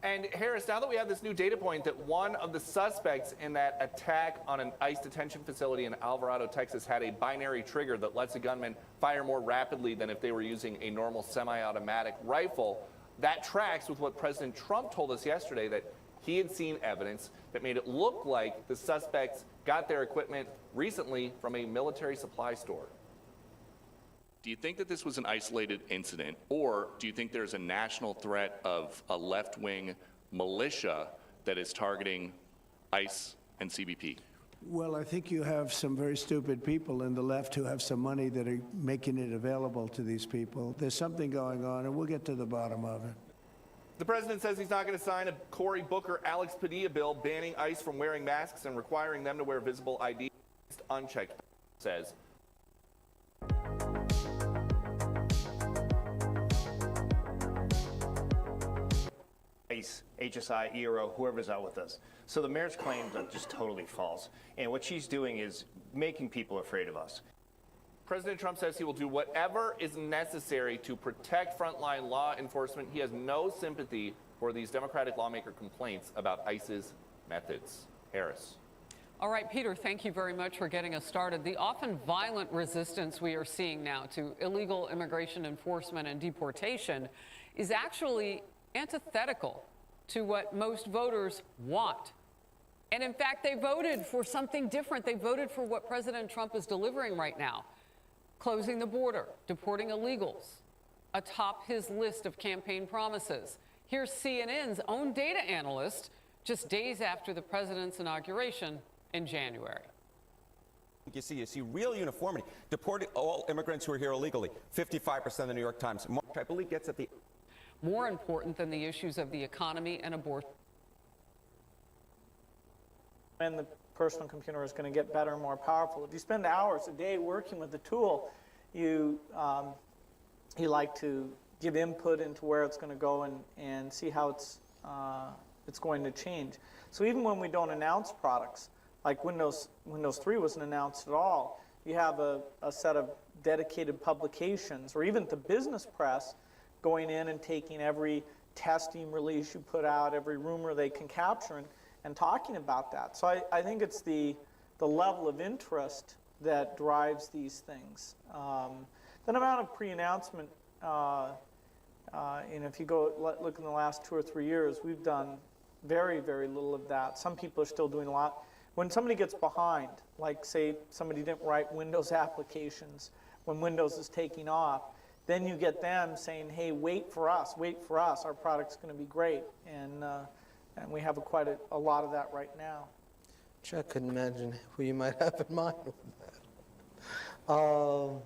And Harris, now that we have this new data point that one of the suspects in that attack on an ICE detention facility in Alvarado, Texas, had a binary trigger that lets a gunman fire more rapidly than if they were using a normal semi-automatic rifle, that tracks with what President Trump told us yesterday, that he had seen evidence that made it look like the suspects got their equipment recently from a military supply store. Do you think that this was an isolated incident, or do you think there's a national threat of a left-wing militia that is targeting ICE and CBP? Well, I think you have some very stupid people in the left who have some money that are making it available to these people. There's something going on, and we'll get to the bottom of it. The president says he's not going to sign a Cory Booker, Alex Padilla bill banning ICE from wearing masks and requiring them to wear visible ID unchecked, says. ICE, HSI, ERO, whoever's out with us. So the mayor's claims are just totally false. And what she's doing is making people afraid of us. President Trump says he will do whatever is necessary to protect frontline law enforcement. He has no sympathy for these Democratic lawmaker complaints about ICE's methods. Harris. All right, Peter, thank you very much for getting us started. The often violent resistance we are seeing now to illegal immigration enforcement and deportation is actually antithetical to what most voters want. And in fact, they voted for something different. They voted for what President Trump is delivering right now, closing the border, deporting illegals, atop his list of campaign promises. Here's CNN's own data analyst just days after the president's inauguration in January. You see real uniformity. Deport all immigrants who are here illegally. 55% of the New York Times. March, I believe, gets at the... More important than the issues of the economy and abortion. And the personal computer is going to get better and more powerful. If you spend hours a day working with the tool, you like to give input into where it's going to go and see how it's going to change. So even when we don't announce products, like Windows 3 wasn't announced at all, you have a set of dedicated publications, or even the business press going in and taking every testing release you put out, every rumor they can capture, and talking about that. So I think it's the level of interest that drives these things. The amount of pre-announcement, if you go look in the last 2 or 3 years, we've done very, very little of that. Some people are still doing a lot. When somebody gets behind, like say somebody didn't write Windows applications when Windows is taking off, then you get them saying, hey, wait for us, our product's going to be great. And we have quite a lot of that right now. I couldn't imagine who you might have in mind with that.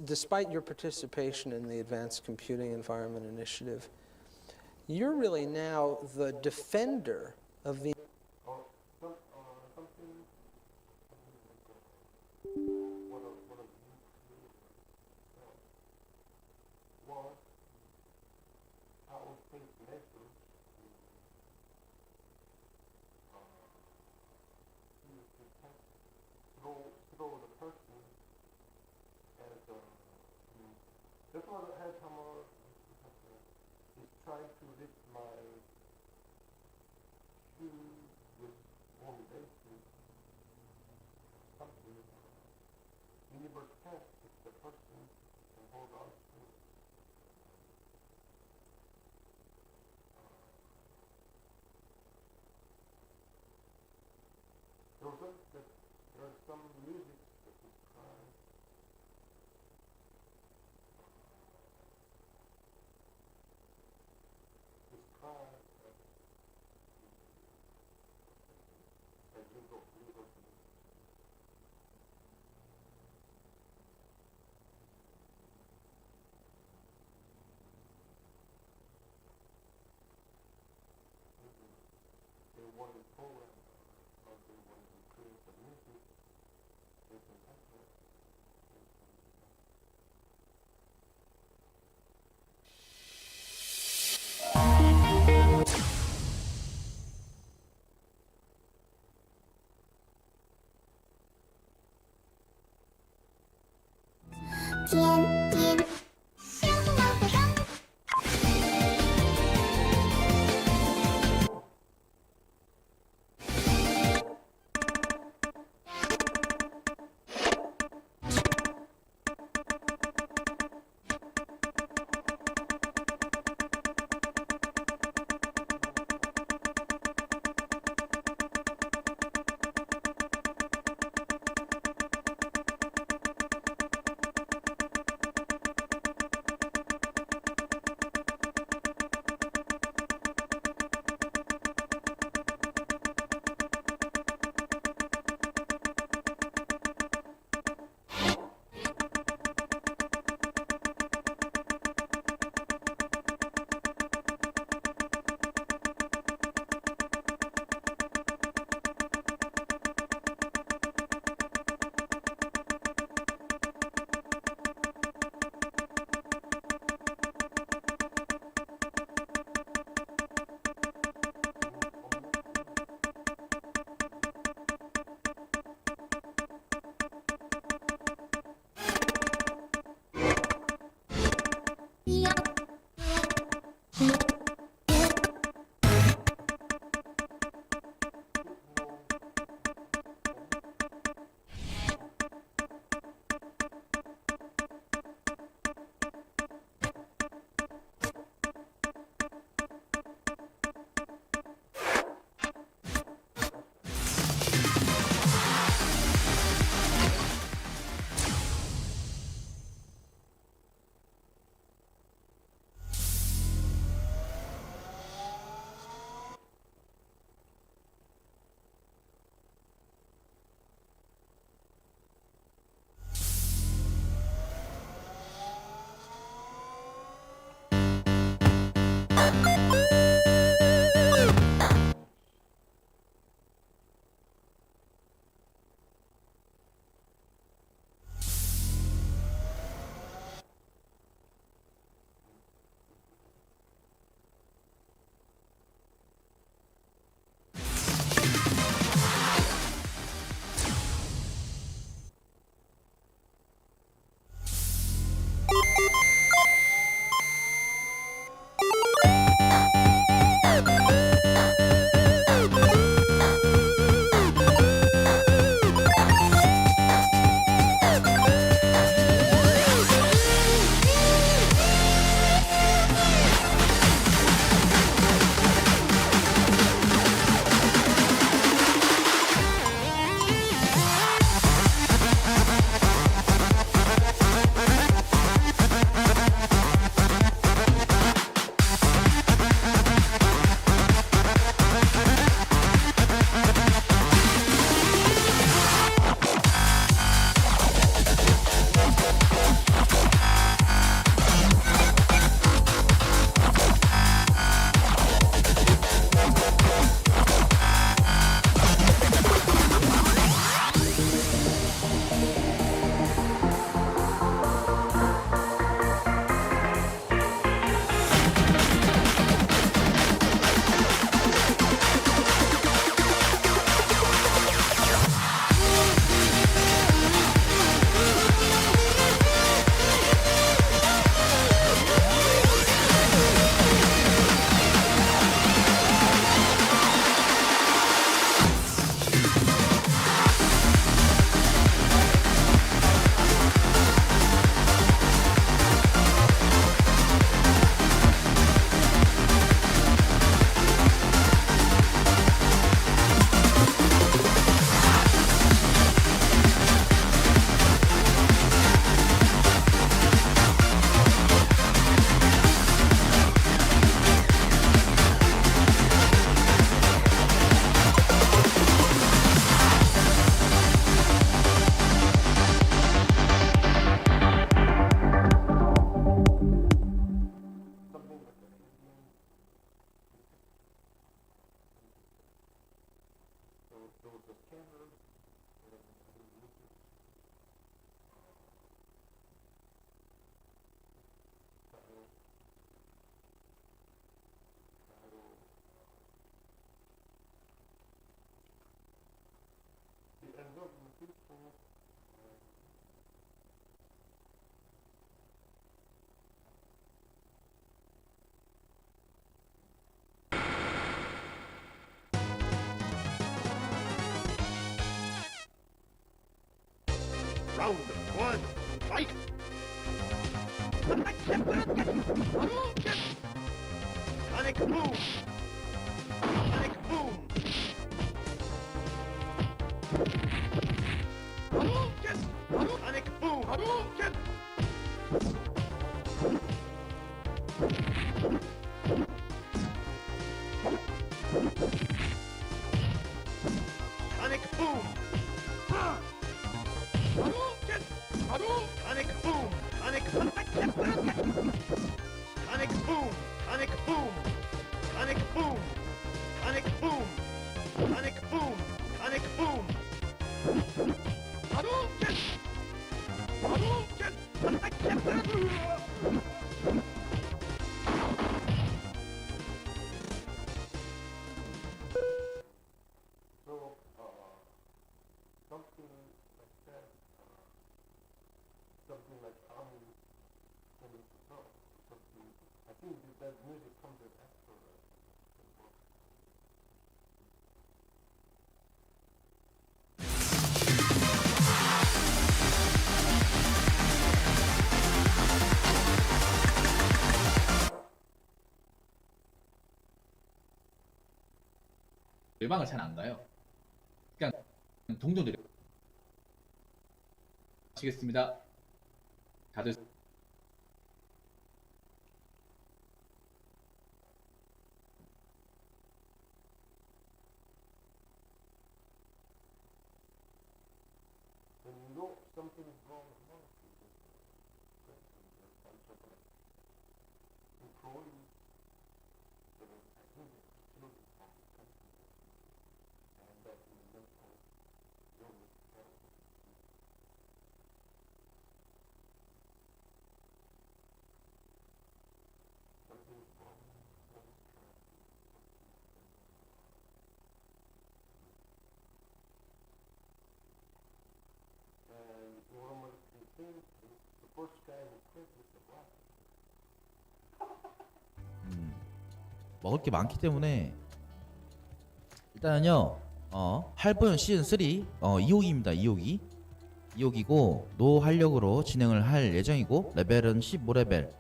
Despite your participation in the Advanced Computing Environment Initiative, you're really now the defender of the That's what I had some is trying to lift my shoe with motivation, something. Universe can't if the person can hold on to it. There's some music that is crying. They want to program or they want to create the music, they can enter it. there was a scanner and I didn't use it. The end of the people. Round one, fight! Sonic boom! Sonic boom! Sonic boom! Sonic boom! Sonic boom! Sonic boom! Sonic boom! Sonic boom! Sonic boom! Sonic boom! Sonic boom! Sonic boom! Hadouken! Hadouken! So, something like that, something like army coming to town, something, I think that music comes in after the book. 외방을 잘 안 가요. 그냥 동료들이 마치겠습니다. 다들 When you know something is wrong among people, for instance, there's a bunch of employees that are, I think they're stealing from the company, and that in the mental illness category. Something is wrong, something is trying to and one of the things, the first guy who quit was the black. 먹을 게 많기 때문에 일단은요 할부연 시즌 3 2호기입니다. 2호기고 노 활력으로 진행을 할 예정이고 레벨은 15레벨.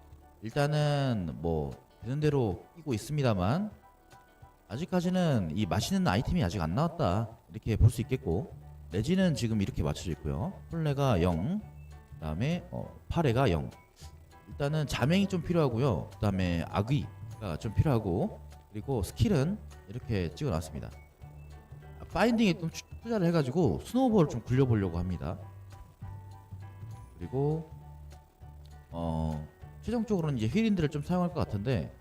일단은 뭐 되는 대로 끼고 있습니다만 아직까지는 이 맛있는 아이템이 아직 안 나왔다 이렇게 볼 수 있겠고, 레지는 지금 이렇게 맞춰져 있고요. 폴레가 0, 그 다음에 8회가 0. 일단은 자맹이 좀 필요하고요. 그 다음에 악귀가 좀 필요하고, 그리고 스킬은 이렇게 찍어놨습니다. 파인딩에 좀 투자를 해가지고 스노우볼을 좀 굴려보려고 합니다. 그리고 최종적으로는 이제 힐인들을 좀 사용할 것 같은데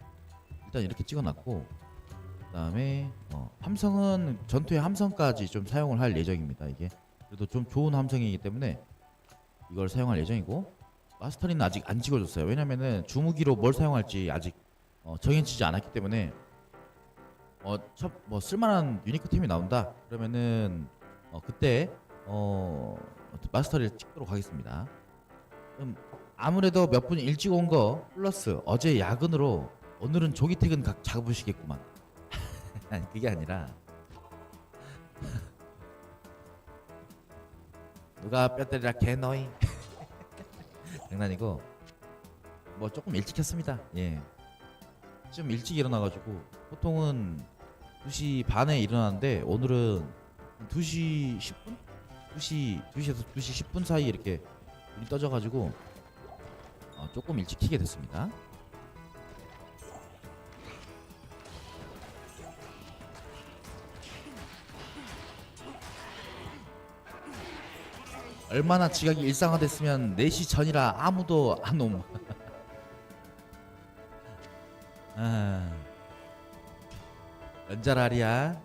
일단 이렇게 찍어놨고, 그 다음에 함성은 전투의 함성까지 좀 사용을 할 예정입니다. 이게 그래도 좀 좋은 함성이기 때문에 이걸 사용할 예정이고, 마스터리는 아직 안 찍어줬어요. 왜냐면은 주무기로 뭘 사용할지 아직 정해지지 않았기 때문에 뭐 쓸만한 유니크템이 나온다 그러면은 그때 마스터리를 찍도록 하겠습니다. 아무래도 몇 분 일찍 온 거 플러스 어제 야근으로 오늘은 조기 퇴근 각 잡으시겠구만. 아니 그게 아니라 누가 뼈 때리라 개너이. 장난이고 뭐 조금 일찍 했습니다. 예, 좀 일찍 일어나가지고 보통은 2시 반에 일어나는데 오늘은 2시 10분? 2시에서 2시 10분 사이에 이렇게 눈이 떠져가지고 조금 일찍 키게 됐습니다. 얼마나 지각이 일상화됐으면 4시 전이라 아무도 안 옴. 연잘알이야.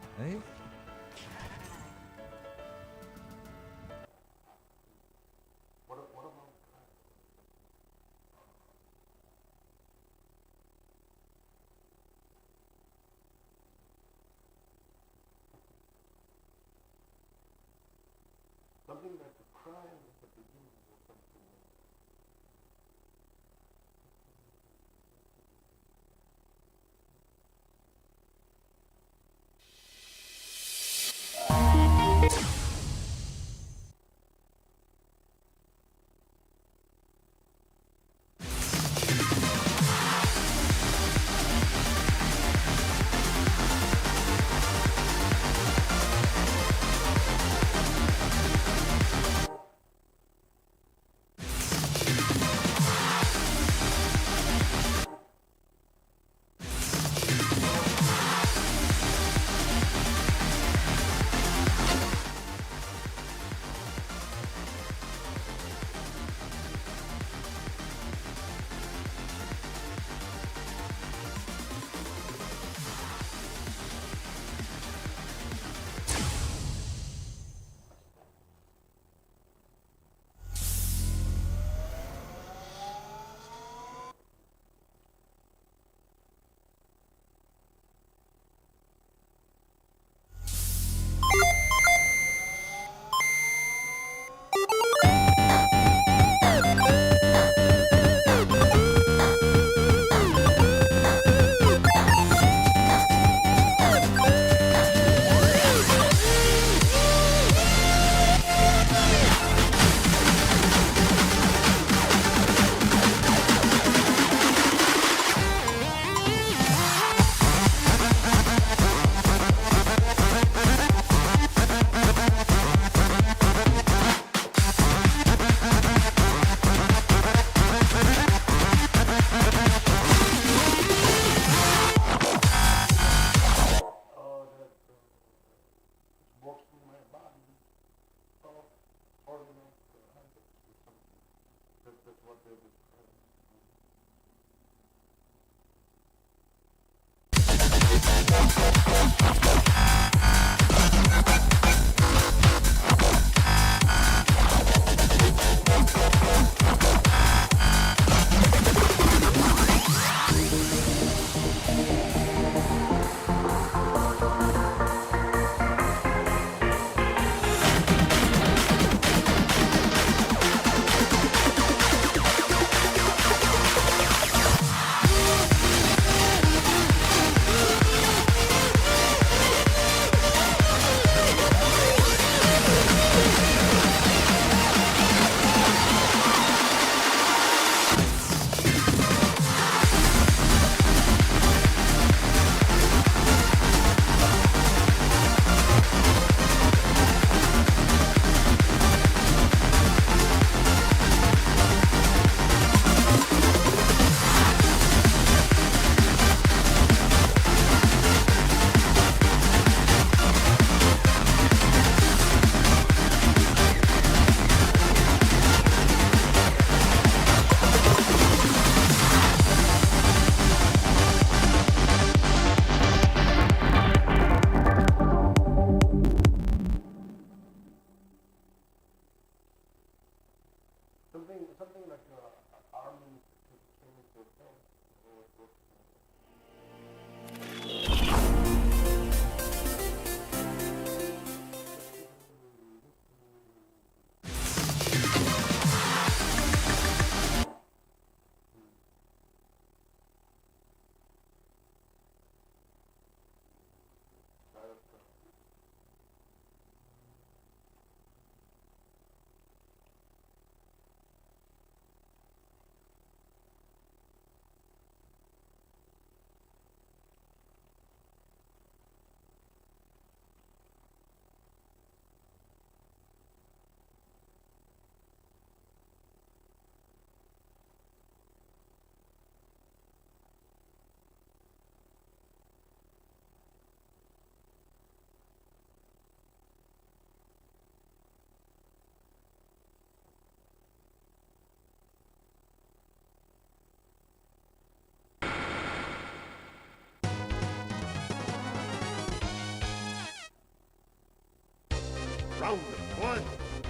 Round one,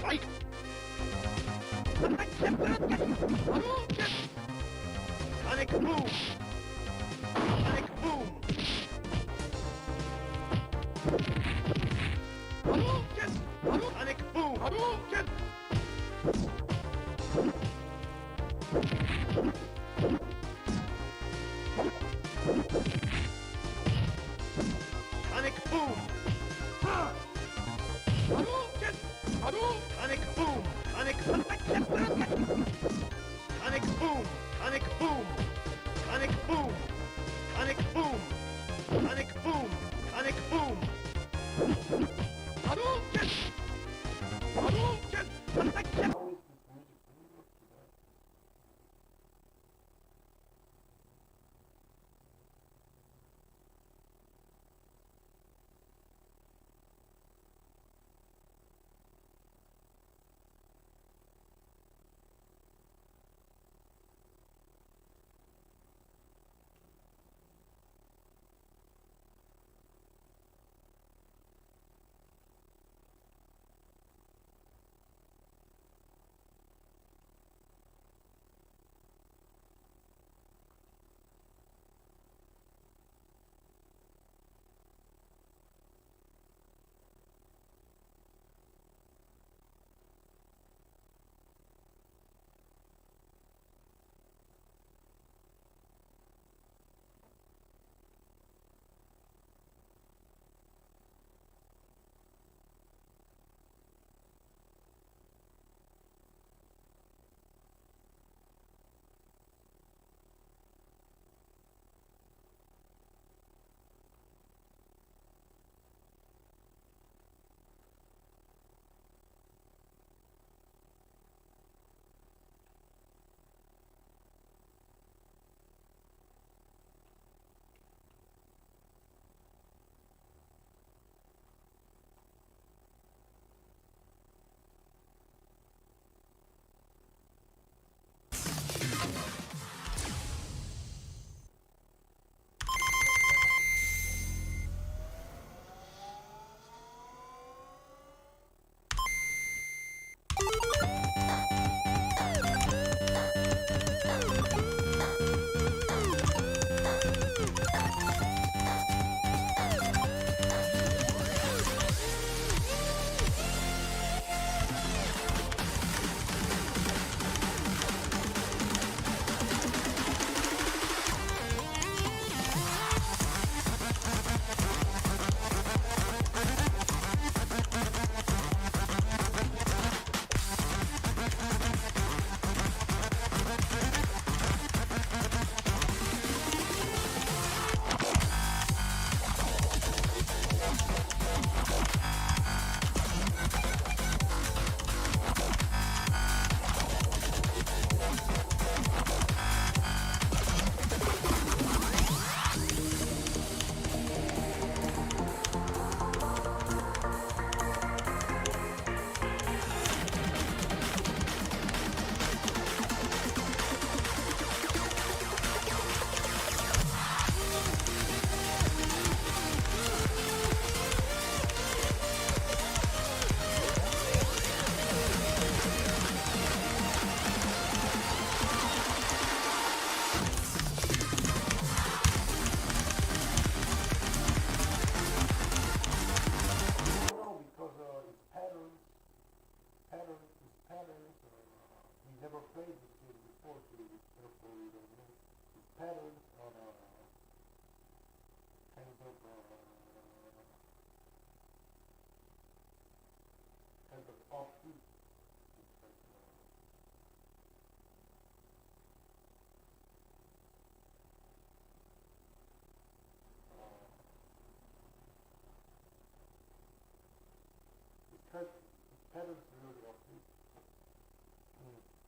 fight! Sonic boom! Sonic boom! Sonic boom! Sonic boom! Sonic boom! Sonic Sonic boom! Sonic boom! Sonic boom! Sonic boom! Sonic boom! Sonic boom!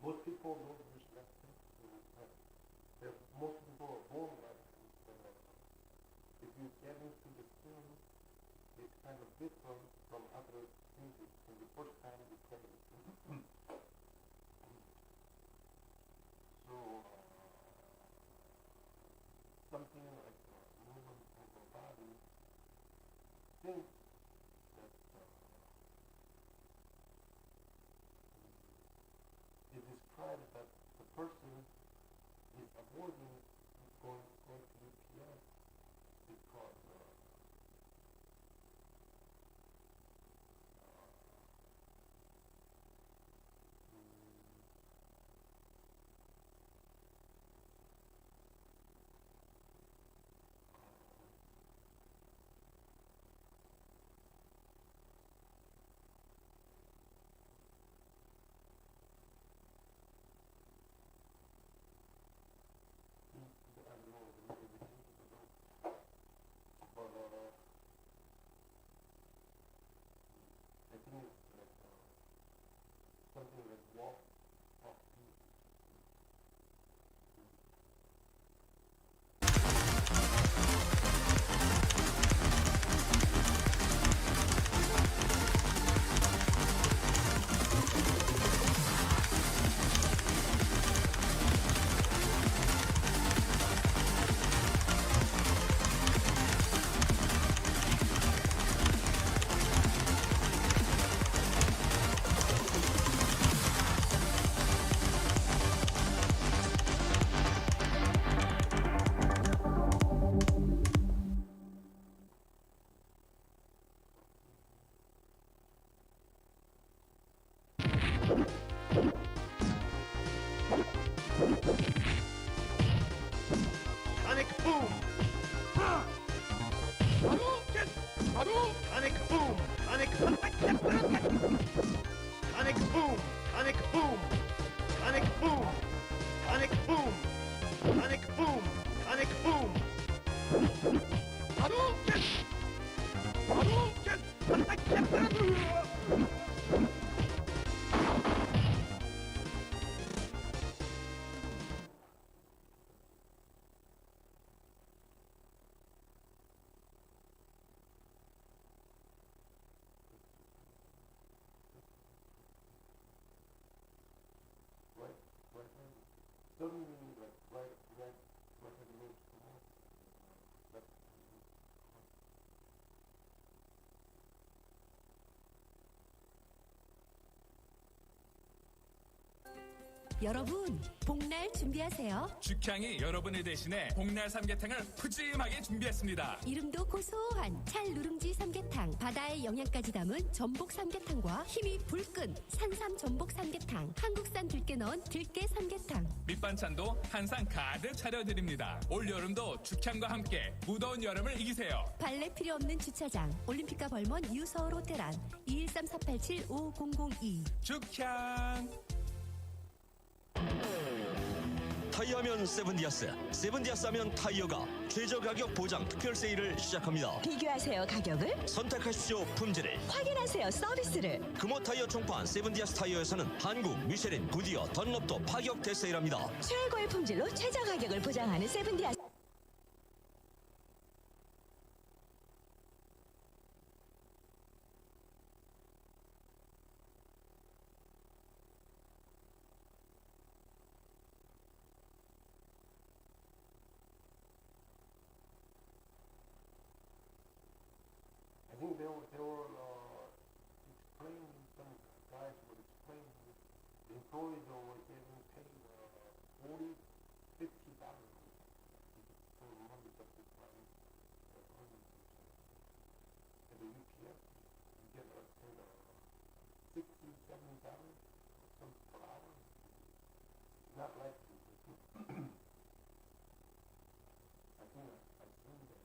Most people don't use left hand. Most people are born like this. If you get into the scene, it's kind of different from other music from the first time you play it. So, something like movement of the body thinks that avoiding going to UPS because something like walk off Sonic boom! Hadouken! Sonic boom! Sonic Sonic boom! Sonic boom! Sonic boom! Sonic boom! Sonic boom! Sonic boom! Hadouken! Hadouken! Suddenly, like, right moves come on. 여러분, 복날 준비하세요. 죽향이 여러분을 대신해 복날 삼계탕을 푸짐하게 준비했습니다. 이름도 고소한 찰 누룽지 삼계탕, 바다의 영양까지 담은 전복 삼계탕과 힘이 불끈 산삼 전복 삼계탕, 한국산 들깨 넣은 들깨 삼계탕. 밑반찬도 한상 가득 차려드립니다. 올 여름도 죽향과 함께 무더운 여름을 이기세요. 발레 필요 없는 주차장, 올림픽가 벌먼 유서울 호텔 안 213-487-5002. 죽향. 타이어하면 세븐디아스, 세븐디아스 하면 타이어가 최저 가격 보장 특별 세일을 시작합니다. 비교하세요 가격을, 선택하십시오 품질을, 확인하세요 서비스를. 금호 타이어 총판 세븐디아스 타이어에서는 한국, 미쉐린, 구디어, 던럽도 파격 대세일합니다. 최고의 품질로 최저 가격을 보장하는 세븐디아스. I think they were explaining, some guys were explaining the employees were getting paid $40, $50 for Monday to Friday. And the UPS, you get paid $60, $70 some per hour. Not like I think I've seen that.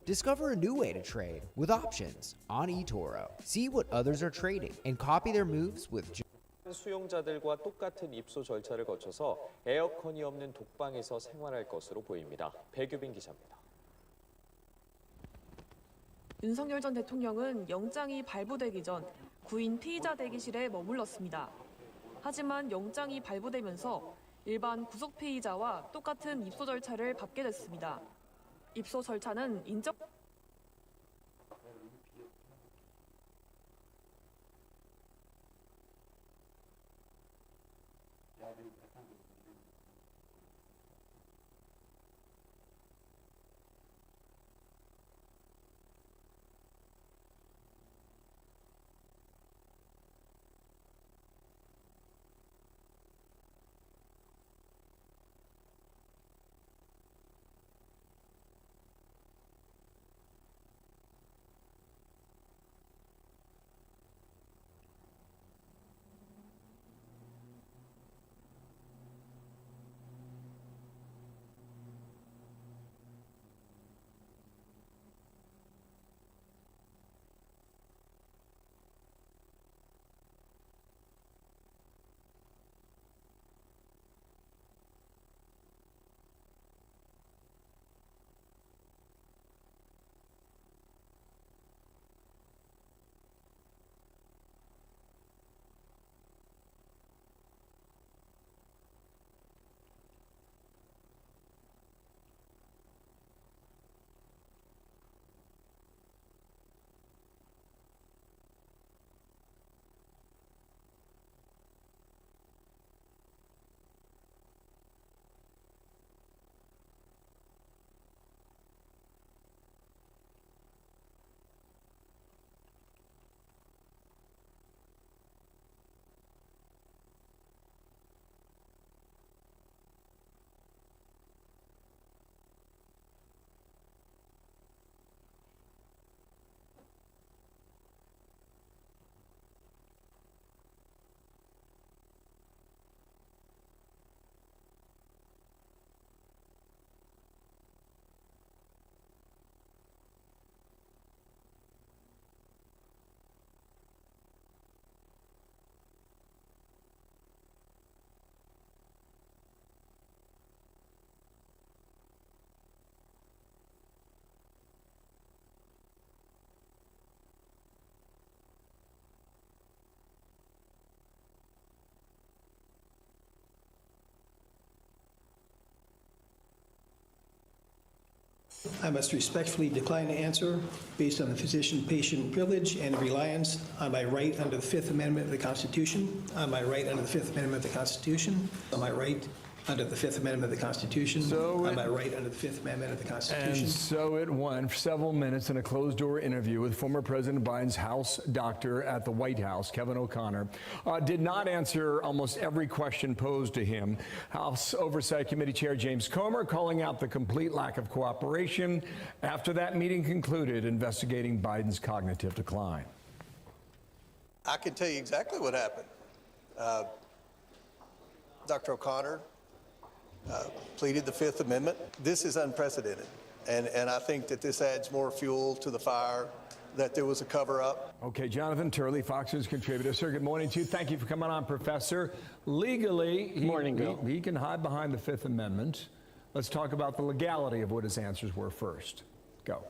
Discover a new way to trade with options on eToro. See what others are trading and copy their moves with 수용자들과 똑같은 입소 절차를 거쳐서 에어컨이 없는 독방에서 생활할 것으로 보입니다. 배규빈 기자입니다. 윤석열 전 대통령은 영장이 발부되기 전 구인 피의자 대기실에 머물렀습니다. 하지만 영장이 발부되면서 일반 구속 피의자와 똑같은 입소 절차를 밟게 됐습니다. 입소 절차는 인적 I must respectfully decline to answer based on the physician-patient privilege and reliance on my right under the Fifth Amendment of the Constitution, on my right under the Fifth Amendment of the Constitution, on my right under the Fifth Amendment of the Constitution, on my right under the Fifth Amendment of the Constitution. And so it went for several minutes in a closed-door interview with former President Biden's House doctor at the White House, Kevin O'Connor. Did not answer almost every question posed to him. House Oversight Committee Chair James Comer calling out the complete lack of cooperation after that meeting concluded investigating Biden's cognitive decline. I can tell you exactly what happened. Dr. O'Connor pleaded the Fifth Amendment. This is unprecedented, and I think that this adds more fuel to the fire that there was a cover-up. Okay, Jonathan Turley, Fox News contributor. Sir, good morning to you. Thank you for coming on, Professor. Legally, he can hide behind the Fifth Amendment. Let's talk about the legality of what his answers were first. Go.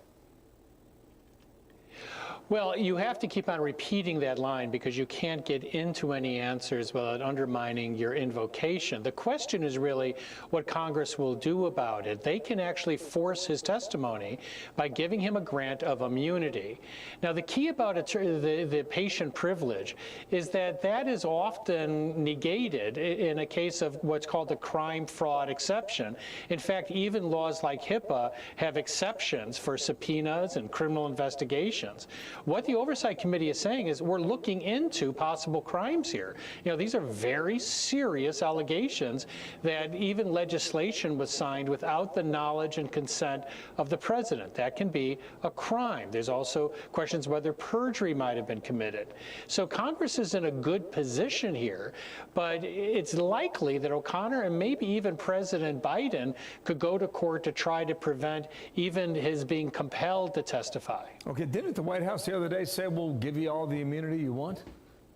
Well, you have to keep on repeating that line because you can't get into any answers without undermining your invocation. The question is really what Congress will do about it. They can actually force his testimony by giving him a grant of immunity. Now, the key about the patient privilege is that that is often negated in a case of what's called the crime fraud exception. In fact, even laws like HIPAA have exceptions for subpoenas and criminal investigations. What the Oversight Committee is saying is we're looking into possible crimes here. You know, these are very serious allegations that even legislation was signed without the knowledge and consent of the president. That can be a crime. There's also questions whether perjury might have been committed. So Congress is in a good position here, but it's likely that O'Connor and maybe even President Biden could go to court to try to prevent even his being compelled to testify. Okay, didn't the White House the other day say we'll give you all the immunity you want?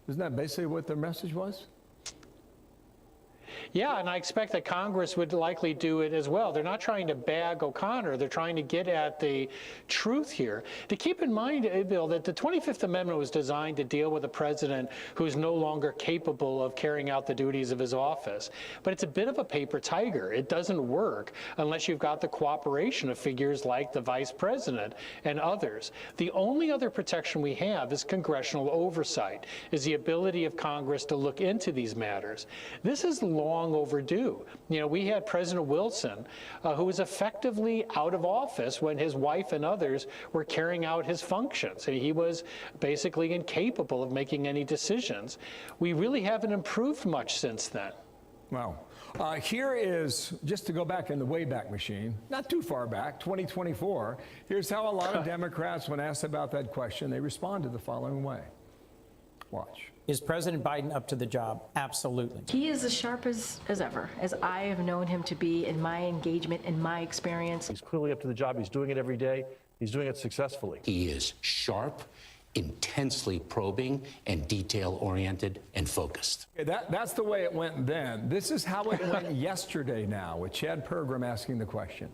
Isn't that basically what their message was? Yeah, and I expect that Congress would likely do it as well. They're not trying to bag O'Connor. They're trying to get at the truth here. To keep in mind, Bill, that the 25th Amendment was designed to deal with a president who's no longer capable of carrying out the duties of his office. But it's a bit of a paper tiger. It doesn't work unless you've got the cooperation of figures like the vice president and others. The only other protection we have is congressional oversight, is the ability of Congress to look into these matters. This is long overdue. You know, we had President Wilson, who was effectively out of office when his wife and others were carrying out his functions. And he was basically incapable of making any decisions. We really haven't improved much since then. Wow. Here is, just to go back in the Wayback Machine, not too far back, 2024, here's how a lot of Democrats, when asked about that question, they responded the following way. Watch. Is President Biden up to the job? Absolutely. He is as sharp as ever, as I have known him to be in my engagement, in my experience. He's clearly up to the job. He's doing it every day. He's doing it successfully. He is sharp, intensely probing, and detail-oriented and focused. Okay, that's the way it went then. This is how it went yesterday now, with Chad Pergram asking the question.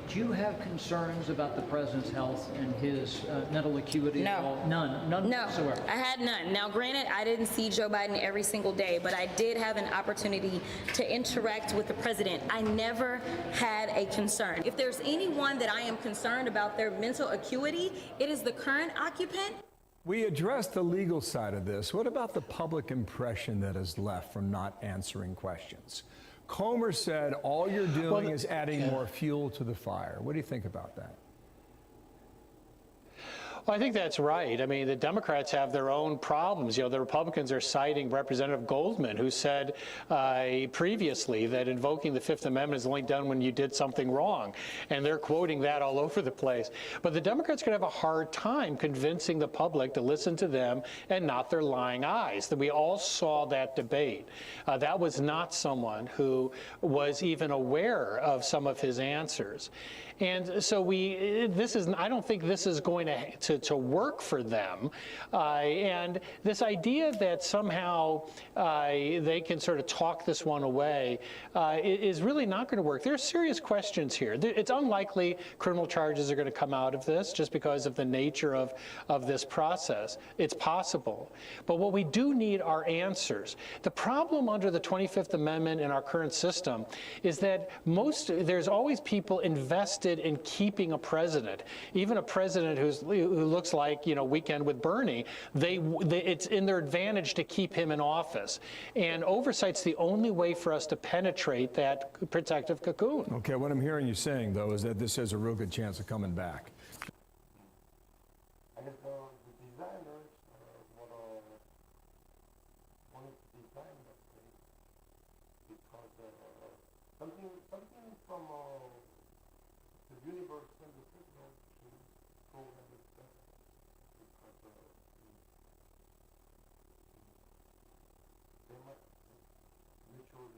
Do you have concerns about the president's health and his mental acuity? No. None whatsoever? I had none. Now, granted, I didn't see Joe Biden every single day, but I did have an opportunity to interact with the president. I never had a concern. If there's anyone that I am concerned about their mental acuity, it is the current occupant. We addressed the legal side of this. What about the public impression that is left from not answering questions? Comer said all you're doing is adding more fuel to the fire. What do you think about that? Well, I think that's right. I mean, the Democrats have their own problems. You know, the Republicans are citing Representative Goldman, who said previously that invoking the Fifth Amendment is only done when you did something wrong. And they're quoting that all over the place. But the Democrats are going to have a hard time convincing the public to listen to them and not their lying eyes. That we all saw that debate. That was not someone who was even aware of some of his answers. And so I don't think this is going to to work for them. And this idea that somehow they can sort of talk this one away is really not going to work. There are serious questions here. It's unlikely criminal charges are going to come out of this just because of the nature of this process. It's possible. But what we do need are answers. The problem under the 25th Amendment in our current system is that there's always people invested in keeping a president, even a president who looks like, Weekend with Bernie. It's in their advantage to keep him in office. And oversight's the only way for us to penetrate that protective cocoon. Okay, what I'm hearing you saying, though, is that this has a real good chance of coming back. And the designers wanted to design that thing because something from the universe sent the signal to program this stuff because they might mutually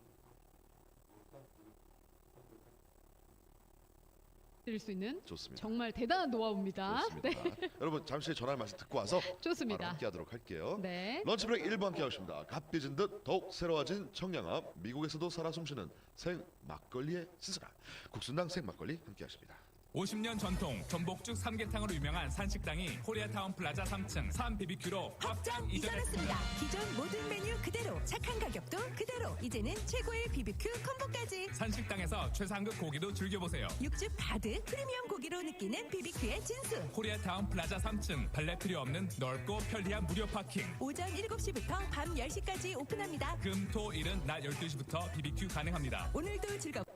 드릴 수 있는 좋습니다. 정말 대단한 노하우입니다. 좋습니다. 여러분 잠시 전화를 말씀 듣고 와서 좋습니다. 바로 함께하도록 할게요. 네. 런치 브레이크 1부 함께하십니다. 갓 빚은 듯 더욱 새로워진 청량함, 미국에서도 살아 숨쉬는 생 막걸리의 스스라 국순당 생 막걸리 함께하십니다. 50년 전통 전복죽 삼계탕으로 유명한 산식당이 코리아타운 플라자 3층 3BBQ로 확장 이전했습니다. 기존 모든 메뉴 그대로, 착한 가격도 그대로. 이제는 최고의 BBQ 콤보까지. 산식당에서 최상급 고기도 즐겨보세요. 육즙 가득 프리미엄 고기로 느끼는 BBQ의 진수. 코리아타운 플라자 3층 발레 필요 없는 넓고 편리한 무료 파킹. 오전 7시부터 밤 10시까지 오픈합니다. 금, 토, 일은 낮 12시부터 BBQ 가능합니다. 오늘도 즐겁